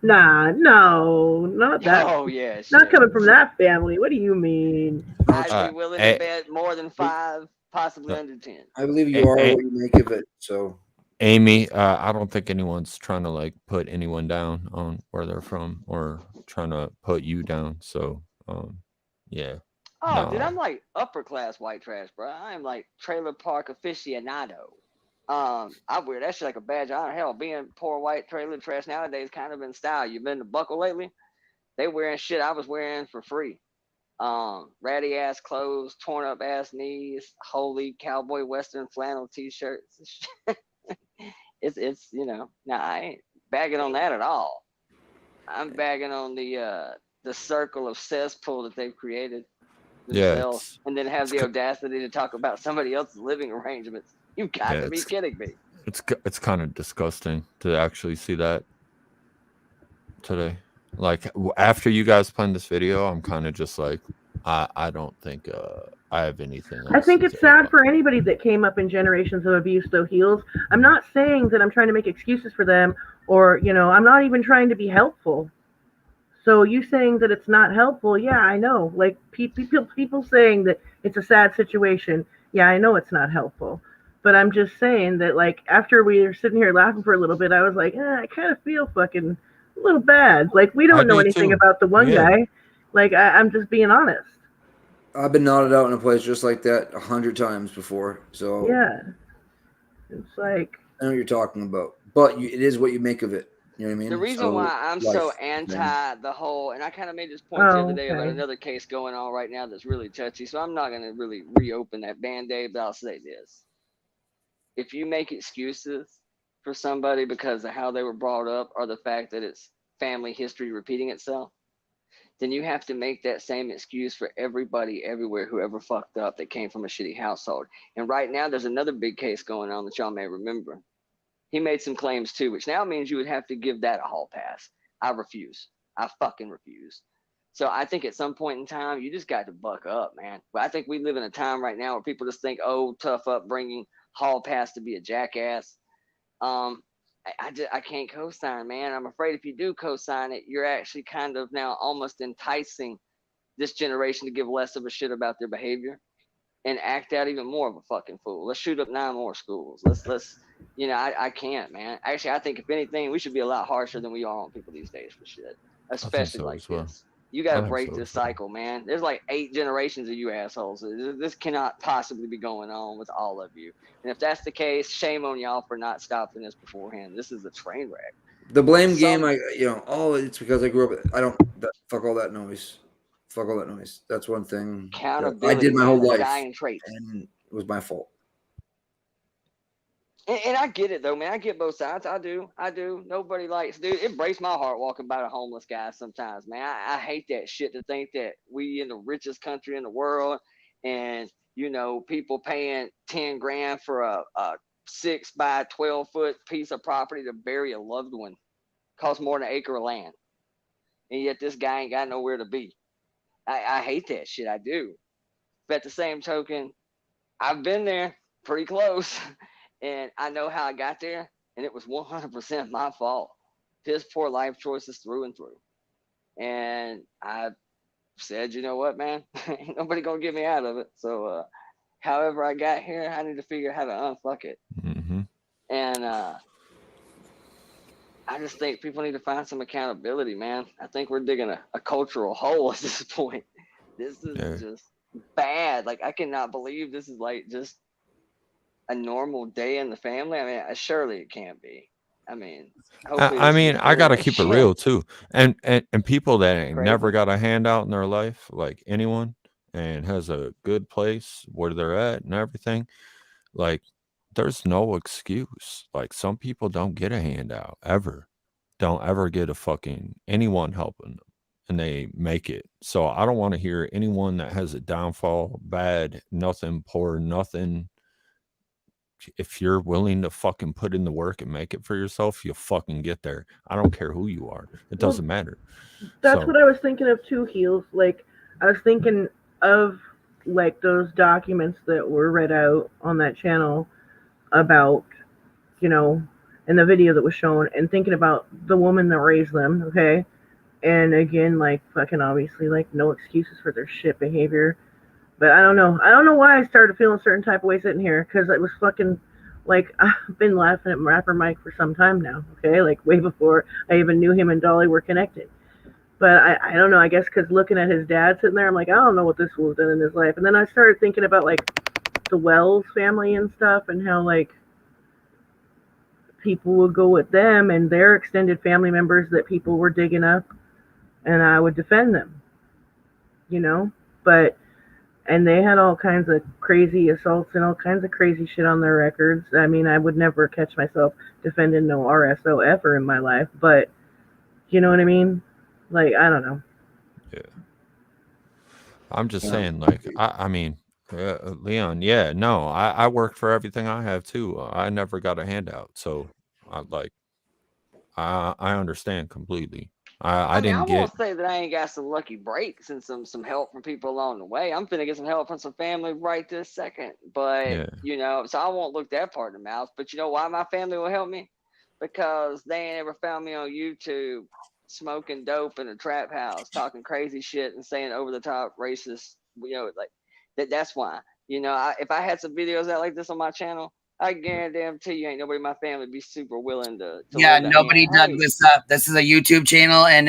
Nah, no, not that. Oh yeah, not coming from that family. What do you mean? I'd be willing to bet more than 5, possibly under 10. I believe you are what you make of it. So, Amy, I don't think anyone's trying to like put anyone down on where they're from or trying to put you down. So, yeah. Oh, dude, I'm like upper class white trash, bro. I am like trailer park aficionado. I wear that shit like a badge of honor. Hell, being poor white trailer trash nowadays kind of in style. You been to Buckle lately? They wearing shit I was wearing for free. Ratty ass clothes, torn up ass knees, holy cowboy western flannel t-shirts. it's I ain't bagging on that at all. I'm bagging on the circle of cesspool that they've created themselves, and then have the audacity to talk about somebody else's living arrangements. You've got to be kidding me. It's kind of disgusting to actually see that today. Like after you guys played this video, I'm kind of just like, I don't think I have anything else. I think it's sad for anybody that came up in generations of abuse, though, Heels. I'm not saying that I'm trying to make excuses for them, or I'm not even trying to be helpful. So you saying that it's not helpful, yeah, I know. Like people saying that it's a sad situation, yeah, I know it's not helpful. But I'm just saying that, like, after we were sitting here laughing for a little bit, I was like, I kind of feel fucking a little bad. Like, we don't know anything about the one guy. Like, I'm just being honest. I've been knotted out in a place just like that 100 times before. So yeah, it's like, I know what you're talking about, but it is what you make of it. You know what I mean? The reason why I'm so anti the whole, and I kind of made this point the other day about another case going on right now that's really touchy, so I'm not going to really reopen that Band-Aid, but I'll say this. If you make excuses for somebody because of how they were brought up or the fact that it's family history repeating itself, then you have to make that same excuse for everybody everywhere who ever fucked up that came from a shitty household. And right now there's another big case going on that y'all may remember. He made some claims too, which now means you would have to give that a hall pass. I refuse. I fucking refuse. So I think at some point in time, you just got to buck up, man. But I think we live in a time right now where people just think, oh, tough upbringing, hall pass to be a jackass. I can't co-sign, man. I'm afraid if you do co-sign it, you're actually kind of now almost enticing this generation to give less of a shit about their behavior and act out even more of a fucking fool. Let's shoot up 9 more schools. Let's I can't, man. Actually, I think if anything, we should be a lot harsher than we are on people these days for shit, especially like this. You got to break this cycle, man. There's like 8 generations of you assholes. This cannot possibly be going on with all of you. And if that's the case, shame on y'all for not stopping this beforehand. This is a train wreck. The blame game, it's because I grew up. Fuck all that noise. Fuck all that noise. That's one thing I did my whole life, and it was my fault. And I get it though, man. I get both sides. I do. Nobody likes, dude. It breaks my heart walking by a homeless guy sometimes, man. I hate that shit to think that we in the richest country in the world, and people paying 10 grand for a 6 by 12 foot piece of property to bury a loved one. Costs more than an acre of land, and yet this guy ain't got nowhere to be. I hate that shit. I do. But at the same token, I've been there pretty close. And I know how I got there, and it was 100% my fault. His poor life choices through and through. And I said, you know what, man? Ain't nobody going to get me out of it. So however I got here, I need to figure out how to unfuck it. Mm-hmm. And I just think people need to find some accountability, man. I think we're digging a cultural hole at this point. This is just bad. Like, I cannot believe this is like just a normal day in the family. I mean, surely it can't be. I mean, I gotta keep it real too, and people that ain't never got a handout in their life, like anyone, and has a good place where they're at and everything, like there's no excuse. Like some people don't get a handout ever, don't ever get a fucking anyone helping them, and they make it. So I don't want to hear anyone that has a downfall, bad, nothing, poor, nothing. If you're willing to fucking put in the work and make it for yourself, you'll fucking get there. I don't care who you are. It doesn't matter. That's So, what I was thinking of too, Heels. Like, I was thinking of, like, those documents that were read out on that channel about, you know, in the video that was shown, and thinking about the woman that raised them, okay? And again, like, fucking obviously, like, no excuses for their shit behavior. But I don't know. I don't know why I started feeling certain type of way sitting here, because it was fucking, like, I've been laughing at Rapper Mike for some time now, okay? Like, way before I even knew him and Dolly were connected. But I don't know, I guess because looking at his dad sitting there, I'm like, I don't know what this fool's done in his life. And then I started thinking about, like, the Wells family and stuff, and how, like, people would go with them and their extended family members that people were digging up, and I would defend them, you know? And they had all kinds of crazy assaults and all kinds of crazy shit on their records. I mean, I would never catch myself defending no RSO ever in my life, but you know what I mean? Like, I don't know. yeah. I'm just saying, like, I mean, Leon, yeah, no, I worked for everything I have too. I never got a handout. So I understand completely. I mean, I didn't won't get, say that I ain't got some lucky breaks and some help from people along the way. I'm finna get some help from some family right this second. But yeah. you know, so I won't look that part in the mouth. But you know why my family will help me? Because they ain't ever found me on YouTube smoking dope in a trap house, talking crazy shit and saying over the top racist, you know, like that's why. You know, if I had some videos out like this on my channel, I guarantee you ain't nobody in my family be super willing to Yeah, lend a nobody hand. dug Hey, this up. This is a YouTube channel, and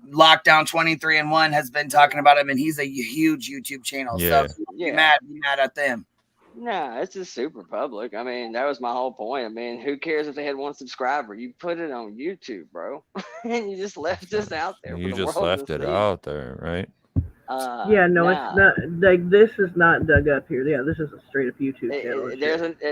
Lockdown 23-1 has been talking about him, and he's a huge YouTube channel. So Yeah. if you be mad at them. Nah, it's just super public. I mean, that was my whole point. I mean, who cares if they had one subscriber? You put it on YouTube, bro, and you just left this out there you for the just world left to it see. out there, right? Yeah, no, nah. it's not, like, this is not dug up here. Yeah, this is a straight up YouTube channel.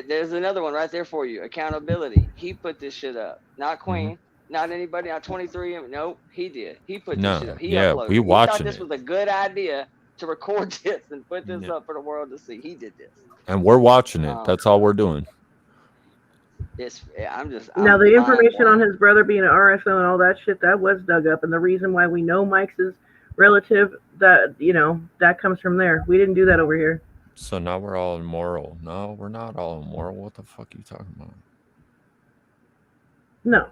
There's another one right there for you. Accountability. He put this shit up, not Queen, not anybody, not 23. Nope, he did. He put this shit No, up. He yeah, uploaded. we He thought watching this it. was a good idea to record this and put this Yeah. up for the world to see. He did this. And we're watching it. That's all we're doing. Now, the information on his brother being an RSO and all that shit, that was dug up. And the reason why we know Mike's relative, that, you know, that comes from there. We didn't do that over here. So now we're all immoral. No, we're not all immoral. What the fuck are you talking about? No,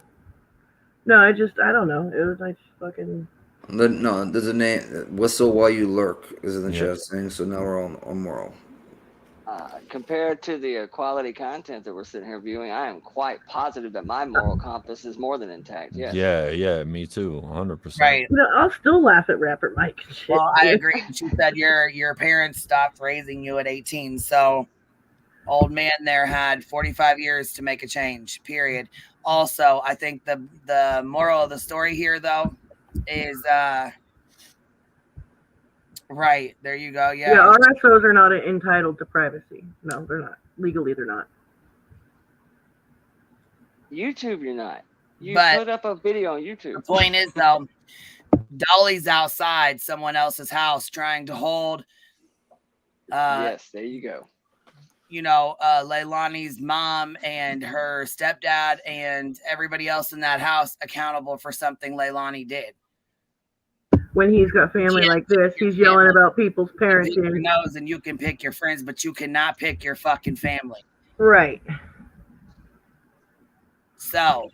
I don't know. It was like fucking. No, there's a name. Whistle while you lurk is in the Yeah. chat thing. So now we're all immoral. Compared to the quality content that we're sitting here viewing, I am quite positive that my moral compass is more than intact. Yes. Yeah, me too. 100%. Right. You know, I'll still laugh at Rapper Mike. And shit. Well, I agree. She said your parents stopped raising you at 18. So old man there had 45 years to make a change, period. Also, I think the moral of the story here, though, is right. There you go. Yeah, RSOs are not entitled to privacy. No, they're not. Legally, they're not. YouTube, you're not. You But put up a video on YouTube. the point is, though, Dolly's outside someone else's house trying to hold. Yes, there you go. You know, Leilani's mom and her stepdad and everybody else in that house accountable for something Leilani did. When he's got family like this, he's yelling about people's You can pick your parenting. nose and you can pick your friends, but you cannot pick your fucking family. Right. So,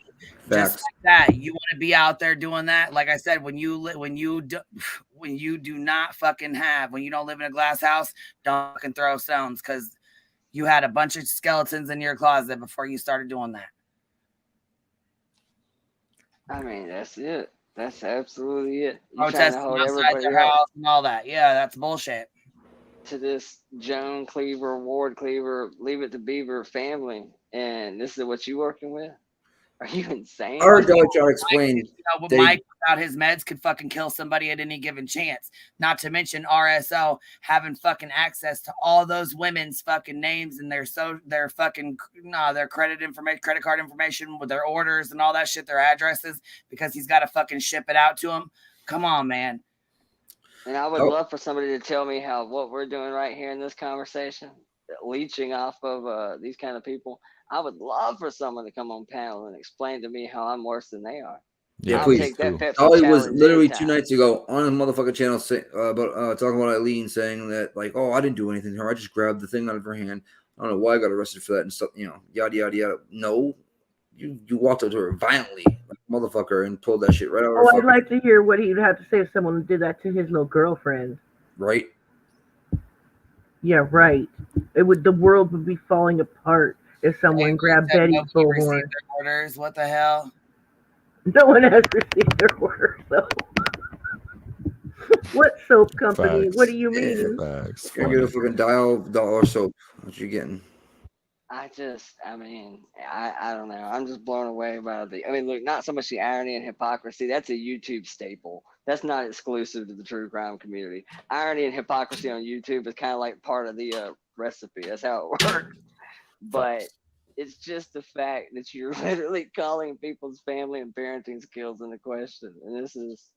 just Facts. like that, you want to be out there doing that. Like I said, when you do not fucking have, when you don't live in a glass house, don't fucking throw stones, because you had a bunch of skeletons in your closet before you started doing that. I mean, that's it. That's absolutely it. You trying to Protesting hold outside everybody their else house and all that. Yeah, that's bullshit. to this Joan Cleaver, Ward Cleaver, Leave It to Beaver family, and this is what you working with? Are you insane? I heard Dolly try to explain. You know, but Mike without his meds could fucking kill somebody at any given chance. Not to mention RSO having fucking access to all those women's fucking names and their credit card information with their orders and all that shit, their addresses, because he's got to fucking ship it out to them. Come on, man. And I would love for somebody to tell me how what we're doing right here in this conversation, leeching off of these kind of people. I would love for someone to come on panel and explain to me how I'm worse than they are. Yeah, I'll please. take that Pepsi Dolly was challenge literally anytime. 2 nights ago on a motherfucking channel talking about Eileen saying that, like, oh, I didn't do anything to her. I just grabbed the thing out of her hand. I don't know why I got arrested for that and stuff, yada, yada, yada. No, you walked up to her violently, like a motherfucker, and pulled that shit right out of her Oh, I'd fucking like to hear what he'd have to say if someone did that to his little girlfriend. right. Yeah, right. The world would be falling apart if someone grabbed Betty's bullhorn. Received their orders. What the hell? No one has received their orders, though. What soap company? Facts. What do you mean? Facts. Gotta get a fucking dollar soap. What you getting? I don't know. I'm just blown away by look, not so much the irony and hypocrisy. That's a YouTube staple. That's not exclusive to the true crime community. Irony and hypocrisy on YouTube is kind of like part of the recipe. That's how it works. But it's just the fact that you're literally calling people's family and parenting skills into question. And this is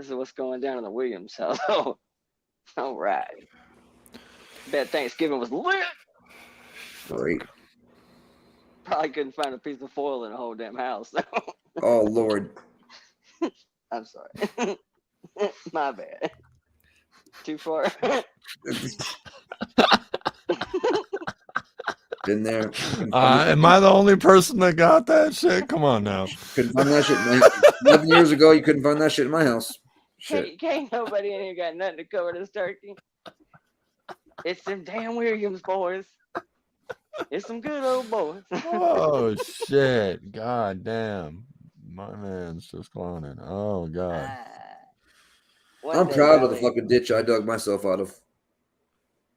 what's going down in the Williams household. All right. Bet Thanksgiving was lit. Right. Probably couldn't find a piece of foil in the whole damn house. Oh Lord. I'm sorry. My bad. Too far. Been there. Am I the only person that got that shit? Come on now. Couldn't find that shit. 11 years ago, you couldn't find that shit in my house. Shit. Can't nobody in here got nothing to cover this turkey. It's them damn Williams boys. It's some good old boys. Oh shit! God damn, my man's just cloning. Oh god. I'm proud of the fucking ditch I dug myself out of.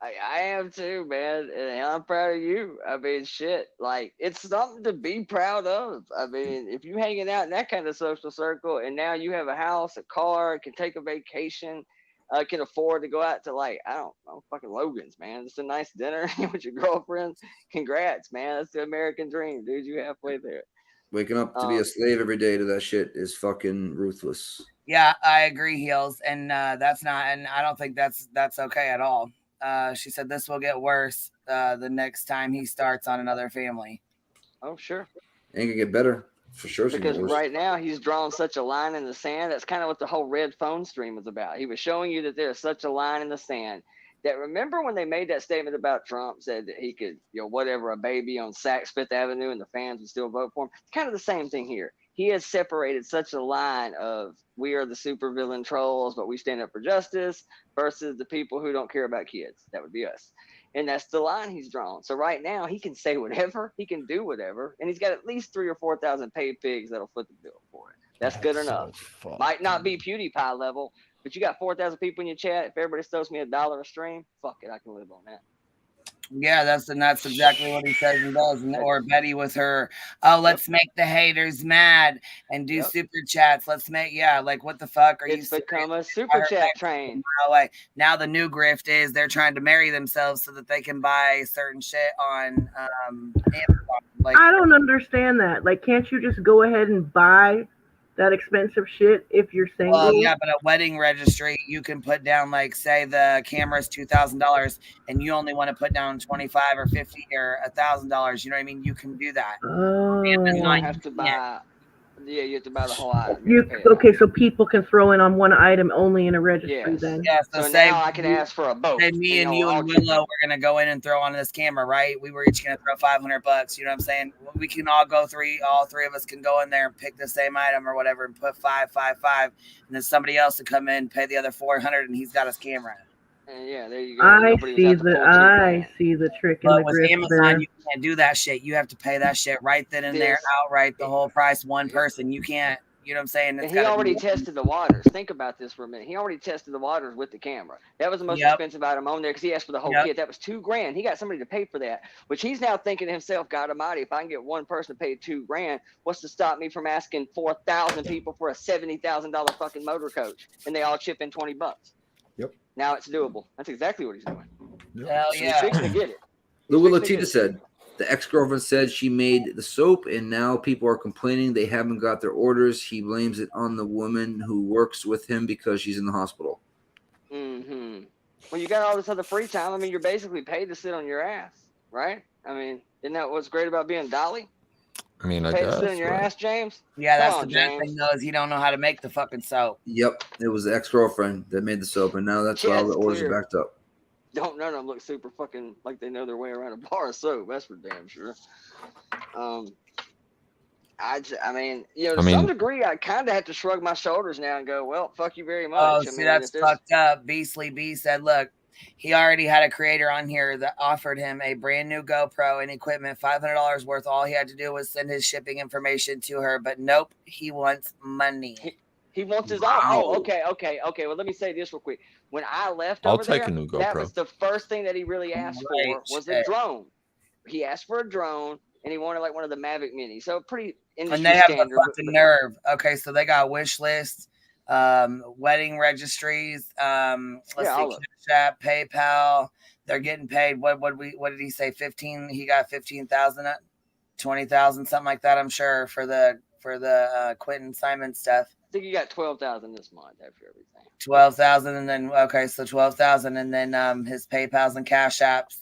I am too, man, and I'm proud of you. I mean, shit, like it's something to be proud of. I mean, if you hanging out in that kind of social circle, and now you have a house, a car, can take a vacation, can afford to go out to I don't know, fucking Logan's, man. It's a nice dinner with your girlfriend. Congrats, man. That's the American dream, dude. You halfway there. Waking up to be a slave every day to that shit is fucking ruthless. Yeah, I agree, Heels, and that's not, and I don't think that's okay at all. She said this will get worse the next time he starts on another family. Oh, sure. Ain't gonna get better. For sure. Because right now he's drawn such a line in the sand. That's kind of what the whole red phone stream was about. He was showing you that there's such a line in the sand that, remember when they made that statement about Trump, said that he could, whatever, a baby on Saks Fifth Avenue and the fans would still vote for him. It's kind of the same thing here. He has separated such a line of we are the supervillain trolls, but we stand up for justice versus the people who don't care about kids. That would be us. And that's the line he's drawn. So right now he can say whatever, he can do whatever, and he's got at least 3,000 or 4,000 paid pigs that'll foot the bill for it. That's good enough. Might not be PewDiePie level, but you got 4,000 people in your chat. If everybody throws me $1 a stream, fuck it, I can live on that. Yeah, that's exactly what he says he does. Or Betty with her, let's make the haters mad and do super chats. Let's make, like what the fuck are it's you? It's become a super chat train. Now the new grift is they're trying to marry themselves so that they can buy certain shit on Amazon. I don't understand that. Like, can't you just go ahead and buy that expensive shit if you're single? Well, yeah, but at wedding registry, you can put down, say the camera's $2,000 and you only want to put down $25 or $50 or $1,000. You know what I mean? You can do that. You have to buy. Yeah, you have to buy the whole item. Okay, so people can throw in on one item only in a registry then. Yeah, so now I can ask for a boat. Say me and you and Willow, we're gonna go in and throw on this camera, right? We were each gonna throw $500. You know what I'm saying? We can all go all three of us can go in there and pick the same item or whatever and put 555, and then somebody else to come in, pay the other 400, and he's got his camera. Yeah, there you go. I see the trick in the with grip Amazon, there. you can't do that shit. You have to pay that shit right then and there, outright, the whole price, one person. You can't, you know what I'm saying? And he already tested the waters. Think about this for a minute. He already tested the waters with the camera. That was the most expensive item on there because he asked for the whole kit. That was $2,000. He got somebody to pay for that, which he's now thinking to himself, God Almighty, if I can get one person to pay $2,000, what's to stop me from asking 4,000 people for a $70,000 fucking motor coach, and they all chip in $20? Yep. Now it's doable. That's exactly what he's doing. Hell So yeah. he's fixing to get it. Look what Latita said. The ex-girlfriend said she made the soap, and now people are complaining they haven't got their orders. He blames it on the woman who works with him because she's in the hospital. Mm-hmm. Well, you got all this other free time. I mean, you're basically paid to sit on your ass, right? I mean, isn't that what's great about being Dolly? I mean, I Paid to sit on guess, your right? ass, James? Yeah, Come that's on, the bad James. thing though, is he don't know how to make the fucking soap. Yep, it was the ex-girlfriend that made the soap, and now that's why all the Chad's orders clear. are backed up. Don't none of them look super fucking like they know their way around a bar of soap. That's for damn sure. I mean, you know, to some degree, I kind of have to shrug my shoulders now and go, well, fuck you very much. Oh, I see, mean, that's if there's fucked up. Beastly B said, look, he already had a creator on here that offered him a brand new GoPro and equipment, $500 worth. All he had to do was send his shipping information to her, but nope, he wants money. he wants his own. Oh, okay. Well, let me say this real quick. When I left I'll over take there, a new that GoPro. was the first thing that he really asked for was a drone. He asked for a drone, and he wanted like one of the Mavic Minis. So pretty industry And they have standard. the fucking nerve. Okay, so they got wish lists, wedding registries, let's see, Cash App, PayPal. They're getting paid. What did he say? 15. He got 15,000, 20,000, something like that. I'm sure for the Quentin Simon stuff. I think you got 12,000 this month after everything. 12,000, and then okay, so 12,000, and then his PayPal's and Cash Apps.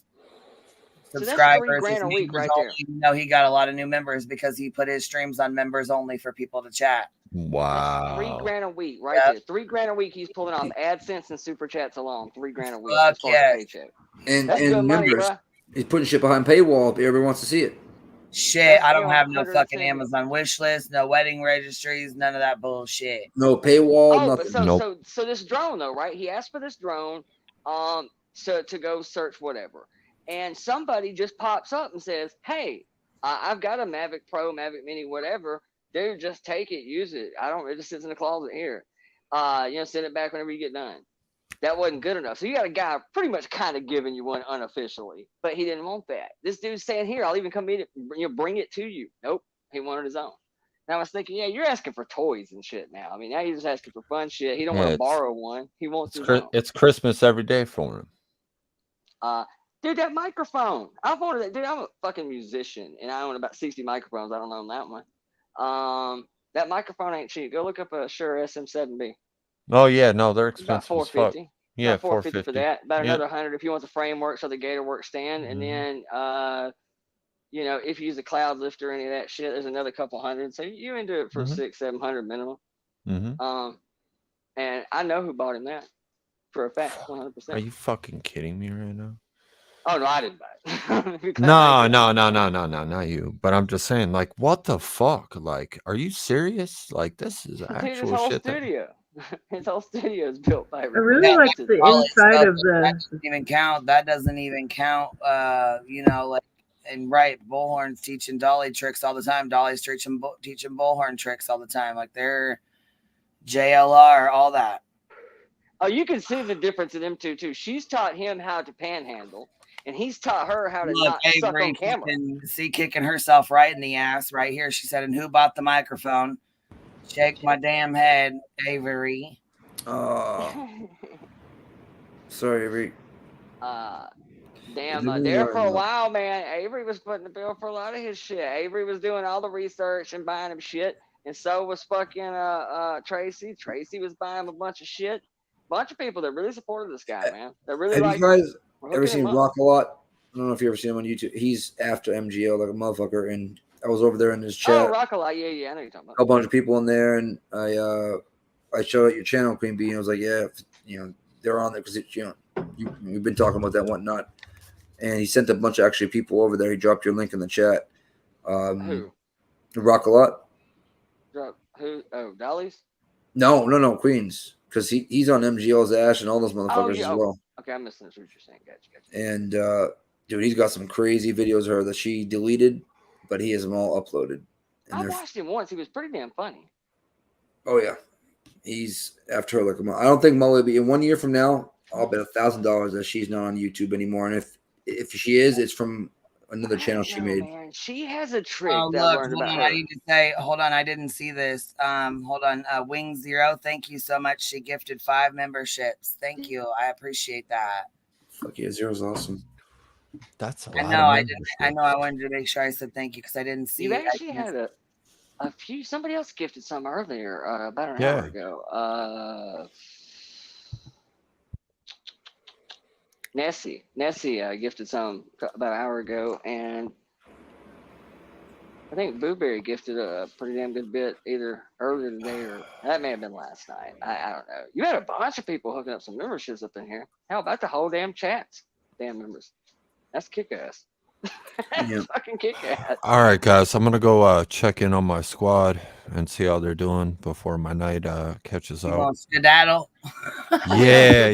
Subscribers, so that's $3,000 a week right only. there. You know, he got a lot of new members because he put his streams on members only for people to chat. Wow. $3,000 a week right there. $3,000 a week he's pulling off AdSense and super chats alone. $3,000 a week. Fuck as far as paycheck. And That's good money, members, bro. he's putting shit behind paywall if everyone wants to see it. Shit, I don't have no fucking Amazon wish list, no wedding registries, none of that bullshit. No paywall, Oh, nothing. but so this drone though, right? He asked for this drone, so to go search whatever, and somebody just pops up and says, "Hey, I've got a Mavic Pro, Mavic Mini, whatever. Dude, just take it, use it. It just sits in the closet here. Send it back whenever you get done." That wasn't good enough. So you got a guy pretty much kind of giving you one unofficially, but he didn't want that. This dude's saying, "Here, I'll even come in and bring it to you." Nope, he wanted his own. And I was thinking, yeah, you're asking for toys and shit now. I mean, now you're just asking for fun shit. He don't want to borrow one. He wants his own. It's Christmas every day for him. Dude, that microphone. I've ordered that. Dude, I'm a fucking musician, and I own about 60 microphones. I don't own that one. That microphone ain't cheap. Go look up a Shure SM7B. Oh yeah, no, they're expensive. About as fuck. $450. Yeah, about $450 for that. About yeah. another $100 if you want the framework, so the Gatorworks stand, and then if you use a cloud lifter, any of that shit, there's another couple hundred. So you into it for $600-700 minimum. And I know who bought him that for a fact, 100%. Are you fucking kidding me right now? Oh no, I didn't buy it. No, not you. But I'm just saying, like, what the fuck? Like, are you serious? Like, this is actual Dude, his whole shit. studio. His whole studio is built by. I really like the inside of the. That doesn't even count. That doesn't even count. Bullhorn's teaching Dolly tricks all the time. Dolly's teaching Bullhorn tricks all the time. Like they're JLR, all that. Oh, you can see the difference in them two too. She's taught him how to panhandle, and he's taught her how to not suck on camera. Kicking herself right in the ass right here. She said, "And who bought the microphone?" Shake my damn head, Avery. Sorry, Avery. There for a while, man. Avery was putting the bill for a lot of his shit. Avery was doing all the research and buying him shit, and so was fucking Tracy. Tracy was buying him a bunch of shit. Bunch of people that really supported this guy, man. That really Have like. you guys ever seen Rock a Lot? I don't know if you ever seen him on YouTube. He's after MGO like a motherfucker, and I was over there in his chat. Oh, Rock a Lot, yeah, I know you're talking about. A bunch of people in there, and I showed out your channel, Queen Bee, and I was like, yeah, they're on there because we've been talking about that whatnot. And he sent a bunch of actually people over there. He dropped your link in the chat. Who? Rock a Lot. Who? Oh, Dolly's? No, Queens, because he's on MGO's Ash and all those motherfuckers as well. Okay, I'm missing what you're saying. Gotcha. And dude, he's got some crazy videos of her that she deleted, but he has them all uploaded. And I watched him once. He was pretty damn funny. Oh yeah, he's after her like a month. I don't think Molly will be in 1 year from now. I'll bet $1,000 that she's not on YouTube anymore. And if she is, it's from another channel she made. Man, she has a trick. Oh, that look, I learned hold about on. her. I need to say, hold on. I didn't see this. Hold on. Wing Zero, thank you so much. She gifted 5 memberships. Thank you. I appreciate that. Fuck yeah, Zero's awesome. That's a I lot know. of I didn't. I membership. know. I wanted to make sure I said thank you because I didn't see You it. actually had a few. Somebody else gifted some earlier, about an Yeah. hour ago. Nessie gifted some about an hour ago, and I think Booberry gifted a pretty damn good bit either earlier today or that may have been last night. I don't know. You had a bunch of people hooking up some memberships up in here. How about the whole damn chats? Damn members. That's kick ass. That's fucking kick ass. All right, guys, I'm gonna go check in on my squad and see how they're doing before my night catches You out. want skedaddle? Yeah.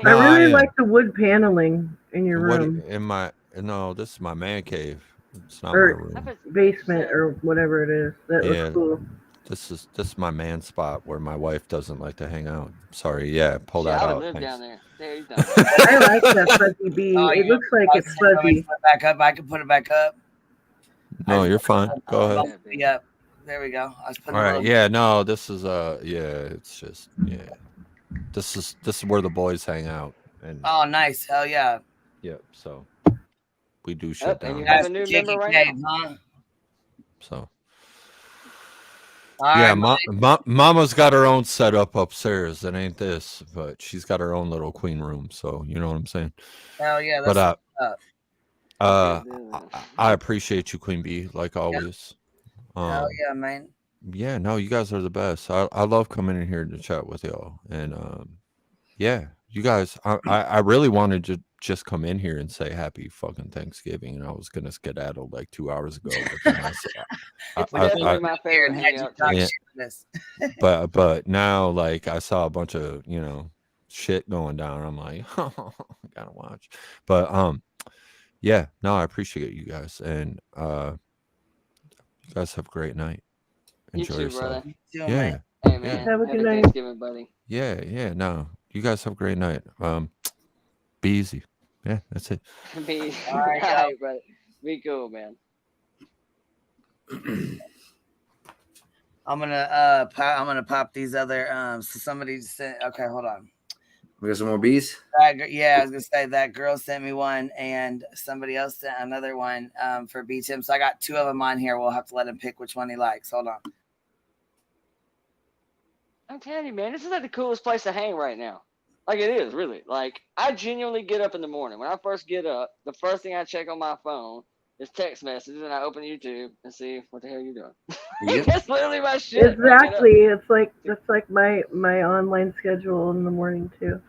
No, I really am. like the wood paneling in your What room in my? No, this is my man cave. It's not my or room. basement or whatever it is. That looks Yeah, cool. this is my man spot where my wife doesn't like to hang out. Sorry, yeah, pull Shit, that I would out. live Thanks. down there. There you go. I like that fuzzy bee. Oh, It looks like it's want me to fuzzy. put it back up. I can put it back up. No, you're fine. Go ahead. Yep. There we go. I was putting All a right. little. Yeah. No, this is it's just This is where the boys hang out, and Oh, nice. Hell yeah. so we do shit And down you there. have a new member right now. Huh? So All yeah, right, Mama's got her own setup upstairs. It ain't this, but she's got her own little queen room. So you know what I'm saying. Hell yeah. That's But what's I appreciate you, Queen Bee, like always. Hell yeah, man. Yeah, no, you guys are the best. I love coming in here to chat with y'all, and yeah, you guys. I really wanted to just come in here and say happy fucking Thanksgiving, and I was gonna skedaddle like 2 hours ago. But then My favorite hangout. Yeah. but now like I saw a bunch of shit going down. I'm like, oh, I gotta watch. But yeah, no, I appreciate you guys, and you guys have a great night. Enjoy You too, yourself. brother. You too, Yeah. man. Hey man, Have a happy good night. Thanksgiving, buddy. Yeah. No, you guys have a great night. Be easy. Yeah, that's it. Be All right, all right, brother. Be cool, man. I'm gonna pop these other so somebody sent. Okay, hold on. We got some more bees. Yeah, I was gonna say that girl sent me one, and somebody else sent another one for B Tim. So I got two of them on here. We'll have to let him pick which one he likes. Hold on. I'm telling you, man, this is like the coolest place to hang right now. Like it is, really. Like I genuinely get up in the morning. When I first get up, the first thing I check on my phone is text messages, and I open YouTube and see what the hell you're doing. Yep. That's literally my shit. Exactly. It's like that's like my online schedule in the morning too.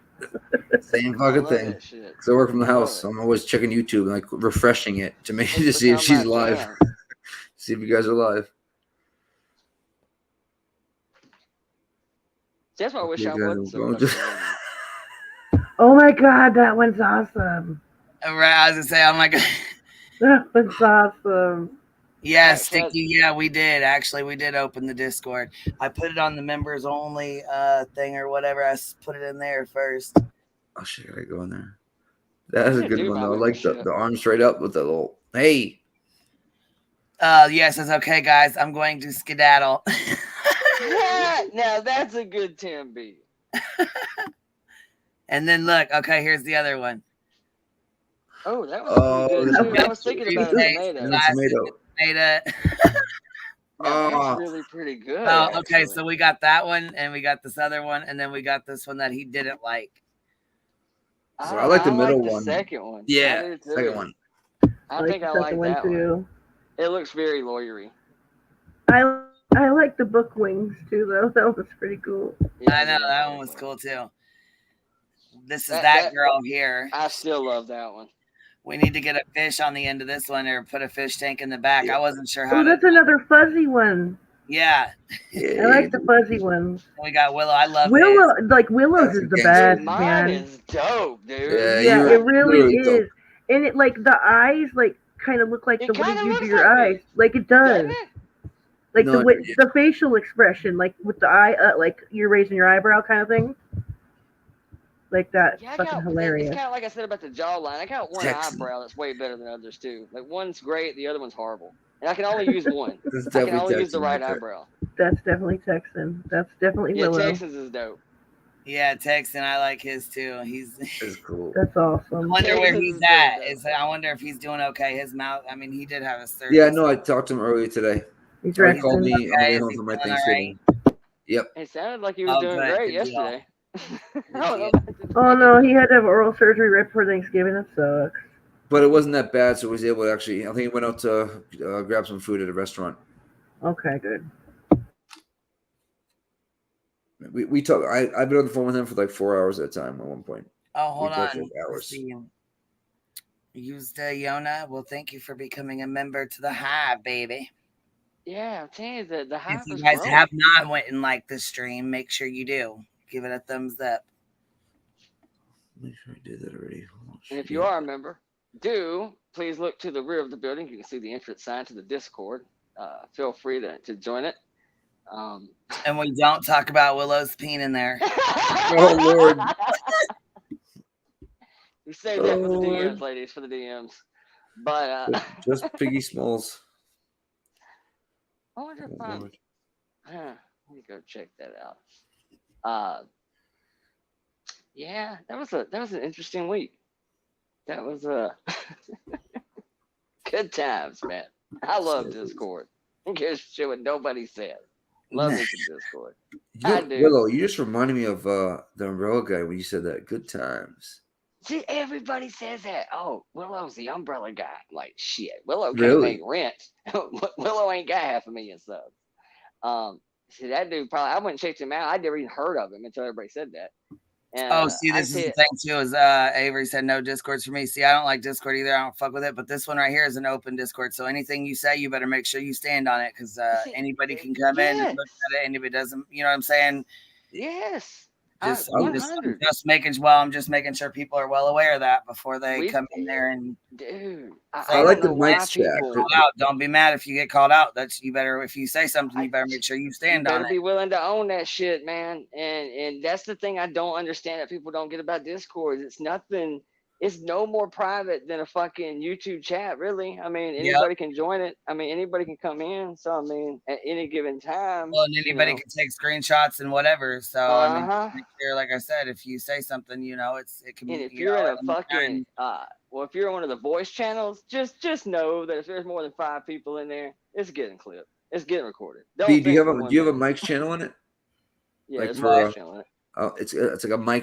Same fucking thing. Because I work from the house, so I'm always checking YouTube and like refreshing it to make to see if she's live. See if you guys are live. That's what I wish I You guys would. are going Oh my god, that one's awesome. Right, I was gonna say, oh my god. That one's awesome. Yeah, Sticky. Yeah, we did. Actually, we did open the Discord. I put it on the members only thing or whatever. I put it in there first. Oh shit, I gotta go in there. That is a good one though. I like the arm straight up with the little hey. Yes, it's okay, guys. I'm going to skedaddle. Now that's a good Tim B. And then look, okay, here's the other one. Oh, that was pretty good too. I was thinking about a tomato. Tomato. That's really pretty good. Oh, okay, so we got that one, and we got this other one, and then we got this one that he didn't like. So I like the middle the one. second one. Yeah, I do too. second one. I think I like that one. It looks very lawyery. I like the book wings too, though. That was pretty cool. I know that one was cool too. This is that girl here. I still love that one. We need to get a fish on the end of this one, or put a fish tank in the back. I wasn't sure how. Oh, that's another fuzzy one. Yeah. I like the fuzzy ones. We got Willow. I love Willow. Like Willow's is the best, Mine man. is dope, dude. Yeah, it really is. And it like the eyes like kind of look like the way you do your eyes. Like it does. Like the facial expression, like with the eye, like you're raising your eyebrow kind of thing. Like that, fucking hilarious. It's kind of like I said about the jawline. I got one eyebrow that's way better than others too. Like one's great, the other one's horrible, and I can only use one. I can only use the right eyebrow. That's definitely Texan. That's definitely Yeah, Willow. Texas is dope. Yeah, Texan, I like his too. He's cool. That's I awesome. wonder where he's at. I wonder if he's doing okay. His mouth. I mean, he did have a surgery. Yeah, no, I talked to him earlier today. He's He called me on the way Is home he from my feeling all Thanksgiving. Yep. It sounded like he was Oh, doing good. great Good deal. yesterday. I don't know about today. Oh no, he had to have oral surgery right before Thanksgiving. That sucks. But it wasn't that bad, so he was able to actually. I think he went out to grab some food at a restaurant. Okay, good. We talked. I've been on the phone with him for like 4 hours at a time at one point. Oh, hold we talked on. for like hours. Used Yona. Well, thank you for becoming a member to the Hive, baby. Yeah, I'm telling you, the hype If you is guys growing. have not went and liked the stream, make sure you do. Give it a thumbs up. Make sure I did that already. And if you are a member, please look to the rear of the building. You can see the entrance sign to the Discord. Feel free to join it. And we don't talk about Willow's peen in there. Oh Lord. We save that for the DMs, ladies, for the DMs. But just Piggy Smalls. I wonder if let me go check that out. Yeah, that was an interesting week. That was good times, man. I love Discord. I don't give a shit what nobody said. Love me some Discord. I do. Willow, you just reminded me of the umbrella guy when you said that. Good times. See, everybody says that. Oh, Willow's the umbrella guy. I'm like, shit. Willow can't Really? make rent. Willow ain't got 500,000 subs. See, that dude probably, I went and checked him out. I'd never even heard of him until everybody said that. And, see, this is the thing too. Is Avery said no Discords for me. See, I don't like Discord either. I don't fuck with it. But this one right here is an open Discord. So anything you say, you better make sure you stand on it, because anybody can come in and look at it. Anybody doesn't, you know what I'm saying? Yes. I'm just making sure people are well aware of that before they come in there and. Dude, I like the mic chat. Don't be mad if you get called out. That's you better. If you say something, you better make sure you stand on it. Be willing to own that shit, man. And that's the thing I don't understand that people don't get about Discord. It's nothing. It's no more private than a fucking YouTube chat, really. I mean, anybody can join it. I mean, anybody can come in. So I mean, at any given time. Well, and anybody can take screenshots and whatever. So I mean, make sure, like I said, if you say something, it can be. And if you're in a fucking if you're in one of the voice channels, just know that if there's more than 5 people in there, it's getting clipped. It's getting recorded. Do you have a mic channel in it? Yeah, like there's for a mic channel in it. It's like a mic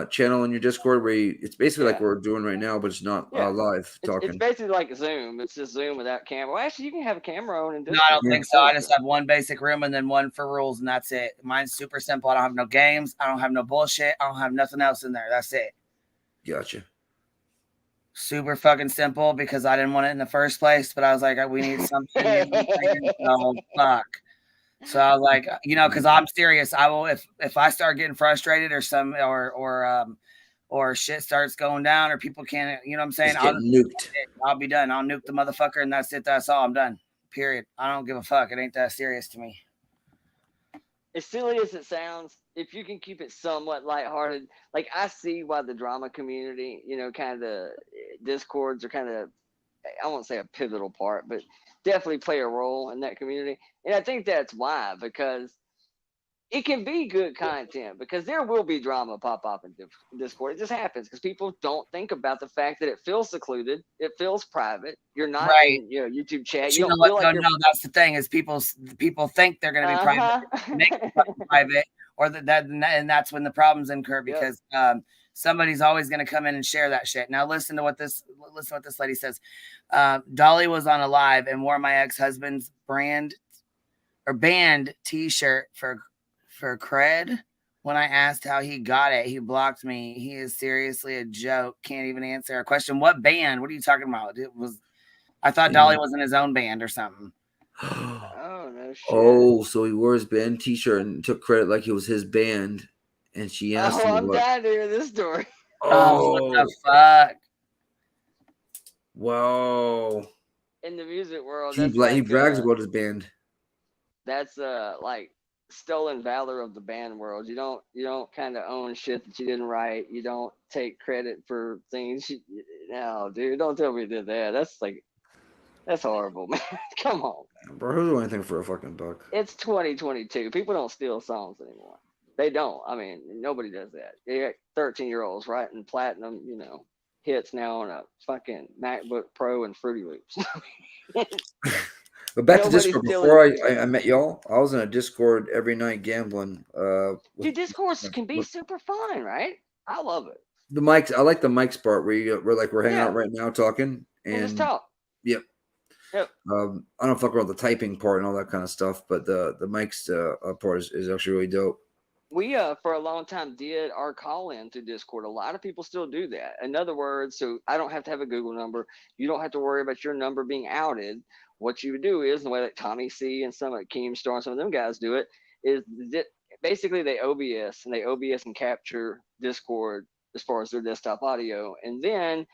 channel in your Discord where it's basically like we're doing right now, but it's not live talking. It's basically like Zoom. It's just Zoom without camera. Well, actually, you can have a camera on and do. No, I don't think so. I just have one basic room and then one for rules, and that's it. Mine's super simple. I don't have no games. I don't have no bullshit. I don't have nothing else in there. That's it. Gotcha. Super fucking simple, because I didn't want it in the first place, but I was like, we need something. So fuck. So I was like, because I'm serious. I will if I start getting frustrated or shit starts going down or people can't, you know what I'm saying? I'll be done. I'll nuke the motherfucker and that's it. That's all. I'm done. Period. I don't give a fuck. It ain't that serious to me. As silly as it sounds, if you can keep it somewhat lighthearted, like I see why the drama community, kind of Discords are kind of, I won't say a pivotal part, but definitely play a role in that community. And I think that's why, because it can be good content, because there will be drama pop up in Discord. It just happens because people don't think about the fact that it feels secluded. It feels private. You're not in YouTube chat. You know what? No, that's the thing is people think they're going to be private, make it private, or and that's when the problems incur, because somebody's always going to come in and share that shit. Now listen to what this lady says. Dolly was on a live and wore my ex-husband's band T-shirt for cred. When I asked how he got it, he blocked me. He is seriously a joke. Can't even answer a question. What band? What are you talking about? I thought Dolly was in his own band or something. Oh no shit. Oh, so he wore his band T-shirt and took credit like it was his band, and she asked him. I'm dying to hear this story. Oh, what the fuck! Wow. In the music world, He brags about his band. That's like stolen valor of the band world. You don't kind of own shit that you didn't write. You don't take credit for things. No, dude, don't tell me you did that. That's horrible, man. Come on, bro. Who'd do anything for a fucking buck? It's 2022. People don't steal songs anymore. They don't. I mean, nobody does that. They got 13-year-olds writing platinum, hits now on a fucking MacBook Pro and Fruity Loops. But back to Nobody's Discord. stealing. Before I met y'all, I was in a Discord every night gambling. Dude, Discords can be super fun, right? I love it. The mics. I like the mics part where we're hanging Yeah. out right now talking And just talk. Yep. Yep. I don't fuck around with the typing part and all that kind of stuff, but the mics part is actually really dope. We for a long time did our call in through Discord. A lot of people still do that. In other words, so I don't have to have a Google number. You don't have to worry about your number being outed. What you would do is the way that Tommy C and some of Keemstar and some of them guys do it is basically they OBS and capture Discord as far as their desktop audio, and then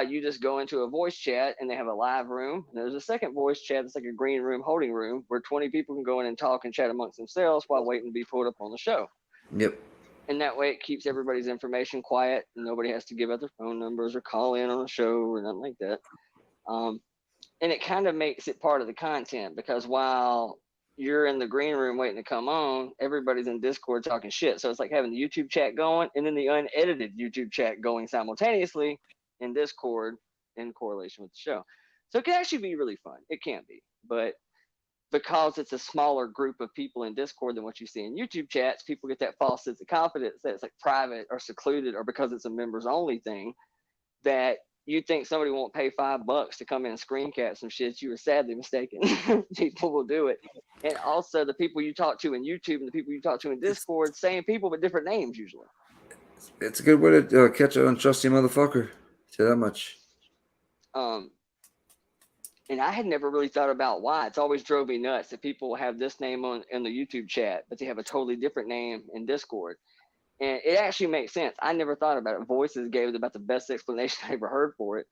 you just go into a voice chat and they have a live room. And there's a second voice chat that's like a green room holding room where 20 people can go in and talk and chat amongst themselves while waiting to be pulled up on the show. Yep. And that way it keeps everybody's information quiet and nobody has to give out their phone numbers or call in on a show or nothing like that. And it kind of makes it part of the content because while you're in the green room waiting to come on, everybody's in Discord talking shit. So it's like having the YouTube chat going and then the unedited YouTube chat going simultaneously in Discord in correlation with the show. So it can actually be really fun. It can be, but because it's a smaller group of people in Discord than what you see in YouTube chats, people get that false sense of confidence that it's like private or secluded, or because it's a members only thing, that you think somebody won't pay $5 to come in and screen cap some shit. You were sadly mistaken. People will do it. And also the people you talk to in YouTube and the people you talk to in Discord, same people, but different names usually. It's a good way to catch an untrusty motherfucker. Say that much. And I had never really thought about why. It's always drove me nuts that people have this name in the YouTube chat, but they have a totally different name in Discord. And it actually makes sense. I never thought about it. Voices gave about the best explanation I ever heard for it.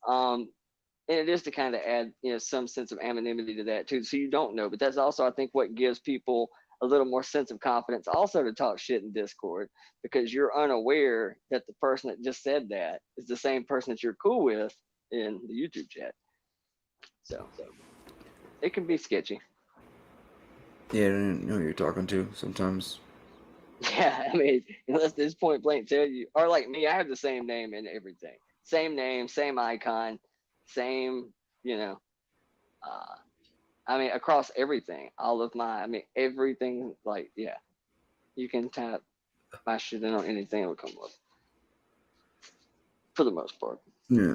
And it is to kind of add, some sense of anonymity to that too. So you don't know, but that's also, I think, what gives people a little more sense of confidence also to talk shit in Discord, because you're unaware that the person that just said that is the same person that you're cool with in the YouTube chat. So it can be sketchy. Yeah, I don't know who you're talking to sometimes. Yeah, I mean, unless this point blank tell you, or like me, I have the same name in everything. Same name, same icon, same, I mean, across everything, all of everything, like, yeah, you can type my shit in on anything, it will come up. For the most part. Yeah.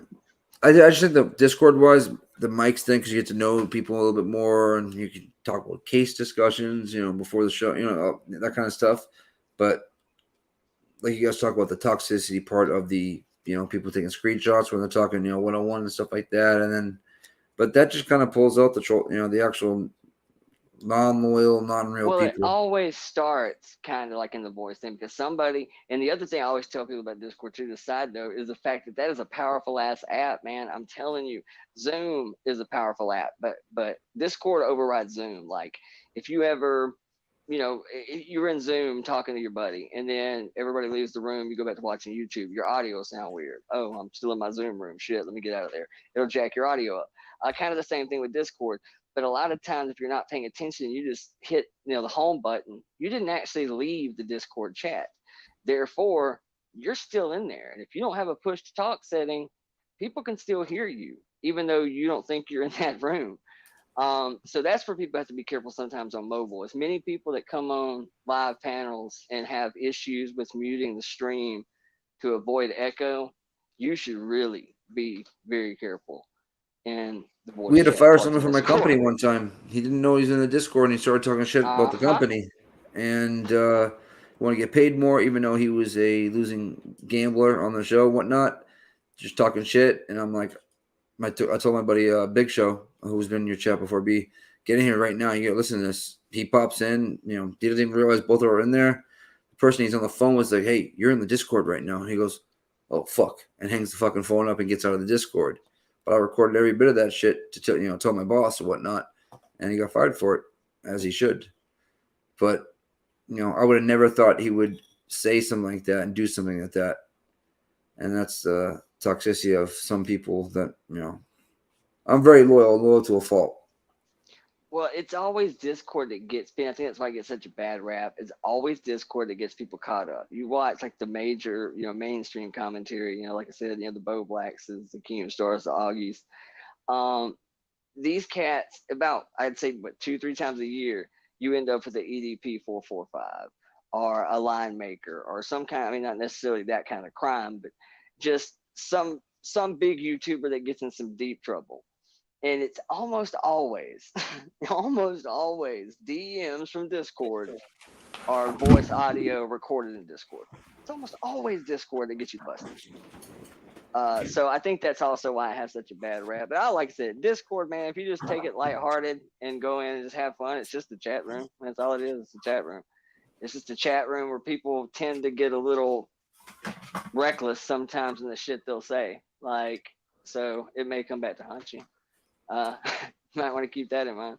I just think the Discord was the mics thing, because you get to know people a little bit more and you can talk about case discussions, before the show, that kind of stuff. But like you guys talk about the toxicity part of the, people taking screenshots when they're talking, one-on-one and stuff like that. And then, but that just kind of pulls out the actual non-loyal, non-real Well, people. it always starts kind of like in the voice thing, because somebody, and the other thing I always tell people about Discord too, the side note, is the fact that is a powerful ass app, man. I'm telling you, Zoom is a powerful app, but Discord overrides Zoom. Like if you ever, you're in Zoom talking to your buddy and then everybody leaves the room, you go back to watching YouTube, your audio sound weird. Oh, I'm still in my Zoom room. Shit, let me get out of there. It'll jack your audio up. Kind of the same thing with Discord. But a lot of times, if you're not paying attention, you just hit, the home button. You didn't actually leave the Discord chat. Therefore, you're still in there. And if you don't have a push to talk setting, people can still hear you, even though you don't think you're in that room. So that's where people have to be careful sometimes on mobile. As many people that come on live panels and have issues with muting the stream to avoid echo, you should really be very careful. And we had to fire someone from my company one time. He didn't know he was in the Discord, and he started talking shit about the company. And want to get paid more, even though he was a losing gambler on the show, whatnot, just talking shit. And I'm like, I told my buddy Big Show, who's been in your chat before, B, get in here right now. You got to listen to this. He pops in. He doesn't even realize both are in there. The person he's on the phone was like, "Hey, you're in the Discord right now." And he goes, "Oh fuck," and hangs the fucking phone up and gets out of the Discord. But I recorded every bit of that shit to tell my boss or whatnot, and he got fired for it, as he should. But I would have never thought he would say something like that and do something like that. And that's the toxicity of some people that I'm very loyal to a fault. Well, it's always Discord that gets me. I think that's why it gets such a bad rap. It's always Discord that gets people caught up. You watch like the major, mainstream commentary, like I said, the Bo Blacks, the Kingdom Stars, the Augies. These cats, about, I'd say, 2-3 times a year, you end up with the EDP 445 or a line maker or some kind, I mean, not necessarily that kind of crime, but just some big YouTuber that gets in some deep trouble. And it's almost always DMs from Discord or voice audio recorded in Discord. It's almost always Discord that gets you busted. So I think that's also why I have such a bad rap. But like I said, Discord, man, if you just take it lighthearted and go in and just have fun, it's just a chat room. That's all it is. It's a chat room. It's just a chat room where people tend to get a little reckless sometimes in the shit they'll say. So it may come back to haunt you. Might want to keep that in mind.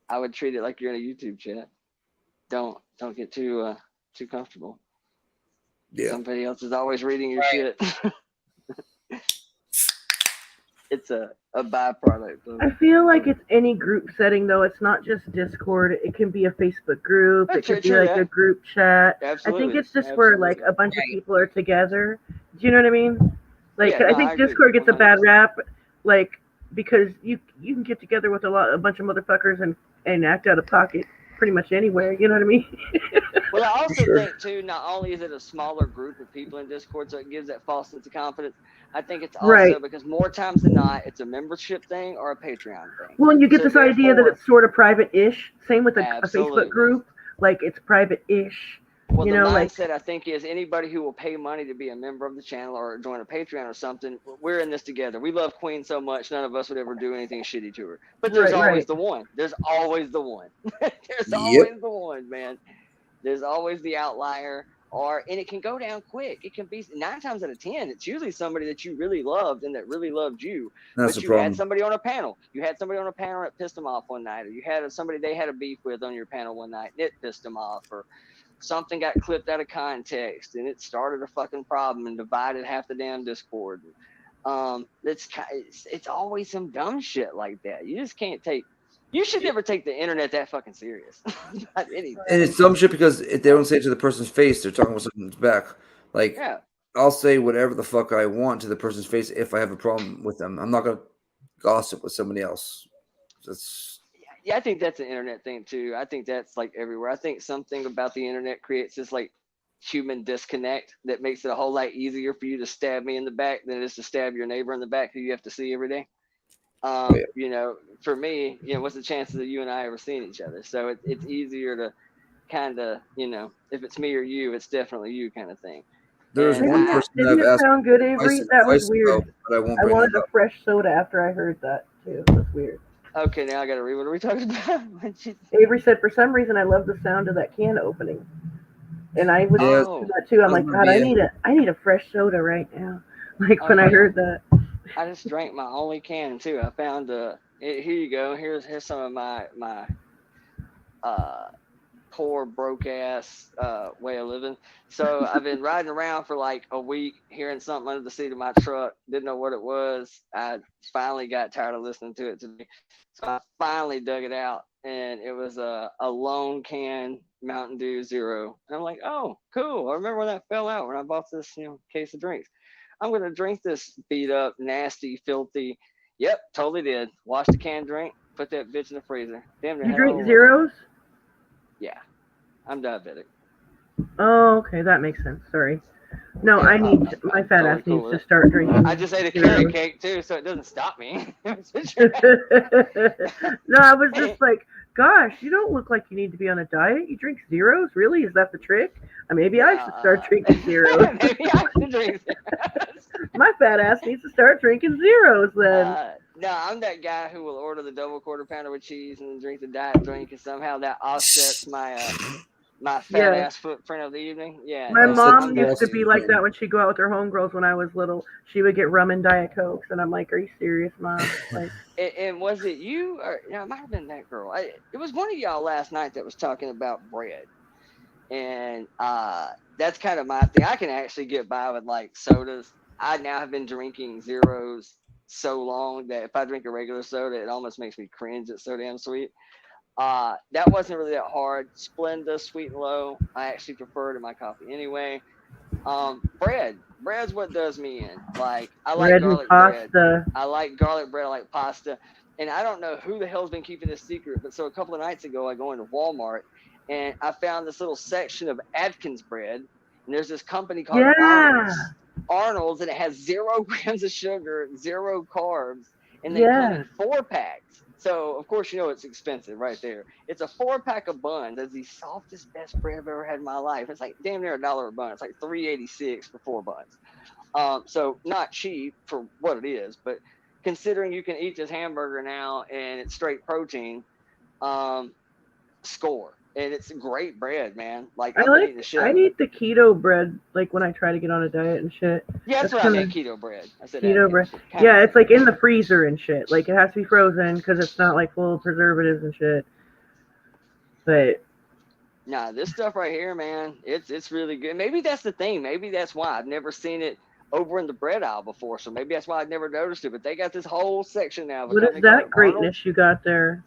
I would treat it like you're in a YouTube chat. Don't get too comfortable. Yeah. Somebody else is always reading your shit. It's a byproduct. I feel like it's any group setting though. It's not just Discord. It can be a Facebook group. It could be like a group chat. Absolutely. I think it's just where like a bunch of people are together. Do you know what I mean? I think Discord gets a bad rap, because you can get together with a bunch of motherfuckers and act out of pocket pretty much anywhere. You know what I mean? Well, I also think too, not only is it a smaller group of people in Discord, so it gives that false sense of confidence. I think it's also because more times than not, it's a membership thing or a Patreon thing. Well, and you get this idea that it's sort of private-ish. Same with a Facebook group, it's private-ish. Well, the mindset I think is anybody who will pay money to be a member of the channel or join a Patreon or something, we're in this together. We love Queen so much, none of us would ever do anything shitty to her. But there's always the one. There's always the one. There's always the one, man. There's always the outlier, and it can go down quick. It can be 9 times out of 10. It's usually somebody that you really loved and that really loved you. That's but the you problem. had somebody on a panel. You had somebody on a panel that pissed them off one night, or you had somebody they had a beef with on your panel one night and it pissed them off, or something got clipped out of context and it started a fucking problem and divided half the damn Discord. It's always some dumb shit like that. You just can't take. You should never take the internet that fucking serious. Not anything. And it's dumb shit because if they don't say it to the person's face, they're talking about something's back. I'll say whatever the fuck I want to the person's face if I have a problem with them. I'm not gonna gossip with somebody else. Yeah, I think that's an internet thing too. I think that's everywhere. I think something about the internet creates this human disconnect that makes it a whole lot easier for you to stab me in the back than it is to stab your neighbor in the back who you have to see every day. For me, what's the chances of you and I ever seeing each other? So it's easier to kind of, if it's me or you, it's definitely you kind of thing. There's one person that I've Didn't it asked. sound good, Avery? That was weird. But I won't I bring wanted that a up. fresh soda after I heard that too. That's weird. Okay, now I got to read. What are we talking about? Avery said, for some reason, I love the sound of that can opening. And I was that too. I'm like, God, I need a fresh soda right now. When I heard that. I just drank my only can too. I found here you go. Here's some of my poor broke ass way of living. So I've been riding around for a week, hearing something under the seat of my truck. Didn't know what it was. I finally got tired of listening to it today, so I finally dug it out, and it was a lone can Mountain Dew Zero. And I'm like, oh, cool. I remember when that fell out when I bought this case of drinks. I'm gonna drink this beat up, nasty, filthy. Yep, totally did. Washed the can drink, put that bitch in the freezer. Damn, you drink zeros? Yeah, I'm diabetic. Oh, okay, that makes sense. Sorry. No, I need my fat ass needs to start drinking. I just ate a carrot cake too, so it doesn't stop me. No, I was just like, gosh, you don't look like you need to be on a diet. You drink zeros? Really? Is that the trick? Maybe I should start drinking zeros. Maybe I should drink zeros. My fat ass needs to start drinking zeros then. No, I'm that guy who will order the double quarter pounder with cheese and then drink the diet drink, and somehow that offsets my my fat ass footprint of the evening. Yeah. My mom used to be like that when she'd go out with her homegirls when I was little. She would get rum and Diet Cokes, and I'm like, "Are you serious, Mom?" And was it you or it might have been that girl? It was one of y'all last night that was talking about bread, and that's kind of my thing. I can actually get by with sodas. I now have been drinking zeros so long that if I drink a regular soda, it almost makes me cringe. It's so damn sweet. That wasn't really that hard. Splenda, sweet and low, I actually prefer to my coffee anyway. Bread's what does me in. Like, I like Bread and garlic bread. pasta. I like garlic bread. I like pasta. And I don't know who the hell's been keeping this secret, but so a couple of nights ago, I go into Walmart and I found this little section of Atkins bread. And there's this company called Arnold's, and it has 0 grams of sugar, 0 carbs, and they come in 4-packs. So of course you know it's expensive right there. It's a 4-pack of buns. That's the softest, best bread I've ever had in my life. It's like damn near $1 a bun. It's like $3.86 for 4 buns. So not cheap for what it is, but considering you can eat this hamburger now and it's straight protein, score. And it's great bread, man. Like I eat the keto bread like when I try to get on a diet and shit. Yeah, that's what I meant, keto bread. I said keto bread. Yeah, it's like in the freezer and shit. Like it has to be frozen because it's not like full of preservatives and shit. But nah, this stuff right here, man, it's really good. Maybe that's the thing. Maybe that's why I've never seen it over in the bread aisle before. So maybe that's why I've never noticed it. But they got this whole section now. What is that greatness you got there?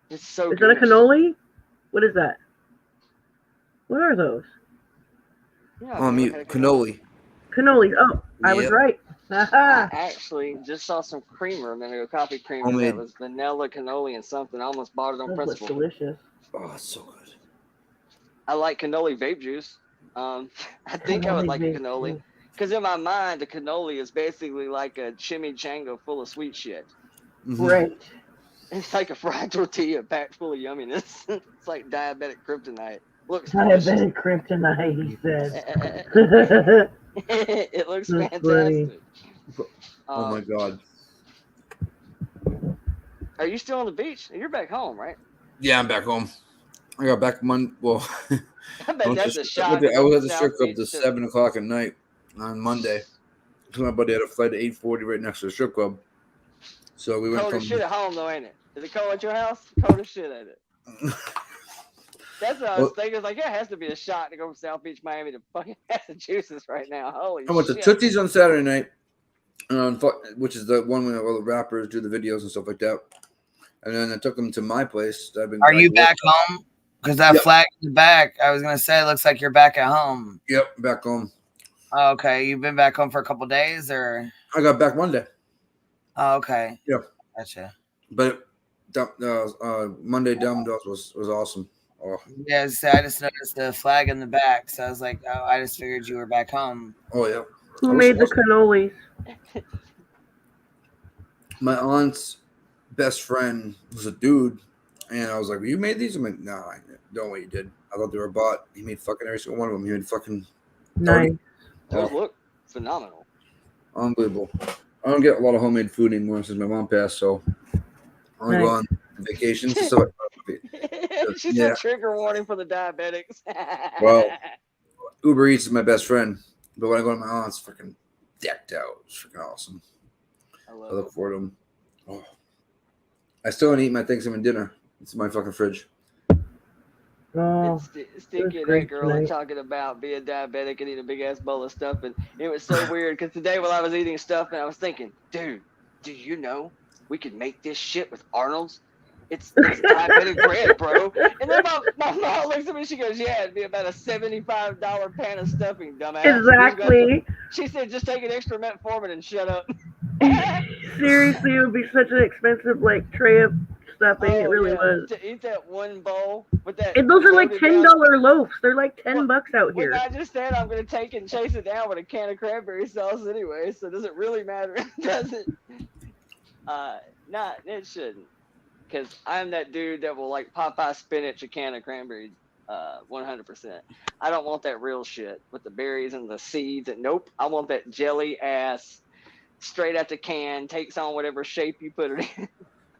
It's so Is good. that a cannoli? What is that? What are those? Yeah, cannoli. Cannolis. Oh, I was right. I actually just saw some creamer a minute ago, coffee creamer Homemade. that was vanilla cannoli and something. I almost bought it on That looks principle. delicious. Oh, it's so good. I like cannoli vape juice. I think I would like a cannoli because in my mind, a cannoli is basically like a chimichanga full of sweet shit. Right. It's like a fried tortilla packed full of yumminess. It's like diabetic kryptonite. Looks Diabetic kryptonite, he said. It looks That's fantastic. Oh my god. Are you still on the beach? You're back home, right? Yeah, I'm back home. I got back Monday. Well, I bet that's a shock. I was at the strip club till 7 o'clock at night on Monday. So my buddy had a flight at 8:40 right next to the strip club. So we went Cold from. as shit at home, though, ain't it? Is it cold at your house? Cold as shit, ain't it? That's what I was thinking. It's like, it has to be a shot to go from South Beach, Miami to fucking Massachusetts right now. Holy shit. I went to Tootsie's on Saturday night, which is the one where all the rappers do the videos and stuff like that. And then I took them to my place. Are you back home? Because that flag in the back, I was going to say, it looks like you're back at home. Yep, back home. Oh, okay. You've been back home for a couple days, or? I got back Monday. Oh, okay. Yep. Gotcha. But Monday down was awesome. Oh. Yeah, so I just noticed the flag in the back, so I was like, oh, I just figured you were back home. Oh, yeah. Who made the cannolis? My aunt's best friend was a dude, and I was like, well, you made these? I'm like, no, I don't know what you did. I thought they were bought. He made fucking every single one of them. He made fucking nice. Those look phenomenal. Unbelievable. I don't get a lot of homemade food anymore since my mom passed, so I only go on vacations. So She said trigger warning for the diabetics. Well, Uber Eats is my best friend, but when I go to my aunt's, freaking decked out. It's freaking awesome. I look forward to them. Oh. I still don't eat my Thanksgiving dinner. It's in my fucking fridge. Oh, Sticky and that girl are talking about being diabetic and eating a big ass bowl of stuff, and it was so weird because today while I was eating stuff, and I was thinking, dude, do you know we could make this shit with Arnold's? It's diabetic bread, bro. And then my mom looks at me, she goes, yeah, it'd be about a $75 pan of stuffing, dumbass. Exactly. She said, just take an extra metformin and shut up. Seriously, it would be such an expensive like tray of stuffing. It really was. To eat that one bowl with that. And those are like $10 loaves. They're like $10 out here. I just said I'm gonna take it and chase it down with a can of cranberry sauce anyway, so does it really matter? Does it? It shouldn't. Because I'm that dude that will like Popeye spinach a can of cranberry 100%. I don't want that real shit with the berries and the seeds. And nope, I want that jelly ass straight out the can, takes on whatever shape you put it in.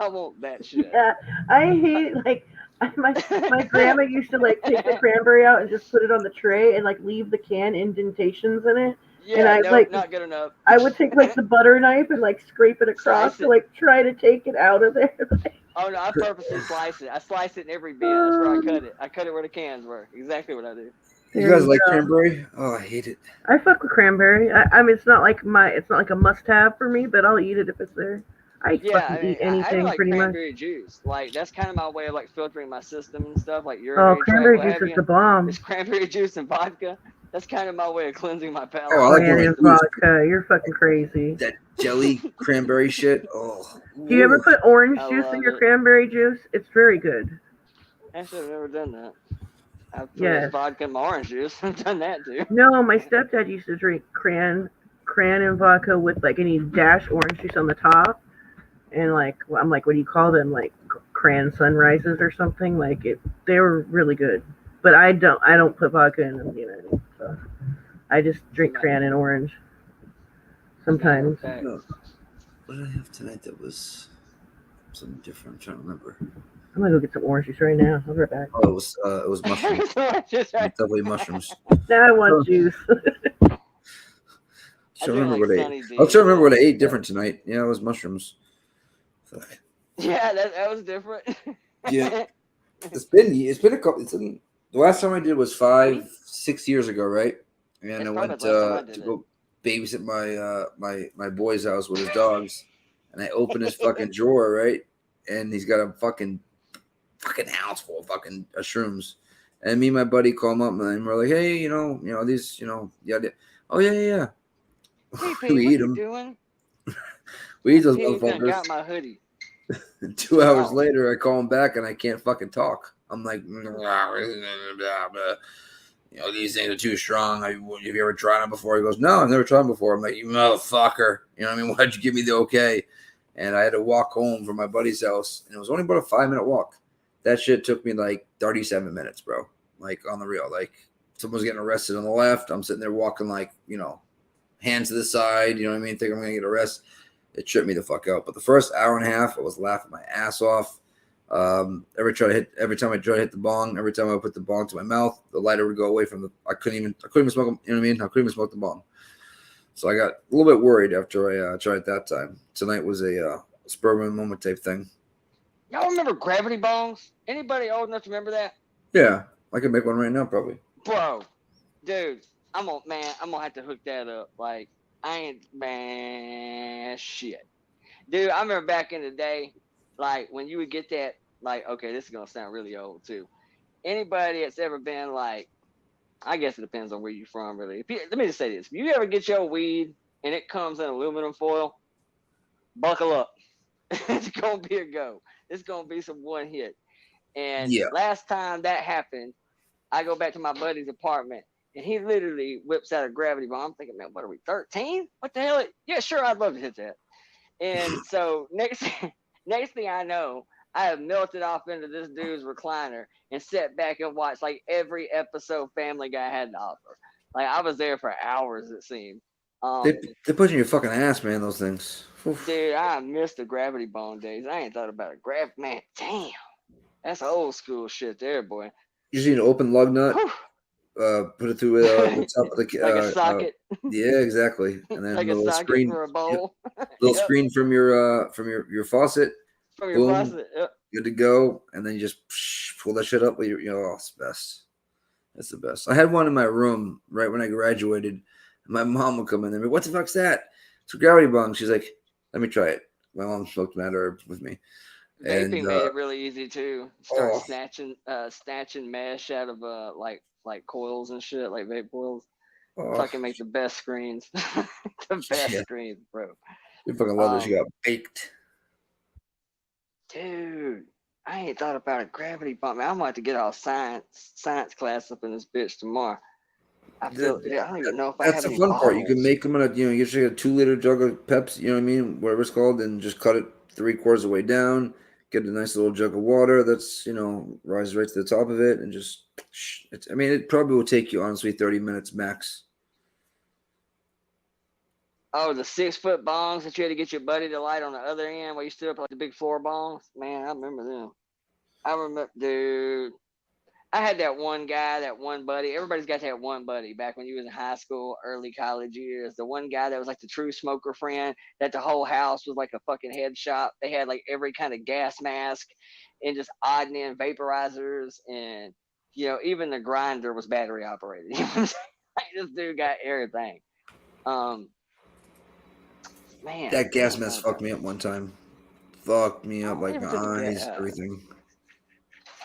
I want that shit. Yeah, I hate like my grandma used to like take the cranberry out and just put it on the tray and like leave the can indentations in it. Yeah, and I not good enough. I would take like the butter knife and like scrape it across to like try to take it out of there. Oh no, I purposely slice it. I slice it in every bit. That's where I cut it. I cut it where the cans were. Exactly what I do. You guys like go. cranberry? Oh, I hate it. I fuck with cranberry. I mean, it's not like a must-have for me, but I'll eat it if it's there. I Yeah, fucking I mean, eat I even anything like pretty much. cranberry juice. Like that's kind of my way of like filtering my system and stuff, like Oh, urinary tract, cranberry what juice have is you. the bomb. It's cranberry juice and vodka. That's kind of my way of cleansing my palate. Oh, I like And vodka. You're fucking crazy. that jelly cranberry shit. Oh, Do you ever put orange I juice in love your it. cranberry juice? It's very good. Actually, I've never done that. I've put Yes. vodka in my orange juice. I've done that too. No, my stepdad used to drink cran and vodka with like any dash orange juice on the top, and like I'm like, what do you call them? Like cran sunrises or something. Like it, they were really good. But I don't put vodka in them, you know. So I just drink cran and orange sometimes. No. What did I have tonight that was something different? I'm trying to remember. I'm gonna go get some orange juice right now. I'll be right back. Oh, it was mushrooms. Definitely mushrooms. Now I want juice. I don't remember what I ate. I was trying to remember what I ate different tonight. Yeah, it was mushrooms. Fuck. Yeah, that was different. Yeah, it's been a couple. The last time I did was 5-6 years ago, right? And I went to go babysit my boy's house with his dogs, and I opened his fucking drawer, right? And he's got a fucking house full of fucking shrooms. And me and my buddy call him up, and we're like, hey, you know these, yeah. Oh yeah. Hey, Pete, We what eat you them. doing? We eat those Pete, you done motherfuckers. got my hoodie. 2 hours later, I call him back and I can't fucking talk. I'm like, these things are too strong. Have you ever tried them before? He goes, no, I've never tried them before. I'm like, you motherfucker. You know what I mean? Why'd you give me the okay? And I had to walk home from my buddy's house, and it was only about a 5-minute walk. That shit took me like 37 minutes, bro. Like on the real. Like someone's getting arrested on the left. I'm sitting there walking like, hands to the side. You know what I mean? Think I'm going to get arrested. It tripped me the fuck out. But the first hour and a half, I was laughing my ass off. Every time I tried to hit the bong, every time I put the bong to my mouth, the lighter would go away from I couldn't even smoke them. You know what I mean? I couldn't even smoke the bong. So I got a little bit worried after I tried it that time. Tonight was a spur of a moment type thing. Y'all remember gravity bongs? Anybody old enough to remember that? Yeah, I could make one right now probably. Bro, dude, I'm gonna have to hook that up. Like, shit. Dude, I remember back in the day, like when you would get that, like, okay, this is gonna sound really old too. Anybody that's ever been like, I guess it depends on where you're from, really. Let me just say this: if you ever get your weed and it comes in aluminum foil, buckle up. It's gonna be a go. It's gonna be some one hit. And last time that happened, I go back to my buddy's apartment, and he literally whips out a gravity bomb. I'm thinking, man, what are we, 13? What the hell? Yeah, sure, I'd love to hit that. And so next thing I know, I have melted off into this dude's recliner and sat back and watched like every episode Family Guy had to offer. Like I was there for hours, it seemed. They put you in your fucking ass, man. Those things. Oof. Dude, I missed the gravity bone days. I ain't thought about it. Man, damn, that's old school shit there, boy. You just need an open lug nut. Put it through the top of the like a socket. Yeah, exactly. And then like a a socket screen for a bowl. Little screen from your faucet. From your Boom, faucet. Yep. Good to go. And then you just pull that shit up. It's the best. That's the best. I had one in my room right when I graduated. My mom would come in there. What the fuck's that? It's a gravity bong. She's like, let me try it. My mom smoked mad herb with me. Vaping made it really easy too. Start snatching mesh out of like coils and shit, like vape coils. Fucking make the best screens. The best screens, bro. You fucking love this. You got baked. Dude, I ain't thought about a gravity bump. Man, I'm gonna have to get all science class up in this bitch tomorrow. I don't even know if I have That's the any fun part. You balls. can make them in you just get a 2-liter jug of Pepsi, you know what I mean? Whatever it's called, and just cut it 3/4 of the way down. Get a nice little jug of water that's, rises right to the top of it, and just, it probably will take you, honestly, 30 minutes max. Oh, the 6-foot bongs that you had to get your buddy to light on the other end while you stood up like the big floor bongs? Man, I remember them. Dude. I had that one guy, that one buddy. Everybody's got that one buddy back when you was in high school, early college years. The one guy that was like the true smoker friend, that the whole house was like a fucking head shop. They had like every kind of gas mask and just odd and end vaporizers. And You know, even the grinder was battery operated. You know what I'm saying? Like, this dude got everything. Man, That gas I mask forgot fucked me up one time. Fucked me up, like never my did the eyes, everything.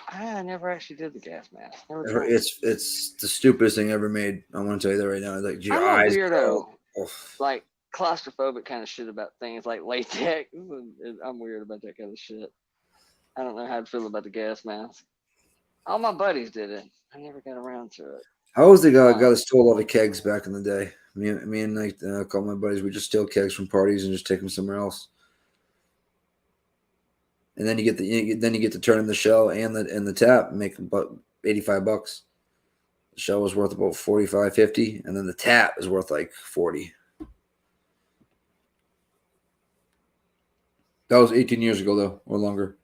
I never actually did the gas mask. Never tried. It's the stupidest thing ever made. I want to tell you that right now. Like your I'm a eyes weirdo. go. Like claustrophobic kind of shit about things like latex. I'm weird about that kind of shit. I don't know how to feel about the gas mask. All my buddies did it. I never got around to it. I always think I got to steal a lot of kegs back in the day. Me and like a couple of my buddies, we just steal kegs from parties and just take them somewhere else. And then you get to turn in the shell and the tap and make about $85. The shell was worth about 45, 50, and then the tap is worth like 40. That was 18 years ago though, or longer.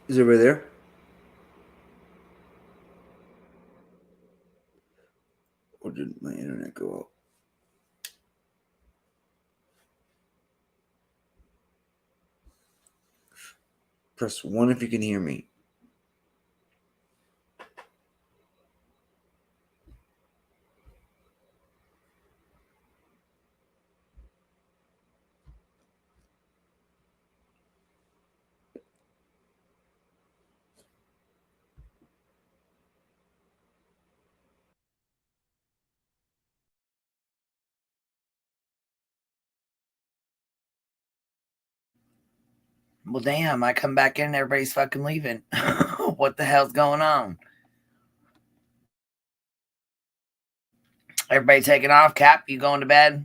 Is everybody there? Or did my internet go out? Press 1 if you can hear me. Well, damn, I come back in, everybody's fucking leaving. What the hell's going on? Everybody taking off? Cap, you going to bed?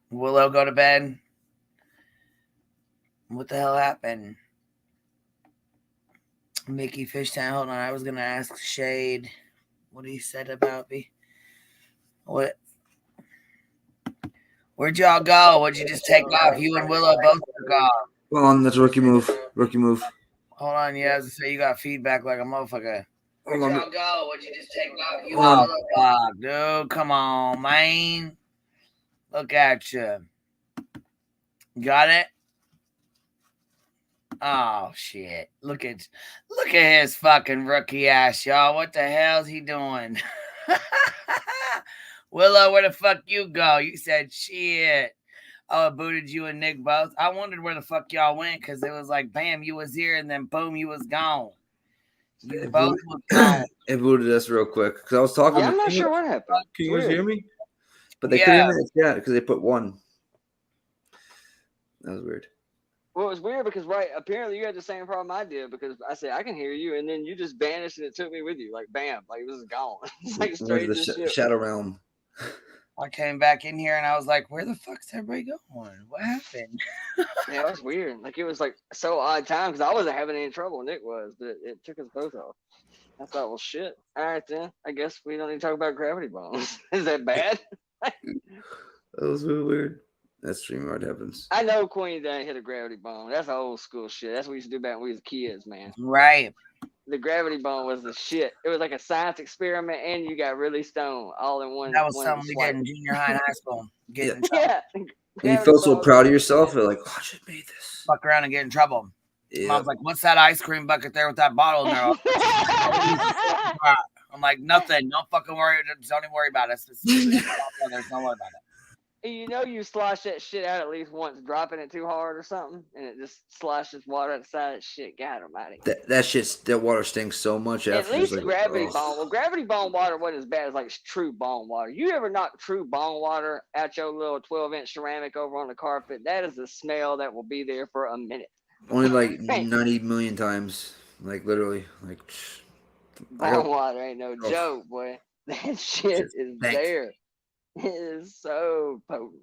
Willow go to bed? What the hell happened? Mickey Fishtown, hold on. I was going to ask Shade what he said about me. What? Where'd y'all go? What'd you just take off? You and Willow both took off. Well, on, that's rookie move. Rookie move. Hold on, yeah, I was to say you got feedback like a motherfucker. Where'd Hold on. y'all go? What'd you just take off? You and Willow, dude, come on, man. Look at you. Got it? Oh shit! Look at his fucking rookie ass, y'all. What the hell's he doing? Willow, where the fuck you go? You said shit. Oh, it booted you and Nick both. I wondered where the fuck y'all went because it was like, bam, you was here, and then boom, you was gone. You both was gone. It booted us real quick because I was talking. Yeah, I'm not sure what happened. Can you guys Weird. hear me? But they couldn't hear me in the chat because they put 1. That was weird. Well, it was weird because apparently you had the same problem I did because I said I can hear you, and then you just vanished and it took me with you, like bam, like it was gone. It's like Went to strange the as shit. shadow realm. I came back in here and I was like, where the fuck's everybody going? What happened? Yeah, it was weird. Like it was like so odd time because I wasn't having any trouble. Nick was, but it took us both off. I thought, well, shit. All right, then. I guess we don't need to talk about gravity bombs. Is that bad? That was really weird. That's stream what happens. I know Queen done hit a gravity bomb. That's old school shit. That's what we used to do back when we was kids, man. Right. The gravity bomb was the shit. It was like a science experiment, and you got really stoned all in one. That was one something we swipe. did in junior high and high school. Get in trouble. Yeah. And you felt so proud of yourself. You're like, oh, I just made this. Fuck around and get in trouble. Yeah. Mom's like, what's that ice cream bucket there with that bottle in there? I'm like, nothing. Don't fucking worry. Don't even worry about it. Don't worry about it. You know you slosh that shit out at least once, dropping it too hard or something, and it just sloshes water out the side of that shit. God almighty. That water stinks so much after. At least like, gravity bomb. Well, gravity bomb water wasn't as bad as like true bomb water. You ever knock true bomb water out your little 12-inch ceramic over on the carpet? That is a smell that will be there for a minute. Only like 90 million times. Like literally. Like bomb water ain't no joke, boy. That shit is there. It is so potent.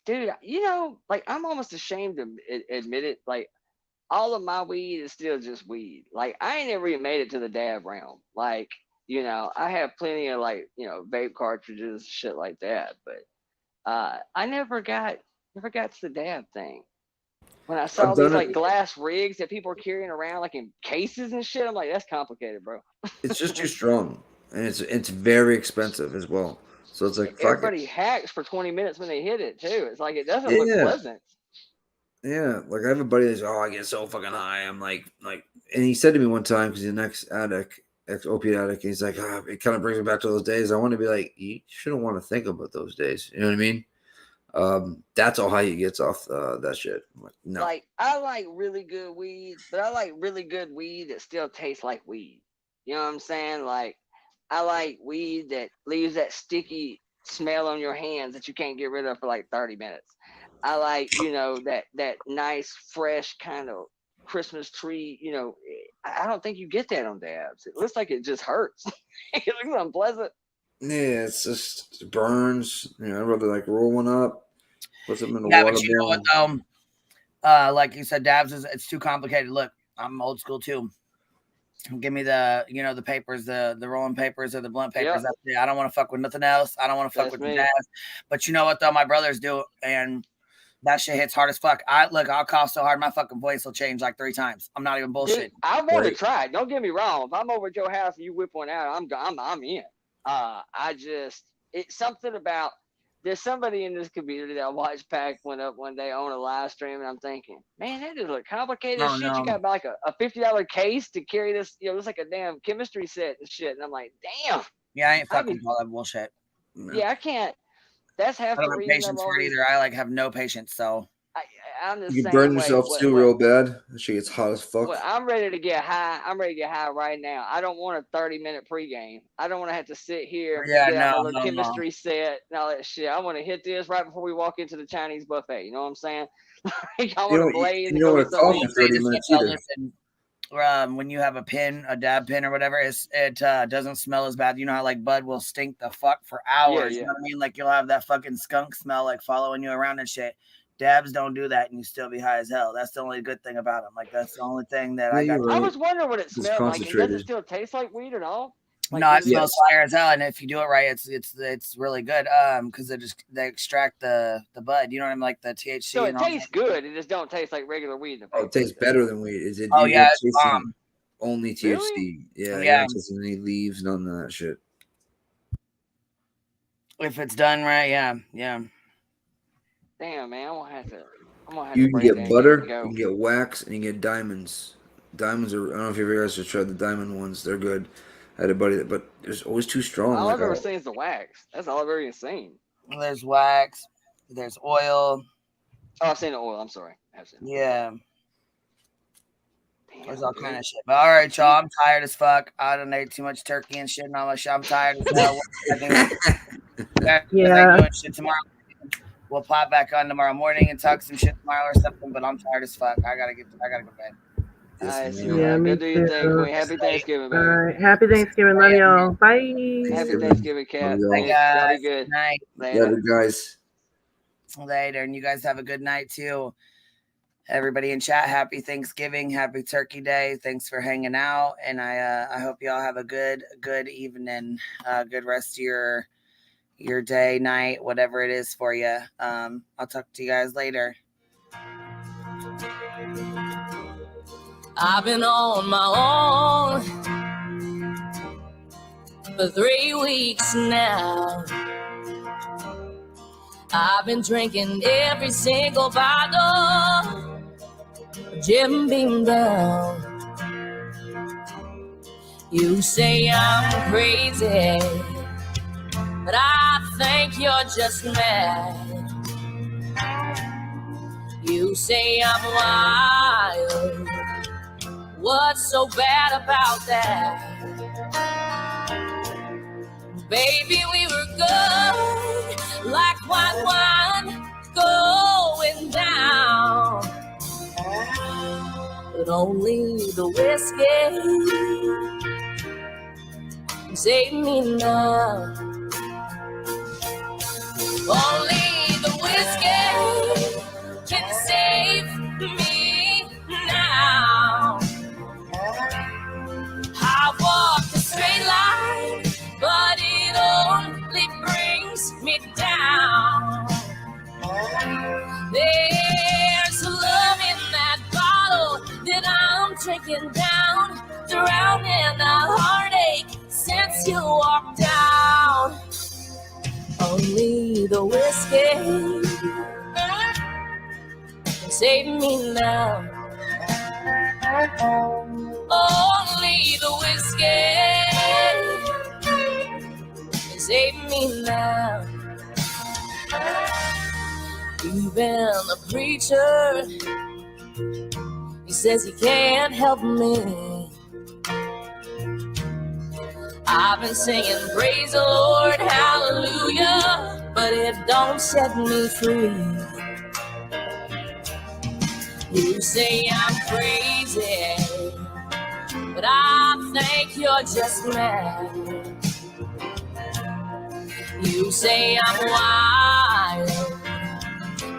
Dude, you know, like I'm almost ashamed to admit it. Like all of my weed is still just weed. Like I ain't never even made it to the dab realm. Like, you know, I have plenty of like, you know, vape cartridges, shit like that. But I never got to the dab thing. When I saw I've these done like it. glass rigs that people are carrying around like in cases and shit, I'm like, that's complicated, bro. It's just too strong, and it's very expensive as well. So it's like fuck it. Everybody hacks for 20 minutes when they hit it too. It's like it doesn't look Yeah. pleasant. Yeah, like I have a buddy that's I get so fucking high. I'm like, and he said to me one time because he's an ex-addict, ex-opiate addict. He's like, it kind of brings me back to those days. I want to be like, you shouldn't want to think about those days. You know what I mean? That's how high he gets off that shit. I'm like, no. Like I like really good weed, but I like really good weed that still tastes like weed. You know what I'm saying? Like I like weed that leaves that sticky smell on your hands that you can't get rid of for like 30 minutes. I like, that nice, fresh kind of Christmas tree, I don't think you get that on dabs. It looks like it just hurts. It looks unpleasant. Yeah, it burns. I'd rather like roll one up, put something in the Yeah, water but you know what though? Like you said, dabs it's too complicated. Look, I'm old school too. Give me the the papers, the rolling papers or the blunt papers. Yep. I don't want to fuck with nothing else. I don't want to fuck with the dabs. But you know what though? My brothers do, and that shit hits hard as fuck. I'll cough so hard my fucking voice will change like 3 times. I'm not even bullshit. Dude, I want to try it. Don't get me wrong. If I'm over at your house and you whip one out, I'm in. It's something about. There's somebody in this community that I watched pack one up one day on a live stream, and I'm thinking, man, that just look complicated as shit. No. You got to buy like a $50 case to carry this. It's like a damn chemistry set and shit. And I'm like, damn. Yeah, I ain't fucking with all that bullshit. Yeah, I can't. That's half I the don't have reason patience for it either. I have no patience, so. I'm the You same burn way. yourself too real bad. That shit gets hot as fuck. Well, I'm ready to get high. I'm ready to get high right now. I don't want a 30-minute pregame. I don't want to have to sit here and get out my little chemistry set and all that shit. I want to hit this right before we walk into the Chinese buffet. You know what I'm saying? I want to blaze and go get something. 30 minutes either. When you have a dab pen or whatever, it doesn't smell as bad. You know how like bud will stink the fuck for hours. Yeah. You know what I mean? Like you'll have that fucking skunk smell like following you around and shit. Dabs don't do that, and you still be high as hell. That's the only good thing about them. Like that's the only thing that I got. I was wondering what it smelled like. And does it still taste like weed at all? Like, no, it smells fire as hell, and if you do it right, it's really good. Because they extract the bud. You know what I mean, like the THC. So it tastes good. It just don't taste like regular weed. It tastes better than weed. It it's bomb. Only THC. Really? Yeah. Yeah. Any leaves, none of that shit. If it's done right, yeah. Damn, man, I'm gonna have to. You can get butter, you can get wax, and you can get diamonds. Diamonds are. I don't know if you guys have tried the diamond ones. They're good. I had a buddy but it's always too strong. All I've ever seen is the wax. That's all I've ever seen. There's wax. There's oil. Oh, I've seen the oil. I'm sorry. Yeah. There's all kind of shit. But all right, y'all. I'm tired as fuck. I don't ate too much turkey and shit and all that shit. I'm tired as hell. Doing shit tomorrow. We'll pop back on tomorrow morning and talk some shit tomorrow or something. But I'm tired as fuck. I gotta go to bed. Yeah, me too. Happy Thanksgiving, man. All right, happy Thanksgiving. Love y'all. Bye. Happy Thanksgiving, Cat. Hey guys. Be good. Night. Later, guys. Later, and you guys have a good night too. Everybody in chat, happy Thanksgiving, happy Turkey Day. Thanks for hanging out, and I hope y'all have a good evening, good rest of your day, night, whatever it is for you. I'll talk to you guys later. I've been on my own for 3 weeks now. I've been drinking every single bottle, Jim Beam down. You say I'm crazy, but I think you're just mad. You say I'm wild. What's so bad about that? Baby, we were good, like wine going down. But only the whiskey save me now. Only the whiskey can save me now. I walk the straight line, but it only brings me down. There's a love drinking down, drowning the heartache since you walked out. Only the whiskey can save me now. Only the whiskey can save me now. Even the preacher, he says he can't help me. I've been singing praise the Lord, hallelujah, but it don't set me free. You say I'm crazy, but I think you're just mad. You say I'm wild,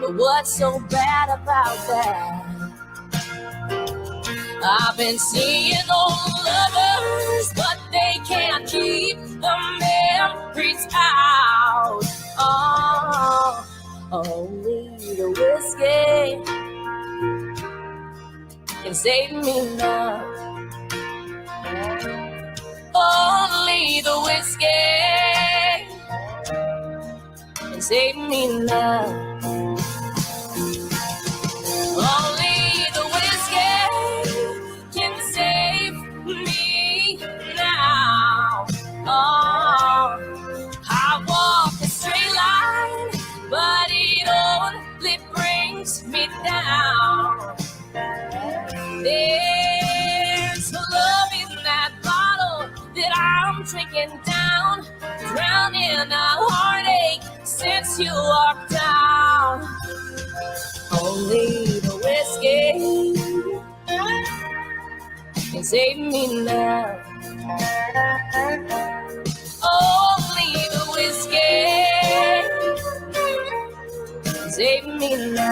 but what's so bad about that? I've been seeing old lovers, but they can't keep the memories out. Oh, only the whiskey can save me now. Only the whiskey can save me now. Only the whiskey can save me now. Oh, I walk a straight line, but it only brings me down. There's love in that bottle that I'm drinking down, drowning a heartache since you walked out. Only the whiskey can save me now. Only the whiskey can save me now.